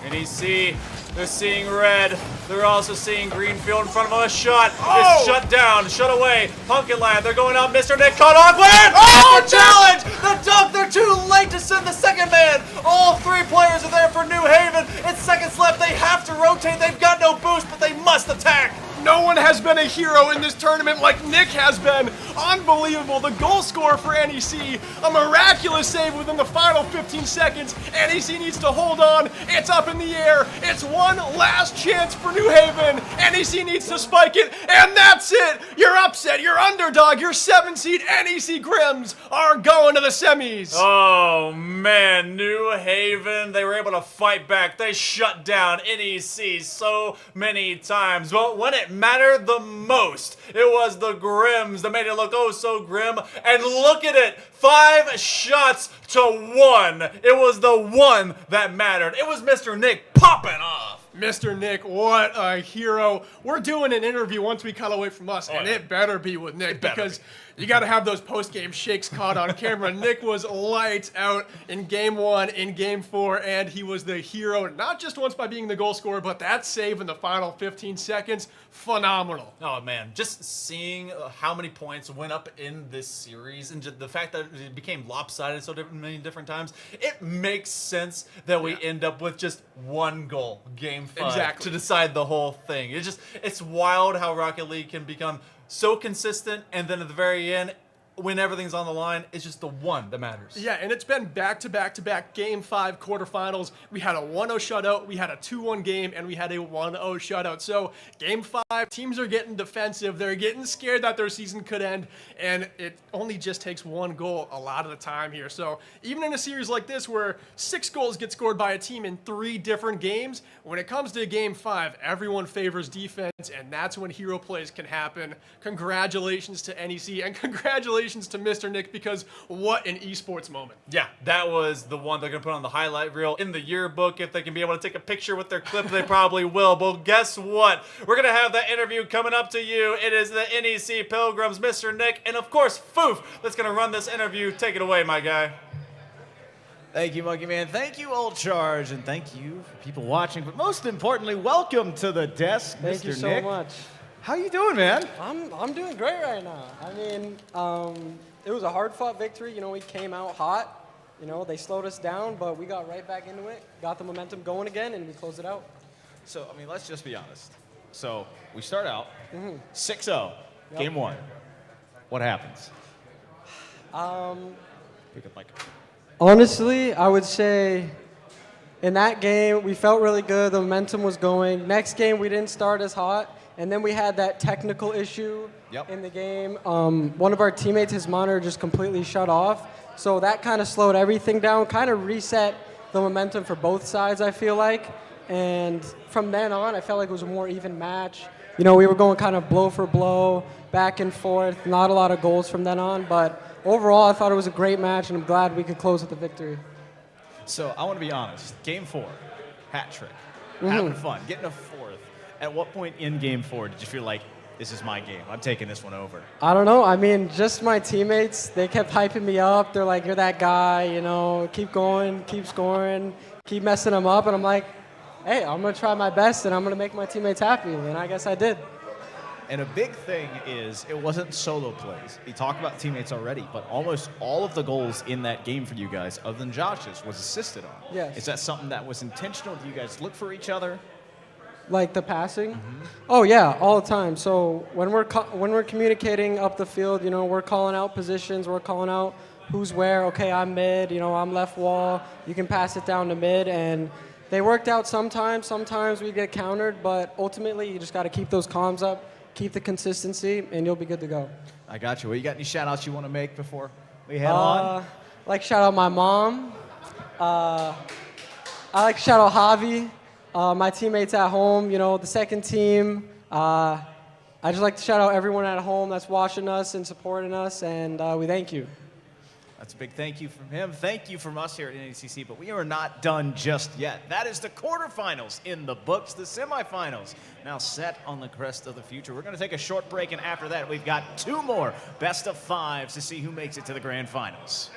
NEC, they're seeing red. They're also seeing green field in front of them. A shot is shut down, shut away. Pumpkin Land, they're going up. Mr. Nick caught off. Win! Challenge! The dunk, they're too late to send the second man. All 3 players are there for New Haven. It's seconds left. They have to rotate. They've got no boost, but they must attack. No one has been a hero in this tournament like Nick has been. Unbelievable. The goal scorer for NEC. A miraculous save within the final 15 seconds. NEC needs to hold on. It's up in the air. It's one last chance for New Haven. NEC needs to spike it, and that's it. You're upset. You're underdog. Your 7-seed NEC Grims are going to the semis. Oh, man. New Haven, they were able to fight back. They shut down NEC so many times. But when it mattered the most, it was the Grims that made it look oh so grim. And look at it, 5 shots to 1. It was the one that mattered. It was Mr. Nick popping off. Mr. Nick, what a hero. We're doing an interview once we cut away from us, and it better be with Nick, because you got to have those post-game shakes caught on camera. Nick was lights out in Game 1, in Game 4, and he was the hero, not just once by being the goal scorer, but that save in the final 15 seconds, phenomenal. Oh, man, just seeing how many points went up in this series, and just the fact that it became lopsided so many different times, it makes sense that we end up with just 1 goal, Game 5, to decide the whole thing. It's wild how Rocket League can become so consistent, and then at the very end, when everything's on the line, it's just the one that matters. Yeah, and it's been back-to-back Game 5 quarterfinals. We had a 1-0 shutout, we had a 2-1 game, and we had a 1-0 shutout. So Game 5, teams are getting defensive. They're getting scared that their season could end, and it only just takes one goal a lot of the time here. So even in a series like this where 6 goals get scored by a team in 3 different games, when it comes to Game 5, everyone favors defense, and that's when hero plays can happen. Congratulations to NEC, and congratulations to Mr. Nick, because what an esports moment. Yeah, that was the one they're going to put on the highlight reel in the yearbook. If they can be able to take a picture with their clip, they probably will. But guess what? We're going to have that interview coming up to you. It is the NEC Pilgrims, Mr. Nick, and of course, Foof, that's going to run this interview. Take it away, my guy. Thank you, Monkey Man. Thank you, Old Charge, and thank you for people watching. But most importantly, welcome to the desk, Mr. Nick. Thank you so much. How you doing, man? I'm doing great right now. I mean, it was a hard-fought victory. You know, we came out hot. You know, they slowed us down, but we got right back into it, got the momentum going again, and we closed it out. So, I mean, let's just be honest. So, we start out 6-0, Game 1. What happens? Pick up, Mike. Honestly, I would say in that game, we felt really good. The momentum was going. Next game, we didn't start as hot. And then we had that technical issue in the game. One of our teammates, his monitor just completely shut off. So that kind of slowed everything down, kind of reset the momentum for both sides, I feel like. And from then on, I felt like it was a more even match. You know, we were going kind of blow for blow, back and forth, not a lot of goals from then on. But overall, I thought it was a great match, and I'm glad we could close with a victory. So I want to be honest. Game 4, hat trick, having fun, getting a 4th. At what point in Game 4 did you feel like, this is my game, I'm taking this one over? I don't know. I mean, just my teammates, they kept hyping me up. They're like, you're that guy, you know, keep going, keep scoring, keep messing them up. And I'm like, hey, I'm going to try my best, and I'm going to make my teammates happy. And I guess I did. And a big thing is it wasn't solo plays. You talked about teammates already, but almost all of the goals in that game for you guys, other than Josh's, was assisted on. Yes. Is that something that was intentional? Do you guys look for each other? Like the passing? Oh yeah, all the time. So when we're communicating up the field, you know, we're calling out positions, we're calling out who's where. Okay, I'm mid, you know, I'm left wall. You can pass it down to mid, and they worked out sometimes. Sometimes we get countered, but ultimately you just got to keep those comms up, keep the consistency, and you'll be good to go. I got you. Well, you got any shout outs you want to make before we head on? Like shout out my mom. I like to shout out Javi. My teammates at home, you know, the second team. I just like to shout out everyone at home that's watching us and supporting us, and we thank you. That's a big thank you from him. Thank you from us here at NECC, but we are not done just yet. That is the quarterfinals in the books, the semifinals now set on the crest of the future. We're going to take a short break, and after that, we've got 2 more best of 5s to see who makes it to the grand finals.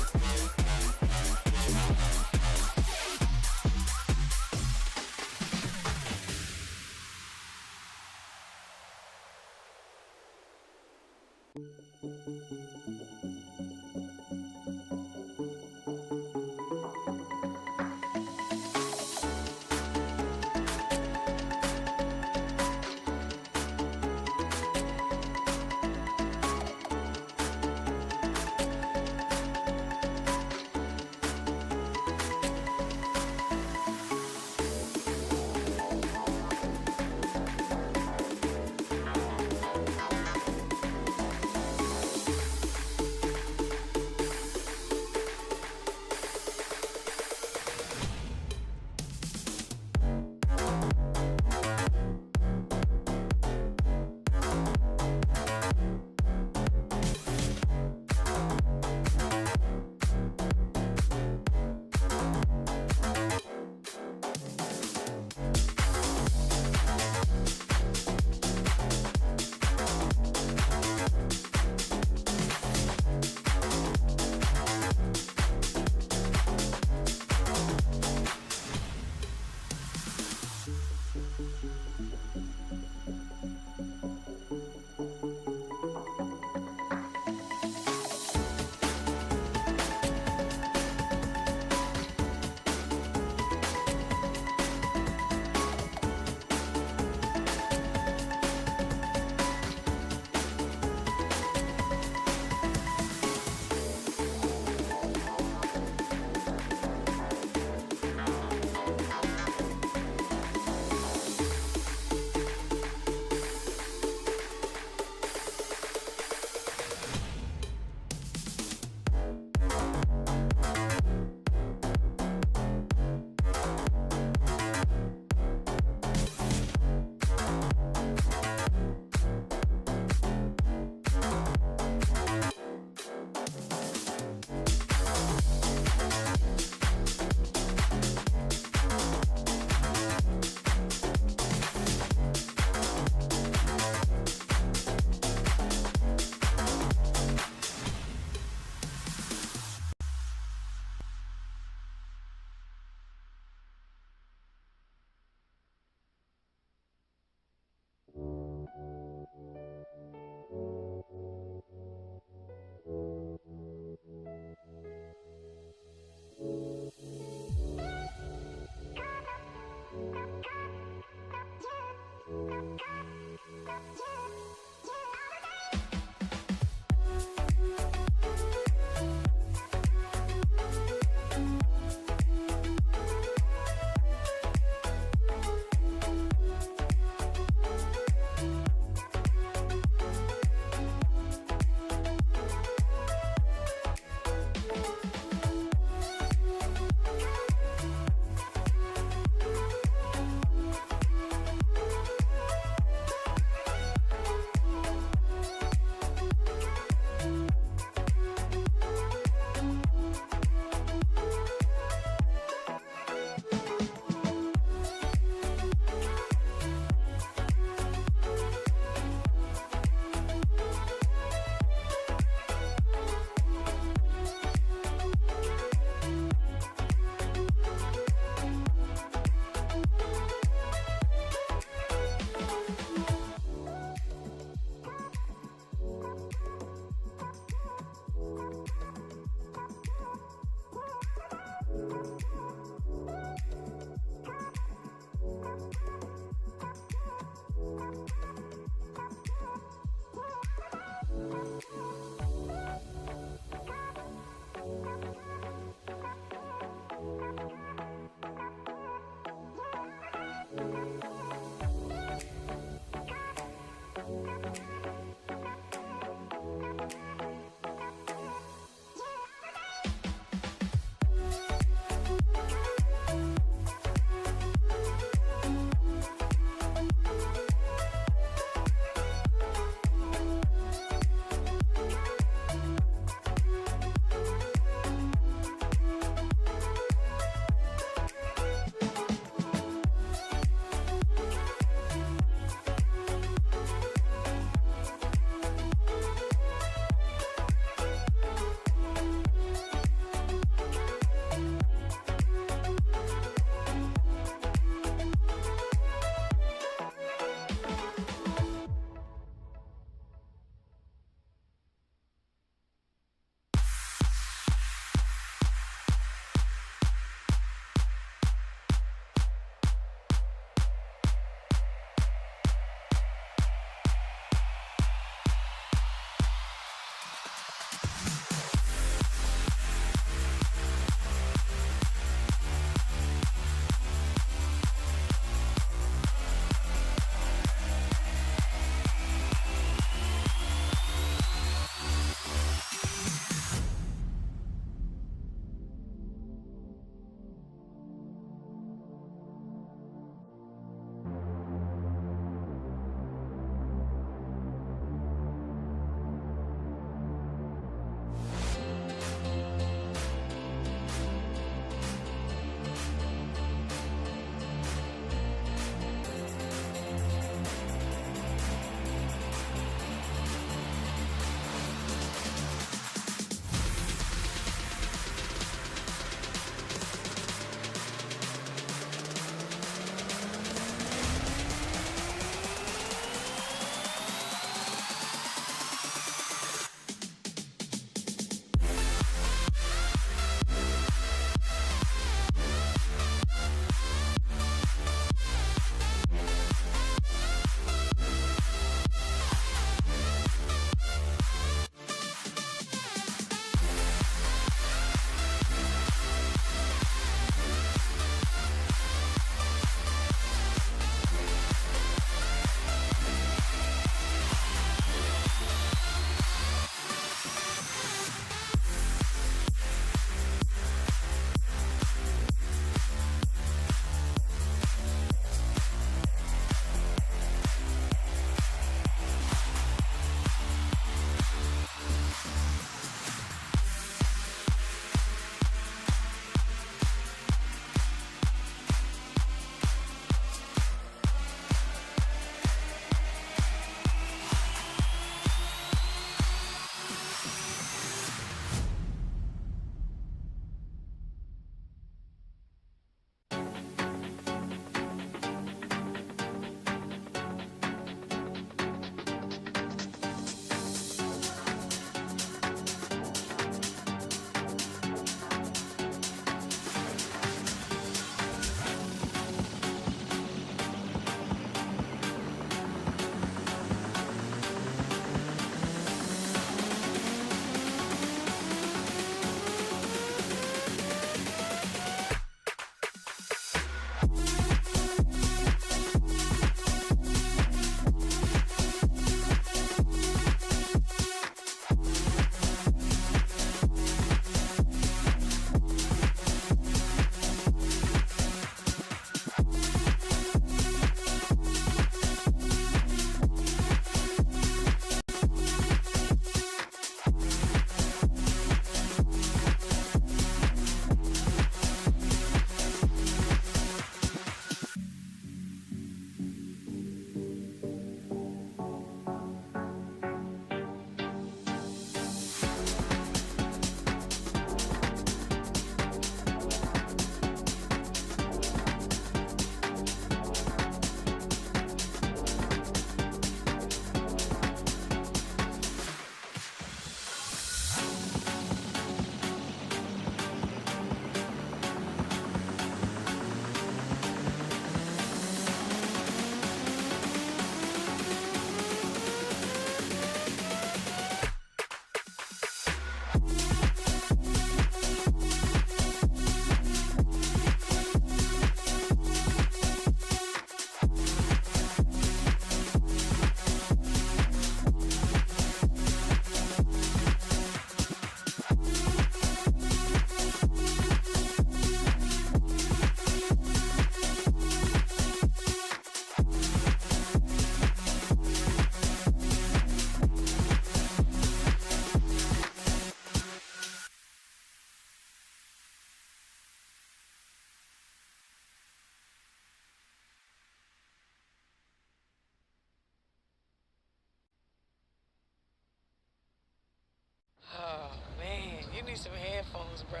you need some headphones, bro.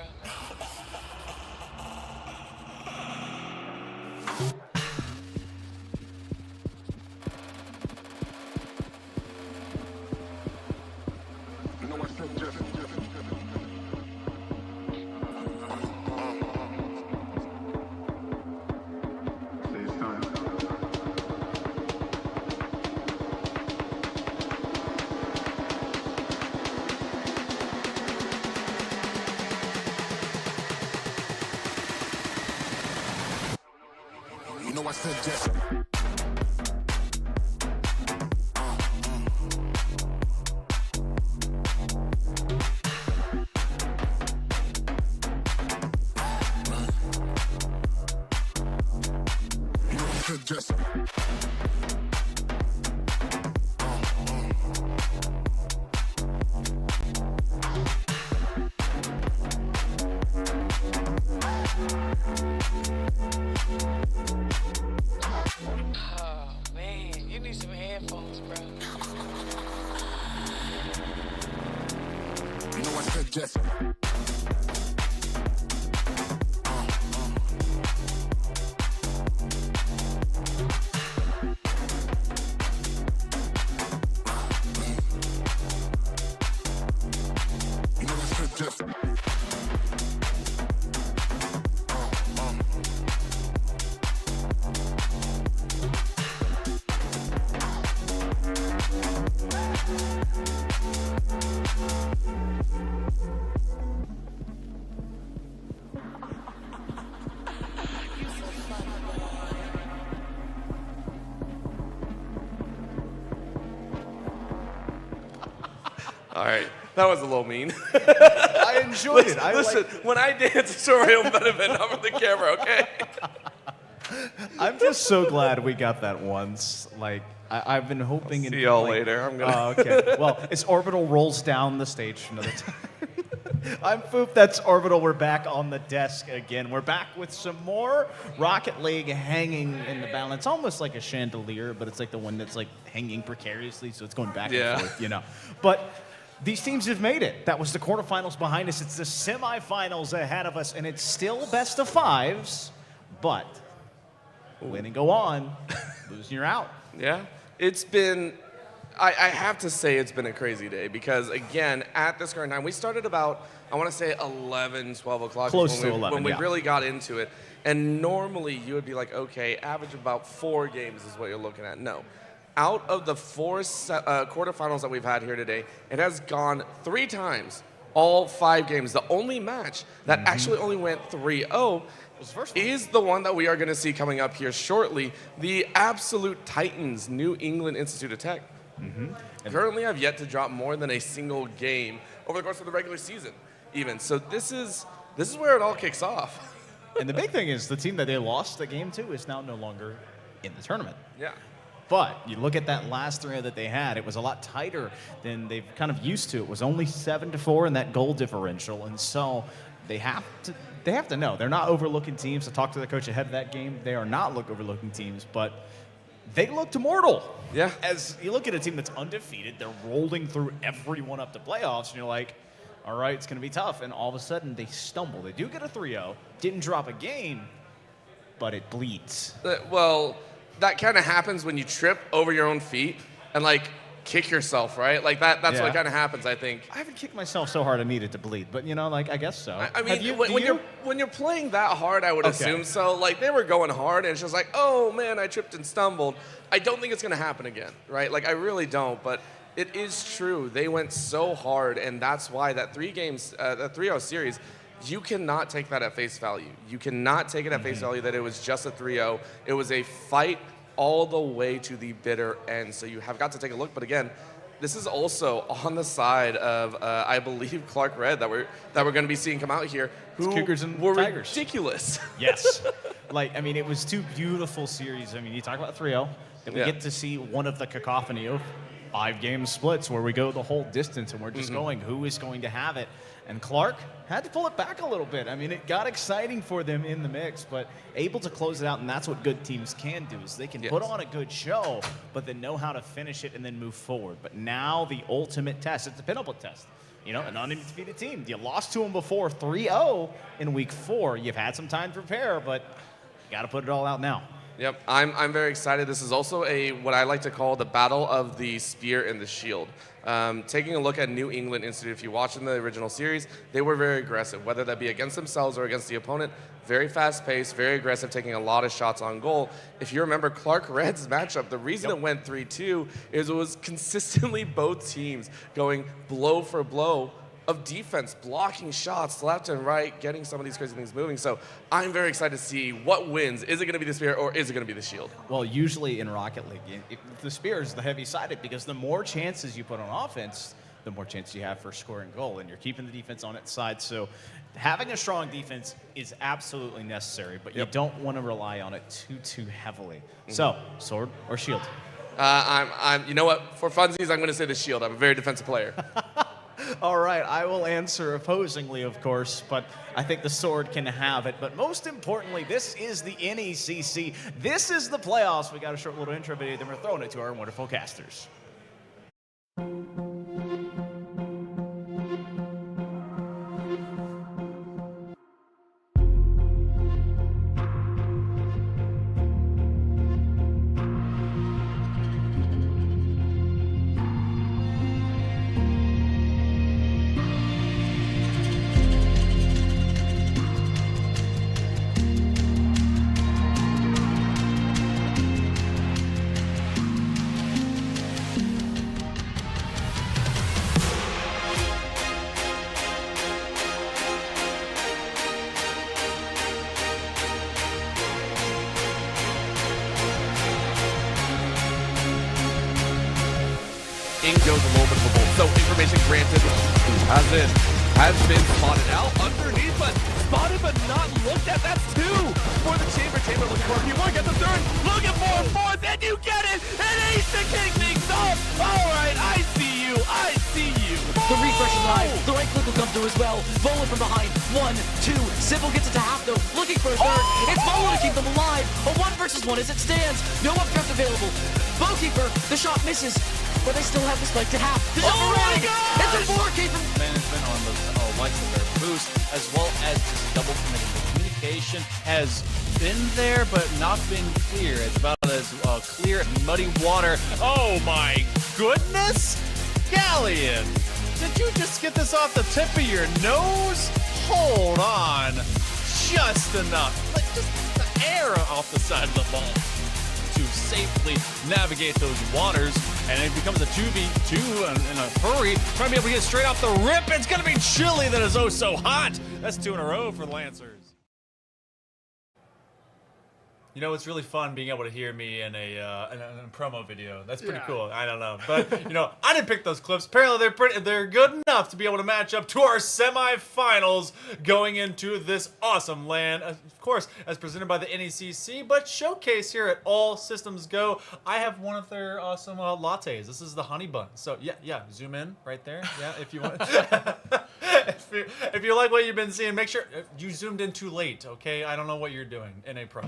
You know I said just. Just. Oh, man, you need some headphones, bro. You know I said just. You know I said just. All right, that was a little mean. I enjoyed it. Listen, when I dance, it's a real benefit, not for the camera, okay? I'm just so glad we got that once. Like, I've been hoping. See y'all later. I'm gonna. Oh, okay. Well, as Orbital rolls down the stage another time. I'm Foop. That's Orbital. We're back on the desk again. We're back with some more Rocket League hanging in the balance, almost like a chandelier, but it's like the one that's like hanging precariously, so it's going back and forth, you know. But these teams have made it. That was the quarterfinals behind us. It's the semifinals ahead of us, and it's still best of fives, but win and go on. Losing, you're out. Yeah, it's been, I have to say it's been a crazy day because, again, at this current time, we started about, I want to say 11, 12 o'clock. Close to when 11, When we yeah. really got into it. And normally you would be like, okay, average about 4 games is what you're looking at. No. Out of the 4 quarterfinals that we've had here today, it has gone 3 times, all 5 games. The only match that actually only went 3-0 is the one that we are going to see coming up here shortly, the absolute Titans, New England Institute of Tech. Currently have yet to drop more than a single game over the course of the regular season, even. So this is where it all kicks off. And the big thing is the team that they lost the game to is now no longer in the tournament. Yeah. But you look at that last 3 that they had, it was a lot tighter than they've kind of used to. It was only 7-4 in that goal differential. And so they have to know. They're not overlooking teams. I talked to the coach ahead of that game. They are not overlooking teams, but they looked immortal. Yeah. As you look at a team that's undefeated, they're rolling through everyone up to playoffs, and you're like, all right, it's going to be tough. And all of a sudden, they stumble. They do get a 3-0, didn't drop a game, but it bleeds. Well, that kind of happens when you trip over your own feet and, like, kick yourself, right? Like, that's what kind of happens, I think. I haven't kicked myself so hard I needed to bleed, but, you know, like, I guess so. I mean, when you're playing that hard, I would assume so. Like, they were going hard, and it's just like, oh, man, I tripped and stumbled. I don't think it's going to happen again, right? Like, I really don't, but it is true. They went so hard, and that's why that 3-0 series, you cannot take that at face value. You cannot take it at face value that it was just a 3-0. It was a fight all the way to the bitter end. So you have got to take a look. But again, this is also on the side of, I believe, Clark Red that we're going to be seeing come out here, who Cougars and were Tigers. ridiculous. Yes. Like, I mean, it was 2 beautiful series. I mean, you talk about 3-0, then we get to see one of the cacophony of 5-game splits where we go the whole distance and we're just going, who is going to have it? And Clark had to pull it back a little bit. I mean, it got exciting for them in the mix, but able to close it out, and that's what good teams can do, is they can put on a good show, but then know how to finish it and then move forward. But now the ultimate test, it's a pinnacle test. an undefeated team. You lost to them before 3-0 in week 4. You've had some time to prepare, but you got to put it all out now. Yep, I'm very excited. This is also what I like to call the battle of the spear and the shield. Taking a look at New England Institute, if you watch in the original series, they were very aggressive, whether that be against themselves or against the opponent. Very fast-paced, very aggressive, taking a lot of shots on goal. If you remember Clark Red's matchup, the reason it went 3-2 is it was consistently both teams going blow for blow of defense, blocking shots left and right, getting some of these crazy things moving. So I'm very excited to see what wins. Is it going to be the spear or is it going to be the shield? Well, usually in Rocket League, the spear is the heavy-sided because the more chances you put on offense, the more chances you have for scoring goal, and you're keeping the defense on its side. So having a strong defense is absolutely necessary, but you don't want to rely on it too heavily. So, sword or shield? You know what? For funsies, I'm going to say the shield. I'm a very defensive player. All right, I will answer opposingly, of course, but I think the sword can have it. But most importantly, this is the NECC. This is the playoffs. We got a short little intro video, then we're throwing it to our wonderful casters. In goes a little bit of a bolt. So information granted. Who has it? Has been spotted out underneath, but spotted but not looked at. That's 2 for the Chamber. Chamber looking for P1, get the 3rd. Looking for a 4th, and you get it! And Ace to kick things off! Alright, I see you! I see you! The refresh is live. The right click will come through as well. Vola from behind. 1, 2. Sybil gets it to half though. Looking for a 3rd. It's Vola to keep them alive. A 1 versus 1 as it stands. No updraft available. Bowkeeper, the shot misses. But they still have the spike to half. Oh my God! It's a 4K from management on the likes of their boost, as well as just double committing. The communication has been there, but not been clear. It's about as clear as muddy water. Oh my goodness! Galleon, did you just get this off the tip of your nose? Hold on. Just enough. Like just the air off the side of the ball to safely navigate those waters, and it becomes a 2v2 in a hurry. Trying to be able to get straight off the rip. It's going to be chilly that is oh so hot. That's 2 in a row for the Lancers. You know, it's really fun being able to hear me in a promo video. That's pretty cool. I don't know, but I didn't pick those clips. Apparently, they're good enough to be able to match up to our semifinals going into this awesome LAN. Of course, as presented by the NECC, but showcase here at All Systems Go. I have one of their awesome lattes. This is the honey bun. So yeah, zoom in right there. Yeah, if you want. If you like what you've been seeing, make sure you zoomed in too late. Okay, I don't know what you're doing in a pro.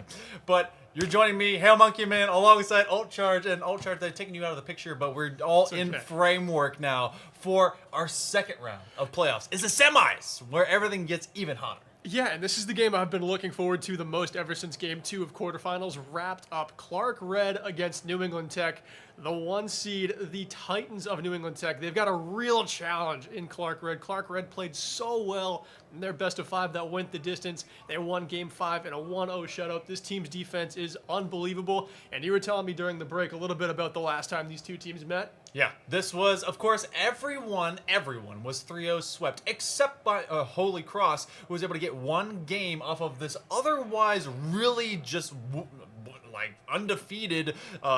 But you're joining me, Hail Monkey Man, alongside Alt Charge. And Alt Charge, they're taking you out of the picture, but we're all in framework now for our second round of playoffs. It's the semis, where everything gets even hotter. Yeah, and this is the game I've been looking forward to the most ever since Game 2 of quarterfinals wrapped up. Clark Red against New England Tech, the 1 seed, the Titans of New England Tech. They've got a real challenge in Clark Red. Clark Red played so well in their best of 5 that went the distance. They won Game 5 in a 1-0 shutout. This team's defense is unbelievable, and you were telling me during the break a little bit about the last time these two teams met. Yeah, this was, of course, everyone was 3-0 swept, except by Holy Cross, who was able to get 1 game off of this otherwise really just like undefeated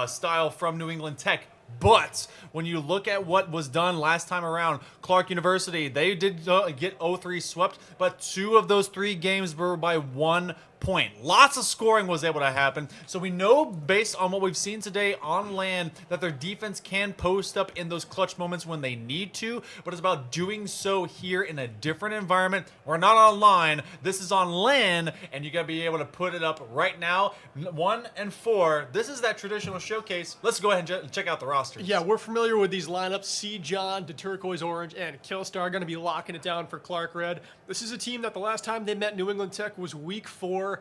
style from New England Tech. But when you look at what was done last time around, Clark University, they did get 0-3 swept, but 2 of those 3 games were by 1 point. Lots of scoring was able to happen. So we know, based on what we've seen today on LAN, that their defense can post up in those clutch moments when they need to, but it's about doing so here in a different environment. We're not online. This is on LAN, and you got to be able to put it up right now. 1 and 4. This is that traditional showcase. Let's go ahead and check out the rosters. Yeah, we're familiar with these lineups. C. John, the Turquoise Orange, and Killstar going to be locking it down for Clark Red. This is a team that the last time they met New England Tech was week 4.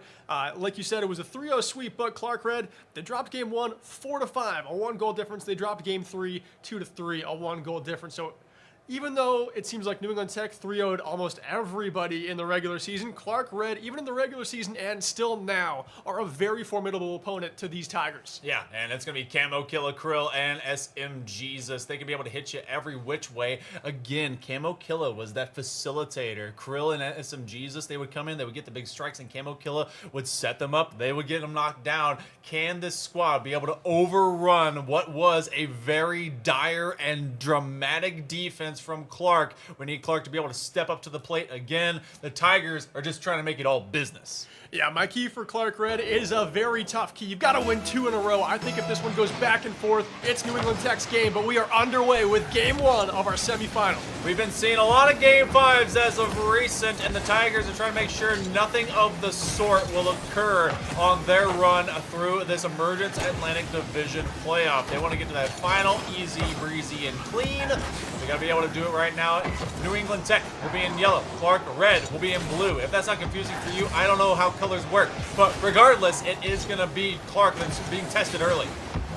Like you said, it was a 3-0 sweep, but Clark Red, they dropped game 1 4-5, a 1-goal difference. They dropped game 3 2-3, a 1-goal difference. So even though it seems like New England Tech 3-0'd almost everybody in the regular season, Clark Red, even in the regular season and still now, are a very formidable opponent to these Tigers. Yeah, and it's going to be Camo Killa, Krill, and SM Jesus. They can be able to hit you every which way. Again, Camo Killa was that facilitator. Krill and SM Jesus, they would come in, they would get the big strikes, and Camo Killa would set them up. They would get them knocked down. Can this squad be able to overrun what was a very dire and dramatic defense from Clark? We need Clark to be able to step up to the plate again. The Tigers are just trying to make it all business. Yeah, my key for Clark Red is a very tough key. You've got to win 2 in a row. I think if this one goes back and forth, it's New England Tech's game, but we are underway with game 1 of our semifinal. We've been seeing a lot of game 5s as of recent, and the Tigers are trying to make sure nothing of the sort will occur on their run through this Emergence Atlantic Division playoff. They want to get to that final easy, breezy, and clean. They got to be able to do it right now. New England Tech will be in yellow. Clark Red will be in blue. If that's not confusing for you, I don't know how colors work. But regardless, it is going to be Clark that's being tested early.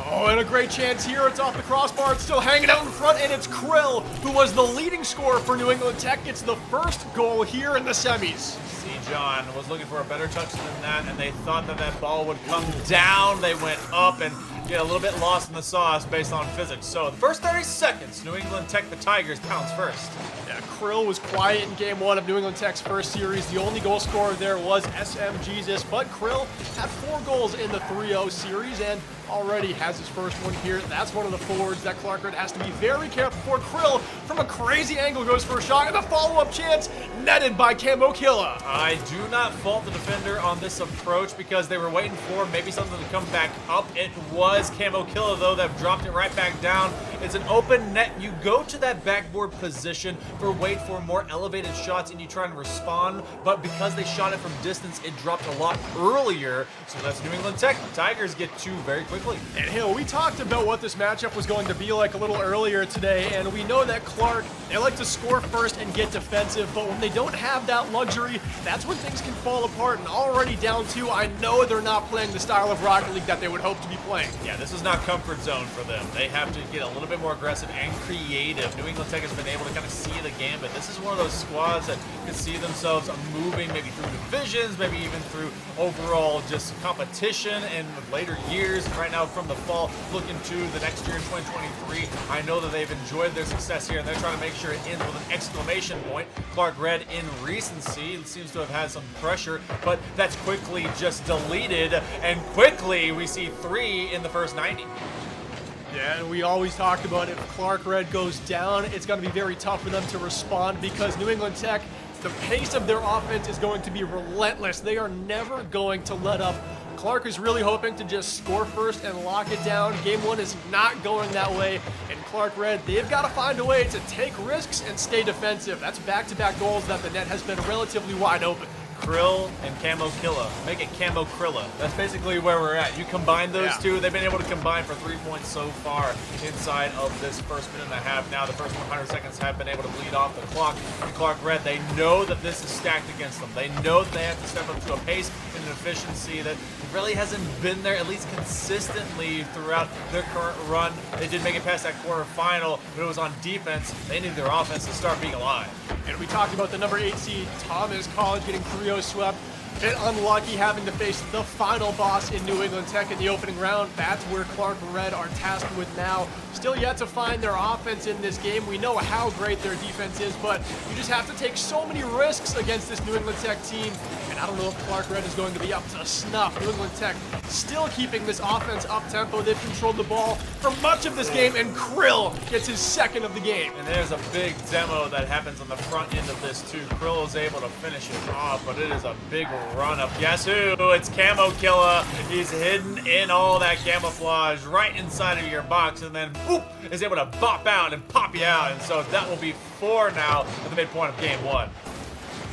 Oh, and a great chance here. It's off the crossbar. It's still hanging out in front, and it's Krill, who was the leading scorer for New England Tech. Gets the first goal here in the semis. C. John was looking for a better touch than that, and they thought that that ball would come down. They went up and get a little bit lost in the sauce based on physics. So the first 30 seconds, New England Tech, the Tigers, pounds first. Yeah, Krill was quiet in game 1 of New England Tech's first series. The only goal scorer there was SM Jesus, but Krill had 4 goals in the 3-0 series and already has his first one here. That's one of the forwards that Clark Red has to be very careful for. Krill, from a crazy angle, goes for a shot, and a follow-up chance netted by Camo Killa. I do not fault the defender on this approach because they were waiting for maybe something to come back up. It was Camo Killa, though, that dropped it right back down. It's an open net. You go to that backboard position wait for more elevated shots, and you try and respond, but because they shot it from distance, it dropped a lot earlier. So that's New England Tech. The Tigers get 2 very quickly. And Hill, we talked about what this matchup was going to be like a little earlier today, and we know that Clark, they like to score first and get defensive, but when they don't have that luxury, that's when things can fall apart. And already down 2, I know they're not playing the style of Rocket League that they would hope to be playing. Yeah, this is not comfort zone for them. They have to get a little bit more aggressive and creative. New England Tech has been able to kind of see the game, but this is one of those squads that can see themselves moving maybe through divisions, maybe even through overall just competition in later years. Right now from the fall, looking to the next year in 2023, I know that they've enjoyed their success here, and they're trying to make sure it ends with an exclamation point. Clark Red in recency seems to have had some pressure, but that's quickly just deleted, and quickly we see 3 in the first 90. Yeah, and we always talked about if Clark Red goes down, it's going to be very tough for them to respond because New England Tech, the pace of their offense is going to be relentless. They are never going to let up. Clark is really hoping to just score first and lock it down. Game 1 is not going that way. And Clark Red, they've got to find a way to take risks and stay defensive. That's back-to-back goals that the net has been relatively wide open. Krill and Camo Killa. Make it Camo Krilla. That's basically where we're at. You combine those two. They've been able to combine for 3 points so far inside of this first minute and a half. Now the first 100 seconds have been able to bleed off the clock. And Clark Red, they know that this is stacked against them. They know that they have to step up to a pace and an efficiency that really hasn't been there, at least consistently throughout their current run. They did make it past that quarterfinal, but it was on defense. They needed their offense to start being alive. And we talked about the number 8 seed, Thomas College, getting 3-0 swept. Bit unlucky having to face the final boss in New England Tech in the opening round. That's where Clark Red are tasked with now. Still yet to find their offense in this game. We know how great their defense is, but you just have to take so many risks against this New England Tech team. And I don't know if Clark Red is going to be up to snuff. New England Tech still keeping this offense up-tempo. They've controlled the ball for much of this game, and Krill gets his second of the game. And there's a big demo that happens on the front end of this too. Krill is able to finish it off, but it is a big run up. Guess who? It's Camo Killa. He's hidden in all that camouflage right inside of your box, and then boop, is able to bop out and pop you out. And so that will be 4 now at the midpoint of game 1.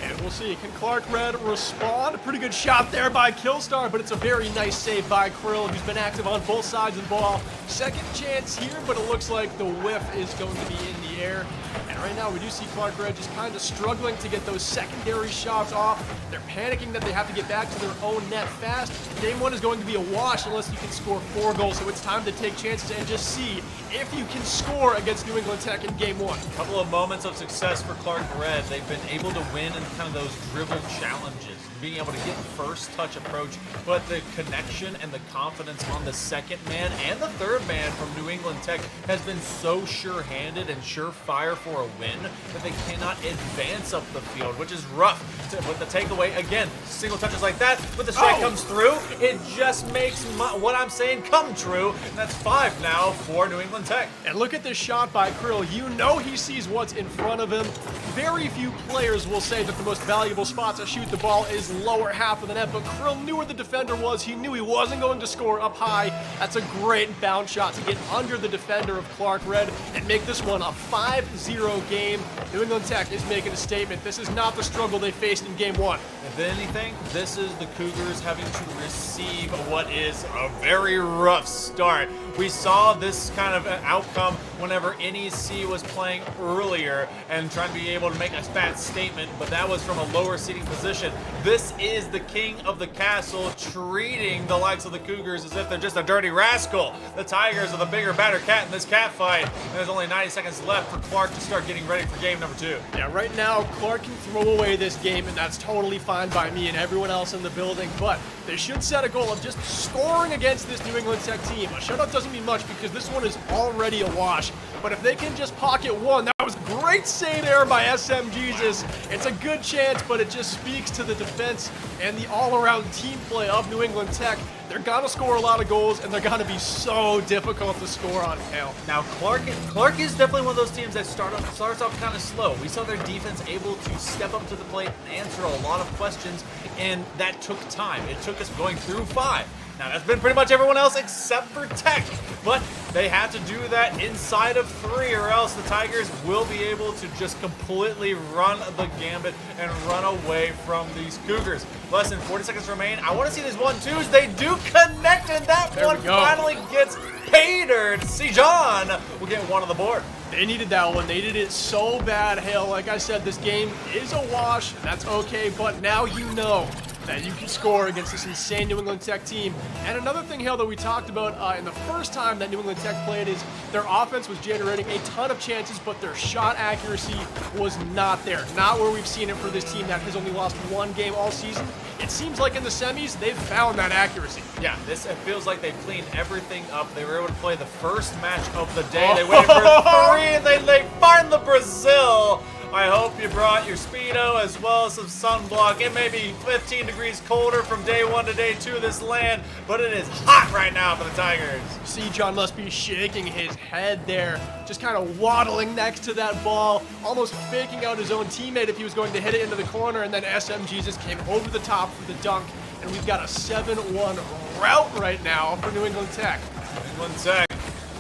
And we'll see, can Clark Red respond? A pretty good shot there by Killstar, but it's a very nice save by Krill, who's been active on both sides of the ball. Second chance here, but it looks like the whiff is going to be in the air. And right now we do see Clark Red just kind of struggling to get those secondary shots off. They're panicking that they have to get back to their own net fast. Game 1 is going to be a wash unless you can score 4 goals, so it's time to take chances and just see if you can score against New England Tech in Game 1. A couple of moments of success for Clark Red. They've been able to win in kind of those dribble challenges, being able to get first touch approach, but the connection and the confidence on the second man and the third man from New England Tech has been so sure-handed and surefire for a win that they cannot advance up the field, which is rough. With the takeaway, again, single touches like that, but the strike comes through, it just makes what I'm saying come true, and that's 5 now for New England Tech. And look at this shot by Krill. You know he sees what's in front of him. Very few players will say that the most valuable spot to shoot the ball is lower half of the net, but Krill knew where the defender was. He knew he wasn't going to score up high. That's a great bounce shot to get under the defender of Clark Red and make this one a 5-0 game. New England Tech is making a statement. This is not the struggle they faced in Game 1. If anything, this is the Cougars having to receive what is a very rough start. We saw this kind of outcome whenever NECC was playing earlier and trying to be able to make a fat statement, but that was from a lower seating position. This is the king of the castle treating the likes of the Cougars as if they're just a dirty rascal. The Tigers are the bigger, badder cat in this cat fight, and there's only 90 seconds left for Clark to start getting ready for game number 2. Yeah, right now, Clark can throw away this game, and that's totally fine by me and everyone else in the building, but they should set a goal of just scoring against this New England Tech team. A shutout doesn't mean much because this one is already a wash, but if they can just pocket one, that was a great save there by SM Jesus. It's a good chance, but it just speaks to the defense and the all-around team play of New England Tech. They're gonna score a lot of goals, and they're gonna be so difficult to score on Hale. Now, Clark is definitely one of those teams that starts off kind of slow. We saw their defense able to step up to the plate and answer a lot of questions, and that took time. It took us going through 5. Now, that's been pretty much everyone else except for Tech, but they have to do that inside of 3, or else the Tigers will be able to just completely run the gambit and run away from these Cougars. Less than 40 seconds remain. I want to see these 1-2s. They do connect, and that one finally gets patered. Sijan will get one on the board. They needed that one. They needed it so bad, Hale. Like I said, this game is a wash. That's okay, but now you know that you can score against this insane New England Tech team. And another thing, Hale, that we talked about in the first time that New England Tech played is their offense was generating a ton of chances, but their shot accuracy was not there. Not where we've seen it for this team that has only lost 1 game all season. It seems like in the semis, they've found that accuracy. Yeah, it feels like they've cleaned everything up. They were able to play the first match of the day. They waited for 3, and they find the Brazil. I hope you brought your Speedo as well as some sunblock. It may be 15 degrees colder from day 1 to day 2 of this land, but it is hot right now for the Tigers. See, John must be shaking his head there, just kind of waddling next to that ball, almost faking out his own teammate if he was going to hit it into the corner, and then SM Jesus came over the top for the dunk, and we've got a 7-1 rout right now for New England Tech. New England Tech,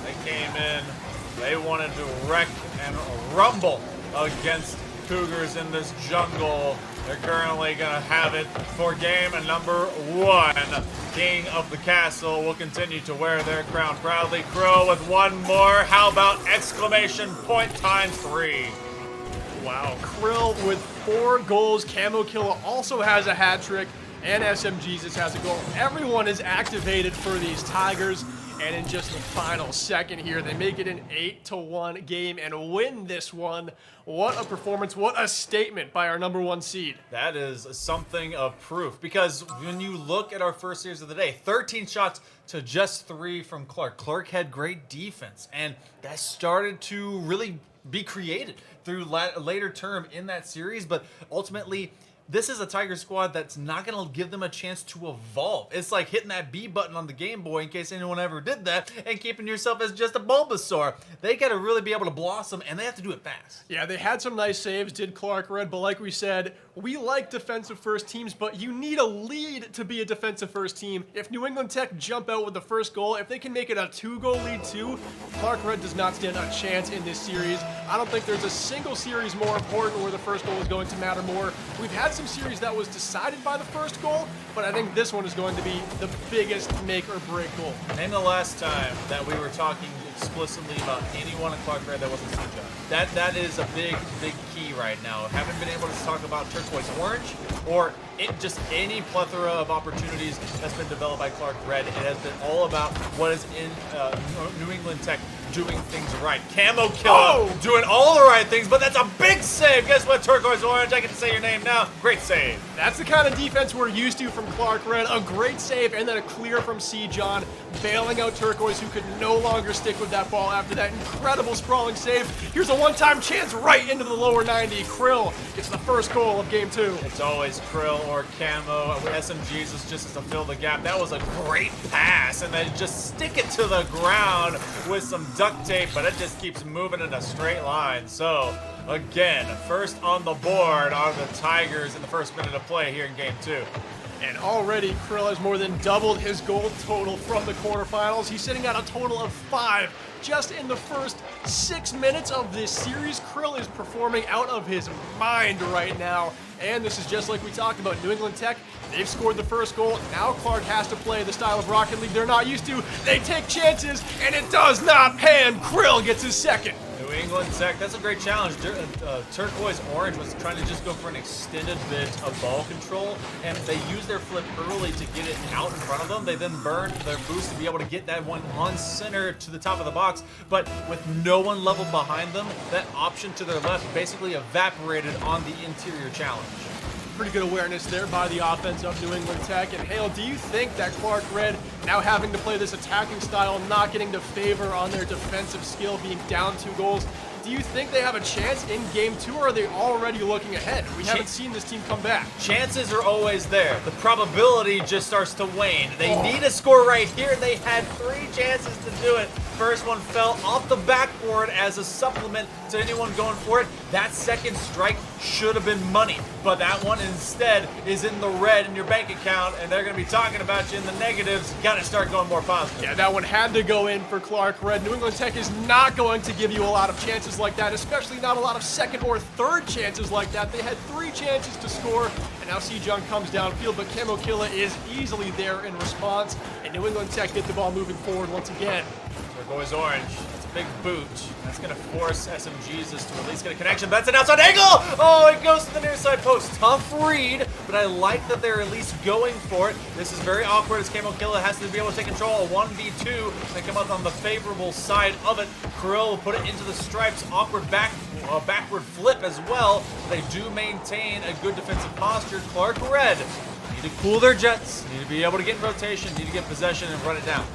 they came in, they wanted to wreck and rumble against Cougars in this jungle. They're currently going to have it for game number 1. King of the Castle will continue to wear their crown proudly. Crow with one more. How about exclamation point ×3? Wow, Krill with 4 goals. Camo Killa also has a hat trick, and SM Jesus has a goal. Everyone is activated for these Tigers. And in just the final second here, they make it an 8-1 game and win this one. What a performance. What a statement by our number 1 seed. That is something of proof, because when you look at our first series of the day, 13 shots to just 3 from Clark. Clark had great defense, and that started to really be created through later term in that series, but ultimately this is a Tiger squad that's not going to give them a chance to evolve. It's like hitting that B button on the Game Boy, in case anyone ever did that, and keeping yourself as just a Bulbasaur. They got to really be able to blossom, and they have to do it fast. Yeah, they had some nice saves, did Clark Red, but like we said, we like defensive first teams, but you need a lead to be a defensive first team. If New England Tech jump out with the first goal, if they can make it a 2-goal lead too, Clark Red does not stand a chance in this series. I don't think there's a single series more important where the first goal is going to matter more. We've had some series that was decided by the first goal, but I think this one is going to be the biggest make or break goal. Name the last time that we were talking explicitly about anyone in Clark Red that wasn't Suja. That is a big key right now. Haven't been able to talk about Turquoise Orange or just any plethora of opportunities that's been developed by Clark Red. It has been all about what is in New England Tech doing things right. Camo Killer doing all the right things, but that's a big save. Guess what, Turquoise Orange? I get to say your name now. Great save. That's the kind of defense we're used to from Clark Red. A great save and then a clear from C. John, bailing out Turquoise, who could no longer stick with that ball after that incredible sprawling save. Here's a one-time chance right into the lower 90. Krill gets the first goal of game 2. It's always Krill or Camo. SMGs just to fill the gap. That was a great pass, and then just stick it to the ground with some duct tape, but it just keeps moving in a straight line. So again, first on the board are the Tigers in the first minute of play here in game 2. And already Krill has more than doubled his goal total from the quarterfinals. He's sitting at a total of 5 just in the first 6 minutes of this series. Krill is performing out of his mind right now. And this is just like we talked about. New England Tech, they've scored the first goal. Now Clark has to play the style of Rocket League they're not used to. They take chances, and it does not pan. Krill gets his second. New England Tech, that's a great challenge. Turquoise Orange was trying to just go for an extended bit of ball control, and they used their flip early to get it out in front of them. They then burned their boost to be able to get that one on center to the top of the box, but with no one level behind them, that option to their left basically evaporated on the interior challenge. Pretty good awareness there by the offense of New England Tech. And Hale, do you think that Clark Red, now having to play this attacking style, not getting to favor on their defensive skill, being down 2 goals, do you think they have a chance in game 2, or are they already looking ahead? We haven't seen this team come back. Chances are always there. The probability just starts to wane. They need a score right here. They had 3 chances to do it. First one fell off the backboard as a supplement to anyone going for it. That second strike should have been money, but that one instead is in the red in your bank account, and they're going to be talking about you in the negatives. Got to start going more positive. Yeah, that one had to go in for Clark Red. New England Tech is not going to give you a lot of chances like that, especially not a lot of second or third chances like that. They had 3 chances to score, and now C-Jung comes downfield, but Camo Killa is easily there in response, and New England Tech get the ball moving forward once again. Turquoise Orange, that's a big boot. That's going to force SMGs to at least get a connection. But that's an outside angle! Oh, it goes to the near side post. Tough read, but I like that they're at least going for it. This is very awkward as Camo Killa has to be able to take control. A 1v2. They come up on the favorable side of it. Krill will put it into the stripes. Awkward backward flip as well. They do maintain a good defensive posture. Clark Red need to cool their jets, need to be able to get in rotation, need to get possession and run it down.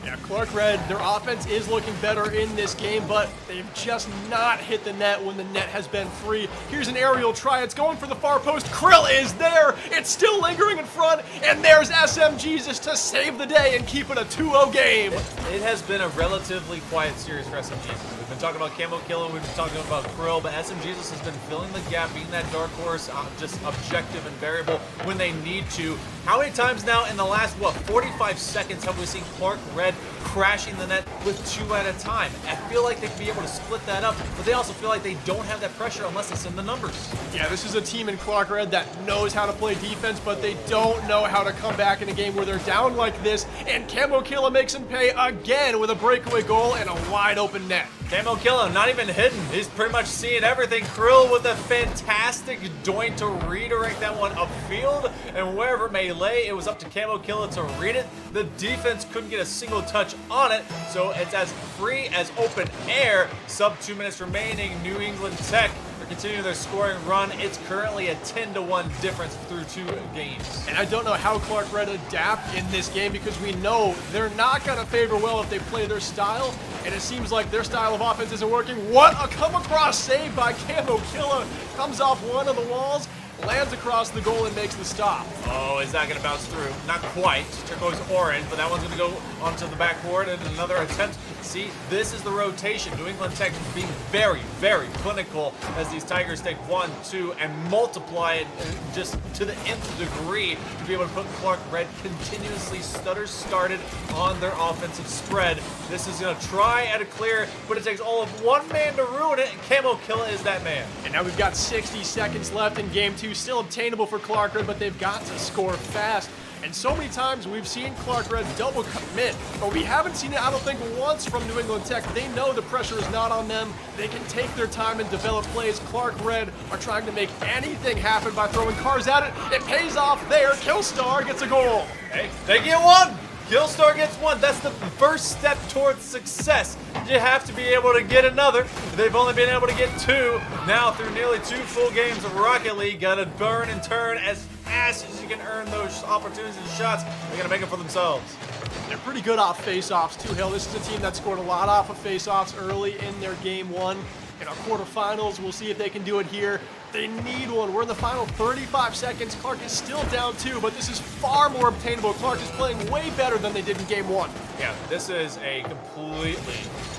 Yeah, Clark Red, their offense is looking better in this game, but they've just not hit the net when the net has been free. Here's an aerial try. It's going for the far post. Krill is there. It's still lingering in front, and there's SMGs to save the day and keep it a 2-0 game. It has been a relatively quiet series for SMGs. We've been talking about Camo Killa, we've been talking about Krill, but SMGs has been filling the gap, being that dark horse, just objective and variable when they need to. How many times now in the last, 45 seconds have we seen Clark Red crashing the net with 2 at a time? I feel like they could be able to split that up, but they also feel like they don't have that pressure unless it's in the numbers. Yeah, this is a team in Clark Red that knows how to play defense, but they don't know how to come back in a game where they're down like this, and Camo Killa makes him pay again with a breakaway goal and a wide open net. Camo Killa, not even hidden. He's pretty much seeing everything. Krill with a fantastic doink to redirect that one upfield, and wherever it may lay, it was up to Camo Killa to read it. The defense couldn't get a single touch on it, so it's as free as open air. Sub 2 minutes remaining. New England Tech are continuing their scoring run. It's currently a 10-1 difference through 2 games. And I don't know how Clark Red adapt in this game, because we know they're not going to favor well if they play their style, and it seems like their style of offense isn't working. What a come across save by Camo Killa. Comes off one of the walls. lands across the goal and makes the stop. Oh, is that going to bounce through? Not quite. Turquoise orange, but that one's going to go onto the backboard and another attempt. See, this is the rotation. New England Tech being very, very clinical as these Tigers take 1, 2, and multiply it just to the nth degree to be able to put Clark Red continuously started on their offensive spread. This is going to try at a clear, but it takes all of one man to ruin it, and Camo Killa is that man. And now we've got 60 seconds left in game 2, still obtainable for Clark Red, but they've got to score fast. And so many times we've seen Clark Red double commit, but we haven't seen it, I don't think, once from New England Tech. They know the pressure is not on them. They can take their time and develop plays. Clark Red are trying to make anything happen by throwing cars at it. It pays off there. Killstar gets a goal. Hey, they get one. Killstar gets one. That's the first step towards success. You have to be able to get another. They've only been able to get 2. Now, through nearly 2 full games of Rocket League, gotta burn and turn as fast as you can earn those opportunities and shots. They're gonna make them for themselves. They're pretty good off face-offs too, Hill. This is a team that scored a lot off of face-offs early in their game 1. In our quarterfinals, we'll see if they can do it here. They need one. We're in the final 35 seconds. Clark is still down 2, but this is far more obtainable. Clark is playing way better than they did in game 1. Yeah, this is a completely,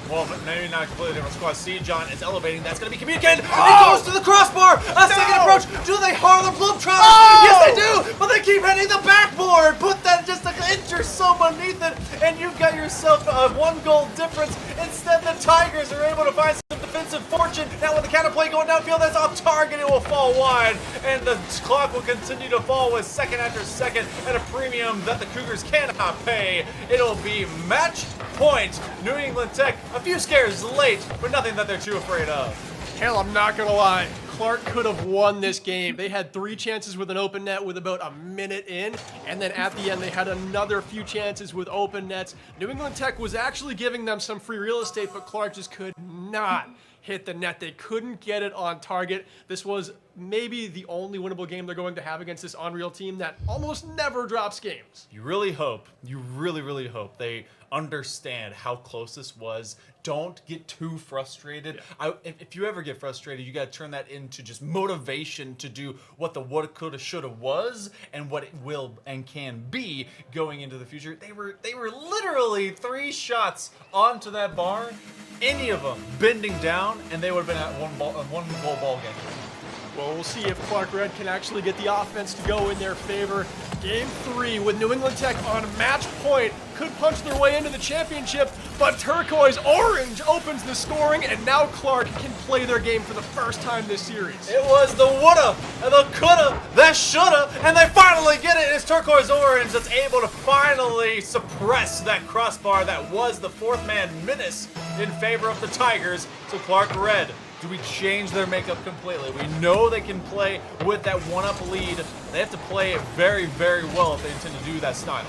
well, maybe not completely different squad. C. John is elevating. That's going to be communicated. Oh! It goes to the crossbar. A second approach. Do they Harlem Globetrotters? Oh! Yes, they do. But they keep hitting the backboard. Put that just an inch or so beneath it, and you've got yourself a 1-goal difference. Instead, the Tigers are able to find some defensive fortune. Now, with the counterplay going downfield, that's off target. It will fall wide, and the clock will continue to fall with second after second at a premium that the Cougars cannot pay. It'll be match point. New England Tech, a few scares late, but nothing that they're too afraid of. Hell, I'm not gonna lie. Clark could have won this game. They had 3 chances with an open net with about a minute in, and then at the end they had another few chances with open nets. New England Tech was actually giving them some free real estate, but Clark just could not hit the net. They couldn't get it on target. This was maybe the only winnable game they're going to have against this Unreal team that almost never drops games. You really hope, you really, really hope they understand how close this was. Don't get too frustrated. Yeah. If you ever get frustrated, you got to turn that into just motivation to do what the woulda, coulda, shoulda was and what it will and can be going into the future. They were literally 3 shots onto that bar, any of them bending down, and they would have been at one goal ball game. Well, we'll see if Clark Red can actually get the offense to go in their favor. Game 3 with New England Tech on match point. Could punch their way into the championship, but Turquoise Orange opens the scoring, and now Clark can play their game for the first time this series. It was the woulda, and the coulda, that shoulda, and they finally get it. It's Turquoise Orange that's able to finally suppress that crossbar that was the 4th man menace in favor of the Tigers. So Clark Red, do we change their makeup completely? We know they can play with that 1-up lead. They have to play it very, very well if they intend to do that style.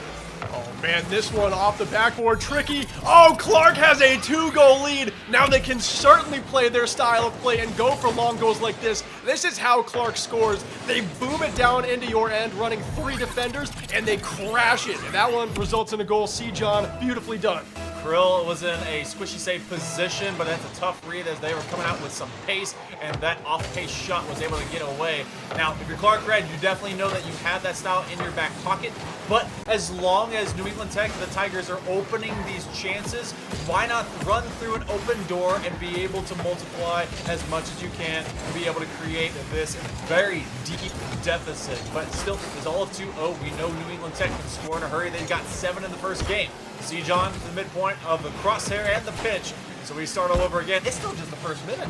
Oh man, this one off the backboard, tricky. Oh, Clark has a 2-goal lead. Now they can certainly play their style of play and go for long goals like this. This is how Clark scores. They boom it down into your end, running 3 defenders, and they crash it. And that one results in a goal. C. John, beautifully done. Krill was in a squishy safe position, but that's a tough read as they were coming out with some pace, and that off-pace shot was able to get away. Now, if you're Clark Red, you definitely know that you have that style in your back pocket, but as long as New England Tech, the Tigers, are opening these chances, why not run through an open door and be able to multiply as much as you can and be able to create this very deep deficit? But still, it's all of 2-0. We know New England Tech can score in a hurry. They got 7 in the first game. See John to the midpoint of the crosshair and the pitch. So we start all over again. It's still just the first minute.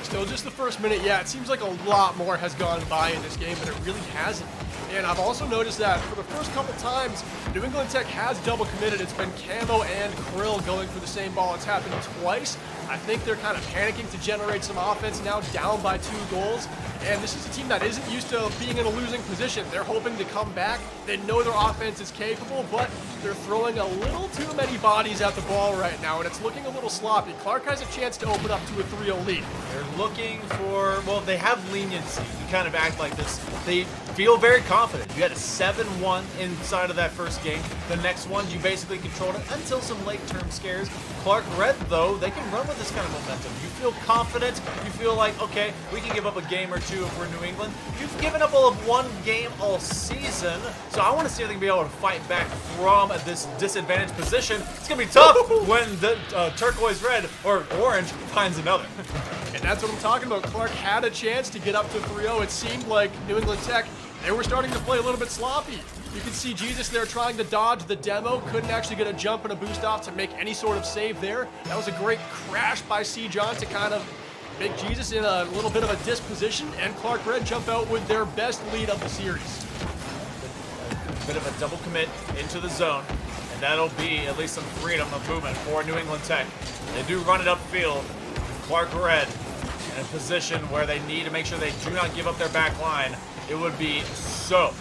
Still just the first minute, yeah. It seems like a lot more has gone by in this game, but it really hasn't. And I've also noticed that for the first couple times, New England Tech has double committed. It's been Camo and Krill going for the same ball. It's happened twice. I think they're kind of panicking to generate some offense now, down by 2 goals. And this is a team that isn't used to being in a losing position. They're hoping to come back. They know their offense is capable, but they're throwing a little too many bodies at the ball right now, and it's looking a little sloppy. Clark has a chance to open up to a 3-0 lead. They're looking for, well, they have leniency. can kind of act like this. They feel very confident. You had a 7-1 inside of that first game. The next one, you basically controlled it until some late-term scares. Clark Red, though, they can run with this kind of momentum. You feel confident. You feel like, okay, we can give up a game or two if we're New England. You've given up all of one game all season, so I want to see if they can be able to fight back from this disadvantaged position. It's going to be tough when the turquoise red or orange finds another. And that's what I'm talking about. Clark had a chance to get up to 3-0. It seemed like New England Tech, they were starting to play a little bit sloppy. You can see Jesus there trying to dodge the demo, couldn't actually get a jump and a boost off to make any sort of save there. That was a great crash by C. John to kind of make Jesus in a little bit of a disposition, and Clark Red jump out with their best lead of the series. A bit of a double commit into the zone, and that'll be at least some freedom of movement for New England Tech. They do run it upfield. Clark Red in a position where they need to make sure they do not give up their back line. It would be so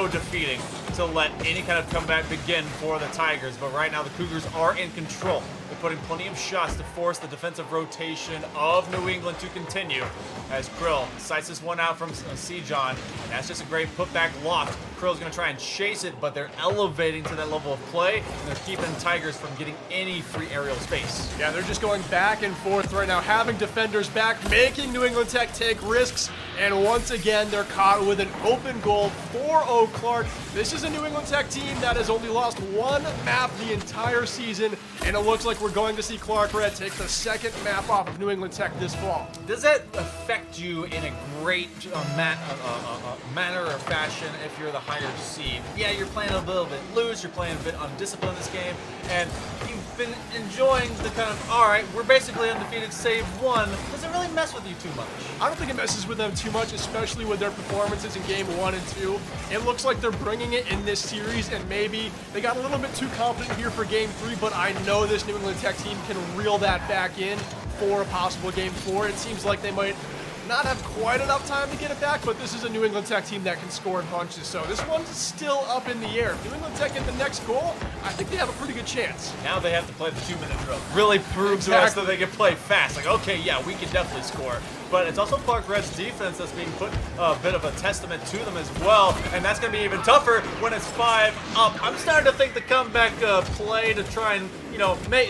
defeating to let any kind of comeback begin for the Tigers. But right now the Cougars are in control. They're putting plenty of shots to force the defensive rotation of New England to continue. As Krill sights this one out from C. John. And that's just a great putback loft. Krill's going to try and chase it, but they're elevating to that level of play, and they're keeping Tigers from getting any free aerial space. Yeah, they're just going back and forth right now, having defenders back, making New England Tech take risks, and once again, they're caught with an open goal. 4-0 Clark. This is a New England Tech team that has only lost one map the entire season, and it looks like we're going to see Clark Red take the second map off of New England Tech this fall. Does that affect you in a great manner or fashion if you're the higher seed? Yeah, you're playing a little bit loose, you're playing a bit undisciplined this game, and you've been enjoying the kind of, all right, we're basically undefeated save one. Does it really mess with you too much? I don't think it messes with them too much, especially with their performances in game 1 and 2. It looks like they're bringing it in this series, and maybe they got a little bit too confident here for game 3, but I know this New England Tech team can reel that back in for a possible game 4. It seems like they might not have quite enough time to get it back, but this is a New England Tech team that can score in bunches, so this one's still up in the air. If New England Tech get the next goal, I think they have a pretty good chance. Now they have to play the 2-minute drill. Really prove to us that they can play fast. Like, okay, yeah, we can definitely score. But it's also Clark Red's defense that's being put a bit of a testament to them as well, and that's going to be even tougher when it's 5 up. I'm starting to think the comeback play to try and,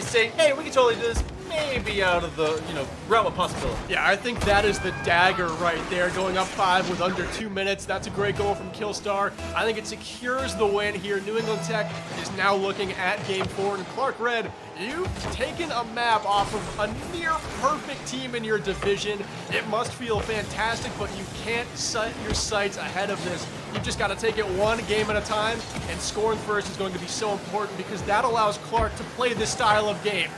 say, hey, we can totally do this, maybe out of the, realm of possibility. Yeah, I think that is the dagger right there, going up 5 with under 2 minutes. That's a great goal from Killstar. I think it secures the win here. New England Tech is now looking at game 4, and Clark Red, you've taken a map off of a near perfect team in your division. It must feel fantastic, but you can't set your sights ahead of this. You've just got to take it one game at a time, and scoring first is going to be so important because that allows Clark to play this style of game.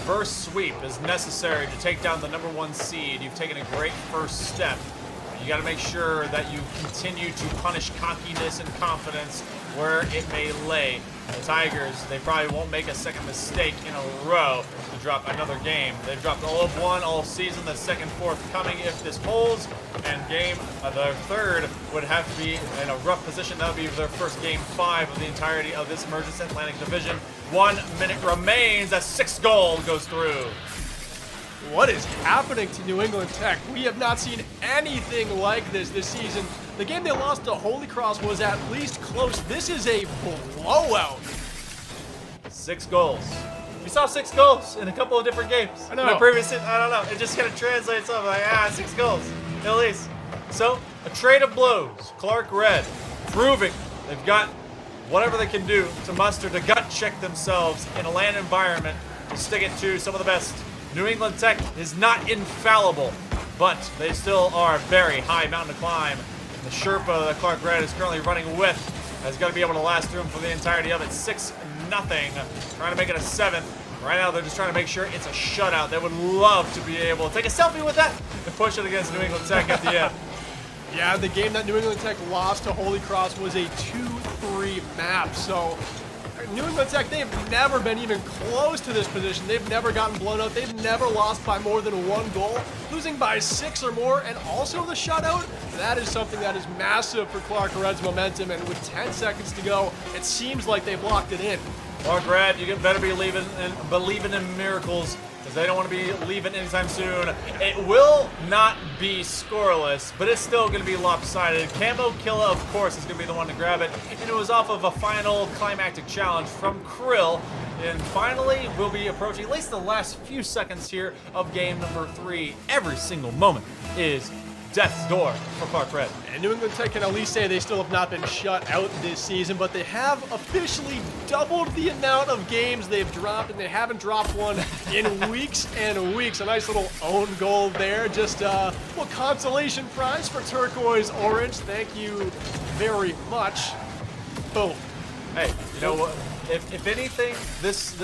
First sweep is necessary to take down the #1 seed. You've taken a great first step. You got to make sure that you continue to punish cockiness and confidence where it may lay. The Tigers, they probably won't make a second mistake in a row to drop another game. They've dropped all of one all season, the second, fourth coming if this holds, and the third would have to be in a rough position. That would be their first game 5 of the entirety of this Emergence Atlantic Division. 1 minute remains, that 6th goal goes through. What is happening to New England Tech? We have not seen anything like this season. The game they lost to Holy Cross was at least close. This is a blowout. 6 goals. We saw 6 goals in a couple of different games. I know. I don't know. It just kind of translates up like, 6 goals, at least. So, a trade of blows. Clark Red proving they've got whatever they can do to muster to gut check themselves in a LAN environment to stick it to some of the best. New England Tech is not infallible, but they still are very high mountain to climb. The Sherpa that Clark Red is currently running with has got to be able to last through him for the entirety of it. 6-0, trying to make it a 7th. Right now, they're just trying to make sure it's a shutout. They would love to be able to take a selfie with that and push it against New England Tech at the end. Yeah, the game that New England Tech lost to Holy Cross was a 2-3 map, so New England Tech, they've never been even close to this position. They've never gotten blown out. They've never lost by more than 1 goal. Losing by 6 or more, and also the shutout, that is something that is massive for Clark Red's momentum, and with 10 seconds to go, it seems like they've locked it in. Clark Red, you better be believing in miracles because they don't want to be leaving anytime soon. It will not be scoreless, but it's still going to be lopsided. Camo Killa, of course, is going to be the one to grab it, and it was off of a final climactic challenge from Krill. And finally, we'll be approaching at least the last few seconds here of game number 3. Every single moment is death's door for Clark Red. And New England Tech can at least say they still have not been shut out this season, but they have officially doubled the amount of games they've dropped, and they haven't dropped one in weeks and weeks. A nice little own goal there. Just a little consolation prize for Turquoise Orange. Thank you very much. Boom. Hey, you know what? If anything, this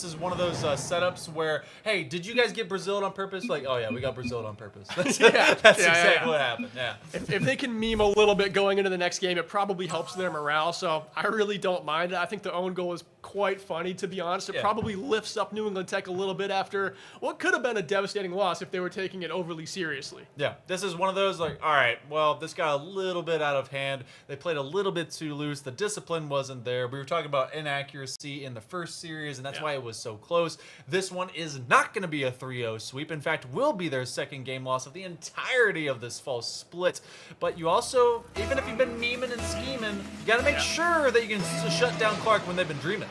is one of those setups where, hey, did you guys get Braziled on purpose? Like, oh yeah, we got Braziled on purpose. That's exactly what happened. Yeah. If they can meme a little bit going into the next game, it probably helps their morale. So I really don't mind it. I think the own goal is quite funny, to be honest. It probably lifts up New England Tech a little bit after what could have been a devastating loss if they were taking it overly seriously. Yeah, this is one of those like, all right, well, this got a little bit out of hand. They played a little bit too loose. The discipline wasn't there. We were talking about inaccuracy in the first series, and that's why it was so close. This one is not going to be a 3-0 sweep. In fact, will be their second game loss of the entirety of this fall split. But you also, even if you've been memeing and scheming, you got to make sure that you can shut down Clark when they've been dreaming.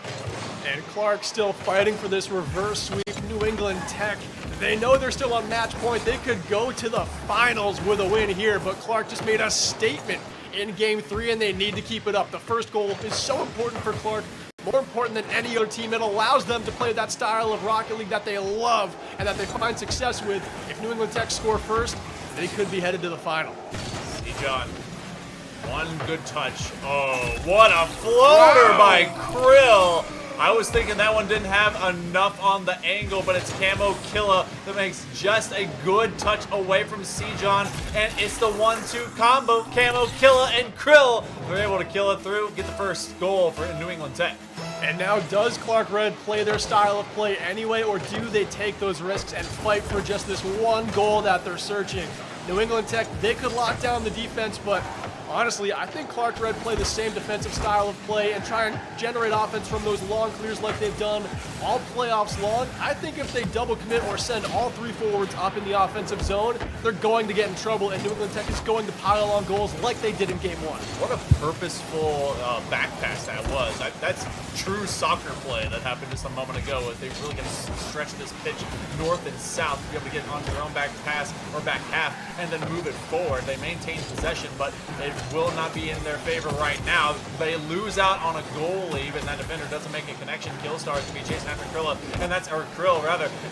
And Clark still fighting for this reverse sweep. New England Tech, they know they're still on match point. They could go to the finals with a win here, but Clark just made a statement in game 3, and they need to keep it up. The first goal is so important for Clark, more important than any other team. It allows them to play that style of Rocket League that they love and that they find success with. If New England Tech score first, they could be headed to the final. See, John. One good touch. Oh, what a floater by Krill. I was thinking that one didn't have enough on the angle, but it's Camo Killa that makes just a good touch away from C-John, and it's the 1-2 combo. Camo Killa and Krill, they're able to kill it through, get the first goal for New England Tech. And now, does Clark Red play their style of play anyway, or do they take those risks and fight for just this one goal that they're searching? New England Tech, they could lock down the defense, but honestly, I think Clark Red play the same defensive style of play and try and generate offense from those long clears like they've done all playoffs long. I think if they double commit or send all 3 forwards up in the offensive zone, they're going to get in trouble, and New England Tech is going to pile on goals like they did in game 1. What a purposeful back pass that was. That's true soccer play that happened just a moment ago, as they really going to stretch this pitch north and south to be able to get onto their own back pass or back half and then move it forward. They maintain possession, but it will not be in their favor right now. They lose out on a goal lead, and that defender doesn't make a connection. Killstar is going to be chasing after Krill,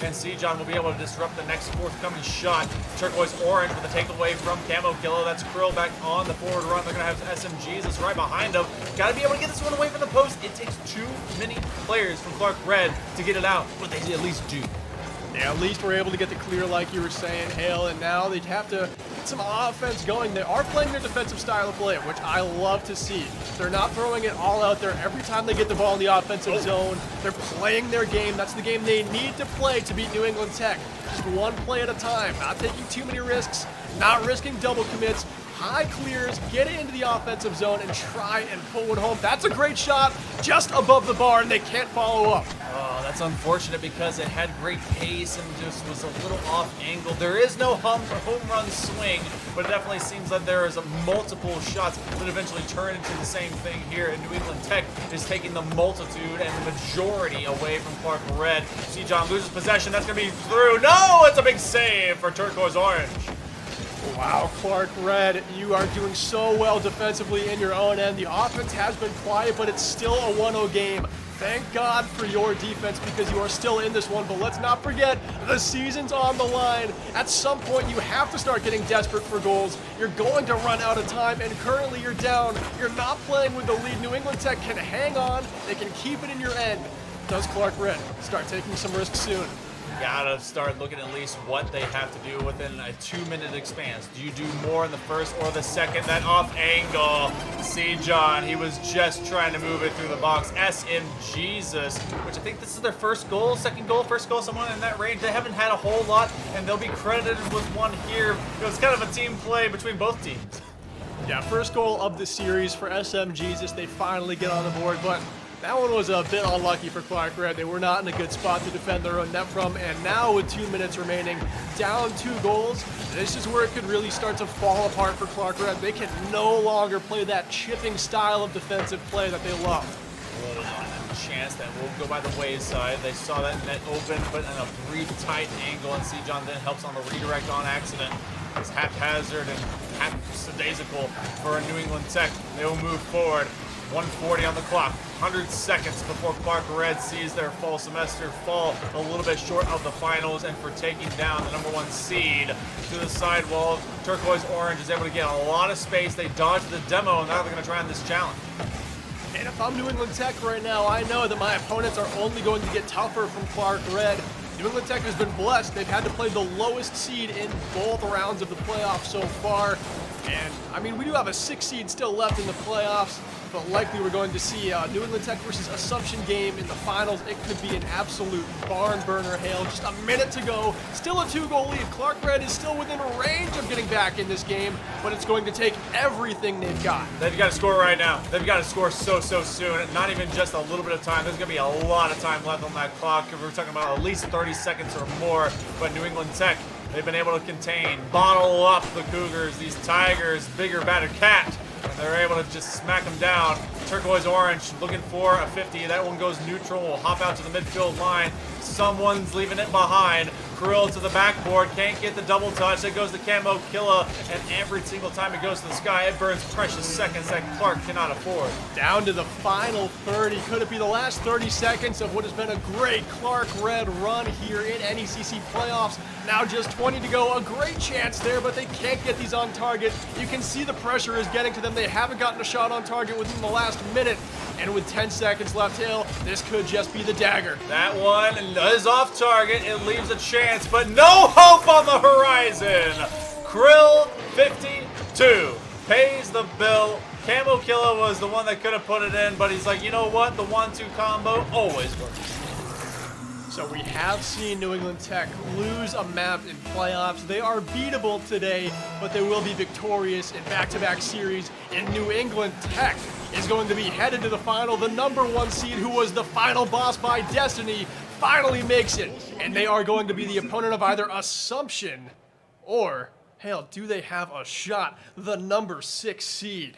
and C-John will be able to disrupt the next forthcoming shot. Turquoise Orange with a takeaway from Camo Killa. That's Krill back on the forward run. They're going to have SMGs that's right behind them. Got to be able to get this one away from the post. It takes too many players from Clark Red to get it out, but they at least do. Yeah, at least we're able to get the clear like you were saying, Hale, and now they'd have to get some offense going. They are playing their defensive style of play, which I love to see. They're not throwing it all out there every time they get the ball in the offensive zone. They're playing their game. That's the game they need to play to beat New England Tech. Just one play at a time, not taking too many risks, not risking double commits. High clears, get it into the offensive zone, and try and pull one home. That's a great shot, just above the bar, and they can't follow up. Oh, that's unfortunate because it had great pace and just was a little off angle. There is no home run swing, but it definitely seems like there is multiple shots that eventually turn into the same thing here. And New England Tech is taking the multitude and the majority away from Clark Red. C-John loses possession. That's going to be through. No, it's a big save for Turquoise Orange. Wow, Clark Red, you are doing so well defensively in your own end. The offense has been quiet, but it's still a 1-0 game. Thank God for your defense because you are still in this one, but let's not forget the season's on the line. At some point, you have to start getting desperate for goals. You're going to run out of time, and currently you're down. You're not playing with the lead. New England Tech can hang on. They can keep it in your end. Does Clark Red start taking some risks soon? Gotta start looking at least what they have to do within a 2-minute expanse. Do you do more in the first or the second? That off angle, C-John, he was just trying to move it through the box. Jesus, which I think this is their first goal, someone in that range. They haven't had a whole lot, and they'll be credited with one here. It was kind of a team play between both teams. Yeah, first goal of the series for SM Jesus. They finally get on the board, but That one was a bit unlucky for Clark Red. They were not in a good spot to defend their own net from, and now with 2 minutes remaining, down 2 goals, this is where it could really start to fall apart for Clark Red. They can no longer play that chipping style of defensive play that they love. Chance that will go by the wayside. They saw that net open, but in a brief tight angle, and John then helps on the redirect on accident. It's haphazard and half-sadaisical for a New England Tech. They will move forward. 1:40 on the clock. 100 seconds before Clark Red sees their fall semester fall a little bit short of the finals, and for taking down the #1 seed to the sidewall. Turquoise Orange is able to get a lot of space. They dodge the demo, and now they're going to try on this challenge. And if I'm New England Tech right now, I know that my opponents are only going to get tougher from Clark Red. New England Tech has been blessed. They've had to play the lowest seed in both rounds of the playoffs so far. And, I mean, we do have a 6 seed still left in the playoffs, but likely we're going to see New England Tech versus Assumption game in the finals. It could be an absolute barn burner, Hale. Just a minute to go. Still a 2-goal lead. Clark Red is still within range of getting back in this game, but it's going to take everything they've got. They've got to score right now. They've got to score so soon. Not even just a little bit of time. There's going to be a lot of time left on that clock. We're talking about at least 30 seconds or more. But New England Tech, they've been able to contain, bottle up the Cougars, these Tigers, bigger, better cat. And they're able to just smack them down. Turquoise Orange looking for a 50. That one goes neutral. Will hop out to the midfield line. Someone's leaving it behind. Krill to the backboard. Can't get the double touch. It goes to Camo Killa. And every single time it goes to the sky, it burns precious seconds that Clark cannot afford. Down to the final 30. Could it be the last 30 seconds of what has been a great Clark Red run here in NECC playoffs? Now just 20 to go. A great chance there, but they can't get these on target. You can see the pressure is getting to them. They haven't gotten a shot on target within the last minute. And with 10 seconds left, Hill, this could just be the dagger. That one is off target. It leaves a chance, but no hope on the horizon. Krill 52 pays the bill. Camo Killa was the one that could have put it in, but he's like, you know what? The 1-2 combo always works. So we have seen New England Tech lose a map in playoffs. They are beatable today, but they will be victorious in back-to-back series. And New England Tech is going to be headed to the final. The #1 seed, who was the final boss by destiny, finally makes it. And they are going to be the opponent of either Assumption or, hell, do they have a shot? The #6 seed.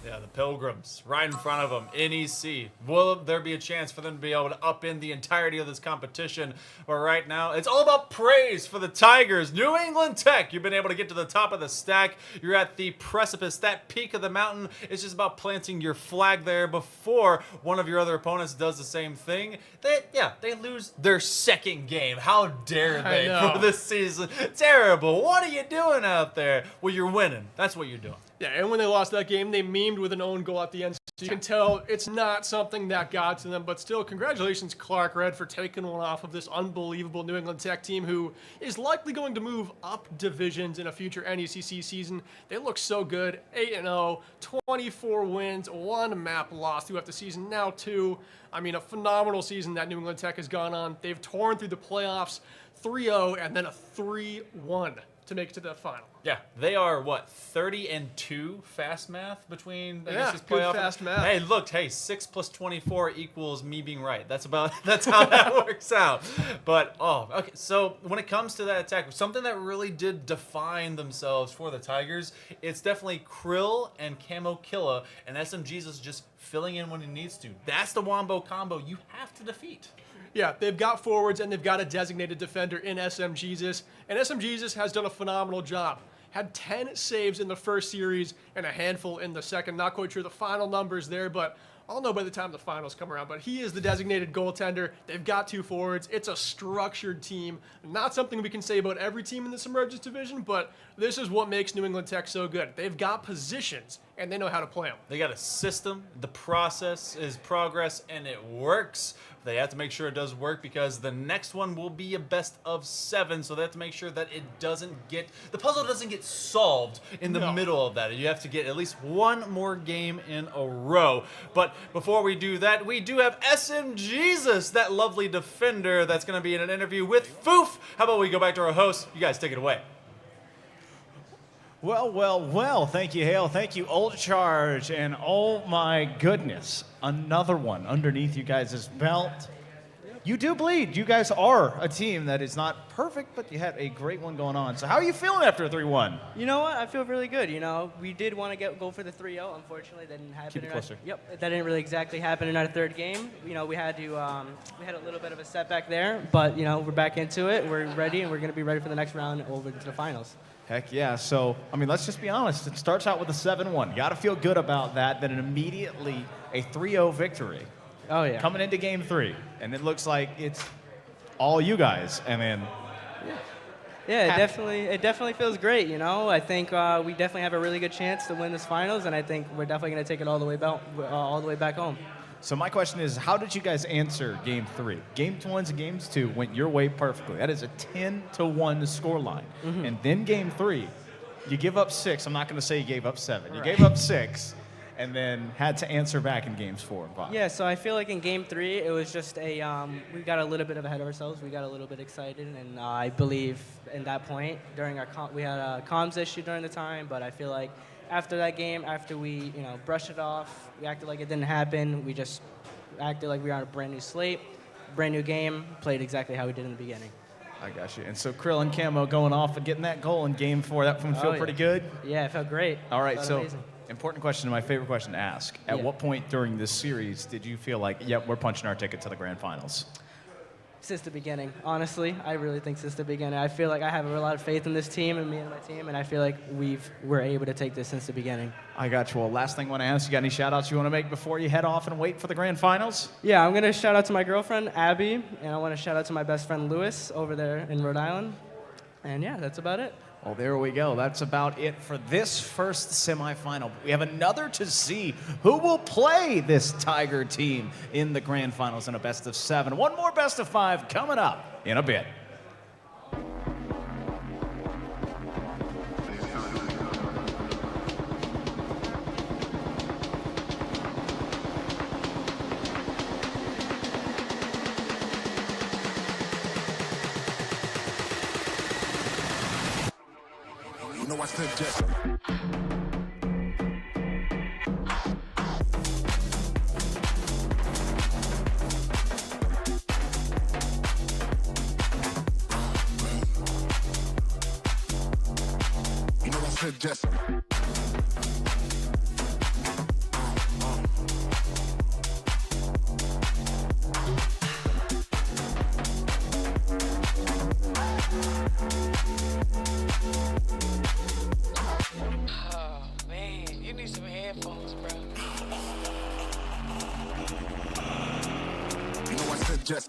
Yeah, the Pilgrims right in front of them, NEC. Will there be a chance for them to be able to upend the entirety of this competition? But right now, it's all about praise for the Tigers. New England Tech, you've been able to get to the top of the stack. You're at the precipice, that peak of the mountain. It's just about planting your flag there before one of your other opponents does the same thing. They lose their second game. How dare they for this season? Terrible. What are you doing out there? Well, you're winning. That's what you're doing. Yeah, and when they lost that game, they memed with an own goal at the end. So you can tell it's not something that got to them, but still, congratulations, Clark Red, for taking one off of this unbelievable New England Tech team who is likely going to move up divisions in a future NECC season. They look so good, 8-0, 24 wins, 1 map loss throughout the season, now 2. I mean, a phenomenal season that New England Tech has gone on. They've torn through the playoffs, 3-0, and then a 3-1 to make it to the final. Yeah, they are, what, 30-2 fast math between Yeah, this good playoff? fast math. Hey, look, 6 + 24 equals me being right. That's how that works out. But, okay, so when it comes to that attack, something that really did define themselves for the Tigers, it's definitely Krill and Camo Killa, and SMGs is just filling in when he needs to. That's the Wombo combo you have to defeat. Yeah, they've got forwards and they've got a designated defender in SM Jesus. And SM Jesus has done a phenomenal job. Had 10 saves in the first series and a handful in the second. Not quite sure the final numbers there, but I'll know by the time the finals come around. But he is the designated goaltender. They've got 2 forwards. It's a structured team. Not something we can say about every team in this Emergence division, but this is what makes New England Tech so good. They've got positions, and they know how to play them. They got a system. The process is progress, and it works. They have to make sure it does work because the next one will be a best of 7, so they have to make sure that the puzzle doesn't get solved in the middle of that. You have to get at least 1 more game in a row. But before we do that, we do have SM Jesus, that lovely defender that's going to be in an interview with Foof. How about we go back to our host? You guys take it away. Well, well, well. Thank you, Hale. Thank you, Old Charge. And oh my goodness, another one underneath you guys' belt. You do bleed. You guys are a team that is not perfect, but you had a great one going on. So how are you feeling after a 3-1? You know what? I feel really good. You know, we did want to go for the 3-0. Unfortunately, that didn't happen. Keep it closer. Yep, that didn't really exactly happen in our third game. You know, we had a little bit of a setback there, but you know, we're back into it. We're ready, and we're going to be ready for the next round over to the finals. Heck yeah. So, I mean, let's just be honest. It starts out with a 7-1. You got to feel good about that, then immediately a 3-0 victory. Oh, yeah. Coming into game 3, and it looks like it's all you guys, and then... Yeah, it definitely feels great, you know. I think we definitely have a really good chance to win this finals, and I think we're definitely going to take it all the way back home. So my question is, how did you guys answer game 3? Game 1 and games 2 went your way perfectly. That is a 10-1 scoreline. Mm-hmm. And then game 3, you give up 6. I'm not going to say you gave up 7. You gave up 6, and then had to answer back in games 4 and 5. Yeah, so I feel like in game 3, it was just we got a little bit ahead of ourselves. We got a little bit excited, and I believe in that point during we had a comms issue during the time, but I feel like after that game, after we brushed it off, we acted like it didn't happen. We just acted like we were on a brand new slate, brand new game, played exactly how we did in the beginning. I got you. And so Krill and Camo going off and getting that goal in game 4, that one feel pretty good? Yeah, it felt great. All right, Felt so amazing. important question, my favorite question to ask. At what point during this series did you feel like, yep, we're punching our ticket to the grand finals? Since the beginning, honestly. I really think since the beginning. I feel like I have a lot of faith in this team and me and my team, and I feel like we're able to take this since the beginning. I got you. Well, last thing I want to ask, you got any shout-outs you want to make before you head off and wait for the grand finals? Yeah, I'm going to shout out to my girlfriend, Abby, and I want to shout out to my best friend, Lewis, over there in Rhode Island. And yeah, that's about it. Well, there we go. That's about it for this first semifinal. We have another to see who will play this Tiger team in the grand finals in a best of 7. One more best of 5 coming up in a bit. I said just. You know I said just. Just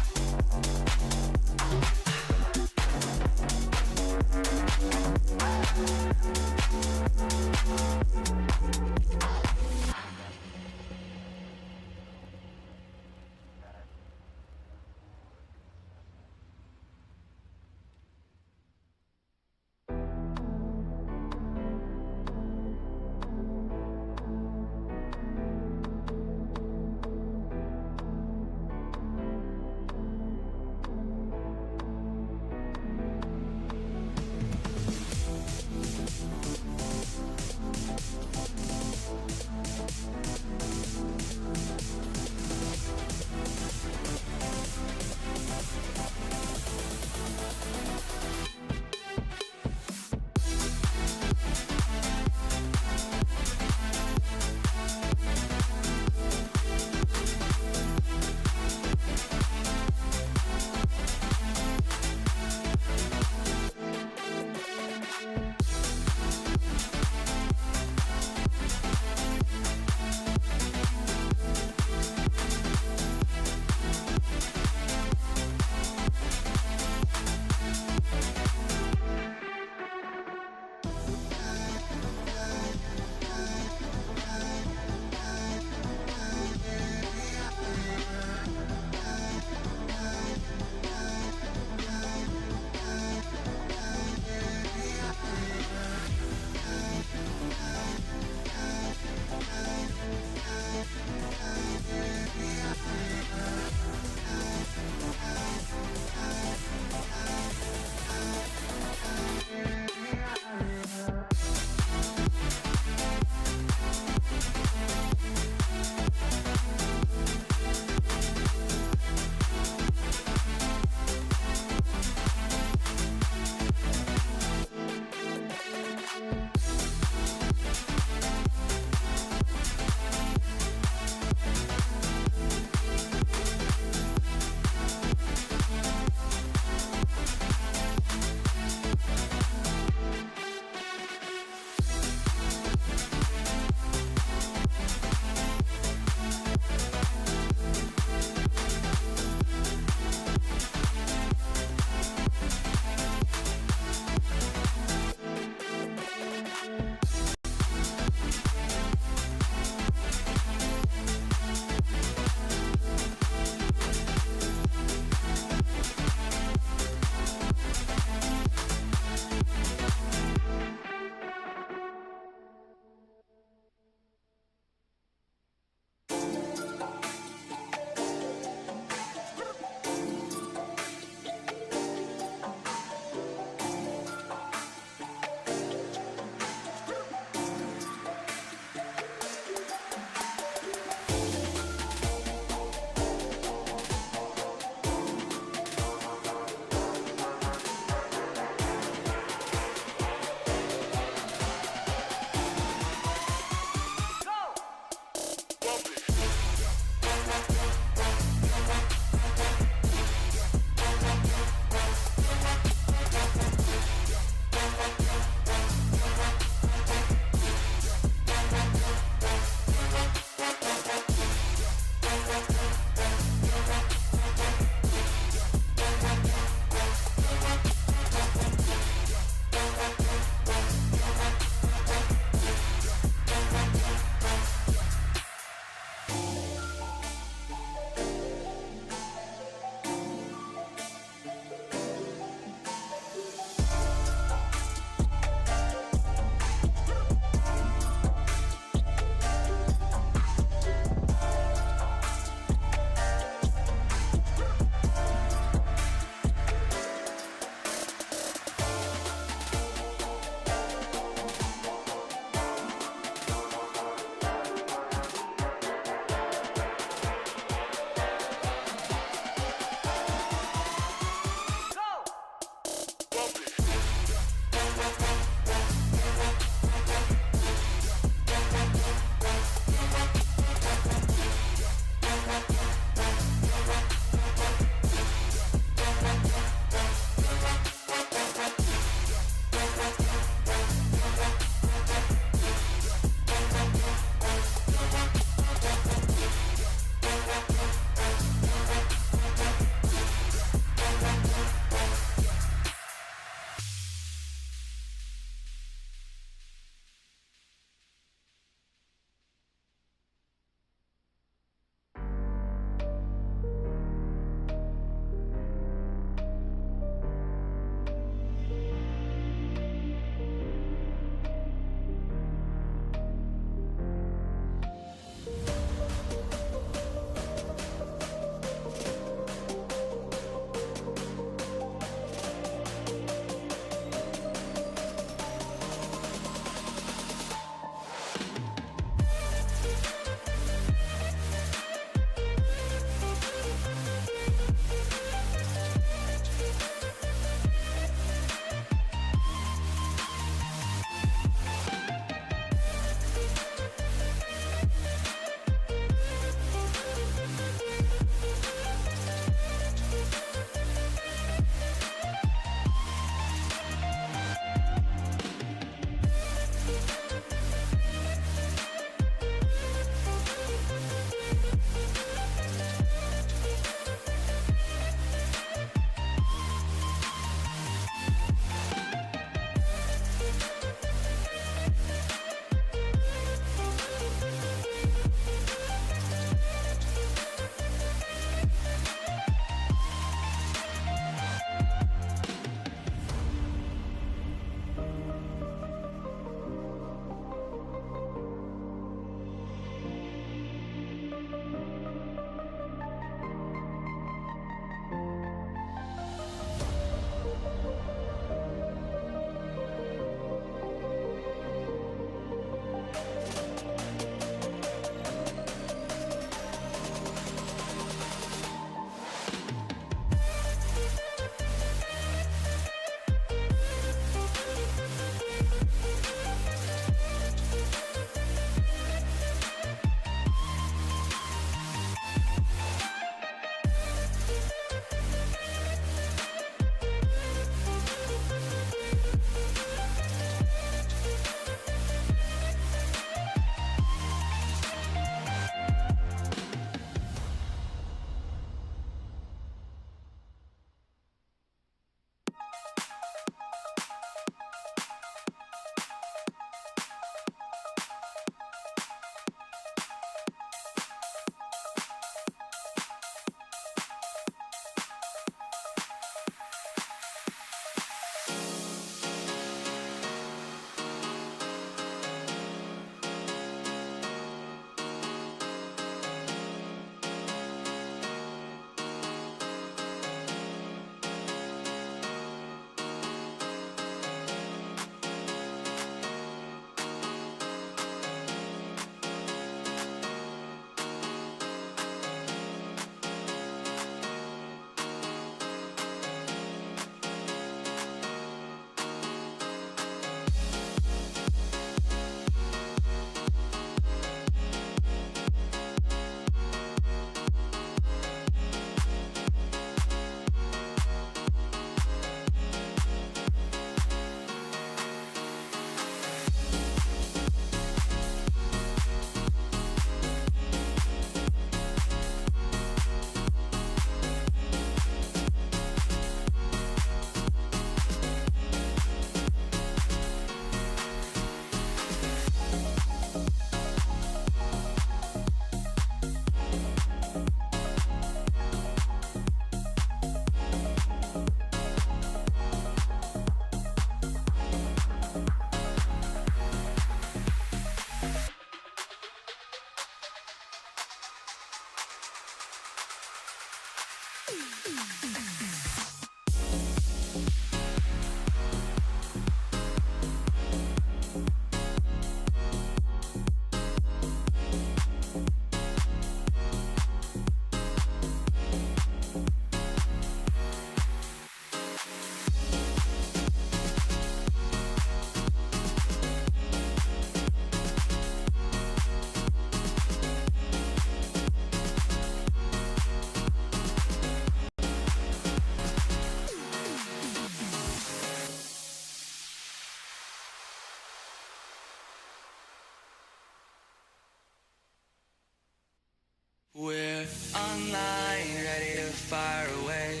We're online, ready to fire away.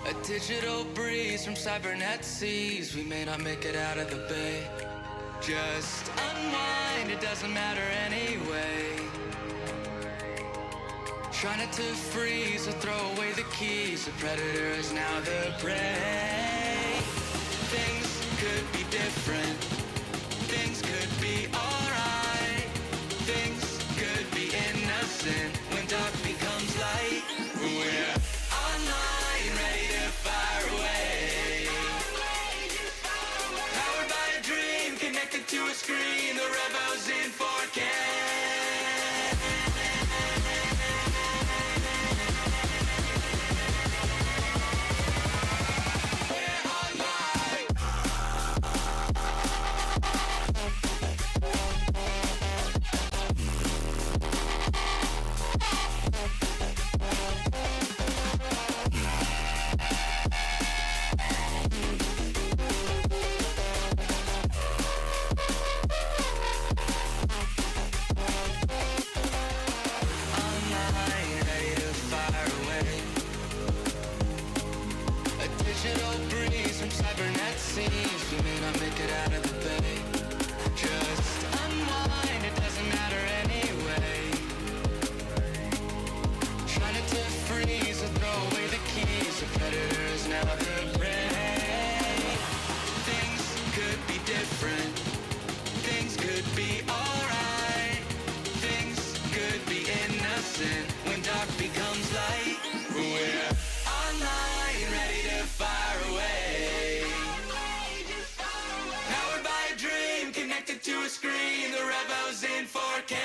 A digital breeze from cybernet seas. We may not make it out of the bay. Just unwind, it doesn't matter anyway. Try not to freeze or throw away the keys. The predator is now the prey. Things could be different. Things could be alright. Things could be innocent when dark becomes light. We're online, ready to fire away. Powered by a dream, connected to a screen. The Revo's in 4K. Digital breeze from cybernet seas. We may not make it out of the bay. Just unwind, it doesn't matter anyway. Try not to freeze or throw away the keys. The predator is now the prey. Things could be different. Things could be alright. Things could be innocent when dark becomes light. We're online, ready to fire away. Powered by a dream, connected to a screen. The Revo's in 4K.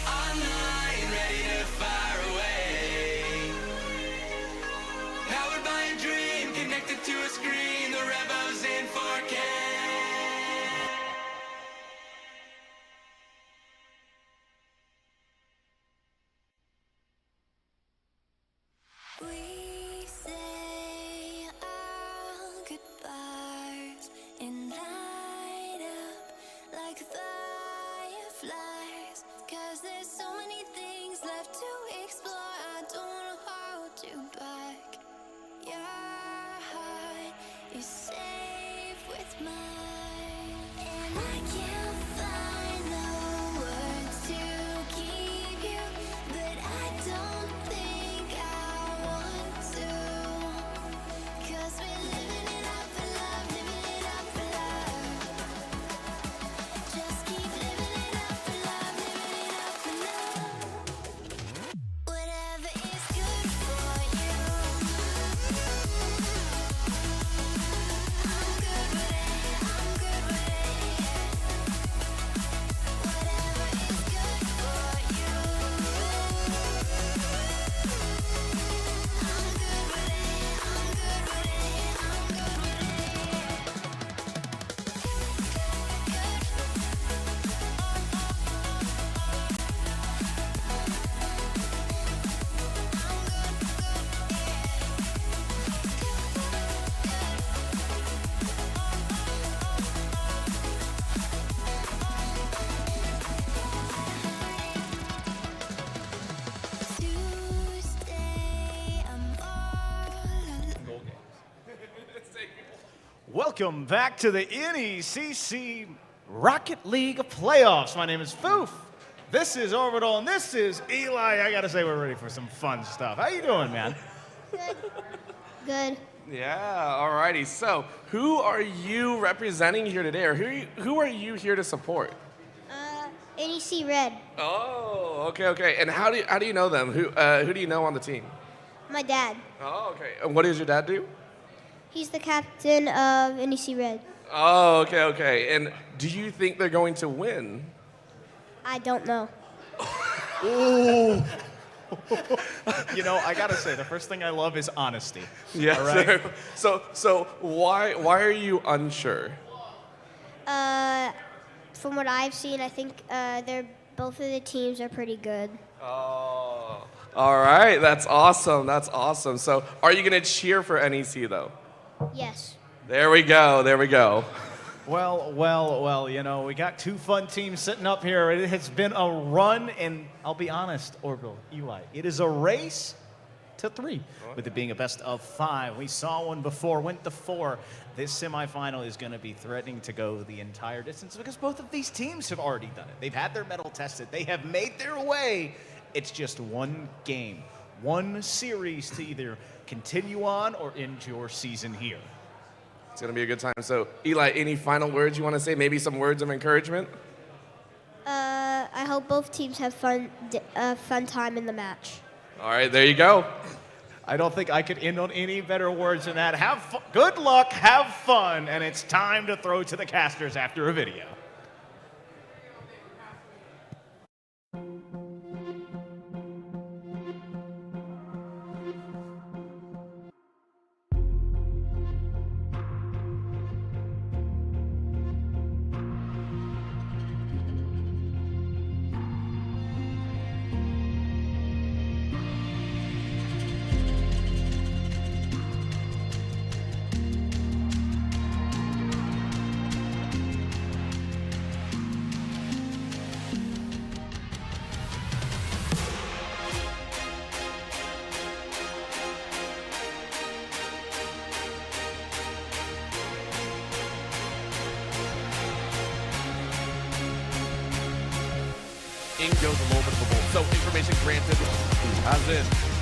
Online, ready to fire away. Powered by a dream, connected to a screen. The Revo's in 4K. We say our goodbyes and light up like fireflies. 'Cause there's so many things left to explore. I don't wanna hold you back. Your heart is safe with mine, and I can't find the words to keep you, but I don't think I want to. 'Cause we're living it up for love, living it up for love. Just keep living it up for love, living it up for love. Whatever is good for you, I'm good with it, I'm good with it. Whatever is good for you, I'm good with it, I'm good with it, I'm good with Tuesday, I'm all Welcome back to the NECC Rocket League playoffs. My name is Foof. This is Orbital, and this is Eli. I gotta say, we're ready for some fun stuff. How you doing, man? Good. Yeah, alrighty. So, who are you representing here today, or who are you here to support? NEC Red. Oh, okay. And how do you know them? Who do you know on the team? My dad. Oh, okay. And what does your dad do? He's the captain of NEC Red. Oh, okay. And do you think they're going to win? I don't know. Ooh. You know, I gotta say, the first thing I love is honesty. Yeah. All right? So why are you unsure? From what I've seen, I think both of the teams are pretty good. Oh. All right. That's awesome. So are you gonna cheer for NEC though? Yes. There we go. Well, you know, we got two fun teams sitting up here. It has been a run, and I'll be honest, Orville, Eli, it is a race to 3, with it being a best of 5. We saw one before, went to 4. This semifinal is going to be threatening to go the entire distance because both of these teams have already done it. They've had their medal tested. They have made their way. It's just one game, one series to either continue on or end your season here. It's going to be a good time. So, Eli, any final words you want to say? Maybe some words of encouragement? I hope both teams have fun time in the match. All right, there you go. I don't think I could end on any better words than that. Good luck, have fun, and it's time to throw to the casters after a video. In goes a little bit of a bolt. So information granted.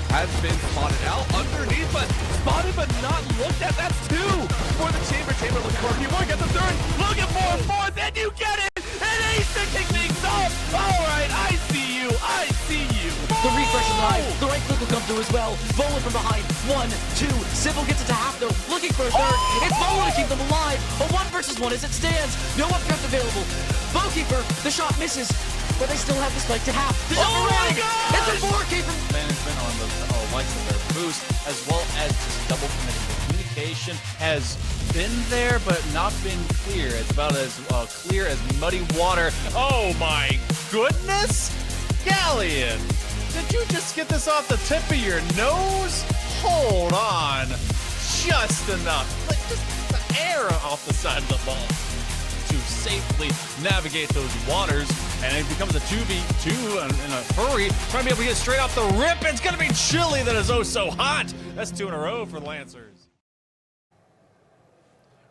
Has been spotted out underneath, but spotted but not looked at. That's 2 for the Chamber. Chamber looking for a few more. Get the 3rd. Looking for a 4th, and you get it. And Ace to kick things off. All right, I see you. The refresh is live. The right click will come through as well. Vola from behind. 1, 2. Sybil gets it to half though. Looking for a 3rd. It's Vola to keep them alive. A 1 versus 1 as it stands. No updraft available. Bowkeeper, the shot misses. But they still have the spike to half. The shot my God! It's a 4K from management on the likes of their boost, as well as just double committing. The communication has been there, but not been clear. It's about as clear as muddy water. Oh my goodness! Galleon, did you just get this off the tip of your nose? Hold on. Just enough. Like just the air off the side of the ball to safely navigate those waters, and it becomes a 2v2 in a hurry, trying to be able to get straight off the rip. It's going to be chilly that is oh so hot. That's 2 in a row for the Lancers.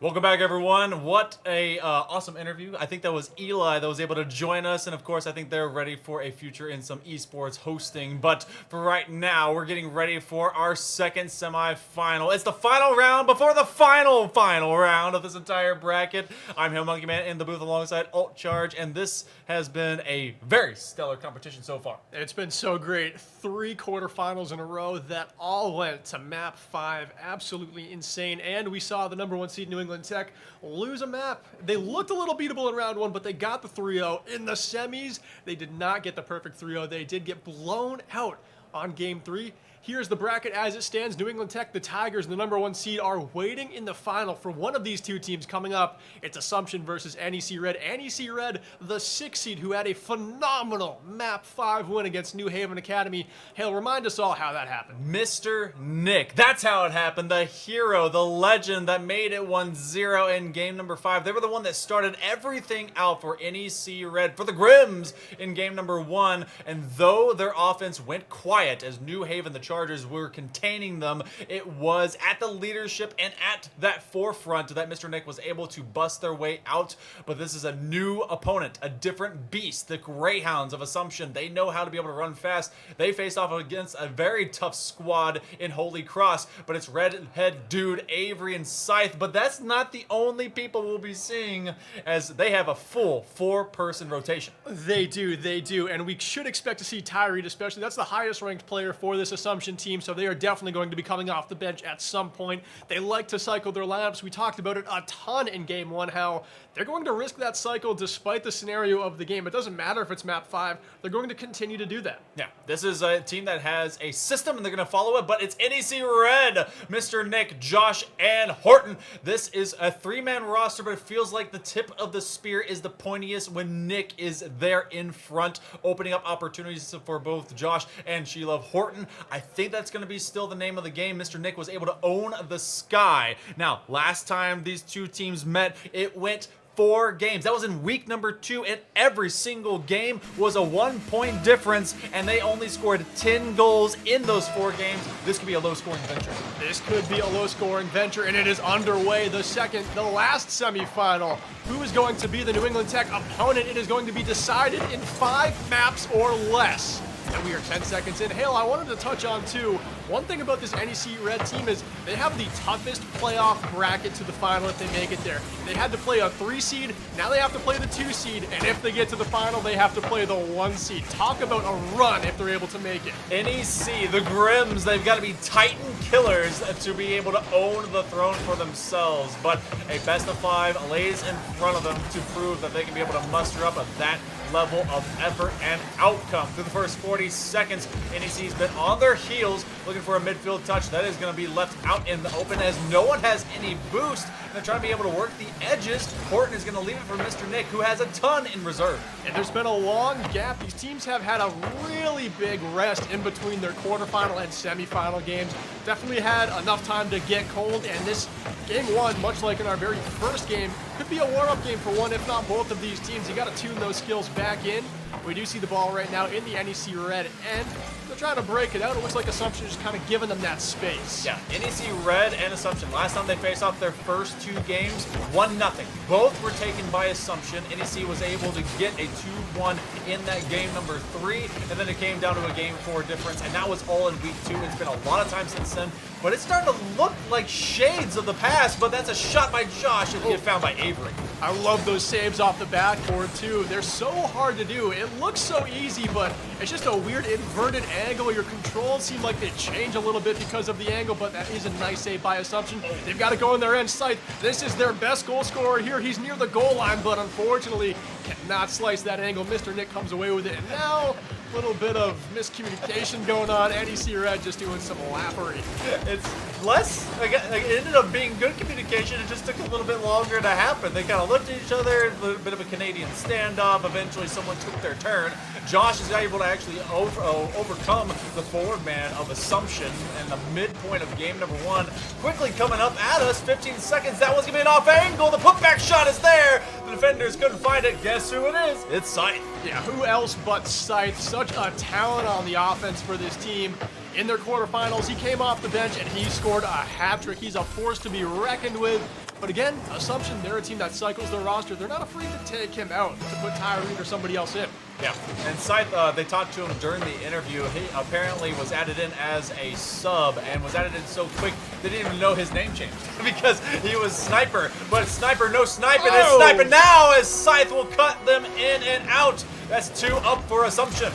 Welcome back, everyone. What a awesome interview. I think that was Eli that was able to join us, and of course, I think they're ready for a future in some esports hosting. But for right now, we're getting ready for our second semifinal. It's the final round before the final round of this entire bracket. I'm Hill Monkey Man in the booth alongside Alt Charge, and this has been a very stellar competition so far. It's been so great. 3 quarterfinals in a row that all went to map 5. Absolutely insane. And we saw the #1 seed New England Tech lose a map. They looked a little beatable in round 1, but they got the 3-0. In the semis, they did not get the perfect 3-0. They did get blown out on game 3. Here's the bracket as it stands. New England Tech, the Tigers, and the #1 seed are waiting in the final for one of these 2 teams coming up. It's Assumption versus NEC Red. NEC Red, the 6th seed, who had a phenomenal Map 5 win against New Haven Academy. Hale, remind us all how that happened. Mr. Nick. That's how it happened. The hero, the legend that made it 1-0 in game number 5. They were the one that started everything out for NEC Red, for the Grims in game number 1. And though their offense went quiet as New Haven, the Chargers were containing them. It was at the leadership and at that forefront that Mr. Nick was able to bust their way out. But this is a new opponent, a different beast. The Greyhounds of Assumption. They know how to be able to run fast. They face off against a very tough squad in Holy Cross, but it's Redhead Dude, Avery, and Scythe. But that's not the only people we'll be seeing, as they have a full 4-person rotation. They do, and we should expect to see Tyree, especially. That's the highest ranked player for this Assumption team, so they are definitely going to be coming off the bench at some point. They like to cycle their lineups. We talked about it a ton in Game 1, how they're going to risk that cycle despite the scenario of the game. It doesn't matter if it's map 5. They're going to continue to do that. Yeah, this is a team that has a system, and they're going to follow it, but it's NEC Red, Mr. Nick, Josh, and Horton. This is a 3-man roster, but it feels like the tip of the spear is the pointiest when Nick is there in front, opening up opportunities for both Josh and Sheila Horton. I think that's going to be still the name of the game. Mr. Nick was able to own the sky. Now, last time these two teams met, it went 4 games. That was in week number 2, and every single game was a 1-point difference, and they only scored 10 goals in those 4 games. This could be a low-scoring venture. This could be a low-scoring venture, and it is underway. The last semifinal. Who is going to be the New England Tech opponent? It is going to be decided in 5 maps or less. And we are 10 seconds in. Hale, I wanted to touch on, too, one thing about this NEC Red team is they have the toughest playoff bracket to the final if they make it there. They had to play a 3 seed, now they have to play the 2 seed, and if they get to the final, they have to play the 1 seed. Talk about a run if they're able to make it. NEC, the Grims, they've got to be Titan killers to be able to own the throne for themselves. But a best of 5 lays in front of them to prove that they can be able to muster up that level of effort and outcome. Through the first 40 seconds, NEC's been on their heels looking for a midfield touch. That is going to be left out in the open as no one has any boost. And they're trying to be able to work the edges. Horton is going to leave it for Mr. Nick, who has a ton in reserve. And there's been a long gap. These teams have had a really big rest in between their quarterfinal and semifinal games. Definitely had enough time to get cold, and this Game 1, much like in our very first game, could be a warm-up game for one, if not both of these teams. You got to tune those skills back in. We do see the ball right now in the NEC Red end. They're trying to break it out. It looks like Assumption is kind of giving them that space. Yeah, NEC Red and Assumption. Last time they faced off their first 2 games, 1-0. Both were taken by Assumption. NEC was able to get a 2-1 in that game number 3, and then it came down to a game 4 difference, and that was all in week 2. It's been a lot of time since then, but it's starting to look like shades of the past, but that's a shot by Josh and get found by Avery. I love those saves off the backboard, too. They're so hard to do. It looks so easy, but it's just a weird inverted angle. Your controls seem like they change a little bit because of the angle, but that is a nice save by Assumption. They've got to go in their end sight. This is their best goal scorer here. He's near the goal line, but unfortunately cannot slice that angle. Mr. Nick comes away with it, and now a little bit of miscommunication going on. NEC Red just doing some lappery. It's less, it ended up being good communication. It just took a little bit longer to happen. They kind of looked at each other, a little bit of a Canadian standoff. Eventually someone took their turn. Josh is able to actually overcome the forward man of Assumption and the midpoint of game number 1. Quickly coming up at us, 15 seconds. That was going to be an off angle. The putback shot is there. The defenders couldn't find it. Guess who it is? It's Scythe. Yeah, who else but Scythe? Such a talent on the offense for this team. In their quarterfinals, he came off the bench and he scored a hat trick. He's a force to be reckoned with. But again, Assumption, they're a team that cycles their roster. They're not afraid to take him out, to put Tyree or somebody else in. Yeah, and Scythe, they talked to him during the interview. He apparently was added in as a sub and was added in so quick they didn't even know his name changed because he was Sniper. But Sniper, no sniping, it's sniping now as Scythe will cut them in and out. That's 2 up for Assumption.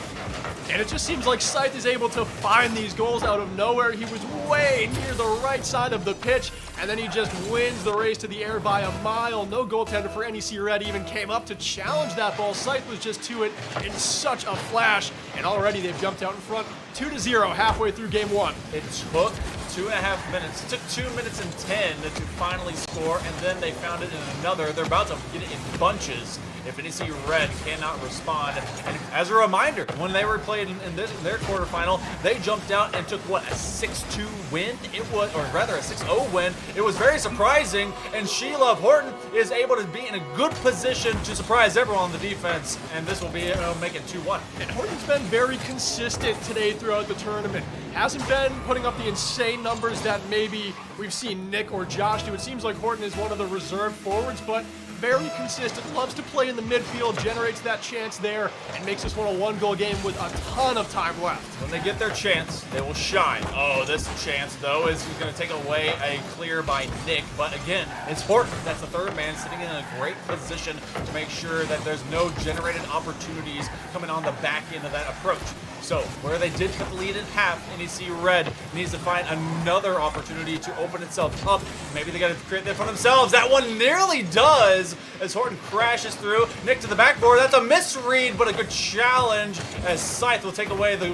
And it just seems like Scythe is able to find these goals out of nowhere. He was way near the right side of the pitch, and then he just wins the race to the air by a mile. No goaltender for NEC Red even came up to challenge that ball. Scythe was just to it in such a flash, and already they've jumped out in front 2-0 halfway through game 1. It took 2.5 minutes. It took 2 minutes and 10 to finally score, and then they found it in another. They're about to get it in bunches. if NEC Red cannot respond. And as a reminder, when they were played in their quarterfinal, they jumped out and took, what, a 6-2 win? It was, or rather a 6-0 win. It was very surprising, and Sheila Horton is able to be in a good position to surprise everyone on the defense, and this will be make it 2-1. And Horton's been very consistent today throughout the tournament. Hasn't been putting up the insane numbers that maybe we've seen Nick or Josh do. It seems like Horton is one of the reserve forwards, but very consistent, loves to play in the midfield, generates that chance there, and makes this one a one-goal game with a ton of time left. When they get their chance, they will shine. Oh, this chance, though, is going to take away a clear by Nick. But again, it's Horton. That's the third man sitting in a great position to make sure that there's no generated opportunities coming on the back end of that approach. So, where they did cut the lead in half, NEC Red needs to find another opportunity to open itself up. Maybe they got to create that for themselves. That one nearly does as Horton crashes through. Nick to the backboard. That's a misread, but a good challenge as Scythe will take away the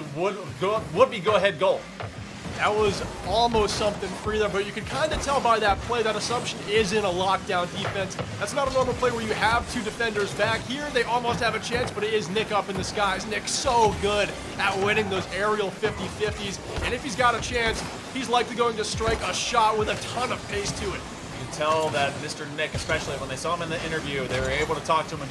would-be go-ahead goal. That was almost something free there, but you can kind of tell by that play that Assumption is in a lockdown defense. That's not a normal play where you have two defenders back. Here, they almost have a chance, but it is Nick up in the skies. Nick's so good at winning those aerial 50-50s, and if he's got a chance, he's likely going to strike a shot with a ton of pace to it. You can tell that Mr. Nick, especially when they saw him in the interview, they were able to talk to him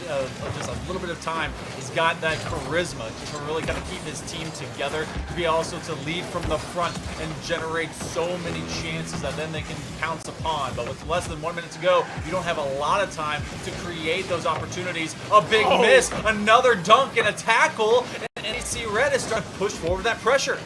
just a little bit of time. He's got that charisma to really kind of keep his team together, to be also to lead from the front and generate so many chances that then they can pounce upon. But with less than 1 minute to go, you don't have a lot of time to create those opportunities. A big miss, another dunk and a tackle, and NEC Red is starting to push forward that pressure.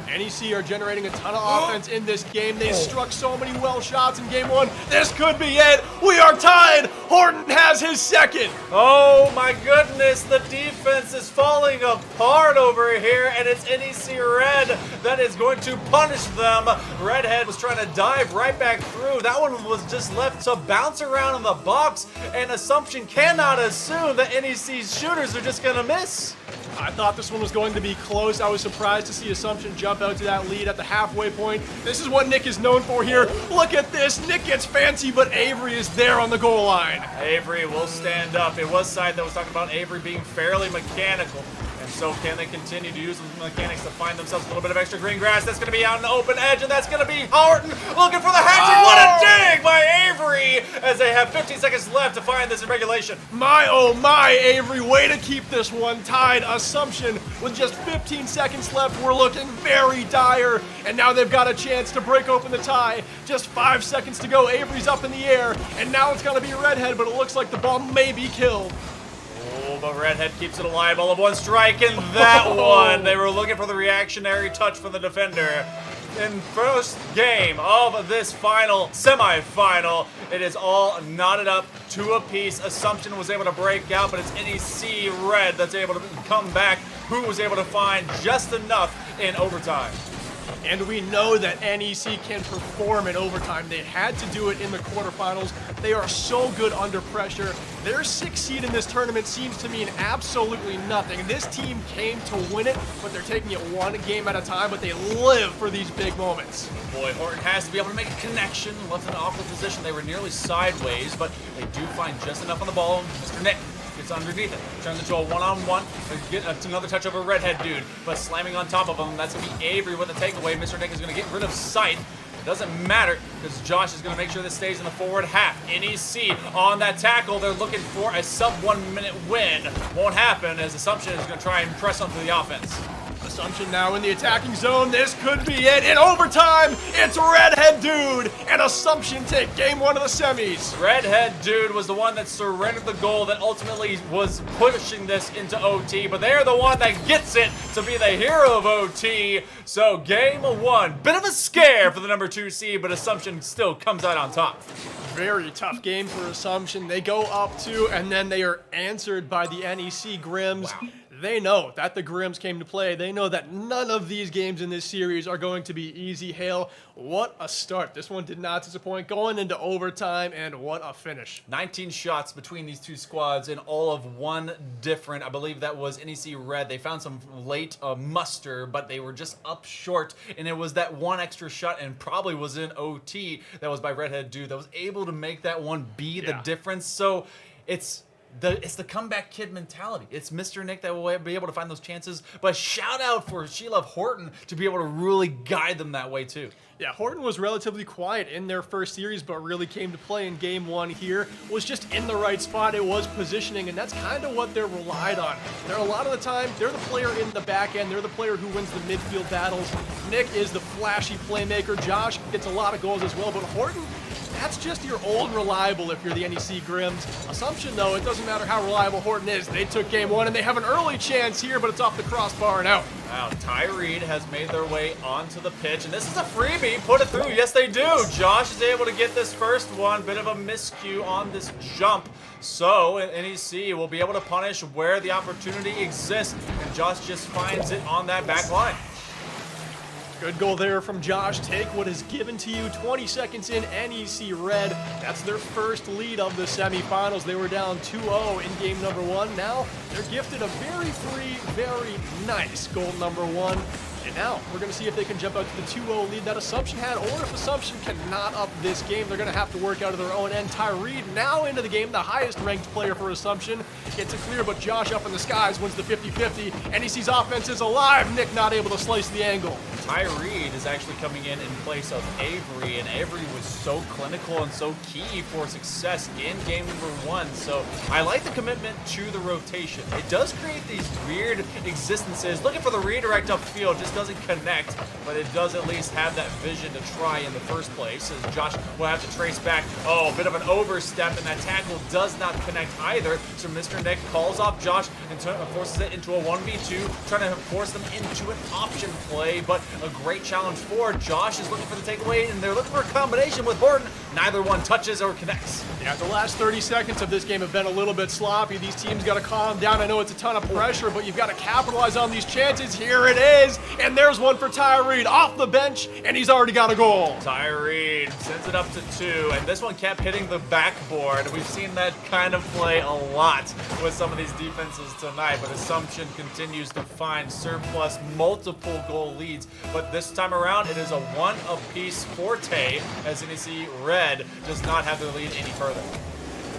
NEC are generating a ton of offense in this game. They struck so many well shots in game one. This could be it. We are tied. Horton has his second. Oh my goodness, the defense is falling apart over here, and it's NEC Red that is going to punish them. Redhead was trying to dive right back through. That one was just left to bounce around in the box, and Assumption cannot assume that NEC's shooters are just going to miss. I thought this one was going to be close. I was surprised to see Assumption jump out to that lead at the halfway point. This is what Nick is known for here. Look at this. Nick gets fancy, but Avery is there on the goal line. Avery will stand up. It was Side that was talking about Avery being fairly mechanical. And so can they continue to use the mechanics to find themselves a little bit of extra green grass? That's going to be out in the open edge, and that's going to be Horton looking for the hat trick. What a dig by Avery as they have 15 seconds left to find this in regulation. My, oh my, Avery, way to keep this one tied. Assumption with just 15 seconds left. We're looking very dire, and now they've got a chance to break open the tie. Just 5 seconds to go. Avery's up in the air, and now it's going to be Redhead, but it looks like the ball may be killed. Oh, but Redhead keeps it alive. All of one strike, and that one. They were looking for the reactionary touch from the defender. In first game of this final semi-final, it is all knotted up to a piece. Assumption was able to break out, but it's NEC Red that's able to come back, who was able to find just enough in overtime. And we know that NEC can perform in overtime. They had to do it in the quarterfinals. They are so good under pressure. Their 6th seed in this tournament seems to mean absolutely nothing. This team came to win it, but they're taking it one game at a time, but they live for these big moments. Boy, Horton has to be able to make a connection. Left in an awkward position. They were nearly sideways, but they do find just enough on the ball. Mr. Nick gets underneath it, turns into a one-on-one. Get another touch over Redhead dude, but slamming on top of him. That's going to be Avery with a takeaway. Mr. Nick is going to get rid of Sight. It doesn't matter because Josh is going to make sure this stays in the forward half. NEC on that tackle. They're looking for a sub 1 minute win. Won't happen as Assumption is going to try and press onto the offense. Assumption now in the attacking zone. This could be it. In overtime, it's Redhead Dude, and Assumption take game one of the semis. Redhead Dude was the one that surrendered the goal that ultimately was pushing this into OT, but they're the one that gets it to be the hero of OT. So game one, bit of a scare for the number 2 seed, but Assumption still comes out on top. Very tough game for Assumption. They go up 2, and then they are answered by the NEC Grims. Wow. They know that the Grims came to play. They know that none of these games in this series are going to be easy. Hail, what a start. This one did not disappoint. Going into overtime, and what a finish. 19 shots between these two squads and all of one different. I believe that was NEC Red. They found some late muster, but they were just up short, and it was that one extra shot, and probably was in OT, that was by Redhead Dude, that was able to make that one be the difference. So it's It's the comeback kid mentality. It's Mr. Nick that will be able to find those chances. But shout out for Sheila Horton to be able to really guide them that way too. Yeah, Horton was relatively quiet in their first series, but really came to play in game 1 here. Was just in the right spot. It was positioning, and that's kind of what they're relied on. They're a lot of the time, they're the player in the back end. They're the player who wins the midfield battles. Nick is the flashy playmaker. Josh gets a lot of goals as well, but Horton, that's just your old reliable if you're the NEC Grims. Assumption, though, it doesn't matter how reliable Horton is. They took game 1, and they have an early chance here, but it's off the crossbar and out. Wow, Ty Reed has made their way onto the pitch, and this is a freebie. Put it through. Yes, they do. Josh is able to get this first one. Bit of a miscue on this jump. So NEC will be able to punish where the opportunity exists, and Josh just finds it on that back line. Good goal there from Josh. Take what is given to you. 20 seconds in, NEC Red. That's their first lead of the semifinals. They were down 2-0 in game number 1. Now they're gifted a very free, very nice goal number 1. And now we're going to see if they can jump out to the 2-0 lead that Assumption had, or if Assumption cannot up this game, they're going to have to work out of their own end. Ty Reed now into the game, the highest ranked player for Assumption. Gets it clear, but Josh up in the skies wins the 50-50. NEC's offense is alive. Nick not able to slice the angle. Ty Reed is actually coming in place of Avery, and Avery was so clinical and so key for success in game number 1. So I like the commitment to the rotation. It does create these weird existences. Looking for the redirect upfield just doesn't connect, but it does at least have that vision to try in the first place, as Josh will have to trace back. Oh, a bit of an overstep, and that tackle does not connect either. So Mr. Nick calls off Josh and forces it into a 1v2, trying to force them into an option play, but a great challenge for Josh is looking for the takeaway, and they're looking for a combination with Horton. Neither one touches or connects. Yeah, the last 30 seconds of this game have been a little bit sloppy. These teams got to calm down. I know it's a ton of pressure, but you've got to capitalize on these chances. Here it is, and there's one for Ty Reed off the bench, and he's already got a goal. Ty Reed sends it up to 2, and this one kept hitting the backboard. We've seen that kind of play a lot with some of these defenses tonight, but Assumption continues to find surplus multiple goal leads, but this time around it is a 1-apiece forte, as NEC Red does not have their lead any further.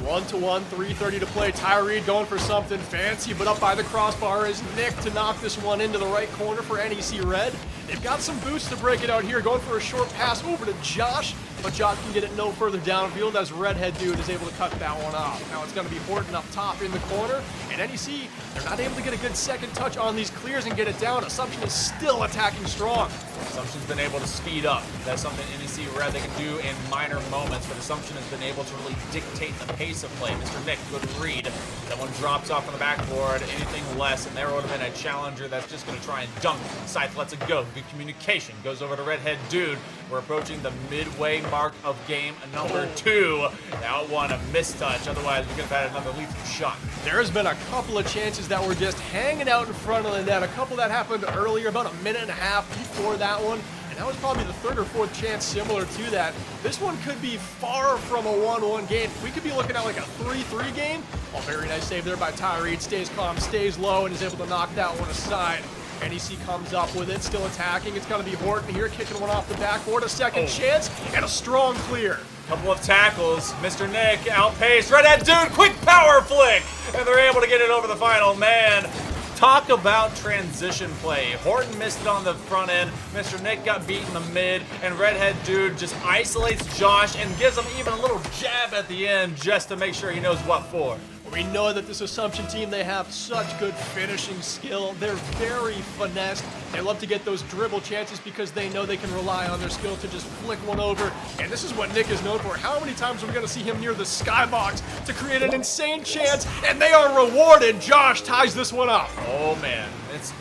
1-1, 3:30 to play. Ty Reed going for something fancy, but up by the crossbar is Nick to knock this one into the right corner for NEC Red. They've got some boots to break it out here, going for a short pass over to Josh, but Josh can get it no further downfield as Redhead Dude is able to cut that one off. Now it's going to be Horton up top in the corner, and NEC, they're not able to get a good second touch on these clears and get it down. Assumption is still attacking strong. Assumption's been able to speed up. That's something NEC Red they can do in minor moments, but Assumption has been able to really dictate the pace of play. Mr. Nick, good read. That one drops off on the backboard. Anything less, and there would have been a challenger that's just going to try and dunk. Scythe lets it go. Good communication. Goes over to Redhead Dude. We're approaching the midway mark of game number 2. That one a mistouch. Otherwise, we could have had another lethal shot. There's been a couple of chances that were just hanging out in front of the net. A couple that happened earlier, about a minute and a half before that one. And that was probably the third or fourth chance similar to that. This one could be far from a 1-1 game. We could be looking at like a 3-3 game. Oh, very nice save there by Ty Reed. Stays calm, stays low, and is able to knock that one aside. NEC comes up with it, still attacking. It's going to be Horton here, kicking one off the backboard. A second chance, and a strong clear. Couple of tackles. Mr. Nick outpaced. Redhead Dude, quick power flick! And they're able to get it over the final man. Talk about transition play. Horton missed it on the front end. Mr. Nick got beat in the mid, and Redhead Dude just isolates Josh and gives him even a little jab at the end just to make sure he knows what for. We know that this Assumption team, they have such good finishing skill. They're very finessed. They love to get those dribble chances because they know they can rely on their skill to just flick one over. And this is what Nick is known for. How many times are we going to see him near the skybox to create an insane chance? And they are rewarded. Josh ties this one up. Oh, man. It's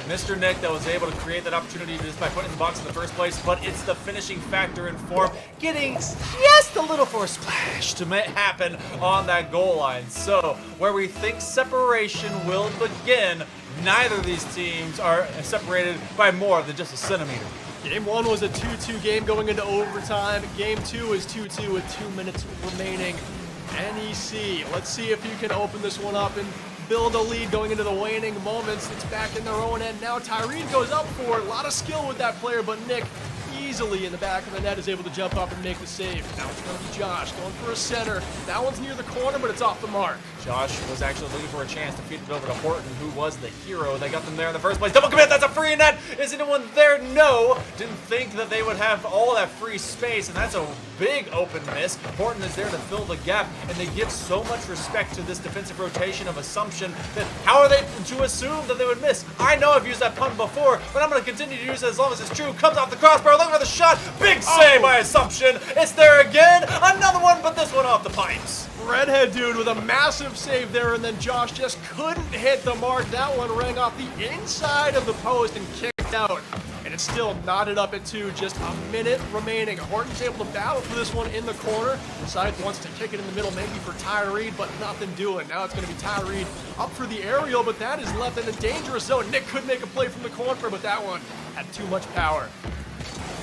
Mr. Nick that was able to create that opportunity just by putting in the box in the first place, but it's the finishing factor in form, getting just a little for a splash to happen on that goal line. So, where we think separation will begin, neither of these teams are separated by more than just a centimeter. Game 1 was a 2-2 game going into overtime. Game 2 is 2-2 with 2 minutes remaining. NEC, let's see if you can open this one up and build a lead going into the waning moments. It's back in their own end now. Ty Reed goes up for it. A lot of skill with that player, but Nick easily in the back of the net is able to jump up and make the save. Now it's going to be Josh going for a center. That one's near the corner, but it's off the mark. Josh was actually looking for a chance to feed it over to Horton, who was the hero. They got them there in the first place. Double commit, that's a free net. Is anyone there? No. Didn't think that they would have all that free space, and that's a big open miss. Horton is there to fill the gap, and they give so much respect to this defensive rotation of Assumption that how are they to assume that they would miss? I know I've used that pun before, but I'm going to continue to use it as long as it's true. Comes off the crossbar, looking for the shot. Big save by Assumption. It's there again. Another one, but this one off the pipes. Redhead dude with a massive save there, and then Josh just couldn't hit the mark. That one rang off the inside of the post and kicked out. And it's still knotted up at 2, just a minute remaining. Horton's able to battle for this one in the corner. Scythe wants to kick it in the middle, maybe for Tyree, but nothing doing. Now it's going to be Tyree up for the aerial, but that is left in a dangerous zone. Nick could make a play from the corner, but that one had too much power.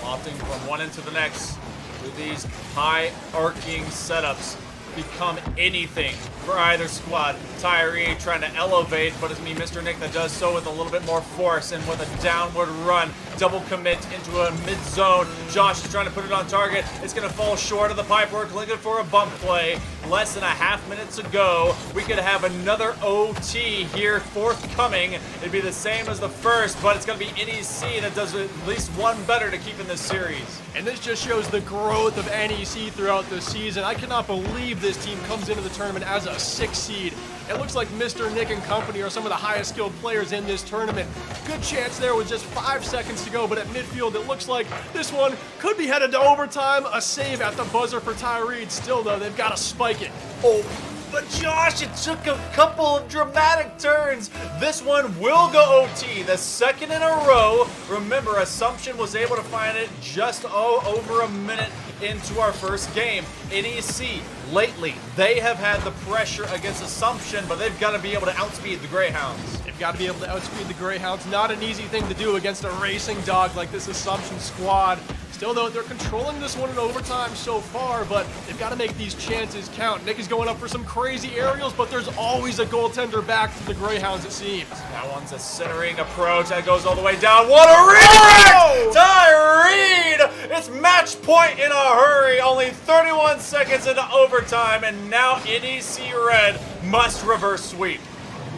Lofting from one end to the next with these high arcing setups. Become anything for either squad. Tyree trying to elevate, but it's me, Mr. Nick, that does so with a little bit more force and with a downward run. Double commit into a mid zone. Josh is trying to put it on target. It's going to fall short of the pipework, looking for a bump play. Less than a half minute to go. We could have another OT here forthcoming. It'd be the same as the first, but it's going to be NEC that does at least one better to keep in this series. And this just shows the growth of NEC throughout the season. I cannot believe this team comes into the tournament as a 6th seed. It looks like Mr. Nick and company are some of the highest skilled players in this tournament. Good chance there with just 5 seconds to go, but at midfield it looks like this one could be headed to overtime. A save at the buzzer for Tyree. Still though, they've got to spike it. Oh, but Josh, it took a couple of dramatic turns. This one will go OT, the second in a row. Remember, Assumption was able to find it just over a minute into our first game. NEC, lately, they have had the pressure against Assumption, but they've got to be able to outspeed the Greyhounds. They've got to be able to outspeed the Greyhounds. Not an easy thing to do against a racing dog like this Assumption squad. Still, though, they're controlling this one in overtime so far, but they've got to make these chances count. Nick is going up for some crazy aerials, but there's always a goaltender back to the Greyhounds, it seems. That one's a centering approach. That goes all the way down. What a redirect! Tyree! It's match point in a hurry. Only 31 seconds into overtime, and now NEC Red must reverse sweep.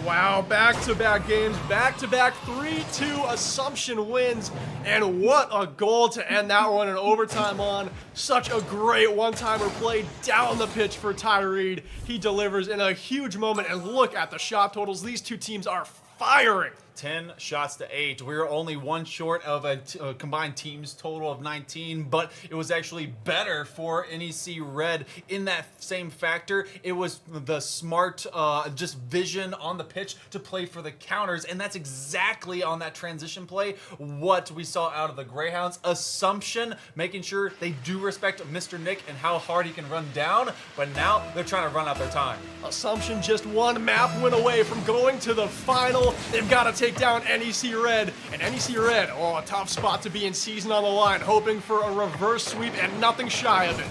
Wow, back-to-back games, back-to-back 3-2 Assumption wins, and what a goal to end that one in overtime on. Such a great one-timer play down the pitch for Tyree. He delivers in a huge moment, and look at the shot totals. These two teams are firing. 10 shots to 8. We were only one short of a combined teams total of 19, but it was actually better for NEC Red in that same factor. It was the smart just vision on the pitch to play for the counters, and that's exactly on that transition play what we saw out of the Greyhounds. Assumption making sure they do respect Mr. Nick and how hard he can run down, but now they're trying to run out their time. Assumption just one map win away from going to the final. They've got to take down NEC Red, and NEC Red, a tough spot to be in, season on the line, hoping for a reverse sweep and nothing shy of it.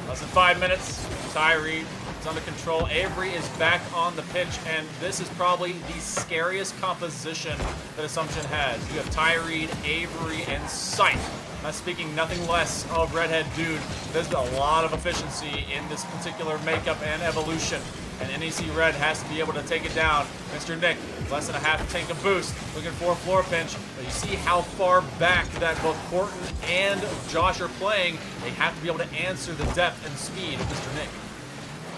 Less than 5 minutes. Tyree is under control. Avery is back on the pitch, and this is probably the scariest composition that Assumption has. You have Tyree, Avery, and Scythe. Not speaking nothing less of Redhead Dude. There's a lot of efficiency in this particular makeup and evolution. And NEC Red has to be able to take it down. Mr. Nick, less than a half tank of boost, looking for a floor pinch. But you see how far back that both Horton and Josh are playing. They have to be able to answer the depth and speed of Mr. Nick.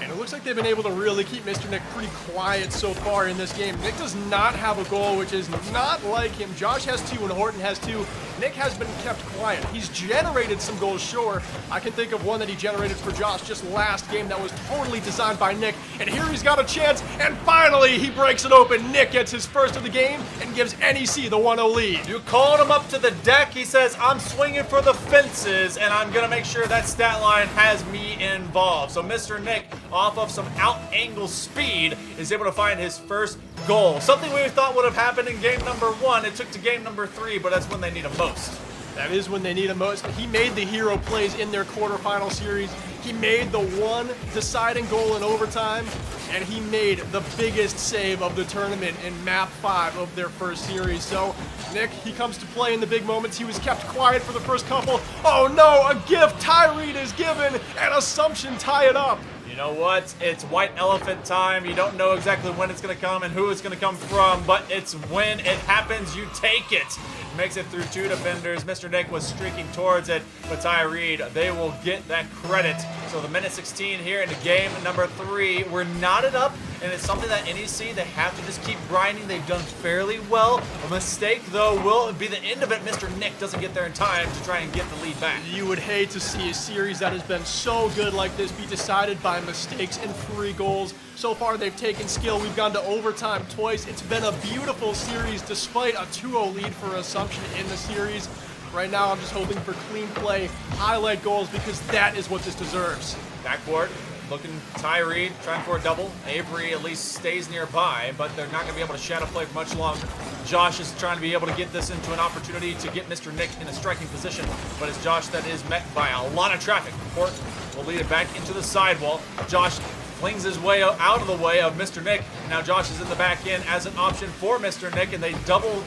And it looks like they've been able to really keep Mr. Nick pretty quiet so far in this game. Nick does not have a goal, which is not like him. Josh has 2 and Horton has 2. Nick has been kept quiet. He's generated some goals, sure. I can think of one that he generated for Josh just last game that was totally designed by Nick. And here he's got a chance, and finally he breaks it open. Nick gets his first of the game and gives NEC the 1-0 lead. You called him up to the deck. He says, I'm swinging for the fences, and I'm going to make sure that stat line has me involved. So Mr. Nick, off of some out-angle speed, is able to find his first goal. Something we thought would have happened in game number 1. It took to game number 3, but that's when they need him most. That is when they need him most. He made the hero plays in their quarterfinal series. He made the one deciding goal in overtime, and he made the biggest save of the tournament in map 5 of their first series. So Nick, he comes to play in the big moments. He was kept quiet for the first couple. Oh no, a gift Tyree is given, and Assumption tie it up. You know what? It's white elephant time. You don't know exactly when it's going to come and who it's going to come from, but it's when it happens, you take it. Makes it through 2 defenders. Mr. Nick was streaking towards it, but Ty Reed, they will get that credit. So the minute 16 here into game number 3. We're knotted up, and it's something that NEC, they have to just keep grinding. They've done fairly well. A mistake, though, will be the end of it. Mr. Nick doesn't get there in time to try and get the lead back. You would hate to see a series that has been so good like this be decided by mistakes and free goals. So far, they've taken skill. We've gone to overtime twice. It's been a beautiful series despite a 2-0 lead for Assumption in the series. Right now, I'm just hoping for clean play, highlight goals, because that is what this deserves. Backboard, looking Ty Reed, trying for a double. Avery at least stays nearby, but they're not going to be able to shadow play for much longer. Josh is trying to be able to get this into an opportunity to get Mr. Nick in a striking position, but it's Josh that is met by a lot of traffic. Port will lead it back into the sidewall. Josh flings his way out of the way of Mr. Nick. Now Josh is in the back end as an option for Mr. Nick, and they double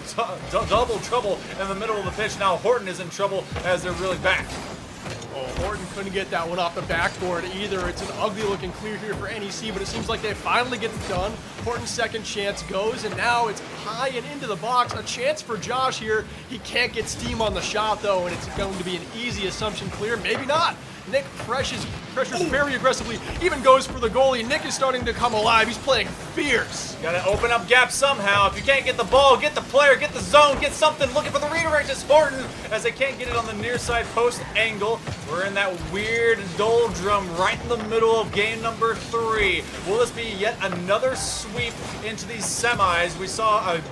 trouble in the middle of the pitch. Now Horton is in trouble as they're really back. Oh, Horton couldn't get that one off the backboard either. It's an ugly looking clear here for NEC, but it seems like they finally get it done. Horton's second chance goes, and now it's high and into the box. A chance for Josh here. He can't get steam on the shot, though, and it's going to be an easy Assumption clear. Maybe not. Nick pressures very aggressively, even goes for the goalie. Nick is starting to come alive. He's playing fierce. Gotta open up gaps somehow. If you can't get the ball, get the player, get the zone, get something. Looking for the redirect is Horton, as they can't get it on the near side post angle. We're in that weird doldrum right in the middle of game number 3. Will this be yet another sweep into these semis? We saw a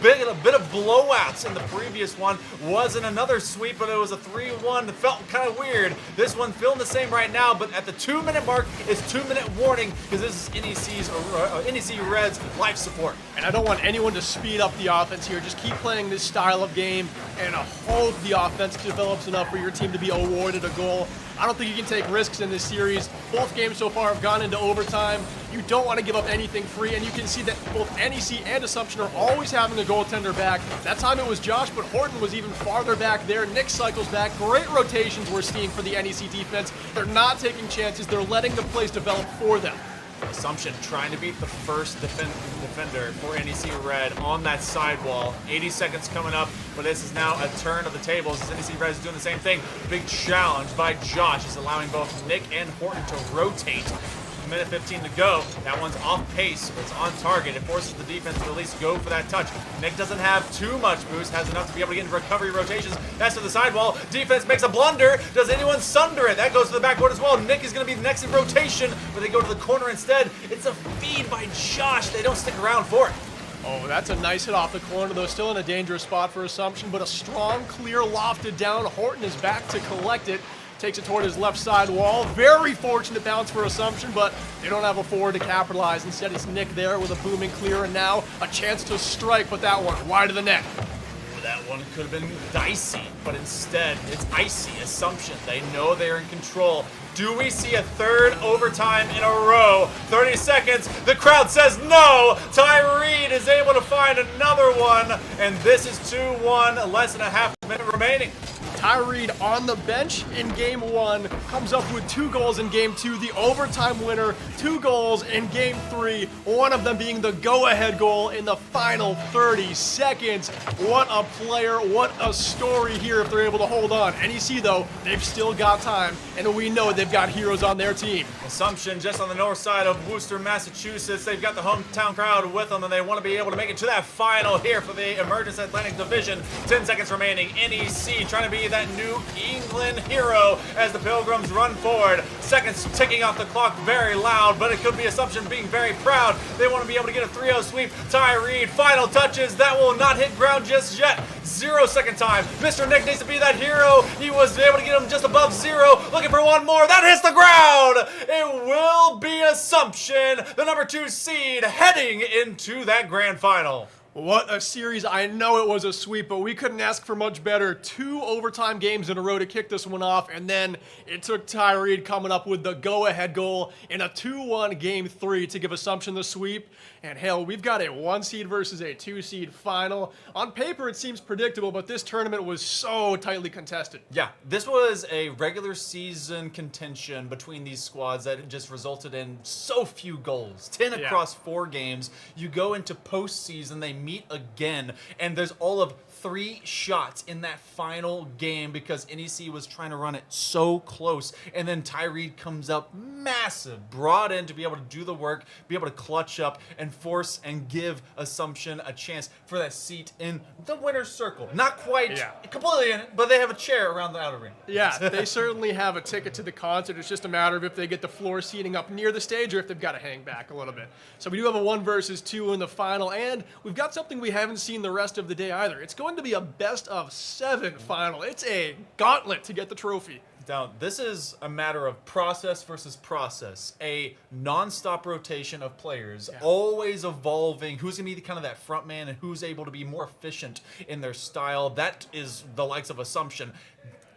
bit of blowouts in the previous one. Wasn't another sweep, but it was a 3-1. It felt kind of weird. This one feeling the same right now, but at the 2-minute mark, it's 2-minute warning, because this is NEC Red's life support. And I don't want anyone to speed up the offense here. Just keep playing this style of game and hope the offense develops enough for your team to be awarded a goal. I don't think you can take risks in this series. Both games so far have gone into overtime. You don't want to give up anything free, and you can see that both NEC and Assumption are always having a goaltender back. That time it was Josh, but Horton was even farther back there. Nick cycles back. Great rotations we're seeing for the NEC defense. They're not taking chances. They're letting the plays develop for them. Assumption trying to beat the first defender for NEC Red on that sidewall. 80 seconds coming up, but this is now a turn of the tables as NEC Red is doing the same thing. Big challenge by Josh is allowing both Nick and Horton to rotate. Minute 15 to go. That one's off pace, but it's on target. It forces the defense to at least go for that touch. Nick doesn't have too much boost, has enough to be able to get into recovery rotations. That's to the sidewall. Defense makes a blunder. Does anyone sunder it? That goes to the backboard as well. Nick is going to be the next in rotation, but they go to the corner instead. It's a feed by Josh. They don't stick around for it. Oh, that's a nice hit off the corner, though. Still in a dangerous spot for Assumption, but a strong, clear, lofted down. Horton is back to collect it. Takes it toward his left side wall. Very fortunate bounce for Assumption, but they don't have a forward to capitalize. Instead, it's Nick there with a booming clear, and now a chance to strike, but that one wide of the net. That one could have been dicey, but instead, it's icy. Assumption. They know they're in control. Do we see a third overtime in a row? 30 seconds. The crowd says no. Ty Reed is able to find another one, and this is 2-1. Less than a half minute remaining. Ty Reed on the bench in game 1, comes up with 2 goals in game 2, the overtime winner, 2 goals in game 3, one of them being the go-ahead goal in the final 30 seconds. What a player, what a story here if they're able to hold on. NEC, though, they've still got time, and we know they've got heroes on their team. Assumption just on the north side of Worcester, Massachusetts. They've got the hometown crowd with them, and they want to be able to make it to that final here for the Emergence Atlantic Division. 10 seconds remaining. NEC trying to be that New England hero as the Pilgrims run forward. Seconds ticking off the clock very loud, but it could be Assumption being very proud. They want to be able to get a 3-0 sweep. Ty Reed, final touches. That will not hit ground just yet. 0 second time. Mr. Nick needs to be that hero. He was able to get him just above 0. Looking for one more. That hits the ground. It will be Assumption, the number 2 seed, heading into that grand final. What a series. I know it was a sweep, but we couldn't ask for much better. 2 overtime games in a row to kick this one off, and then it took Tyreed coming up with the go-ahead goal in a 2-1 Game 3 to give Assumption the sweep. And hell, we've got a 1 seed versus a 2 seed final. On paper, it seems predictable, but this tournament was so tightly contested. Yeah, this was a regular season contention between these squads that just resulted in so few goals. 10 across 4 games. You go into postseason, they meet again, and there's all of 3 shots in that final game because NEC was trying to run it so close. And then Tyreed comes up massive, brought in to be able to do the work, be able to clutch up and force and give Assumption a chance for that seat in the winner's circle. Not quite completely in it, but they have a chair around the outer ring. Yeah, they certainly have a ticket to the concert. It's just a matter of if they get the floor seating up near the stage or if they've got to hang back a little bit. So we do have a 1 versus 2 in the final, and we've got something we haven't seen the rest of the day either. It's going to be a best of 7 final. It's a gauntlet to get the trophy. Now, this is a matter of process versus process. A non-stop rotation of players, always evolving. Who's going to be kind of that front man and who's able to be more efficient in their style. That is the likes of Assumption.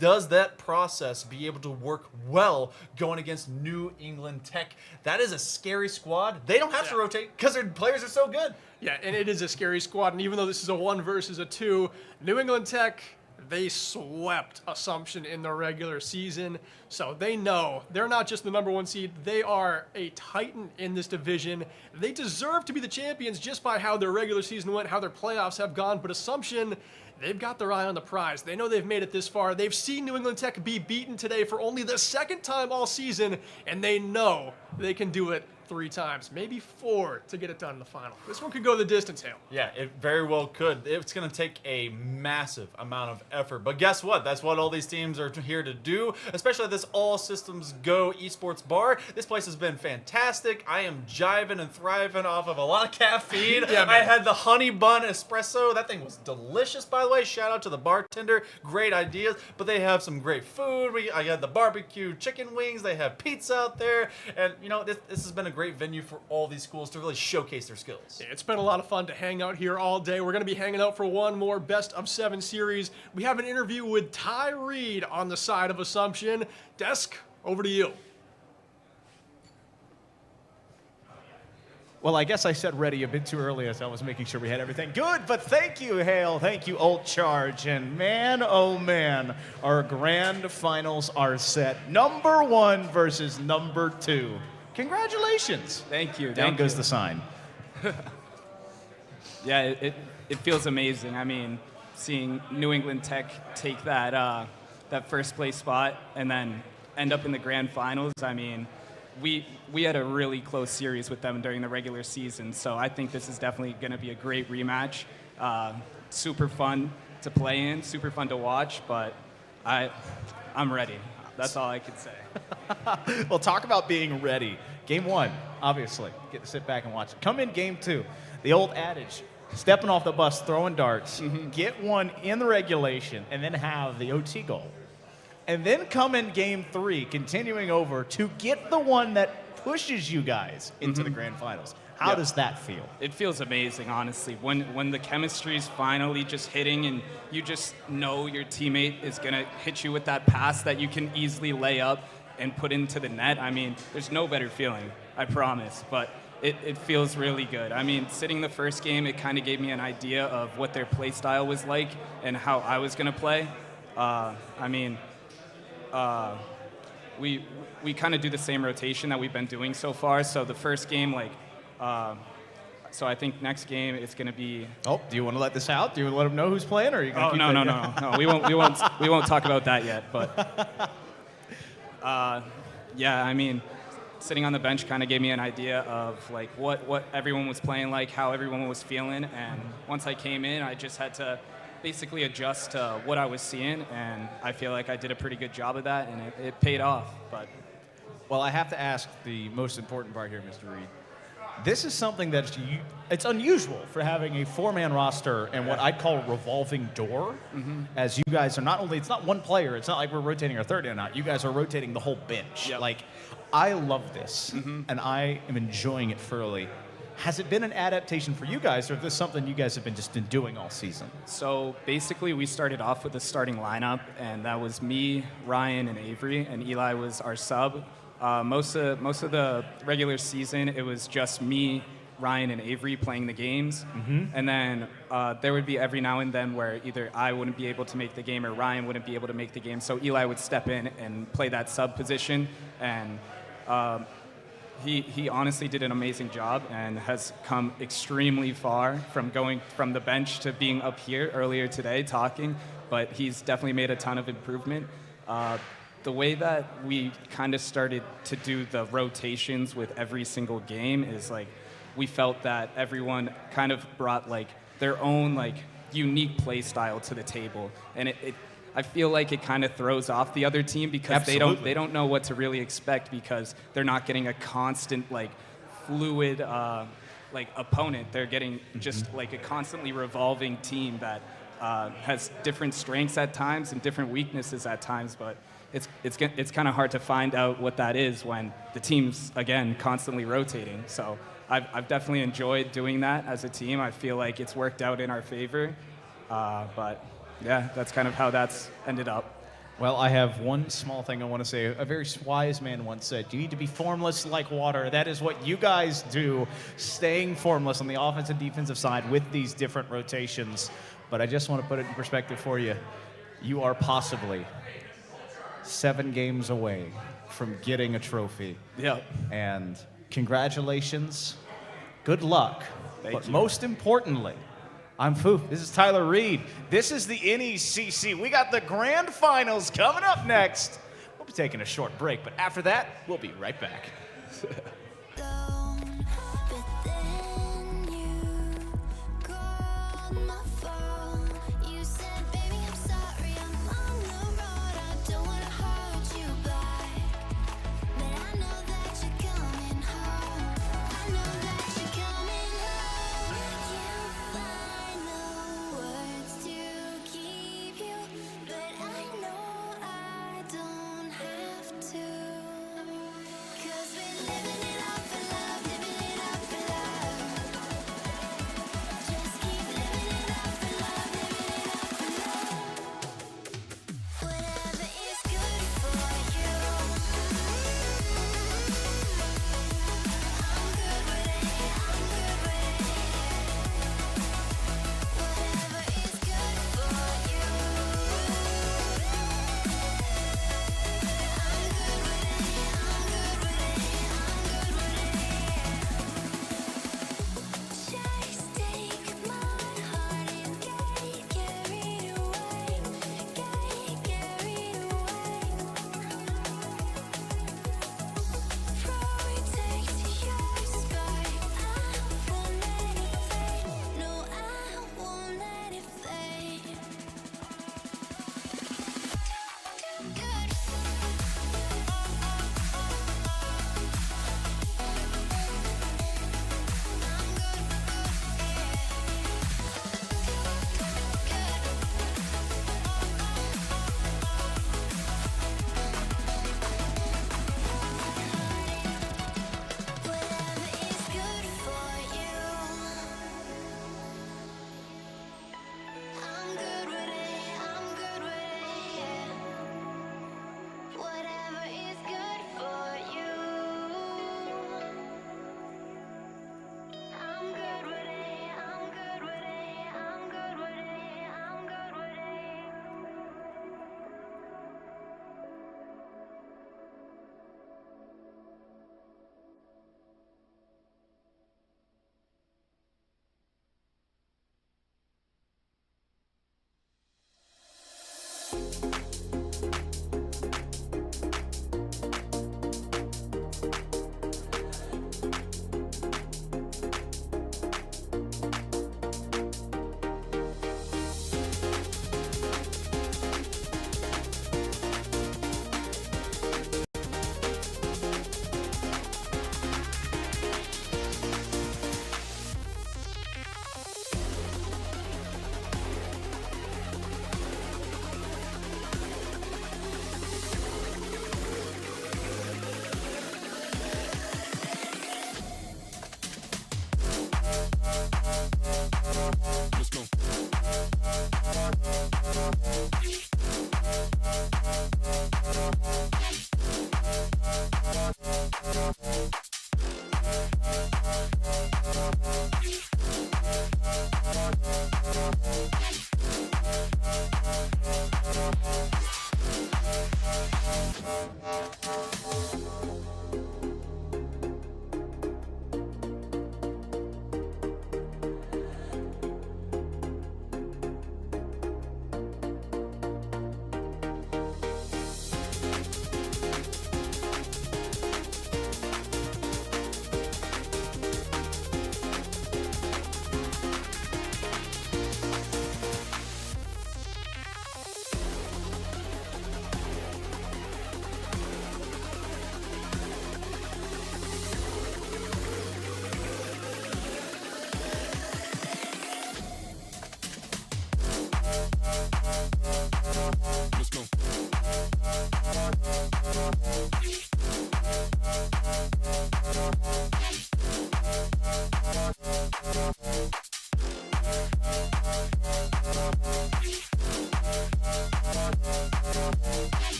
Does that process be able to work well going against New England Tech? That is a scary squad. They don't have to rotate because their players are so good. Yeah, and it is a scary squad. And even though this is a 1 versus a 2, New England Tech, they swept Assumption in the regular season. So they know they're not just the #1 seed. They are a titan in this division. They deserve to be the champions just by how their regular season went, how their playoffs have gone. But Assumption, they've got their eye on the prize. They know they've made it this far. They've seen New England Tech be beaten today for only the 2nd time all season, and they know they can do it 3 times, maybe 4 to get it done in the final. This one could go the distance, Hale. Yeah, it very well could. It's going to take a massive amount of effort. But guess what? That's what all these teams are here to do, especially at this All Systems Go Esports bar. This place has been fantastic. I am jiving and thriving off of a lot of caffeine. I had the honey bun espresso. That thing was delicious, by the way. Shout out to the bartender. Great ideas. But they have some great food. I had the barbecue chicken wings. They have pizza out there. And, you know, this has been a great venue for all these schools to really showcase their skills. It's been a lot of fun to hang out here all day. We're going to be hanging out for one more best of 7 series. We have an interview with Tyreed on the side of Assumption. Desk, over to you. Well, I guess I said ready a bit too early as I was making sure we had everything good, but thank you, Hale. Thank you, Ult Charge. And man, oh man, our grand finals are set. #1 versus #2. Congratulations. Thank you. Down goes the sign. Yeah, it feels amazing. I mean, seeing New England Tech take that that first place spot and then end up in the grand finals. I mean, we had a really close series with them during the regular season, so I think this is definitely going to be a great rematch. Super fun to play in, super fun to watch, but I'm ready. That's all I could say. Well, talk about being ready. Game 1, obviously. Get to sit back and watch it. Come in Game 2. The old adage, stepping off the bus, throwing darts. Get one in the regulation, and then have the OT goal. And then come in Game 3, continuing over to get the one that pushes you guys into the grand finals. How does that feel? It feels amazing, honestly. When the chemistry is finally just hitting and you just know your teammate is going to hit you with that pass that you can easily lay up and put into the net. I mean, there's no better feeling, I promise. But it feels really good. I mean, sitting the first game, it kind of gave me an idea of what their play style was like and how I was going to play. We kind of do the same rotation that we've been doing so far. So the first game, so I think next game it's going to be. Oh, do you want to let this out? Do you want to let them know who's playing, or are you going to keep No. We won't talk about that yet. But yeah, I mean, sitting on the bench kind of gave me an idea of like what everyone was playing like, how everyone was feeling, and once I came in, I just had to basically adjust to what I was seeing, and I feel like I did a pretty good job of that, and it paid off. But well, I have to ask the most important part here, Mr. Reed. This is something that it's unusual for having a 4-man roster and what I'd call a revolving door. As you guys are not only, it's not one player, it's not like we're rotating our third in and out. You guys are rotating the whole bench. Like, I love this, and I am enjoying it thoroughly. Has it been an adaptation for you guys, or is this something you guys have been just been doing all season? So basically, we started off with a starting lineup, and that was me, Ryan, and Avery, and Eli was our sub. Most of the regular season, it was just me, Ryan, and Avery playing the games. And then there would be every now and then where either I wouldn't be able to make the game or Ryan wouldn't be able to make the game. So Eli would step in and play that sub position. And he honestly did an amazing job and has come extremely far from going from the bench to being up here earlier today talking. But he's definitely made a ton of improvement. The way that we kind of started to do the rotations with every single game is like we felt that everyone kind of brought like their own like unique play style to the table, and I feel like it kind of throws off the other team because they don't know what to really expect because they're not getting a constant like fluid like opponent. They're getting just like a constantly revolving team that has different strengths at times and different weaknesses at times, but it's kind of hard to find out what that is when the team's again constantly rotating. So I've definitely enjoyed doing that as a team. I feel like it's worked out in our favor, but yeah, that's kind of how that's ended up. Well, I have one small thing I want to say. A very wise man once said, you need to be formless like water. That is what you guys do, staying formless on the offensive and defensive side with these different rotations. But I just want to put it in perspective for you. You are possibly 7 games away from getting a trophy. Yeah. And congratulations. Good luck. Thank you. Most importantly, I'm Foo. This is Tyler Reed. This is the NECC. We got the grand finals coming up next. We'll be taking a short break, but after that, we'll be right back. Cause we're living in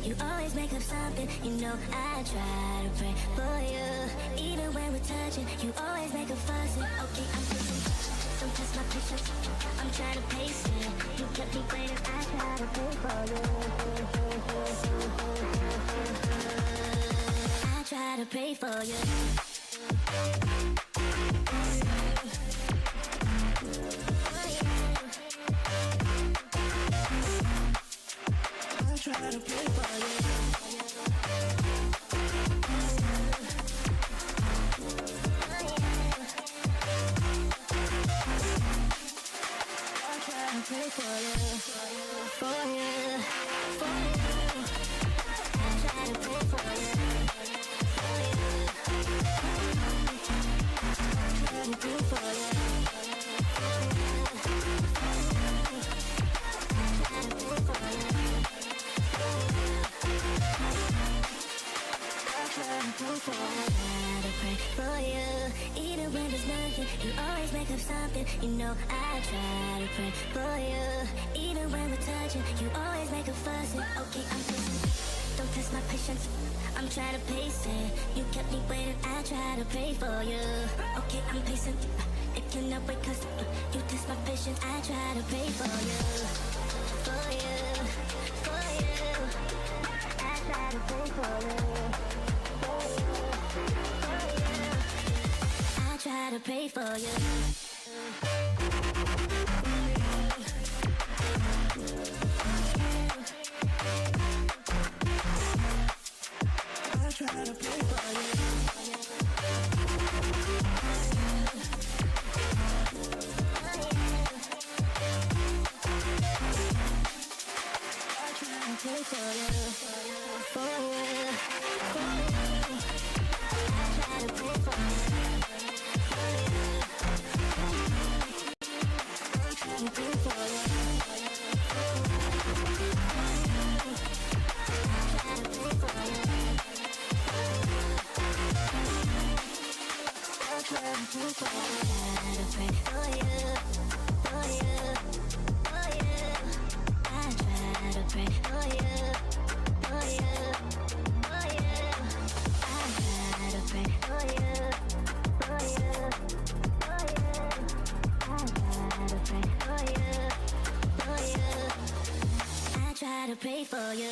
You always make up something, you know I try to pray for you. Even when we're touching, you always make a fuss. Okay, I'm patient, don't test my patience. I'm trying to pace it. You kept me waiting, I try to pray for you. I try to pray for you. Try to play for you. I try to play for you, for you, for you. I try to play for you, for you. I try to do for you, I try to play for you. I pray for you, even when there's nothing, you always make up something. You know I try to pray for you, even when we're touching, you always make a fuss. Okay, I'm patient, don't test my patience. I'm trying to pace it. You kept me waiting, I try to pray for you. Okay, I'm patient, it cannot wait 'cause you test my patience. I try to pray for you, for you, for you. I try to pray for you. I try to pray for you. I try to pray for you. I try to pray for you, for you, for you. I try to pray for you. Oh, yeah. pray for you.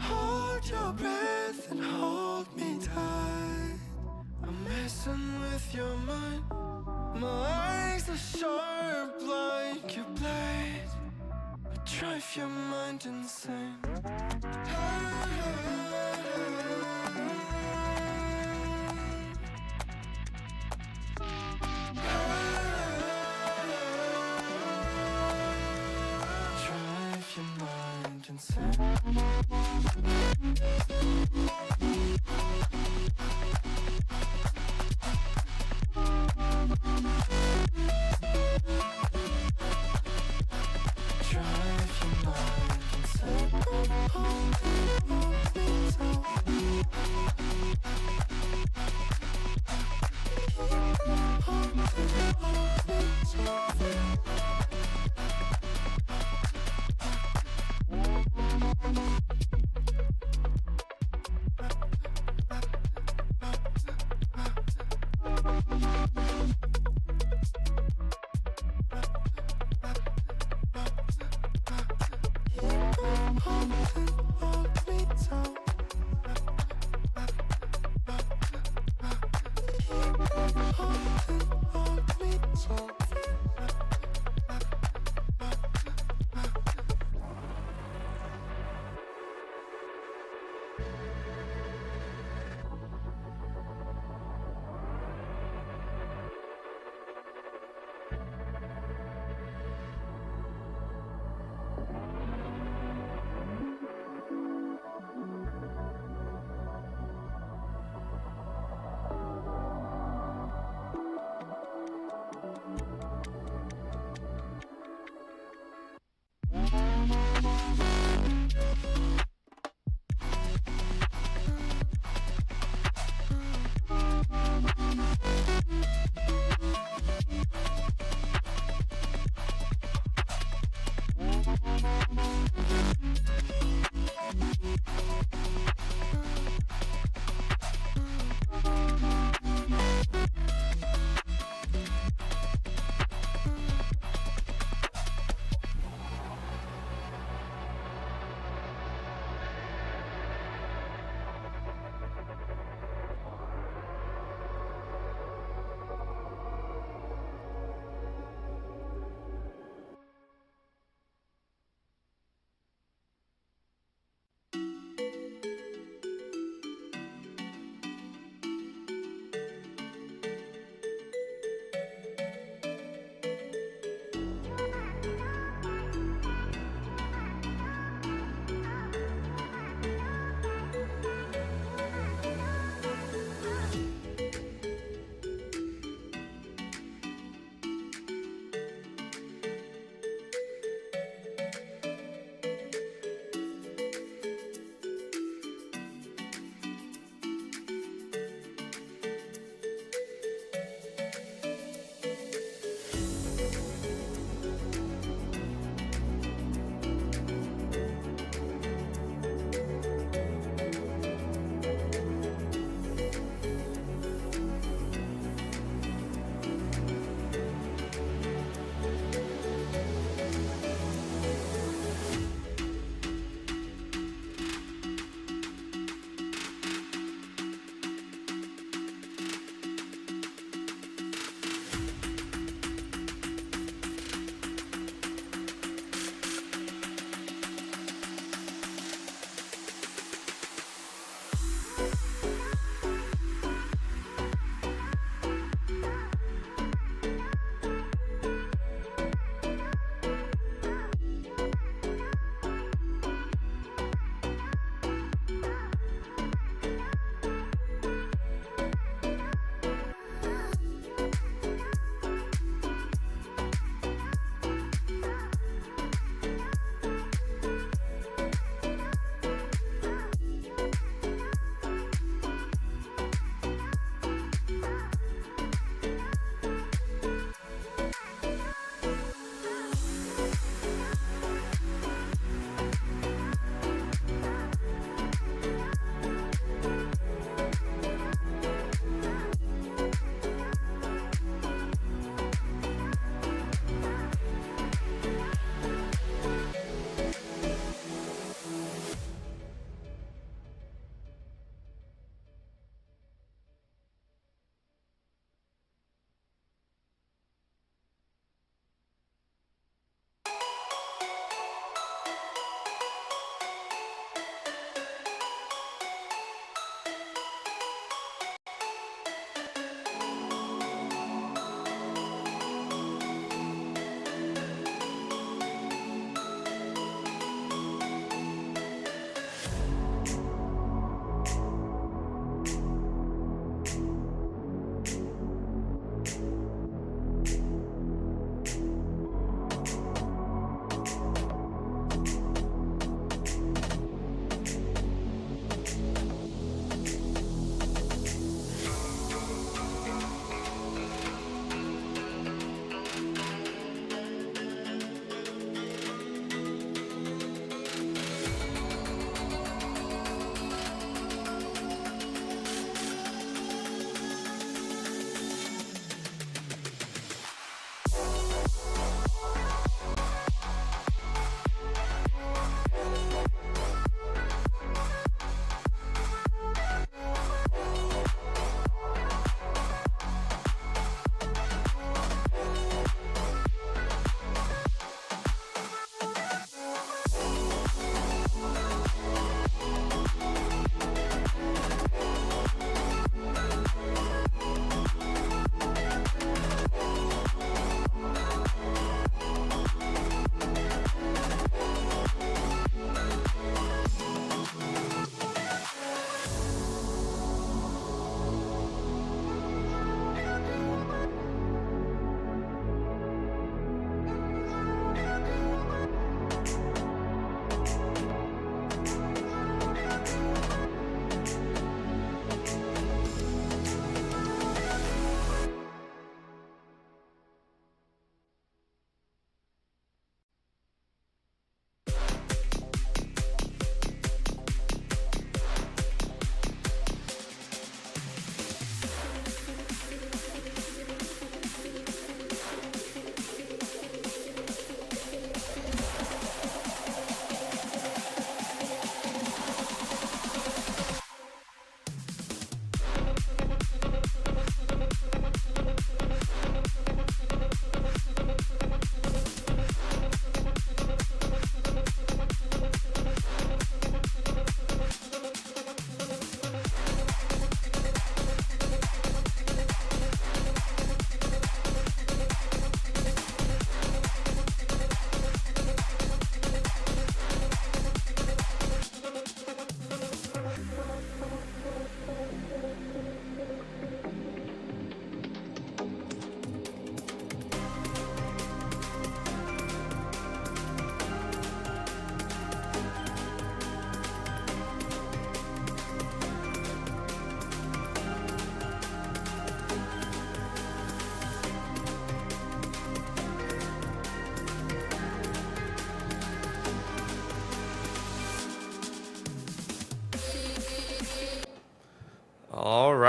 Hold your breath and hold me tight. I'm messing with your mind. My eyes are sharp like your blade. I drive your mind insane. Drive your mind insane.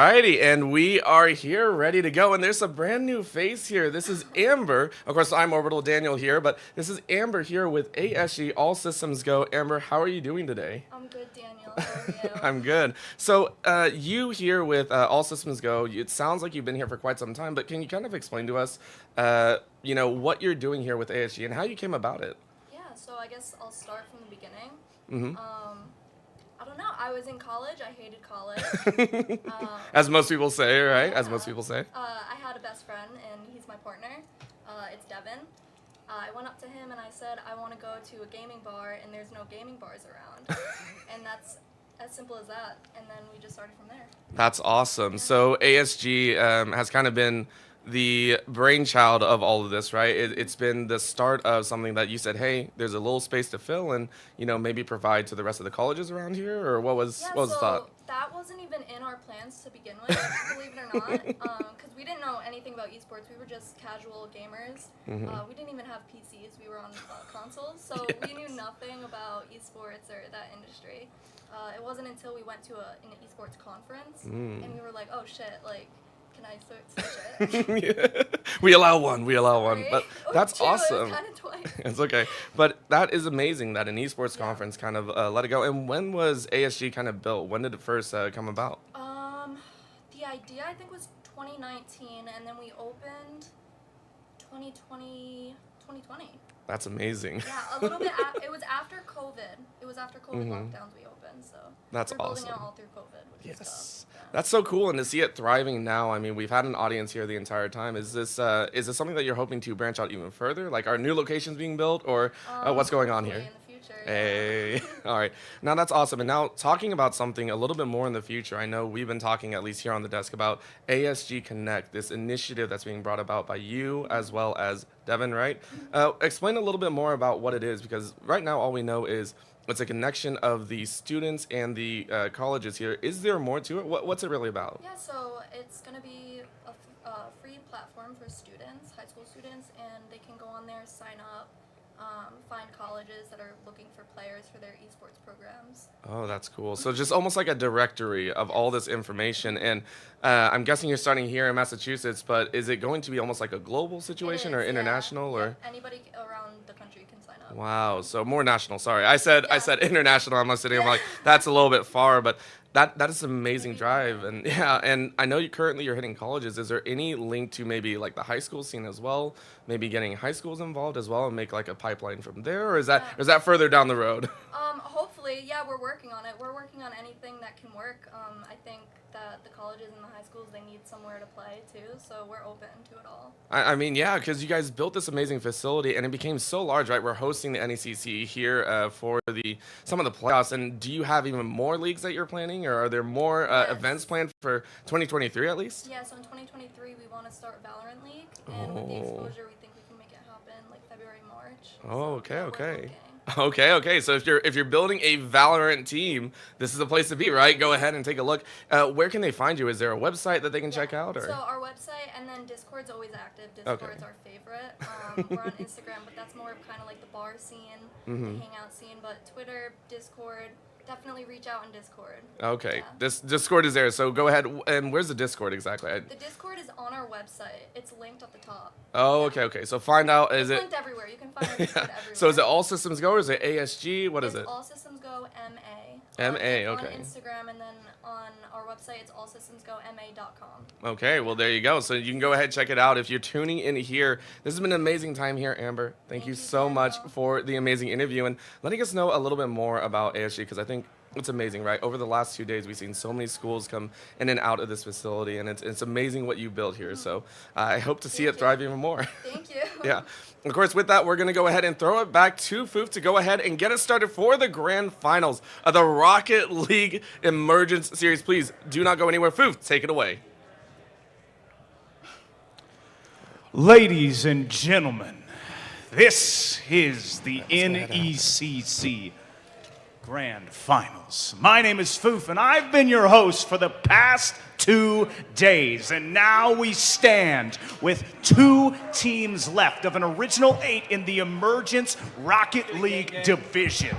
righty, and we are here ready to go. And there's a brand new face here. This is Amber. Of course, I'm Orbital Daniel here, but this is Amber here with ASG. All systems go. Amber, how are you doing today? I'm good, Daniel. How are you? I'm good. So you here with All Systems Go, it sounds like you've been here for quite some time, but can you kind of explain to us, what you're doing here with ASG and how you came about it? Yeah, so I guess I'll start from the beginning. Mm-hmm. I don't know. I was in college. I hated college. As most people say, right? As most people say. I had a best friend, and he's my partner. It's Devin. I went up to him and I said, I want to go to a gaming bar, and there's no gaming bars around. And that's as simple as that. And then we just started from there. That's awesome. So ASG has kind of been the brainchild of all of this, right? It's been the start of something that you said, hey, there's a little space to fill and, maybe provide to the rest of the colleges around here? Or what was the thought? That wasn't even in our plans to begin with, believe it or not, because we didn't know anything about esports. We were just casual gamers. Mhm. We didn't even have PCs. We were on consoles, so we knew nothing about esports or that industry. It wasn't until we went to an esports conference, and we were like, oh shit, like, can I switch it? We allow one. Sorry. But Or that's two, it was awesome. kinda twice. It's okay. But that is amazing that an esports conference kind of let it go. And when was ASG kind of built? When did it first come about? The idea, I think, was 2019, and then we opened 2020. That's amazing. Yeah, a little bit. It was after COVID. It was after COVID lockdowns we opened, so That's we're building awesome. out all through COVID, which is tough. That's so cool, and to see it thriving now. I mean, we've had an audience here the entire time. Is this something that you're hoping to branch out even further? Like, are new locations being built, or what's going on here? In the future. Hey, all right. Now that's awesome. And now talking about something a little bit more in the future, I know we've been talking, at least here on the desk, about ASG Connect, this initiative that's being brought about by you as well as Devin, right? Explain a little bit more about what it is, because right now all we know is it's a connection of the students and the colleges here. Is there more to it? What's it really about? Yeah, so it's going to be a free platform for students, high school students, and they can go on there, sign up, find colleges that are looking for players for their esports programs. Oh, that's cool. So just almost like a directory of all this information. And I'm guessing you're starting here in Massachusetts, but is it going to be almost like a global situation or international? Or Anybody around the country can sign up. Wow, so more national. Sorry, I said international. I'm sitting. I'm like, that's a little bit far, but that is an amazing drive. And and I know you're hitting colleges. Is there any link to maybe like the high school scene as well? Maybe getting high schools involved as well and make like a pipeline from there, or is that further down the road? Hopefully, yeah, we're working on it. We're working on anything that can work. I think that the colleges and the high schools, they need somewhere to play too, so we're open to it all. I mean, yeah, because you guys built this amazing facility and it became so large, right? We're hosting the NECC here for some of the playoffs. And do you have even more leagues that you're planning, or are there more events planned for 2023 at least? Yeah, so in 2023 we want to start Valorant League, and with the exposure we think we can make it happen like February, March. Oh, okay. So if you're building a Valorant team, this is the place to be, right? Go ahead and take a look. Where can they find you? Is there a website that they can check out? Or? So our website, and then Discord's always active. Discord's our favorite. We're on Instagram, but that's more of kind of like the bar scene, the hangout scene. But Twitter, Discord, definitely reach out in Discord. Okay, Yeah. this Discord is there. So go ahead. And where's the Discord exactly? The Discord is on our website. It's linked at the top. Oh, okay. So find out. It's linked everywhere. You can find our Discord everywhere. So is it All Systems Go, or is it ASG? What is it? All Systems Go MA. MA, okay. On Instagram, and then on our website, it's allsystemsgoma.com. Okay, well, there you go. So you can go ahead and check it out. If you're tuning in here, this has been an amazing time here, Amber. Thank you so much for the amazing interview and letting us know a little bit more about ASG, because I think it's amazing, right? Over the last 2 days, we've seen so many schools come in and out of this facility, and it's amazing what you built here. So I hope to see it thrive even more. Thank you. Yeah. Of course, with that, we're going to go ahead and throw it back to Foof to go ahead and get us started for the grand finals of the Rocket League Emergence Series. Please do not go anywhere. Foof, take it away. Ladies and gentlemen, this is the NECC Grand Finals. My name is Foof, and I've been your host for the past 2 days. And now we stand with 2 teams left of an original 8 in the Emergence Rocket League division.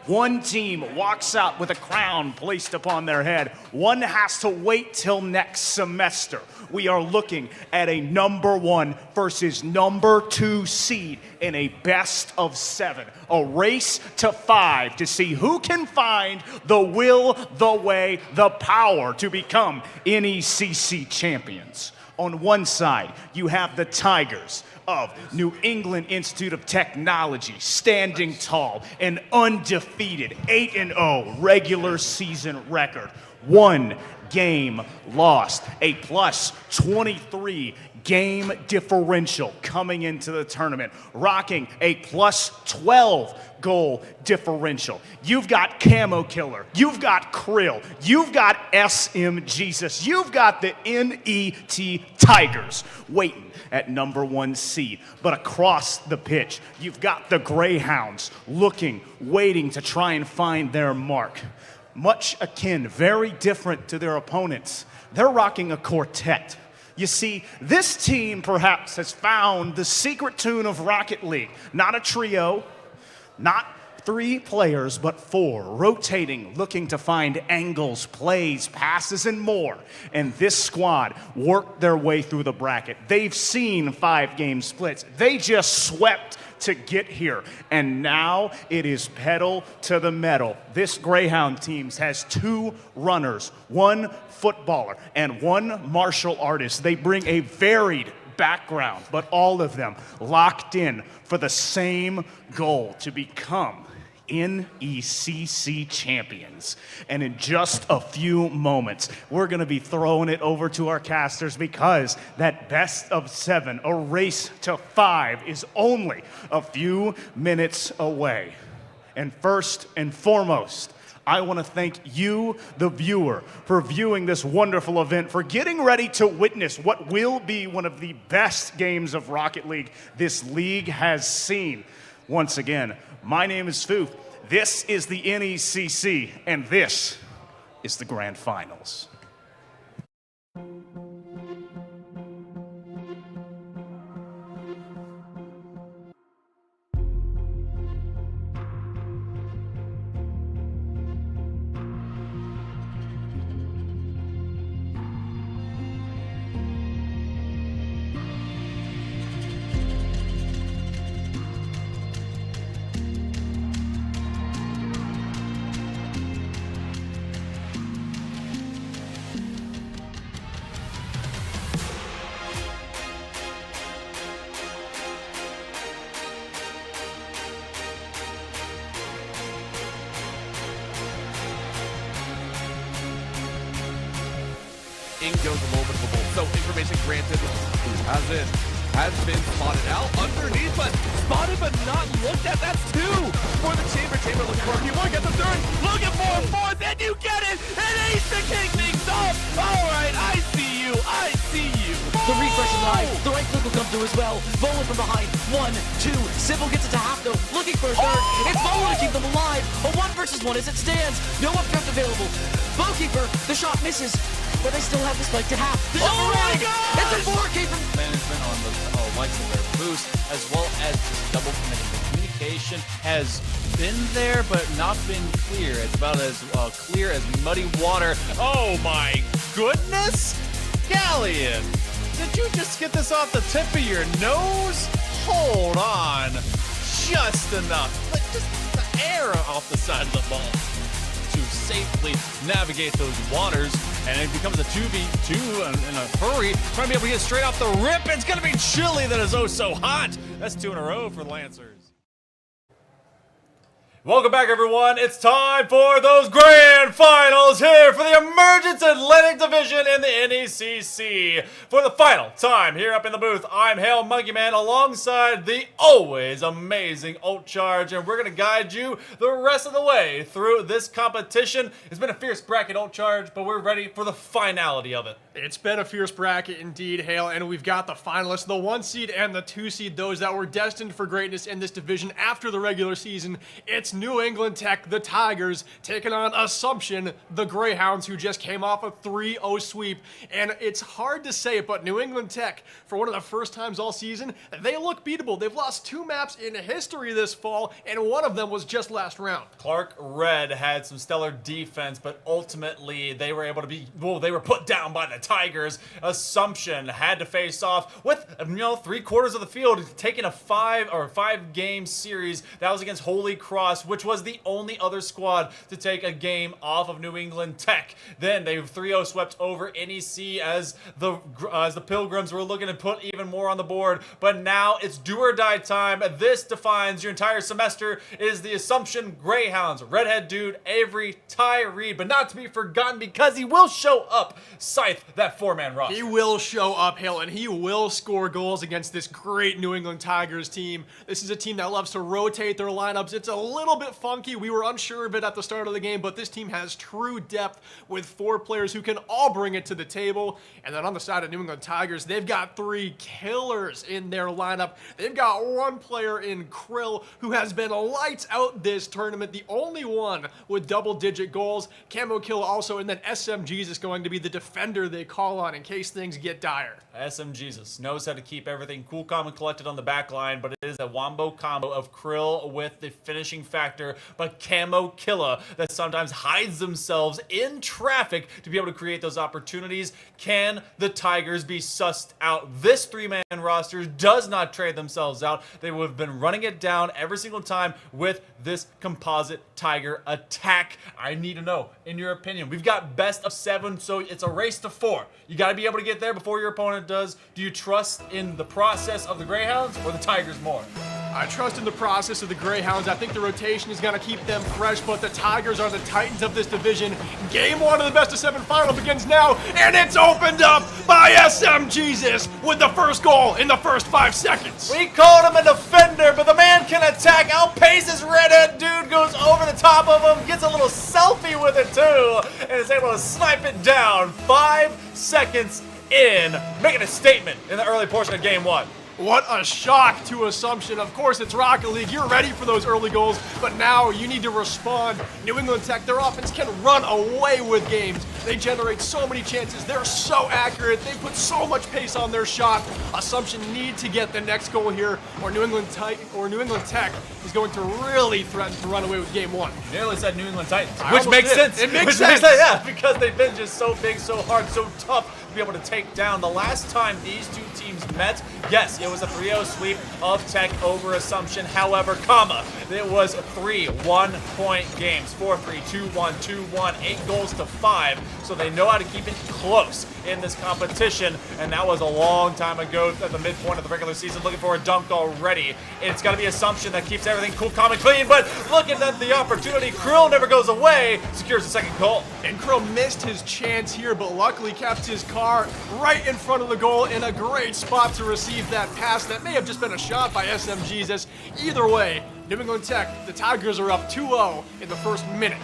One team walks out with a crown placed upon their head. One has to wait till next semester. We are looking at a number 1 versus number 2 seed in a best of 7. A race to 5 to see who can find the will, the way, the power to become NECC champions. On one side, you have the Tigers of New England Institute of Technology, standing tall, an undefeated 8-0 regular season record. 1 game lost, a plus 23 game differential coming into the tournament, rocking a plus 12 goal differential. You've got Camo Killer, you've got Krill, you've got SM Jesus, you've got the NET Tigers waiting at number 1 seed. But across the pitch, you've got the Greyhounds looking, waiting to try and find their mark. Much akin, very different to their opponents. They're rocking a quartet. You see, this team perhaps has found the secret tune of Rocket League. Not a trio, not 3 players, but 4, rotating, looking to find angles, plays, passes, and more. And this squad worked their way through the bracket. They've seen 5-game splits. They just swept to get here. And now it is pedal to the metal. This Greyhound team has 2 runners, 1 footballer, and 1 martial artist. They bring a varied background, but all of them locked in for the same goal, to become NECC champions. And in just a few moments, we're going to be throwing it over to our casters, because that best of 7, a race to 5, is only a few minutes away. And first and foremost, I want to thank you, the viewer, for viewing this wonderful event, for getting ready to witness what will be one of the best games of Rocket League this league has seen. Once again, my name is Foof. This is the NECC, and this is the Grand Finals. In goes a little bit of a bolt. So information granted. Who has it? Has been spotted out underneath, but spotted but not looked at. That's 2 for the Chamber. Chamber looking for a few more. Get the 3rd. Looking for a 4th, and you get it. And Ace to kick things off. All right, I see you. I see you. The refresh is live. The right click will come through as well. Vola from behind. 1, 2. Sybil gets it to half though. Looking for a 3rd. It's Vola to keep them alive. A 1 versus 1 as it stands. No updraft available. Bowkeeper, the shot misses. But they still have the spike to half. Oh my God! It's a 4K from management on the likes of their boost, as well as just double committing. The communication has been there, but not been clear. It's about as clear as muddy water. Oh my goodness! Galleon, did you just get this off the tip of your nose? Hold on. Just enough. Like just the air off the side of the ball to safely navigate those waters, and it becomes a 2v2 in a hurry. Trying to be able to get straight off the rip. It's going to be chilly that is oh so hot. That's 2 in a row for the Lancers. Welcome back, everyone. It's time for those Grand Finals here for the Emergence Atlantic Division in the NECC. For the final time here up in the booth, I'm Hail Monkey Man alongside the always amazing Ult Charge, and we're going to guide you the rest of the way through this competition. It's been a fierce bracket, Ult Charge, but we're ready for the finality of it. It's been a fierce bracket indeed, Hale, and we've got the finalists, the 1 seed and the 2 seed, those that were destined for greatness in this division after the regular season. It's It's New England Tech, the Tigers, taking on Assumption, the Greyhounds, who just came off a 3-0 sweep. And it's hard to say it, but New England Tech, for one of the first times all season, they look beatable. They've lost 2 maps in history this fall, and one of them was just last round. Clark Red had some stellar defense, but ultimately they were able to be, well, they were put down by the Tigers. Assumption had to face off with, 3/4 of the field, taking a 5-game series. That was against Holy Cross, which was the only other squad to take a game off of New England Tech. Then they 3-0 swept over NEC as the Pilgrims were looking to put even more on the board. But now it's do or die time. This defines your entire semester. It is the Assumption Greyhounds. Redhead dude Avery Tyree, but not to be forgotten because he will show up. Scythe, that 4-man roster. He will show up, Hill, and he will score goals against this great New England Tigers team. This is a team that loves to rotate their lineups. It's a little bit funky. We were unsure of it at the start of the game, but this team has true depth with 4 players who can all bring it to the table. And then on the side of New England Tigers, they've got 3 killers in their lineup. They've got 1 player in Krill who has been lights out this tournament, the only one with double-digit goals. Camo Kill also, and then SM Jesus going to be the defender they call on in case things get dire. SM Jesus knows how to keep everything cool, calm, and collected on the back line, but it is a wombo combo of Krill with the finishing factor, but Camo Killa that sometimes hides themselves in traffic to be able to create those opportunities. Can the Tigers be sussed out? This 3-man roster does not trade themselves out. They would have been running it down every single time with this composite Tiger attack. I need to know, in your opinion, we've got best of 7, so it's a race to 4. You got to be able to get there before your opponent does. Do you trust in the process of the Greyhounds or the Tigers more? I trust in the process of the Greyhounds. I think the rotation is going to keep them fresh, but the Tigers are the Titans of this division. Game 1 of the best of 7 final begins now, and it's opened up by SM Jesus with the first goal in the first 5 seconds. We called him a defender, but the man can attack, outpaces Redhead dude, goes over the top of him, gets a little selfie with it too, and is able to snipe it down 5 seconds in, making a statement in the early portion of game 1. What a shock to Assumption. Of course, it's Rocket League. You're ready for those early goals, but now you need to respond. New England Tech, their offense can run away with games. They generate so many chances. They're so accurate. They put so much pace on their shot. Assumption need to get the next goal here, or New England Tech is going to really threaten to run away with game 1. Nearly said New England Titans, I which almost makes did. sense. It makes Which sense. Yeah, because they've been just so big, so hard, so tough to be able to take down. The last time these 2 teams met, yes, it was a 3-0 sweep of Tech over Assumption. However, it was 3 one-point games, 4-3, 2-1, 2-1, 8 goals to 5. So they know how to keep it close in this competition, and that was a long time ago at the midpoint of the regular season. Looking for a dunk already. It's got to be Assumption that keeps everything cool, calm, and clean, but looking at the opportunity, Krill never goes away, secures the second goal. And Krill missed his chance here, but luckily kept his car right in front of the goal in a great spot to receive that pass that may have just been a shot by SM Jesus. Either way, New England Tech, the Tigers are up 2-0 in the first minute.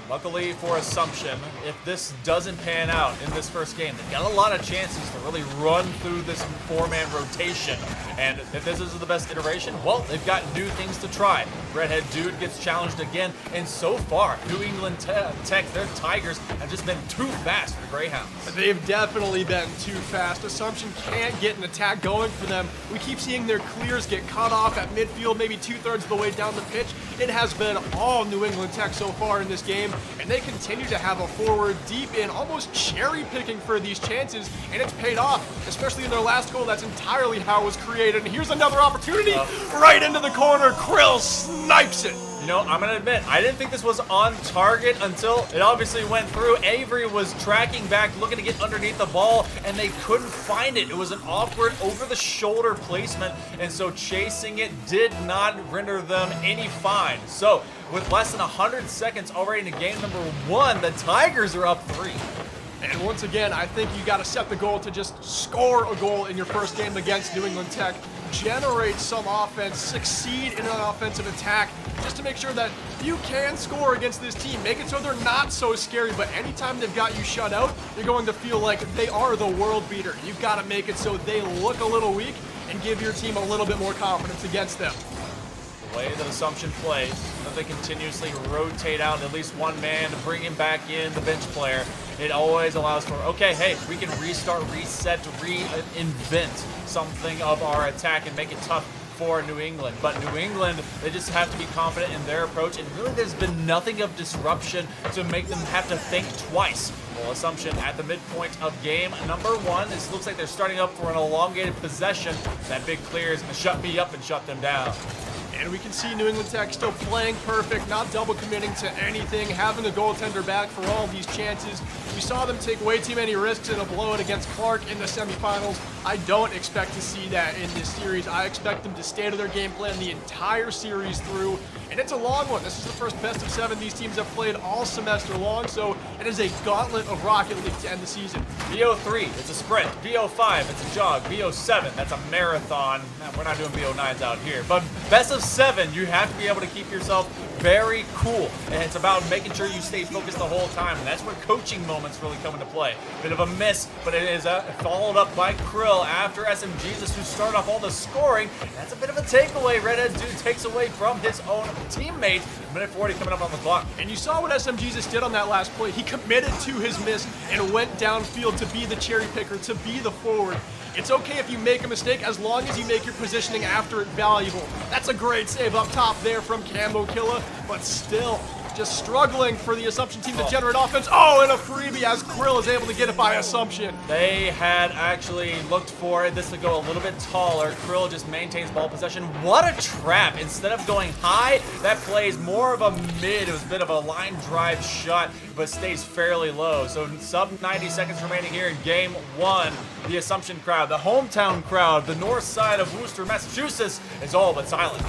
Luckily for Assumption, if this doesn't pan out in this first game, they've got a lot of chances to really run through this 4-man rotation. And if this is the best iteration, well, they've got new things to try. Redhead dude gets challenged again, and so far, New England Tech, their Tigers, have just been too fast for the Greyhounds. They've definitely been too fast. Assumption can't get an attack going for them. We keep seeing their clears get cut off at midfield, maybe 2/3 of the way down the pitch. It has been all New England Tech so far in this game, and they continue to have a forward deep in, almost cherry picking for these chances, and it's paid off, especially in their last goal. That's entirely how it was created. And here's another opportunity right into the corner. Krill snipes it. You know, I'm going to admit, I didn't think this was on target until it obviously went through. Avery was tracking back, looking to get underneath the ball, and they couldn't find it. It was an awkward over-the-shoulder placement, and so chasing it did not render them any fine. So, with less than 100 seconds already into game number 1, the Tigers are up 3. And once again, I think you got to set the goal to just score a goal in your first game against New England Tech. Generate some offense, succeed in an offensive attack, just to make sure that you can score against this team. Make it so they're not so scary, but anytime they've got you shut out, you're going to feel like they are the world beater. You've got to make it so they look a little weak and give your team a little bit more confidence against them. The way that Assumption plays, that they continuously rotate out at least one man to bring him back in, the bench player, it always allows for, okay, hey, we can restart, reset, reinvent something of our attack and make it tough for New England. But New England, they just have to be confident in their approach, and really there's been nothing of disruption to make them have to think twice. Well, Assumption at the midpoint of game number 1. This looks like they're starting up for an elongated possession. That big clear is going to shut me up and shut them down. And we can see New England Tech still playing perfect, not double committing to anything, having the goaltender back for all of these chances. We saw them take way too many risks in a blowout against Clark in the semifinals. I don't expect to see that in this series. I expect them to stay to their game plan the entire series through. And it's a long one. This is the first best of 7 these teams have played all semester long, so it is a gauntlet of Rocket League to end the season. VO3, it's a sprint. VO5, it's a jog. VO7, that's a marathon. We're not doing VO9s out here. But best of 7, you have to be able to keep yourself very cool. And it's about making sure you stay focused the whole time. And that's where coaching moments really come into play. Bit of a miss, but it is followed up by Krill after SMGesus, who started off all the scoring. That's a bit of a takeaway. Redhead dude takes away from his own teammate. Minute 40 coming up on the clock. And you saw what SMGesus did on that last play. He committed to his miss and went downfield to be the cherry picker, to be the forward. It's okay if you make a mistake as long as you make your positioning after it valuable. That's a great save up top there from Cambo Killa, but still just struggling for the Assumption team to generate offense. Oh, and a freebie as Krill is able to get it by Assumption. They had actually looked for this to go a little bit taller. Krill just maintains ball possession. What a trap. Instead of going high, that plays more of a mid. It was a bit of a line drive shot, but stays fairly low. So sub 90 seconds remaining here in game 1. The Assumption crowd, the hometown crowd, the north side of Worcester, Massachusetts, is all but silent.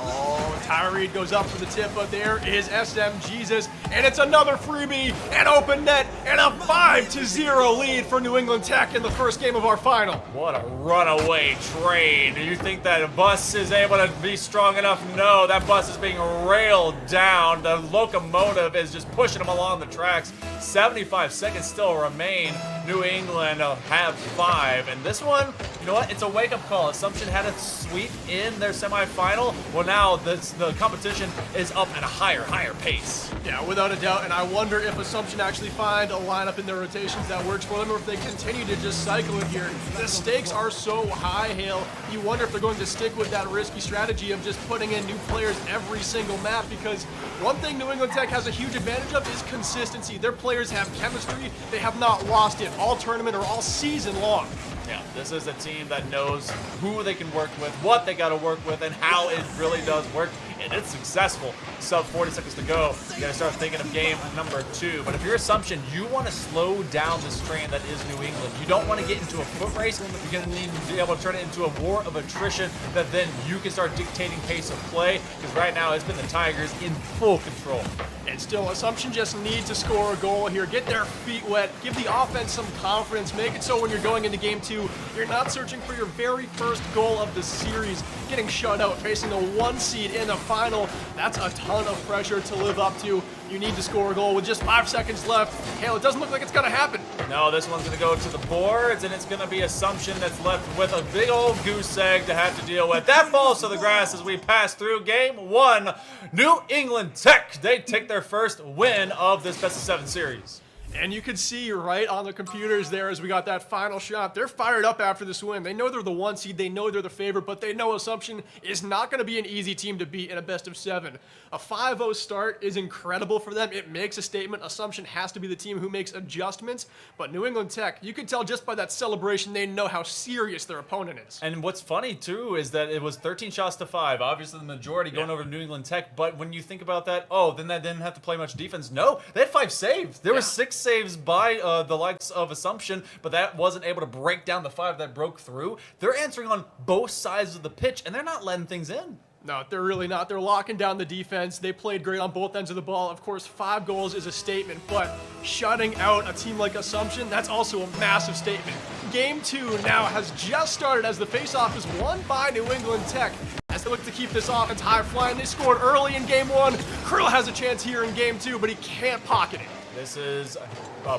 Oh, Tyree goes up for the tip, but there is SMGesus, and it's another freebie, an open net, and a 5-0 lead for New England Tech in the first game of our final. What a runaway train. Do you think that bus is able to be strong enough? No, that bus is being railed down. The locomotive is just pushing them along the tracks. 75 seconds still remain. New England have 5. And this one, you know what? It's a wake-up call. Assumption had a sweep in their semifinal. Well, now the competition is up at a higher pace. Yeah, without a doubt. And I wonder if Assumption actually find a lineup in their rotations that works for them, or if they continue to just cycle it here. The stakes are so high, Hale. You wonder if they're going to stick with that risky strategy of just putting in new players every single map, because one thing New England Tech has a huge advantage of is consistency. Their players have chemistry. They have not lost it all tournament or all season long. Yeah, this is a team that knows who they can work with, what they got to work with, and how it really does work. And it's successful. Sub 40 seconds to go. You got to start thinking of game number 2. But if you're Assumption, you want to slow down this train that is New England. You don't want to get into a foot race. You're going to need to be able to turn it into a war of attrition that then you can start dictating pace of play. Because right now, it's been the Tigers in full control. And still, Assumption just need to score a goal here, get their feet wet, give the offense some confidence, make it so when you're going into game 2, you're not searching for your very first goal of the series, getting shut out, facing a 1 seed in the final. That's a ton of pressure to live up to. You need to score a goal with just 5 seconds left. Hale, it doesn't look like it's going to happen. No, this one's going to go to the boards, and it's going to be Assumption that's left with a big old goose egg to have to deal with. That falls to the grass as we pass through game 1. New England Tech, they take their first win of this best of 7 series. And you can see right on the computers there as we got that final shot. They're fired up after this win. They know they're the 1 seed. They know they're the favorite, but they know Assumption is not going to be an easy team to beat in a best of 7. A 5-0 start is incredible for them. It makes a statement. Assumption has to be the team who makes adjustments. But New England Tech, you can tell just by that celebration, they know how serious their opponent is. And what's funny, too, is that it was 13 shots to 5. Obviously, the majority going over to New England Tech. But when you think about that, oh, then that didn't have to play much defense. No, they had 5 saves. There were 6 saves by the likes of Assumption, but that wasn't able to break down the 5 that broke through. They're answering on both sides of the pitch, and they're not letting things in. No, they're really not. They're locking down the defense. They played great on both ends of the ball. Of course, 5 goals is a statement, but shutting out a team like Assumption, that's also a massive statement. Game 2 now has just started as the faceoff is won by New England Tech. As they look to keep this offense high flying, they scored early in game 1. Krill has a chance here in game 2, but he can't pocket it. This is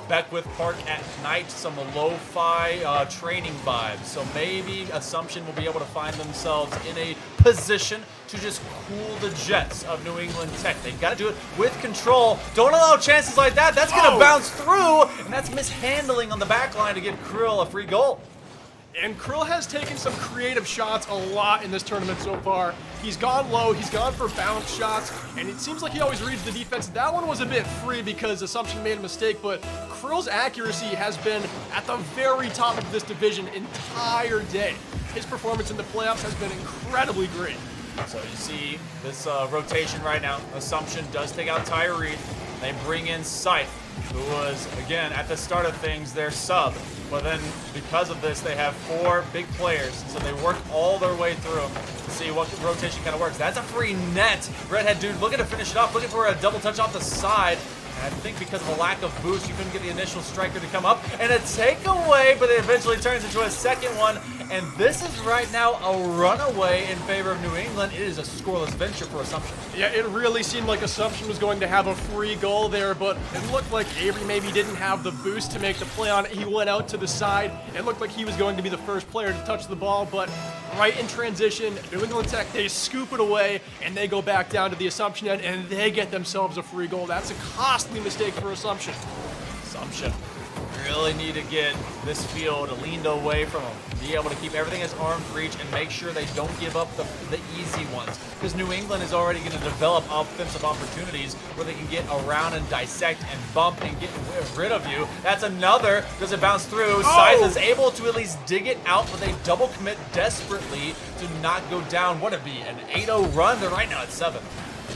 Beckwith Park at night, some lo-fi training vibes. So maybe Assumption will be able to find themselves in a position to just cool the jets of New England Tech. They've got to do it with control. Don't allow chances like that. That's going to bounce through, and that's mishandling on the back line to give Krill a free goal. And Krill has taken some creative shots a lot in this tournament so far. He's gone low, he's gone for bounce shots, and it seems like he always reads the defense. That one was a bit free because Assumption made a mistake, but Krill's accuracy has been at the very top of this division entire day. His performance in the playoffs has been incredibly great. So you see this rotation right now. Assumption does take out Tyree. They bring in Scythe, who was, again, at the start of things, their sub. But then, because of this, they have 4 big players, so they work all their way through to see what rotation kind of works. That's a free net. Redhead dude looking to finish it off, looking for a double touch off the side. And I think because of a lack of boost, you couldn't get the initial striker to come up. And a takeaway, but it eventually turns into a second one. And this is right now a runaway in favor of New England. It is a scoreless venture for Assumption. Yeah, it really seemed like Assumption was going to have a free goal there, but it looked like Avery maybe didn't have the boost to make the play on it. He went out to the side. It looked like he was going to be the first player to touch the ball, but right in transition, New England Tech, they scoop it away, and they go back down to the Assumption end, and they get themselves a free goal. That's a costly mistake for Assumption. Assumption really need to get this field leaned away from them. Be able to keep everything as arm's reach and make sure they don't give up the easy ones. Because New England is already going to develop offensive opportunities where they can get around and dissect and bump and get rid of you. That's another. Does it bounce through? Scythe is able to at least dig it out, but they double commit desperately to not go down. What would it be? An 8-0 run? They're right now at 7.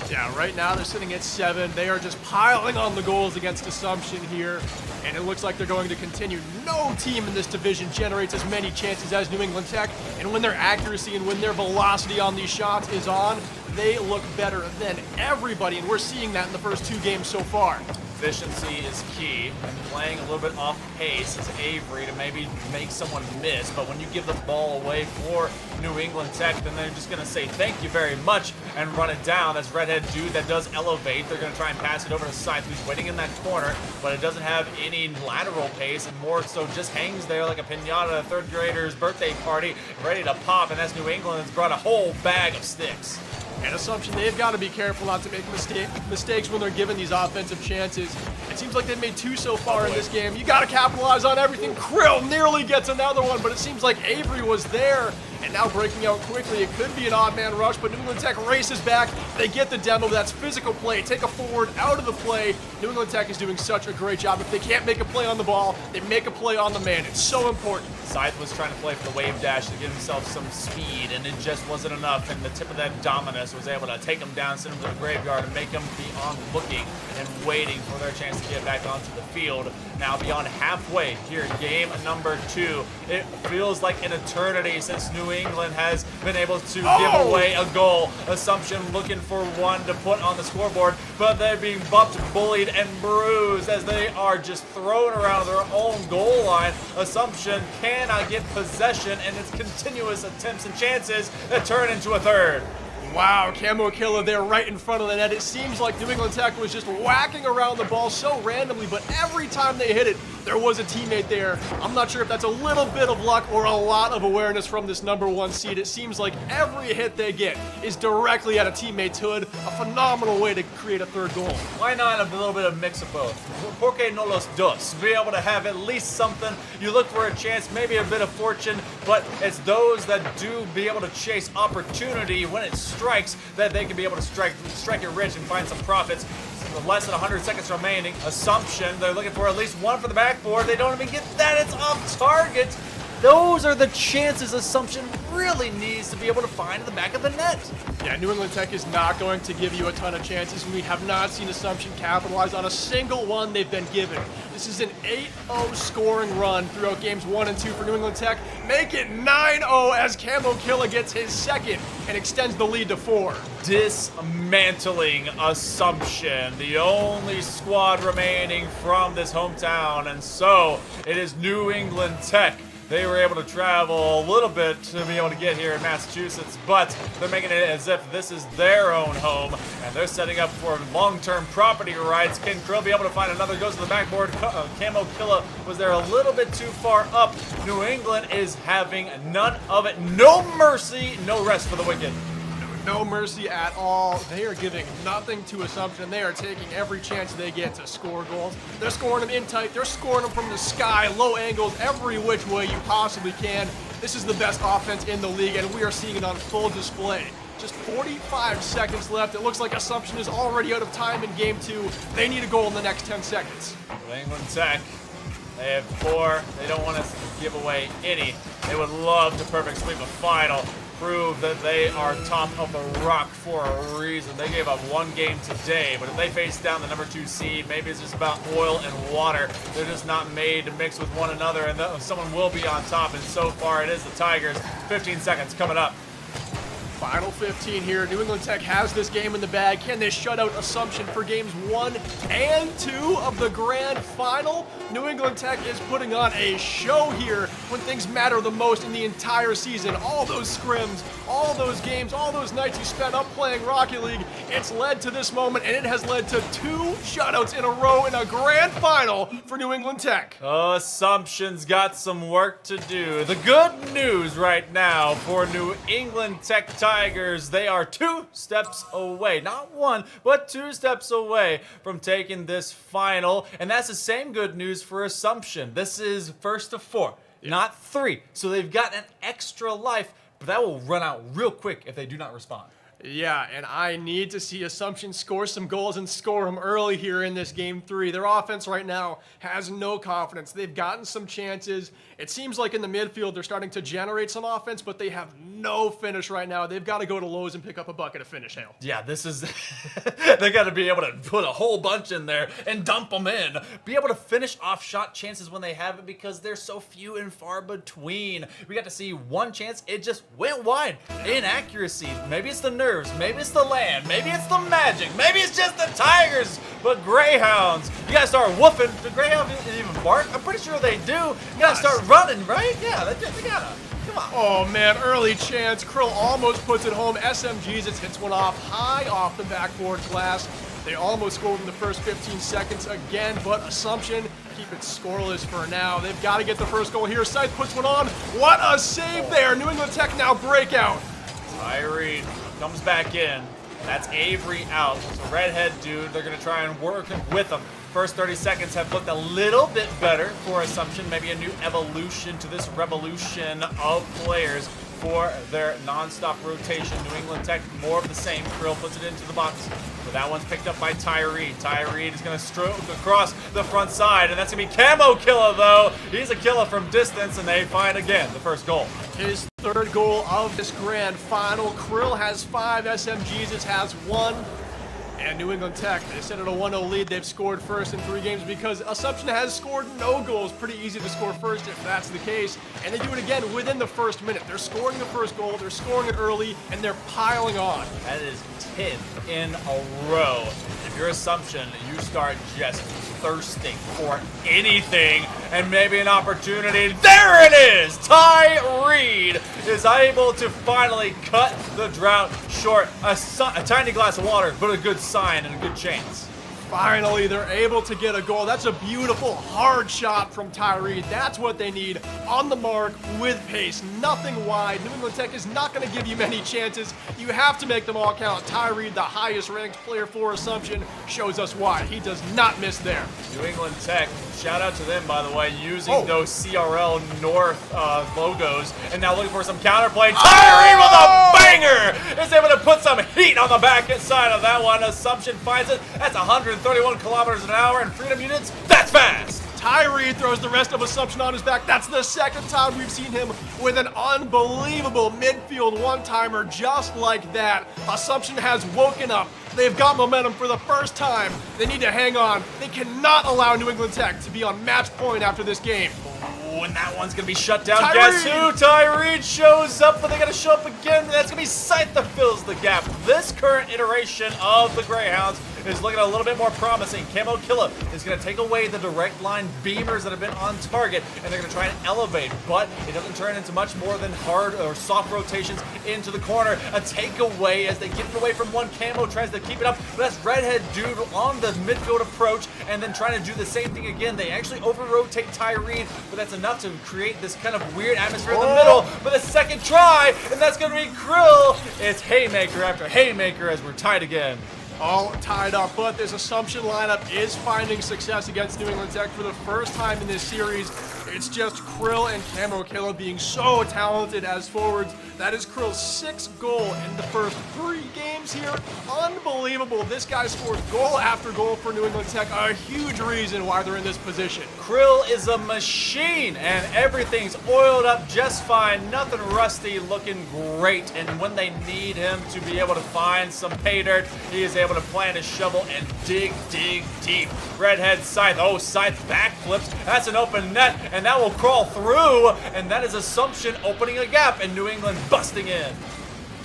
Yeah, right now they're sitting at 7. They are just piling on the goals against Assumption here, and it looks like they're going to continue. No team in this division generates as many chances as New England Tech, and when their accuracy and when their velocity on these shots is on, they look better than everybody, and we're seeing that in the first 2 games so far. Efficiency is key, and playing a little bit off pace is Avery to maybe make someone miss. But when you give the ball away for New England Tech, then they're just going to say thank you very much and run it down. That's Redhead dude that does elevate. They're going to try and pass it over to Scythe, who's waiting in that corner, but it doesn't have any lateral pace, and more so just hangs there like a piñata at a 3rd grader's birthday party, ready to pop. And that's New England that's brought a whole bag of sticks. And Assumption, they've got to be careful not to make mistakes when they're given these offensive chances. It seems like they've made 2 so far in this game. You got to capitalize on everything. Krill nearly gets another one, but it seems like Avery was there. And now breaking out quickly, it could be an odd man rush, but New England Tech races back. They get the demo. That's physical play. Take a forward out of the play. New England Tech is doing such a great job. If they can't make a play on the ball, they make a play on the man. It's so important. Scythe was trying to play for the wave dash to give himself some speed, and it just wasn't enough. And the tip of that Dominus was able to take him down, send him to the graveyard, and make him be on looking and waiting for their chance to get back onto the field. Now beyond halfway here in game number 2. It feels like an eternity since New England has been able to give away a goal. Assumption looking for one to put on the scoreboard, but they're being bumped, bullied, and bruised as they are just thrown around their own goal line. Assumption cannot get possession, and its continuous attempts and chances that turn into a 3rd. Wow, Camo Killer there right in front of the net. It seems like New England Tech was just whacking around the ball so randomly, but every time they hit it, there was a teammate there. I'm not sure if that's a little bit of luck or a lot of awareness from this #1 seed. It seems like every hit they get is directly at a teammate's hood. A phenomenal way to create a 3rd goal. Why not a little bit of mix of both? Por qué no los dos? Be able to have at least something. You look for a chance, maybe a bit of fortune, but it's those that do be able to chase opportunity when it strikes that they can be able to strike it rich and find some profits. With less than 100 seconds remaining, Assumption, they're looking for at least one for the backboard. They don't even get that. It's off target. Those are the chances Assumption really needs to be able to find in the back of the net. Yeah, New England Tech is not going to give you a ton of chances. We have not seen Assumption capitalize on a single one they've been given. This is an 8-0 scoring run throughout games 1 and 2 for New England Tech. Make it 9-0 as Camo Killa gets his 2nd and extends the lead to 4. Dismantling Assumption, the only squad remaining from this hometown. And so it is New England Tech They were able to travel a little bit to be able to get here in Massachusetts, but they're making it as if this is their own home, and they're setting up for long-term property rights. Can Krill be able to find another? Goes to the backboard. Camo Killa was there a little bit too far up. New England is having none of it. No mercy, no rest for the wicked. No mercy at all. They are giving nothing to Assumption. They are taking every chance they get to score goals. They're scoring them in tight. They're scoring them from the sky, low angles, every which way you possibly can. This is the best offense in the league, and we are seeing it on full display. Just 45 seconds left. It looks like Assumption is already out of time in game 2. They need a goal in the next 10 seconds. New England Tech, they have 4. They don't want us to give away any. They would love to perfect sweep a final. Prove that they are top of the rock for a reason. They gave up 1 game today, but if they face down the number 2 seed, maybe it's just about oil and water. They're just not made to mix with one another, and someone will be on top, and so far it is the Tigers. 15 seconds coming up. Final 15 here. New England Tech has this game in the bag. Can they shut out Assumption for games 1 and 2 of the grand final? New England Tech is putting on a show here when things matter the most in the entire season. All those scrims, all those games, all those nights you spent up playing Rocket League, it's led to this moment, and it has led to 2 shutouts in a row in a grand final for New England Tech. Assumption's got some work to do. The good news right now for New England Tech Tigers, they are 2 steps away, not 1, but 2 steps away from taking this final, and that's the same good news for Assumption. This is first of 4, not 3, so they've got an extra life, but that will run out real quick if they do not respond. Yeah, and I need to see Assumption score some goals and score them early here in this game 3. Their offense right now has no confidence. They've gotten some chances. It seems like in the midfield they're starting to generate some offense, but they have no finish right now. They've got to go to Lowe's and pick up a bucket of finish, Hale. Yeah, this is... they got to be able to put a whole bunch in there and dump them in. Be able to finish off shot chances when they have it because they're so few and far between. We got to see 1 chance. It just went wide. Inaccuracy. Maybe it's the nerves. Maybe it's the LAN. Maybe it's the magic. Maybe it's just the Tigers. But Greyhounds, you got to start woofing. Do Greyhounds even bark? I'm pretty sure they do. You got to start running, right? Yeah, they got to. Come on. Oh, man, early chance. Krill almost puts it home. SMGs hits one off high off the backboard glass. They almost scored in the first 15 seconds again, but Assumption keep it scoreless for now. They've got to get the first goal here. Scythe puts one on. What a save there. New England Tech now breakout. Tyree comes back in. That's Avery out. It's a redhead dude. They're going to try and work with him. First 30 seconds have looked a little bit better for Assumption. Maybe a new evolution to this revolution of players for their non-stop rotation. New England Tech, more of the same. Krill puts it into the box. But that one's picked up by Tyree. Tyree is going to stroke across the front side, and that's going to be Camo Killa, though. He's a killer from distance, and they find, again, the first goal. His 3rd goal of this grand final. Krill has 5, SMGs has 1. And New England Tech, they set it a 1-0 lead. They've scored first in 3 games because Assumption has scored no goals. Pretty easy to score first if that's the case. And they do it again within the first minute. They're scoring the first goal, they're scoring it early, and they're piling on. That is 10 in a row. If you're Assumption, you start just thirsting for anything and maybe an opportunity. There it is! Ty Reed is able to finally cut the drought short. A tiny glass of water, but a good sign and a good chance. Finally, they're able to get a goal. That's a beautiful, hard shot from Tyree. That's what they need. On the mark, with pace, nothing wide. New England Tech is not going to give you many chances. You have to make them all count. Tyree, the highest-ranked player for Assumption, shows us why. He does not miss there. New England Tech, shout out to them, by the way, using those CRL North logos, and now looking for some counterplay. Tyree with a banger is able to put some heat on the back side of that one. Assumption finds it. That's 131 kilometers an hour, and Freedom units, that's fast. Tyree throws the rest of Assumption on his back. That's the 2nd time we've seen him with an unbelievable midfield one-timer just like that. Assumption has woken up. They've got momentum for the first time. They need to hang on. They cannot allow New England Tech to be on match point after this game. Oh, and that one's going to be shut down. Guess who? Tyree shows up, but they got to show up again. That's going to be Scythe that fills the gap. This current iteration of the Greyhounds is looking a little bit more promising. Camo Killa is going to take away the direct line beamers that have been on target, and they're going to try and elevate, but it doesn't turn into much more than hard or soft rotations into the corner. A takeaway as they get it away from one. Camo tries to keep it up, but that's Redhead Dude on the midfield approach, and then trying to do the same thing again. They actually over-rotate Tyreen, but that's enough to create this kind of weird atmosphere in the middle for the second try, and that's going to be Krill. It's haymaker after haymaker as we're tied again. All tied up, but this Assumption lineup is finding success against New England Tech for the first time in this series. It's just Krill and Camo Killa being so talented as forwards. That is Krill's 6th goal in the first 3 games here. Unbelievable. This guy scores goal after goal for New England Tech. A huge reason why they're in this position. Krill is a machine, and everything's oiled up just fine. Nothing rusty, looking great. And when they need him to be able to find some pay dirt, he is able to plant his shovel and dig deep. Redhead Scythe. Oh, Scythe backflips. That's an open net, and that will crawl through. And that is Assumption opening a gap, and New England busting in.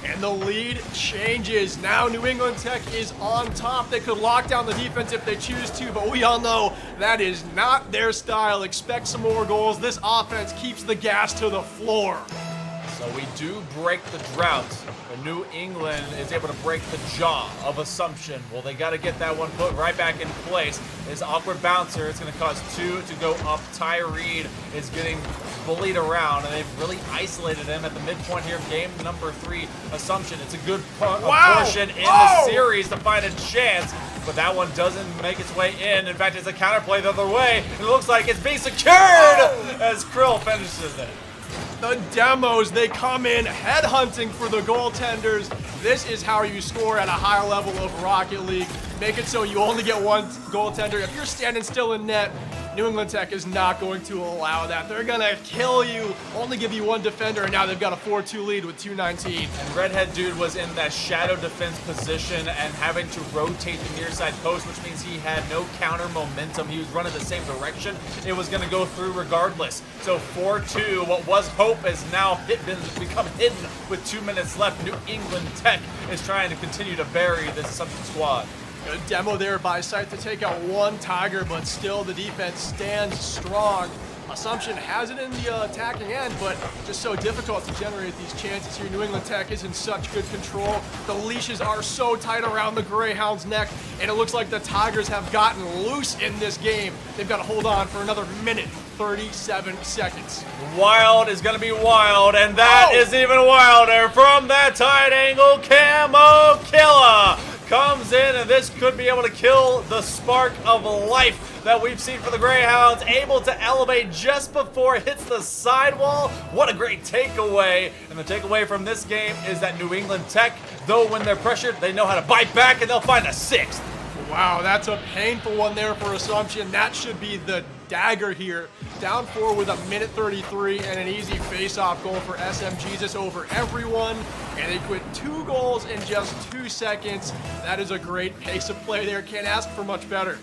And the lead changes. Now New England Tech is on top. They could lock down the defense if they choose to, but we all know that is not their style. Expect some more goals. This offense keeps the gas to the floor. So we do break the drought, but New England is able to break the jaw of Assumption. Well, they got to get that one put right back in place. This awkward bouncer, it's going to cause 2 to go up. Tyreen is getting bullied around, and they've really isolated him at the midpoint here of game number 3. Assumption, it's a good portion in the series to find a chance, but that one doesn't make its way in. In fact, it's a counterplay the other way. It looks like it's being secured as Krill finishes it. The demos, they come in headhunting for the goaltenders. This is how you score at a high level of Rocket League. Make it so you only get one goaltender. If you're standing still in net, New England Tech is not going to allow that. They're going to kill you, only give you one defender, and now they've got a 4-2 lead with 2:19. And Redhead Dude was in that shadow defense position and having to rotate the near side post, which means he had no counter momentum. He was running the same direction. It was going to go through regardless. So 4-2, what was hope is now become hidden with 2 minutes left. New England Tech is trying to continue to bury this Assumption squad. Good demo there by Scythe to take out one Tiger, but still the defense stands strong. Assumption has it in the attacking end, but just so difficult to generate these chances here. New England Tech is in such good control. The leashes are so tight around the Greyhound's neck, and it looks like the Tigers have gotten loose in this game. They've got to hold on for another minute, 37 seconds. Wild is going to be wild, and that is even wilder from that tight angle. Camo Killa comes in, and this could be able to kill the spark of life that we've seen for the Greyhounds. Able to elevate just before it hits the sidewall. What a great takeaway. And the takeaway from this game is that New England Tech, though when they're pressured, they know how to bite back, and they'll find a 6th. Wow, that's a painful one there for Assumption. That should be the dagger here. Down 4 with a minute 33 and an easy face-off goal for SM Jesus over everyone. And they quit 2 goals in just 2 seconds. That is a great pace of play there. Can't ask for much better.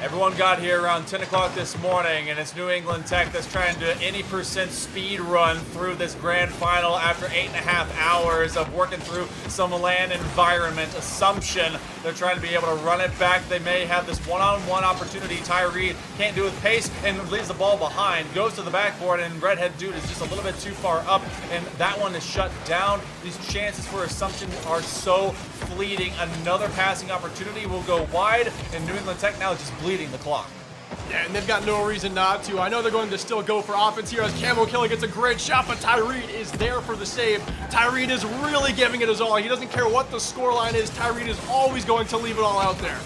Everyone got here around 10 o'clock this morning, and it's New England Tech that's trying to do any percent speed run through this grand final after 8.5 hours of working through some LAN environment. Assumption, they're trying to be able to run it back. They may have this one-on-one opportunity. Tyree can't do it with pace and leaves the ball behind, goes to the backboard, and Redhead Dude is just a little bit too far up, and that one is shut down. These chances for Assumption are so fleeting. Another passing opportunity will go wide, and New England Tech now is just bleeding the clock. Yeah, and they've got no reason not to. I know they're going to still go for offense here as Camo Killa gets a great shot, but Tyreen is there for the save. Tyreen is really giving it his all. He doesn't care what the scoreline is. Tyreen is always going to leave it all out there.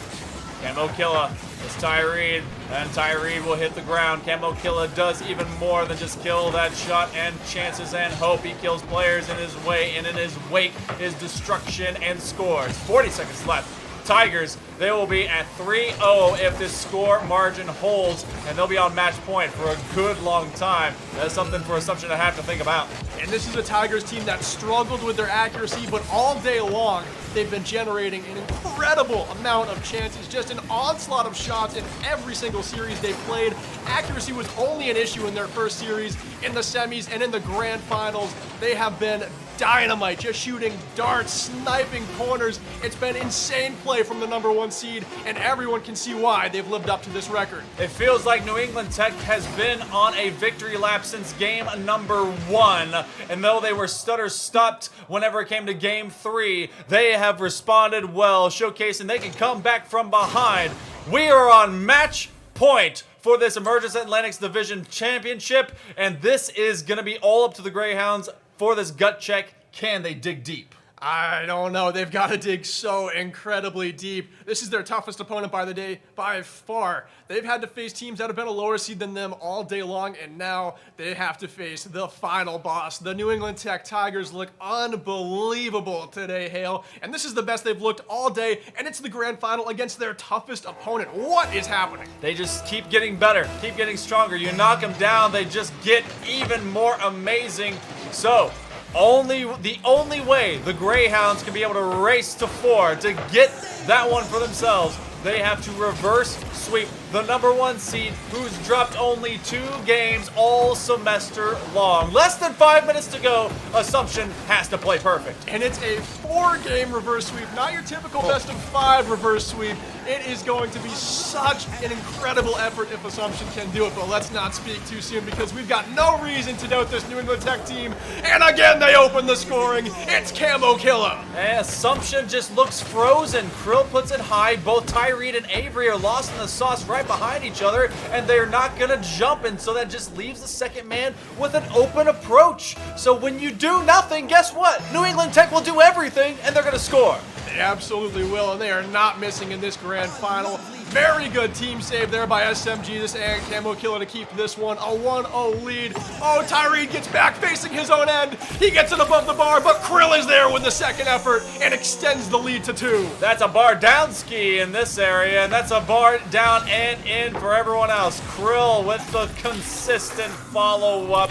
Camo Killa is Tyreen, and Tyreen will hit the ground. Camo Killa does even more than just kill that shot and chances and hope. He kills players in his way, and in his wake is destruction and scores. 40 seconds left. Tigers, they will be at 3-0 if this score margin holds, and they'll be on match point for a good long time. That's something for Assumption to have to think about. And this is a Tigers team that struggled with their accuracy, but all day long, they've been generating an incredible amount of chances, just an onslaught of shots in every single series they played. Accuracy was only an issue in their first series, in the semis, and in the grand finals. They have been dynamite, just shooting darts, sniping corners. It's been insane play from the #1 seed, and everyone can see why they've lived up to this record. It feels like New England Tech has been on a victory lap since game number 1. And though they were stutter-stopped whenever it came to game 3, they have responded well, showcasing they can come back from behind. We are on match point for this Emergence Atlantics Division Championship, and this is going to be all up to the Greyhounds for this gut check. Can they dig deep? I don't know. They've got to dig so incredibly deep. This is their toughest opponent by the day, by far. They've had to face teams that have been a lower seed than them all day long, and now they have to face the final boss. The New England Tech Tigers look unbelievable today, Hale, and this is the best they've looked all day, and it's the grand final against their toughest opponent. What is happening? They just keep getting better, keep getting stronger. You knock them down, they just get even more amazing. So, the only way the Greyhounds can be able to race to 4 to get that one for themselves, they have to reverse sweep the #1 seed, who's dropped only 2 games all semester long. Less than 5 minutes to go. Assumption has to play perfect. And it's a 4-game reverse sweep, not your typical best-of-5 reverse sweep. It is going to be such an incredible effort if Assumption can do it, but let's not speak too soon because we've got no reason to doubt this New England Tech team. And again, they open the scoring. It's Camo Killa. And Assumption just looks frozen. Krill puts it high. Both Tyreed and Avery are lost in the sauce right behind each other, and they're not going to jump, and so that just leaves the second man with an open approach. So when you do nothing, guess what? New England Tech will do everything, and they're going to score. They absolutely will, and they are not missing in this grand final. Very good team save there by SMG and Camo Killa to keep this one a 1-0 lead. Oh, Tyreed gets back facing his own end. He gets it above the bar, but Krill is there with the second effort and extends the lead to 2. That's a bar down ski in this area, and that's a bar down and in for everyone else. Krill with the consistent follow-up.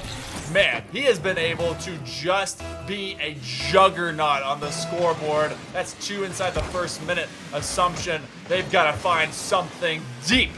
Man, he has been able to just be a juggernaut on the scoreboard. That's 2 inside the first minute. Assumption, they've got to find something deep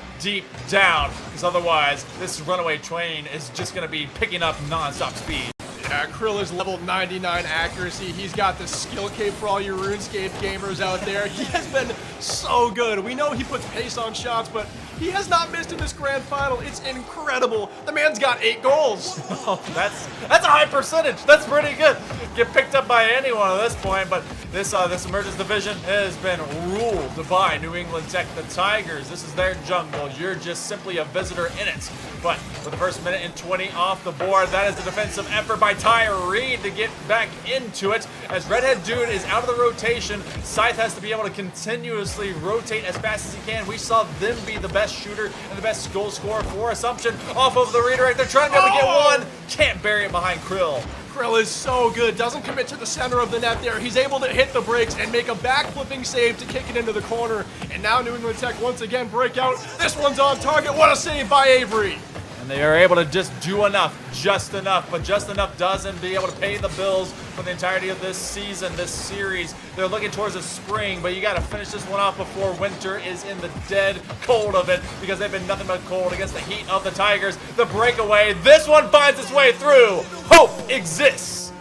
down, because otherwise this runaway train is just going to be picking up non-stop speed. Yeah, Krill is level 99 accuracy. He's got the skill cape for all your RuneScape gamers out there. He has been so good. We know he puts pace on shots, but he has not missed in this grand final. It's incredible. The man's got 8 goals. Oh, that's a high percentage. That's pretty good. Get picked up by anyone at this point, but this Emergence Division has been ruled by New England Tech, the Tigers. This is their jungle. You're just simply a visitor in it. But for the first minute and 20 off the board, that is the defensive effort by Tyreed to get back into it. As Redhead Dude is out of the rotation, Scythe has to be able to continuously rotate as fast as he can. We saw them be the best shooter and the best goal scorer for Assumption. Off of the redirect, they're trying to be able to get one. Can't bury it behind Krill. Krill is so good, doesn't commit to the center of the net there. He's able to hit the brakes and make a back-flipping save to kick it into the corner. And now New England Tech once again break out. This one's on target. What a save by Avery. And they are able to just do enough, just enough, but just enough doesn't be able to pay the bills for the entirety of this season, this series. They're looking towards the spring, but you got to finish this one off before winter is in the dead cold of it, because they've been nothing but cold against the heat of the Tigers. The breakaway, this one finds its way through. Hope exists.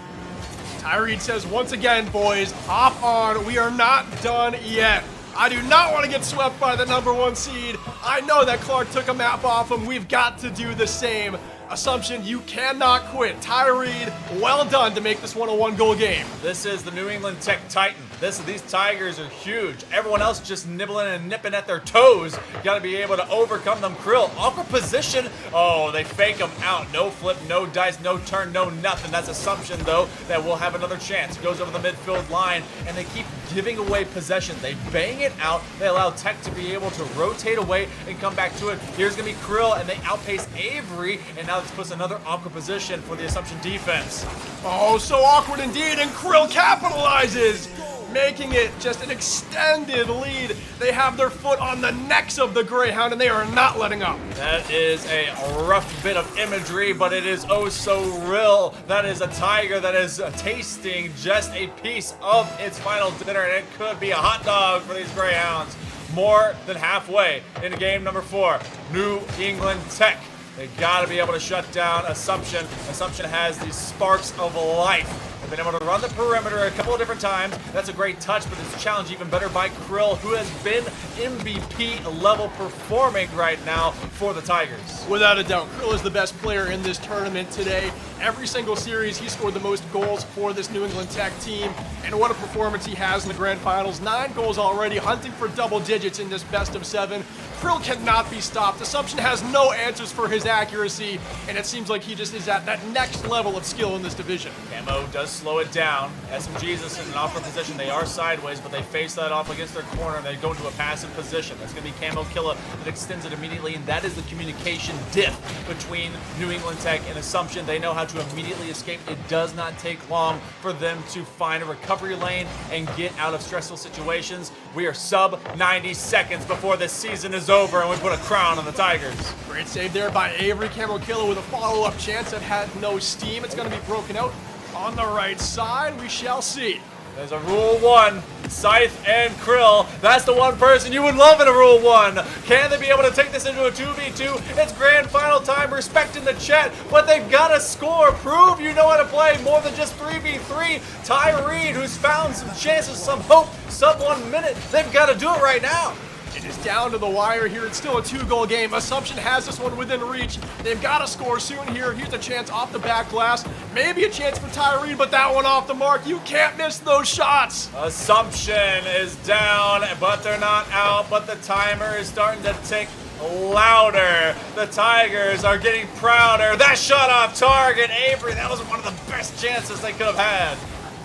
Tyreed says once again, boys, hop on. We are not done yet. I do not want to get swept by the #1 seed. I know that Clark took a map off him. We've got to do the same. Assumption, you cannot quit. Tyreed, well done to make this one a 1-goal game. This is the New England Tech Titan. These Tigers are huge. Everyone else just nibbling and nipping at their toes. You got to be able to overcome them. Krill, awkward position. Oh, they fake them out. No flip, no dice, no turn, no nothing. That's Assumption, though, that will have another chance. Goes over the midfield line, and they keep giving away possession. They bang it out. They allow Tech to be able to rotate away and come back to it. Here's going to be Krill, and they outpace Avery, and now this puts another awkward position for the Assumption defense. Oh, so awkward indeed, and Krill capitalizes, making it just an extended lead. They have their foot on the necks of the Greyhound, and they are not letting up. That is a rough bit of imagery, but it is oh so real. That is a tiger that is tasting just a piece of its final dinner, and it could be a hot dog for these Greyhounds. More than halfway into game number 4. New England Tech. They got to be able to shut down Assumption. Assumption has these sparks of life. Been able to run the perimeter a couple of different times. That's a great touch, but it's challenged even better by Krill, who has been MVP level performing right now for the Tigers. Without a doubt, Krill is the best player in this tournament today. Every single series, he scored the most goals for this New England Tech team. And what a performance he has in the grand finals. 9 goals already, hunting for double digits in this best of 7. Krill cannot be stopped. Assumption has no answers for his accuracy, and it seems like he just is at that next level of skill in this division. Camo does slow it down. SMG's in an offer position. They are sideways, but they face that off against their corner, and they go into a passive position. That's going to be Camo Killa that extends it immediately, and that is the communication diff between New England Tech and Assumption. They know how to immediately escape. It does not take long for them to find a recovery lane and get out of stressful situations. We are sub 90 seconds before this season is over, and we put a crown on the Tigers. Great save there by Avery. Camo Killa with a follow-up chance that had no steam. It's going to be broken out on the right side. We shall see. There's a Rule 1, Scythe and Krill. That's the one person you would love in a Rule 1. Can they be able to take this into a 2v2? It's grand final time, respecting the chat, but they've got to score. Prove you know how to play more than just 3v3. Ty Reed, who's found some chances, some hope, sub 1 minute. They've got to do it right now. It is down to the wire here. It's still a 2-goal game. Assumption has this one within reach. They've got to score soon here. Here's a chance off the back glass. Maybe a chance for Tyree, but that one off the mark. You can't miss those shots. Assumption is down, but they're not out. But the timer is starting to tick louder. The Tigers are getting prouder. That shot off target. Avery, that was one of the best chances they could have had.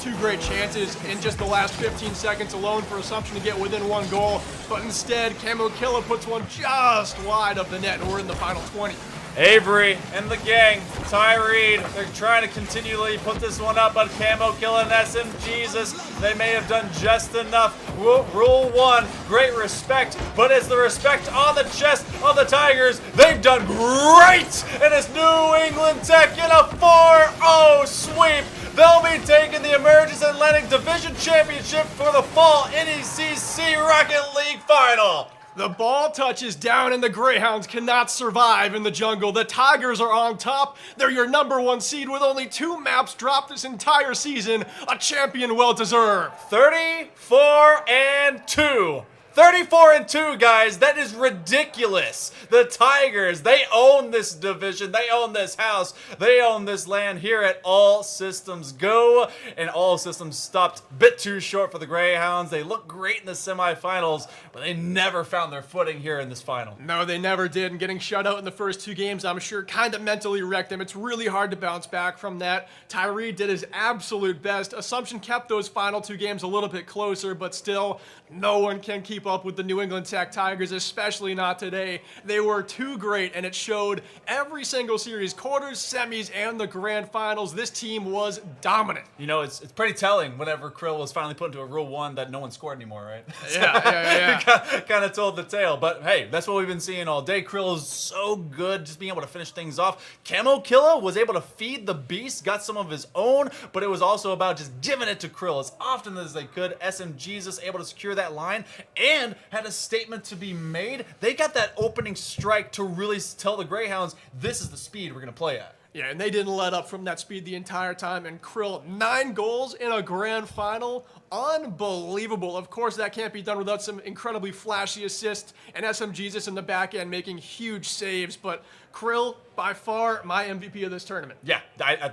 2 great chances in just the last 15 seconds alone for Assumption to get within 1 goal. But instead, Camo Killa puts one just wide of the net, and we're in the final 20. Avery and the gang, Ty Reed, they're trying to continually put this one up, but Camo Killa and SMG's, they may have done just enough. Rule 1, great respect, but it's the respect on the chest of the Tigers. They've done great, and it's New England Tech in a 4-0 sweep. They'll be taking the Emergence Atlantic Division Championship for the fall NECC Rocket League Final. The ball touches down and the Greyhounds cannot survive in the jungle. The Tigers are on top. They're your #1 seed with only 2 maps dropped this entire season. A champion well deserved. 34-2. 34-2, guys. That is ridiculous. The Tigers, they own this division. They own this house. They own this land here at All Systems Go. And All Systems stopped a bit too short for the Greyhounds. They looked great in the semifinals, but they never found their footing here in this final. No, they never did. And getting shut out in the first 2 games, I'm sure, kind of mentally wrecked them. It's really hard to bounce back from that. Tyree did his absolute best. Assumption kept those final 2 games a little bit closer, but still, no one can keep up with the New England Tech Tigers, especially not today. They were too great, and it showed every single series, quarters, semis, and the grand finals. This team was dominant. You know, it's pretty telling whenever Krill was finally put into a Rule 1 that no one scored anymore, right? Yeah. Kind of told the tale. But hey, that's what we've been seeing all day. Krill is so good just being able to finish things off. Camo Killa was able to feed the beast, got some of his own, but it was also about just giving it to Krill as often as they could. SMG's able to secure that line and had a statement to be made. They got that opening strike to really tell the Greyhounds, this is the speed we're going to play at. Yeah, and they didn't let up from that speed the entire time. And Krill, 9 goals in a grand final. Unbelievable. Of course, that can't be done without some incredibly flashy assists and SMG's in the back end making huge saves. But Krill, by far, my MVP of this tournament. Yeah,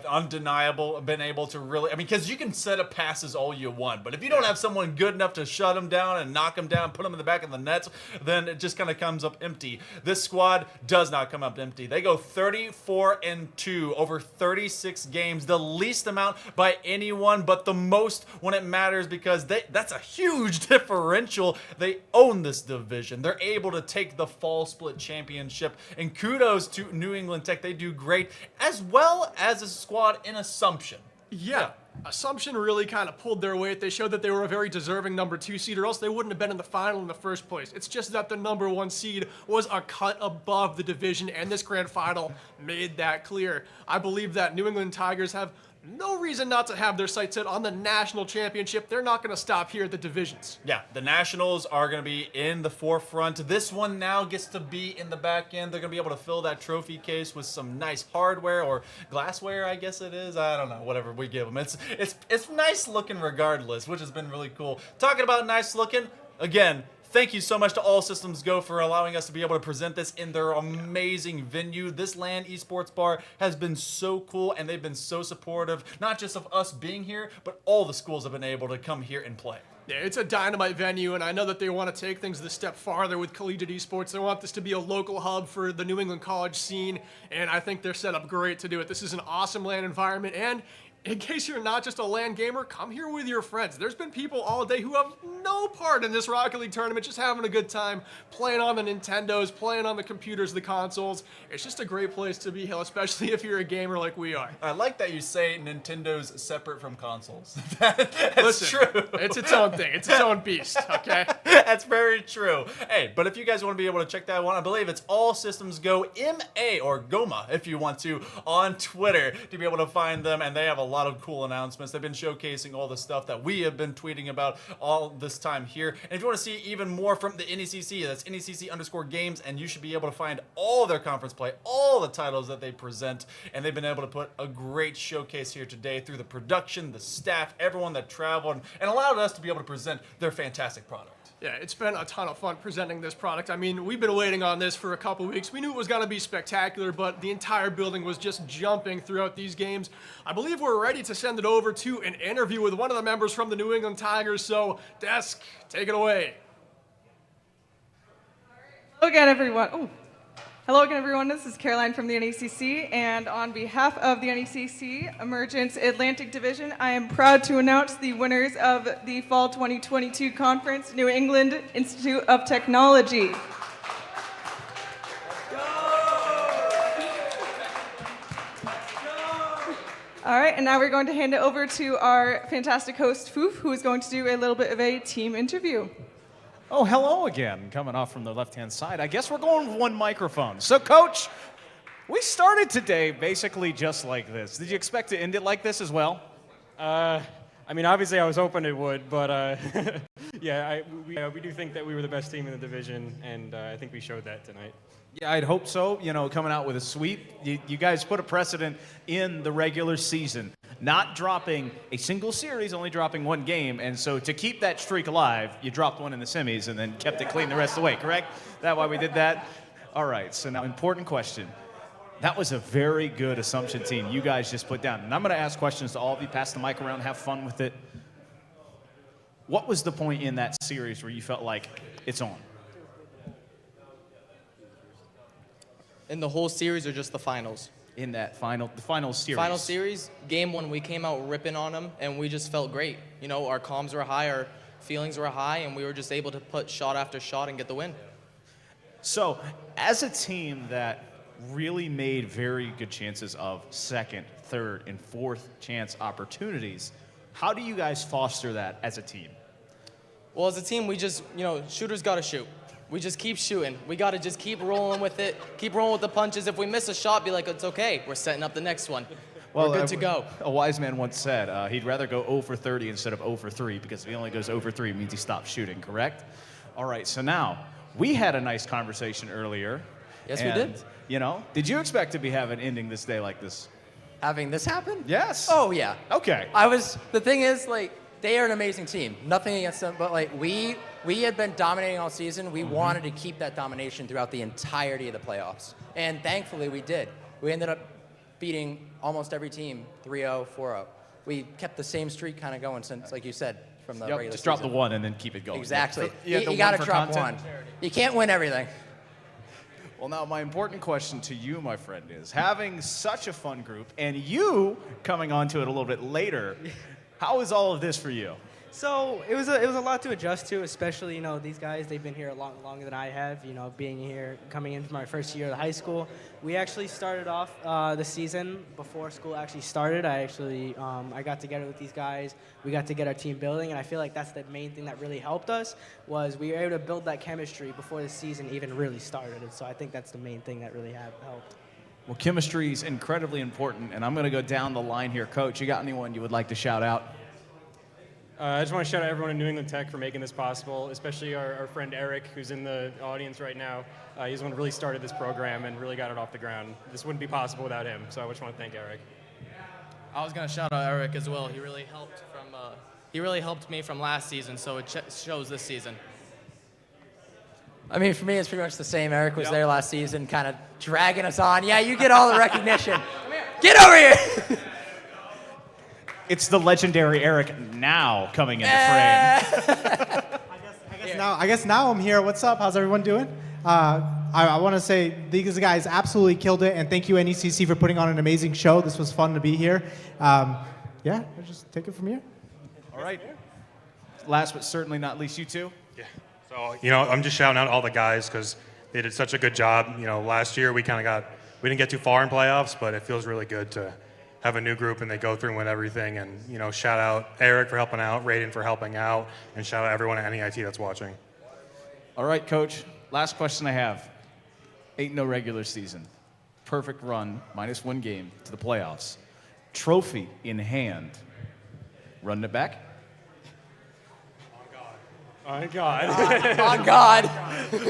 undeniable. Been able to really, I mean, because you can set up passes all you want, but if you don't have someone good enough to shut them down and knock them down, put them in the back of the nets, then it just kind of comes up empty. This squad does not come up empty. They go 34-2 over 36 games, the least amount by anyone, but the most when it matters because that's a huge differential. They own this division. They're able to take the fall split championship, and kudos to New England Tech. They do great, as well as a squad in Assumption. Yeah. Assumption really kind of pulled their weight. They showed that they were a very deserving #2 seed, or else they wouldn't have been in the final in the first place. It's just that the #1 seed was a cut above the division, and this grand final made that clear. I believe that New England Tigers have no reason not to have their sights set on the national championship. They're not going to stop here at the divisions. Yeah, the Nationals are going to be in the forefront. This one now gets to be in the back end. They're going to be able to fill that trophy case with some nice hardware or glassware, I guess it is. I don't know, whatever we give them. It's nice looking regardless, which has been really cool. Talking about nice looking, again, thank you so much to All Systems Go for allowing us to be able to present this in their amazing venue. This LAN Esports Bar has been so cool, and they've been so supportive, not just of us being here, but all the schools have been able to come here and play. Yeah, it's a dynamite venue, and I know that they want to take things a step farther with collegiate esports. They want this to be a local hub for the New England college scene, and I think they're set up great to do it. This is an awesome LAN environment, and in case you're not just a LAN gamer, come here with your friends. There's been people all day who have no part in this Rocket League tournament, just having a good time, playing on the Nintendos, playing on the computers, the consoles. It's just a great place to be, especially if you're a gamer like we are. I like that you say Nintendo's separate from consoles. That's true. It's its own thing. It's its own beast, okay? That's very true. Hey, but if you guys want to be able to check that one, I believe it's All Systems Go MA or GOMA if you want to on Twitter to be able to find them, and they have a lot of cool announcements. They've been showcasing all the stuff that we have been tweeting about all this time here. And if you want to see even more from the NECC, that's NECC_games, and you should be able to find all their conference play, all the titles that they present, and they've been able to put a great showcase here today through the production, the staff, everyone that traveled, and allowed us to be able to present their fantastic product. Yeah, it's been a ton of fun presenting this product. I mean, we've been waiting on this for a couple weeks. We knew it was going to be spectacular, but the entire building was just jumping throughout these games. I believe we're ready to send it over to an interview with one of the members from the New England Tigers. So, Desk, take it away. Hello again, everyone. Oh. Hello again, everyone. This is Caroline from the NECC, and on behalf of the NECC Emergence Atlantic Division, I am proud to announce the winners of the Fall 2022 Conference, New England Institute of Technology. All right, and now we're going to hand it over to our fantastic host, Foof, who is going to do a little bit of a team interview. Oh, hello again, coming off from the left-hand side. I guess we're going with one microphone. So, Coach, we started today basically just like this. Did you expect to end it like this as well? I mean, obviously I was hoping it would, but yeah, we do think that we were the best team in the division, and I think we showed that tonight. Yeah, I'd hope so. You know, coming out with a sweep. You guys put a precedent in the regular season, not dropping a single series, only dropping one game. And so to keep that streak alive, you dropped one in the semis and then kept it clean the rest of the way, correct? Is that why we did that? All right, so now important question. That was a very good assumption team you guys just put down. And I'm going to ask questions to all of you, pass the mic around, have fun with it. What was the point in that series where you felt like it's on? In the whole series or just the finals? In that the final series. Final series, game one, we came out ripping on them, and we just felt great. You know, our comms were high, our feelings were high, and we were just able to put shot after shot and get the win. So, as a team that really made very good chances of second, third, and fourth chance opportunities, how do you guys foster that as a team? Well, as a team, we just, shooters got to shoot. We just keep shooting. We got to just keep rolling with it, keep rolling with the punches. If we miss a shot, be like, it's okay. We're setting up the next one. We're good to go. A wise man once said he'd rather go 0 for 30 instead of 0 for 3 because if he only goes 0 for 3, it means he stops shooting, correct? All right, so now, we had a nice conversation earlier. Yes, we did. You know, did you expect to be having ending this day like this? Having this happen? Yes. Oh, yeah. Okay. The thing is, they are an amazing team. Nothing against them, but we had been dominating all season. We wanted to keep that domination throughout the entirety of the playoffs. And thankfully we did. We ended up beating almost every team 3-0, 4-0. We kept the same streak kind of going since, like you said, from the regular just season. drop the one and then keep it going. Exactly. Yeah, You got to drop one. You can't win everything. Well, now my important question to you, my friend, is having such a fun group and you coming onto it a little bit later, how is all of this for you? So it was a lot to adjust to, especially these guys. They've been here a lot longer than I have. Being here, coming in for my first year of high school. We actually started off the season before school actually started. I got together with these guys. We got to get our team building, and I feel like that's the main thing that really helped us was we were able to build that chemistry before the season even really started. And so I think that's the main thing that really helped. Well, chemistry is incredibly important, and I'm going to go down the line here. Coach, you got anyone you would like to shout out? I just want to shout out everyone in New England Tech for making this possible, especially our friend Eric, who's in the audience right now. He's the one who really started this program and really got it off the ground. This wouldn't be possible without him, so I just want to thank Eric. I was going to shout out Eric as well. He really helped me from last season, so it shows this season. I mean, for me, it's pretty much the same. Eric was there last season, kind of dragging us on. Yeah, you get all the recognition. Get over here! It's the legendary Eric now coming into frame. I guess now I'm here. What's up? How's everyone doing? I want to say these guys absolutely killed it, and thank you NECC for putting on an amazing show. This was fun to be here. Yeah, I'll just take it from here. All right. Last but certainly not least, you two. So, I'm just shouting out all the guys because they did such a good job. Last year we didn't get too far in playoffs, but it feels really good to have a new group and they go through and win everything. And, shout out Eric for helping out, Raiden for helping out, and shout out everyone at NEIT that's watching. All right, Coach. Last question I have. 8-0 regular season. Perfect run, -1 game to the playoffs. Trophy in hand. Running it back? On God. On God.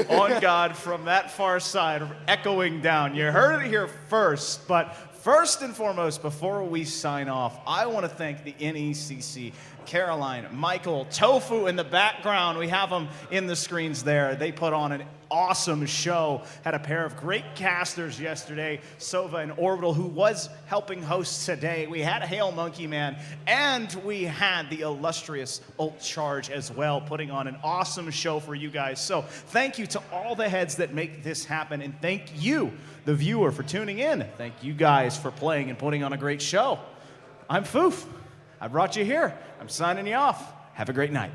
On God from that far side, echoing down. You heard it here first, but first and foremost, before we sign off, I want to thank the NECC, Caroline, Michael, Tofu in the background. We have them in the screens there. They put on an awesome show. Had a pair of great casters yesterday, Sova and Orbital, who was helping host today. We had Hail Monkey Man, and we had the illustrious Ult Charge as well, putting on an awesome show for you guys. So thank you to all the heads that make this happen, and thank you, the viewer, for tuning in. Thank you guys for playing and putting on a great show. I'm Foof. I brought you here. I'm signing you off. Have a great night.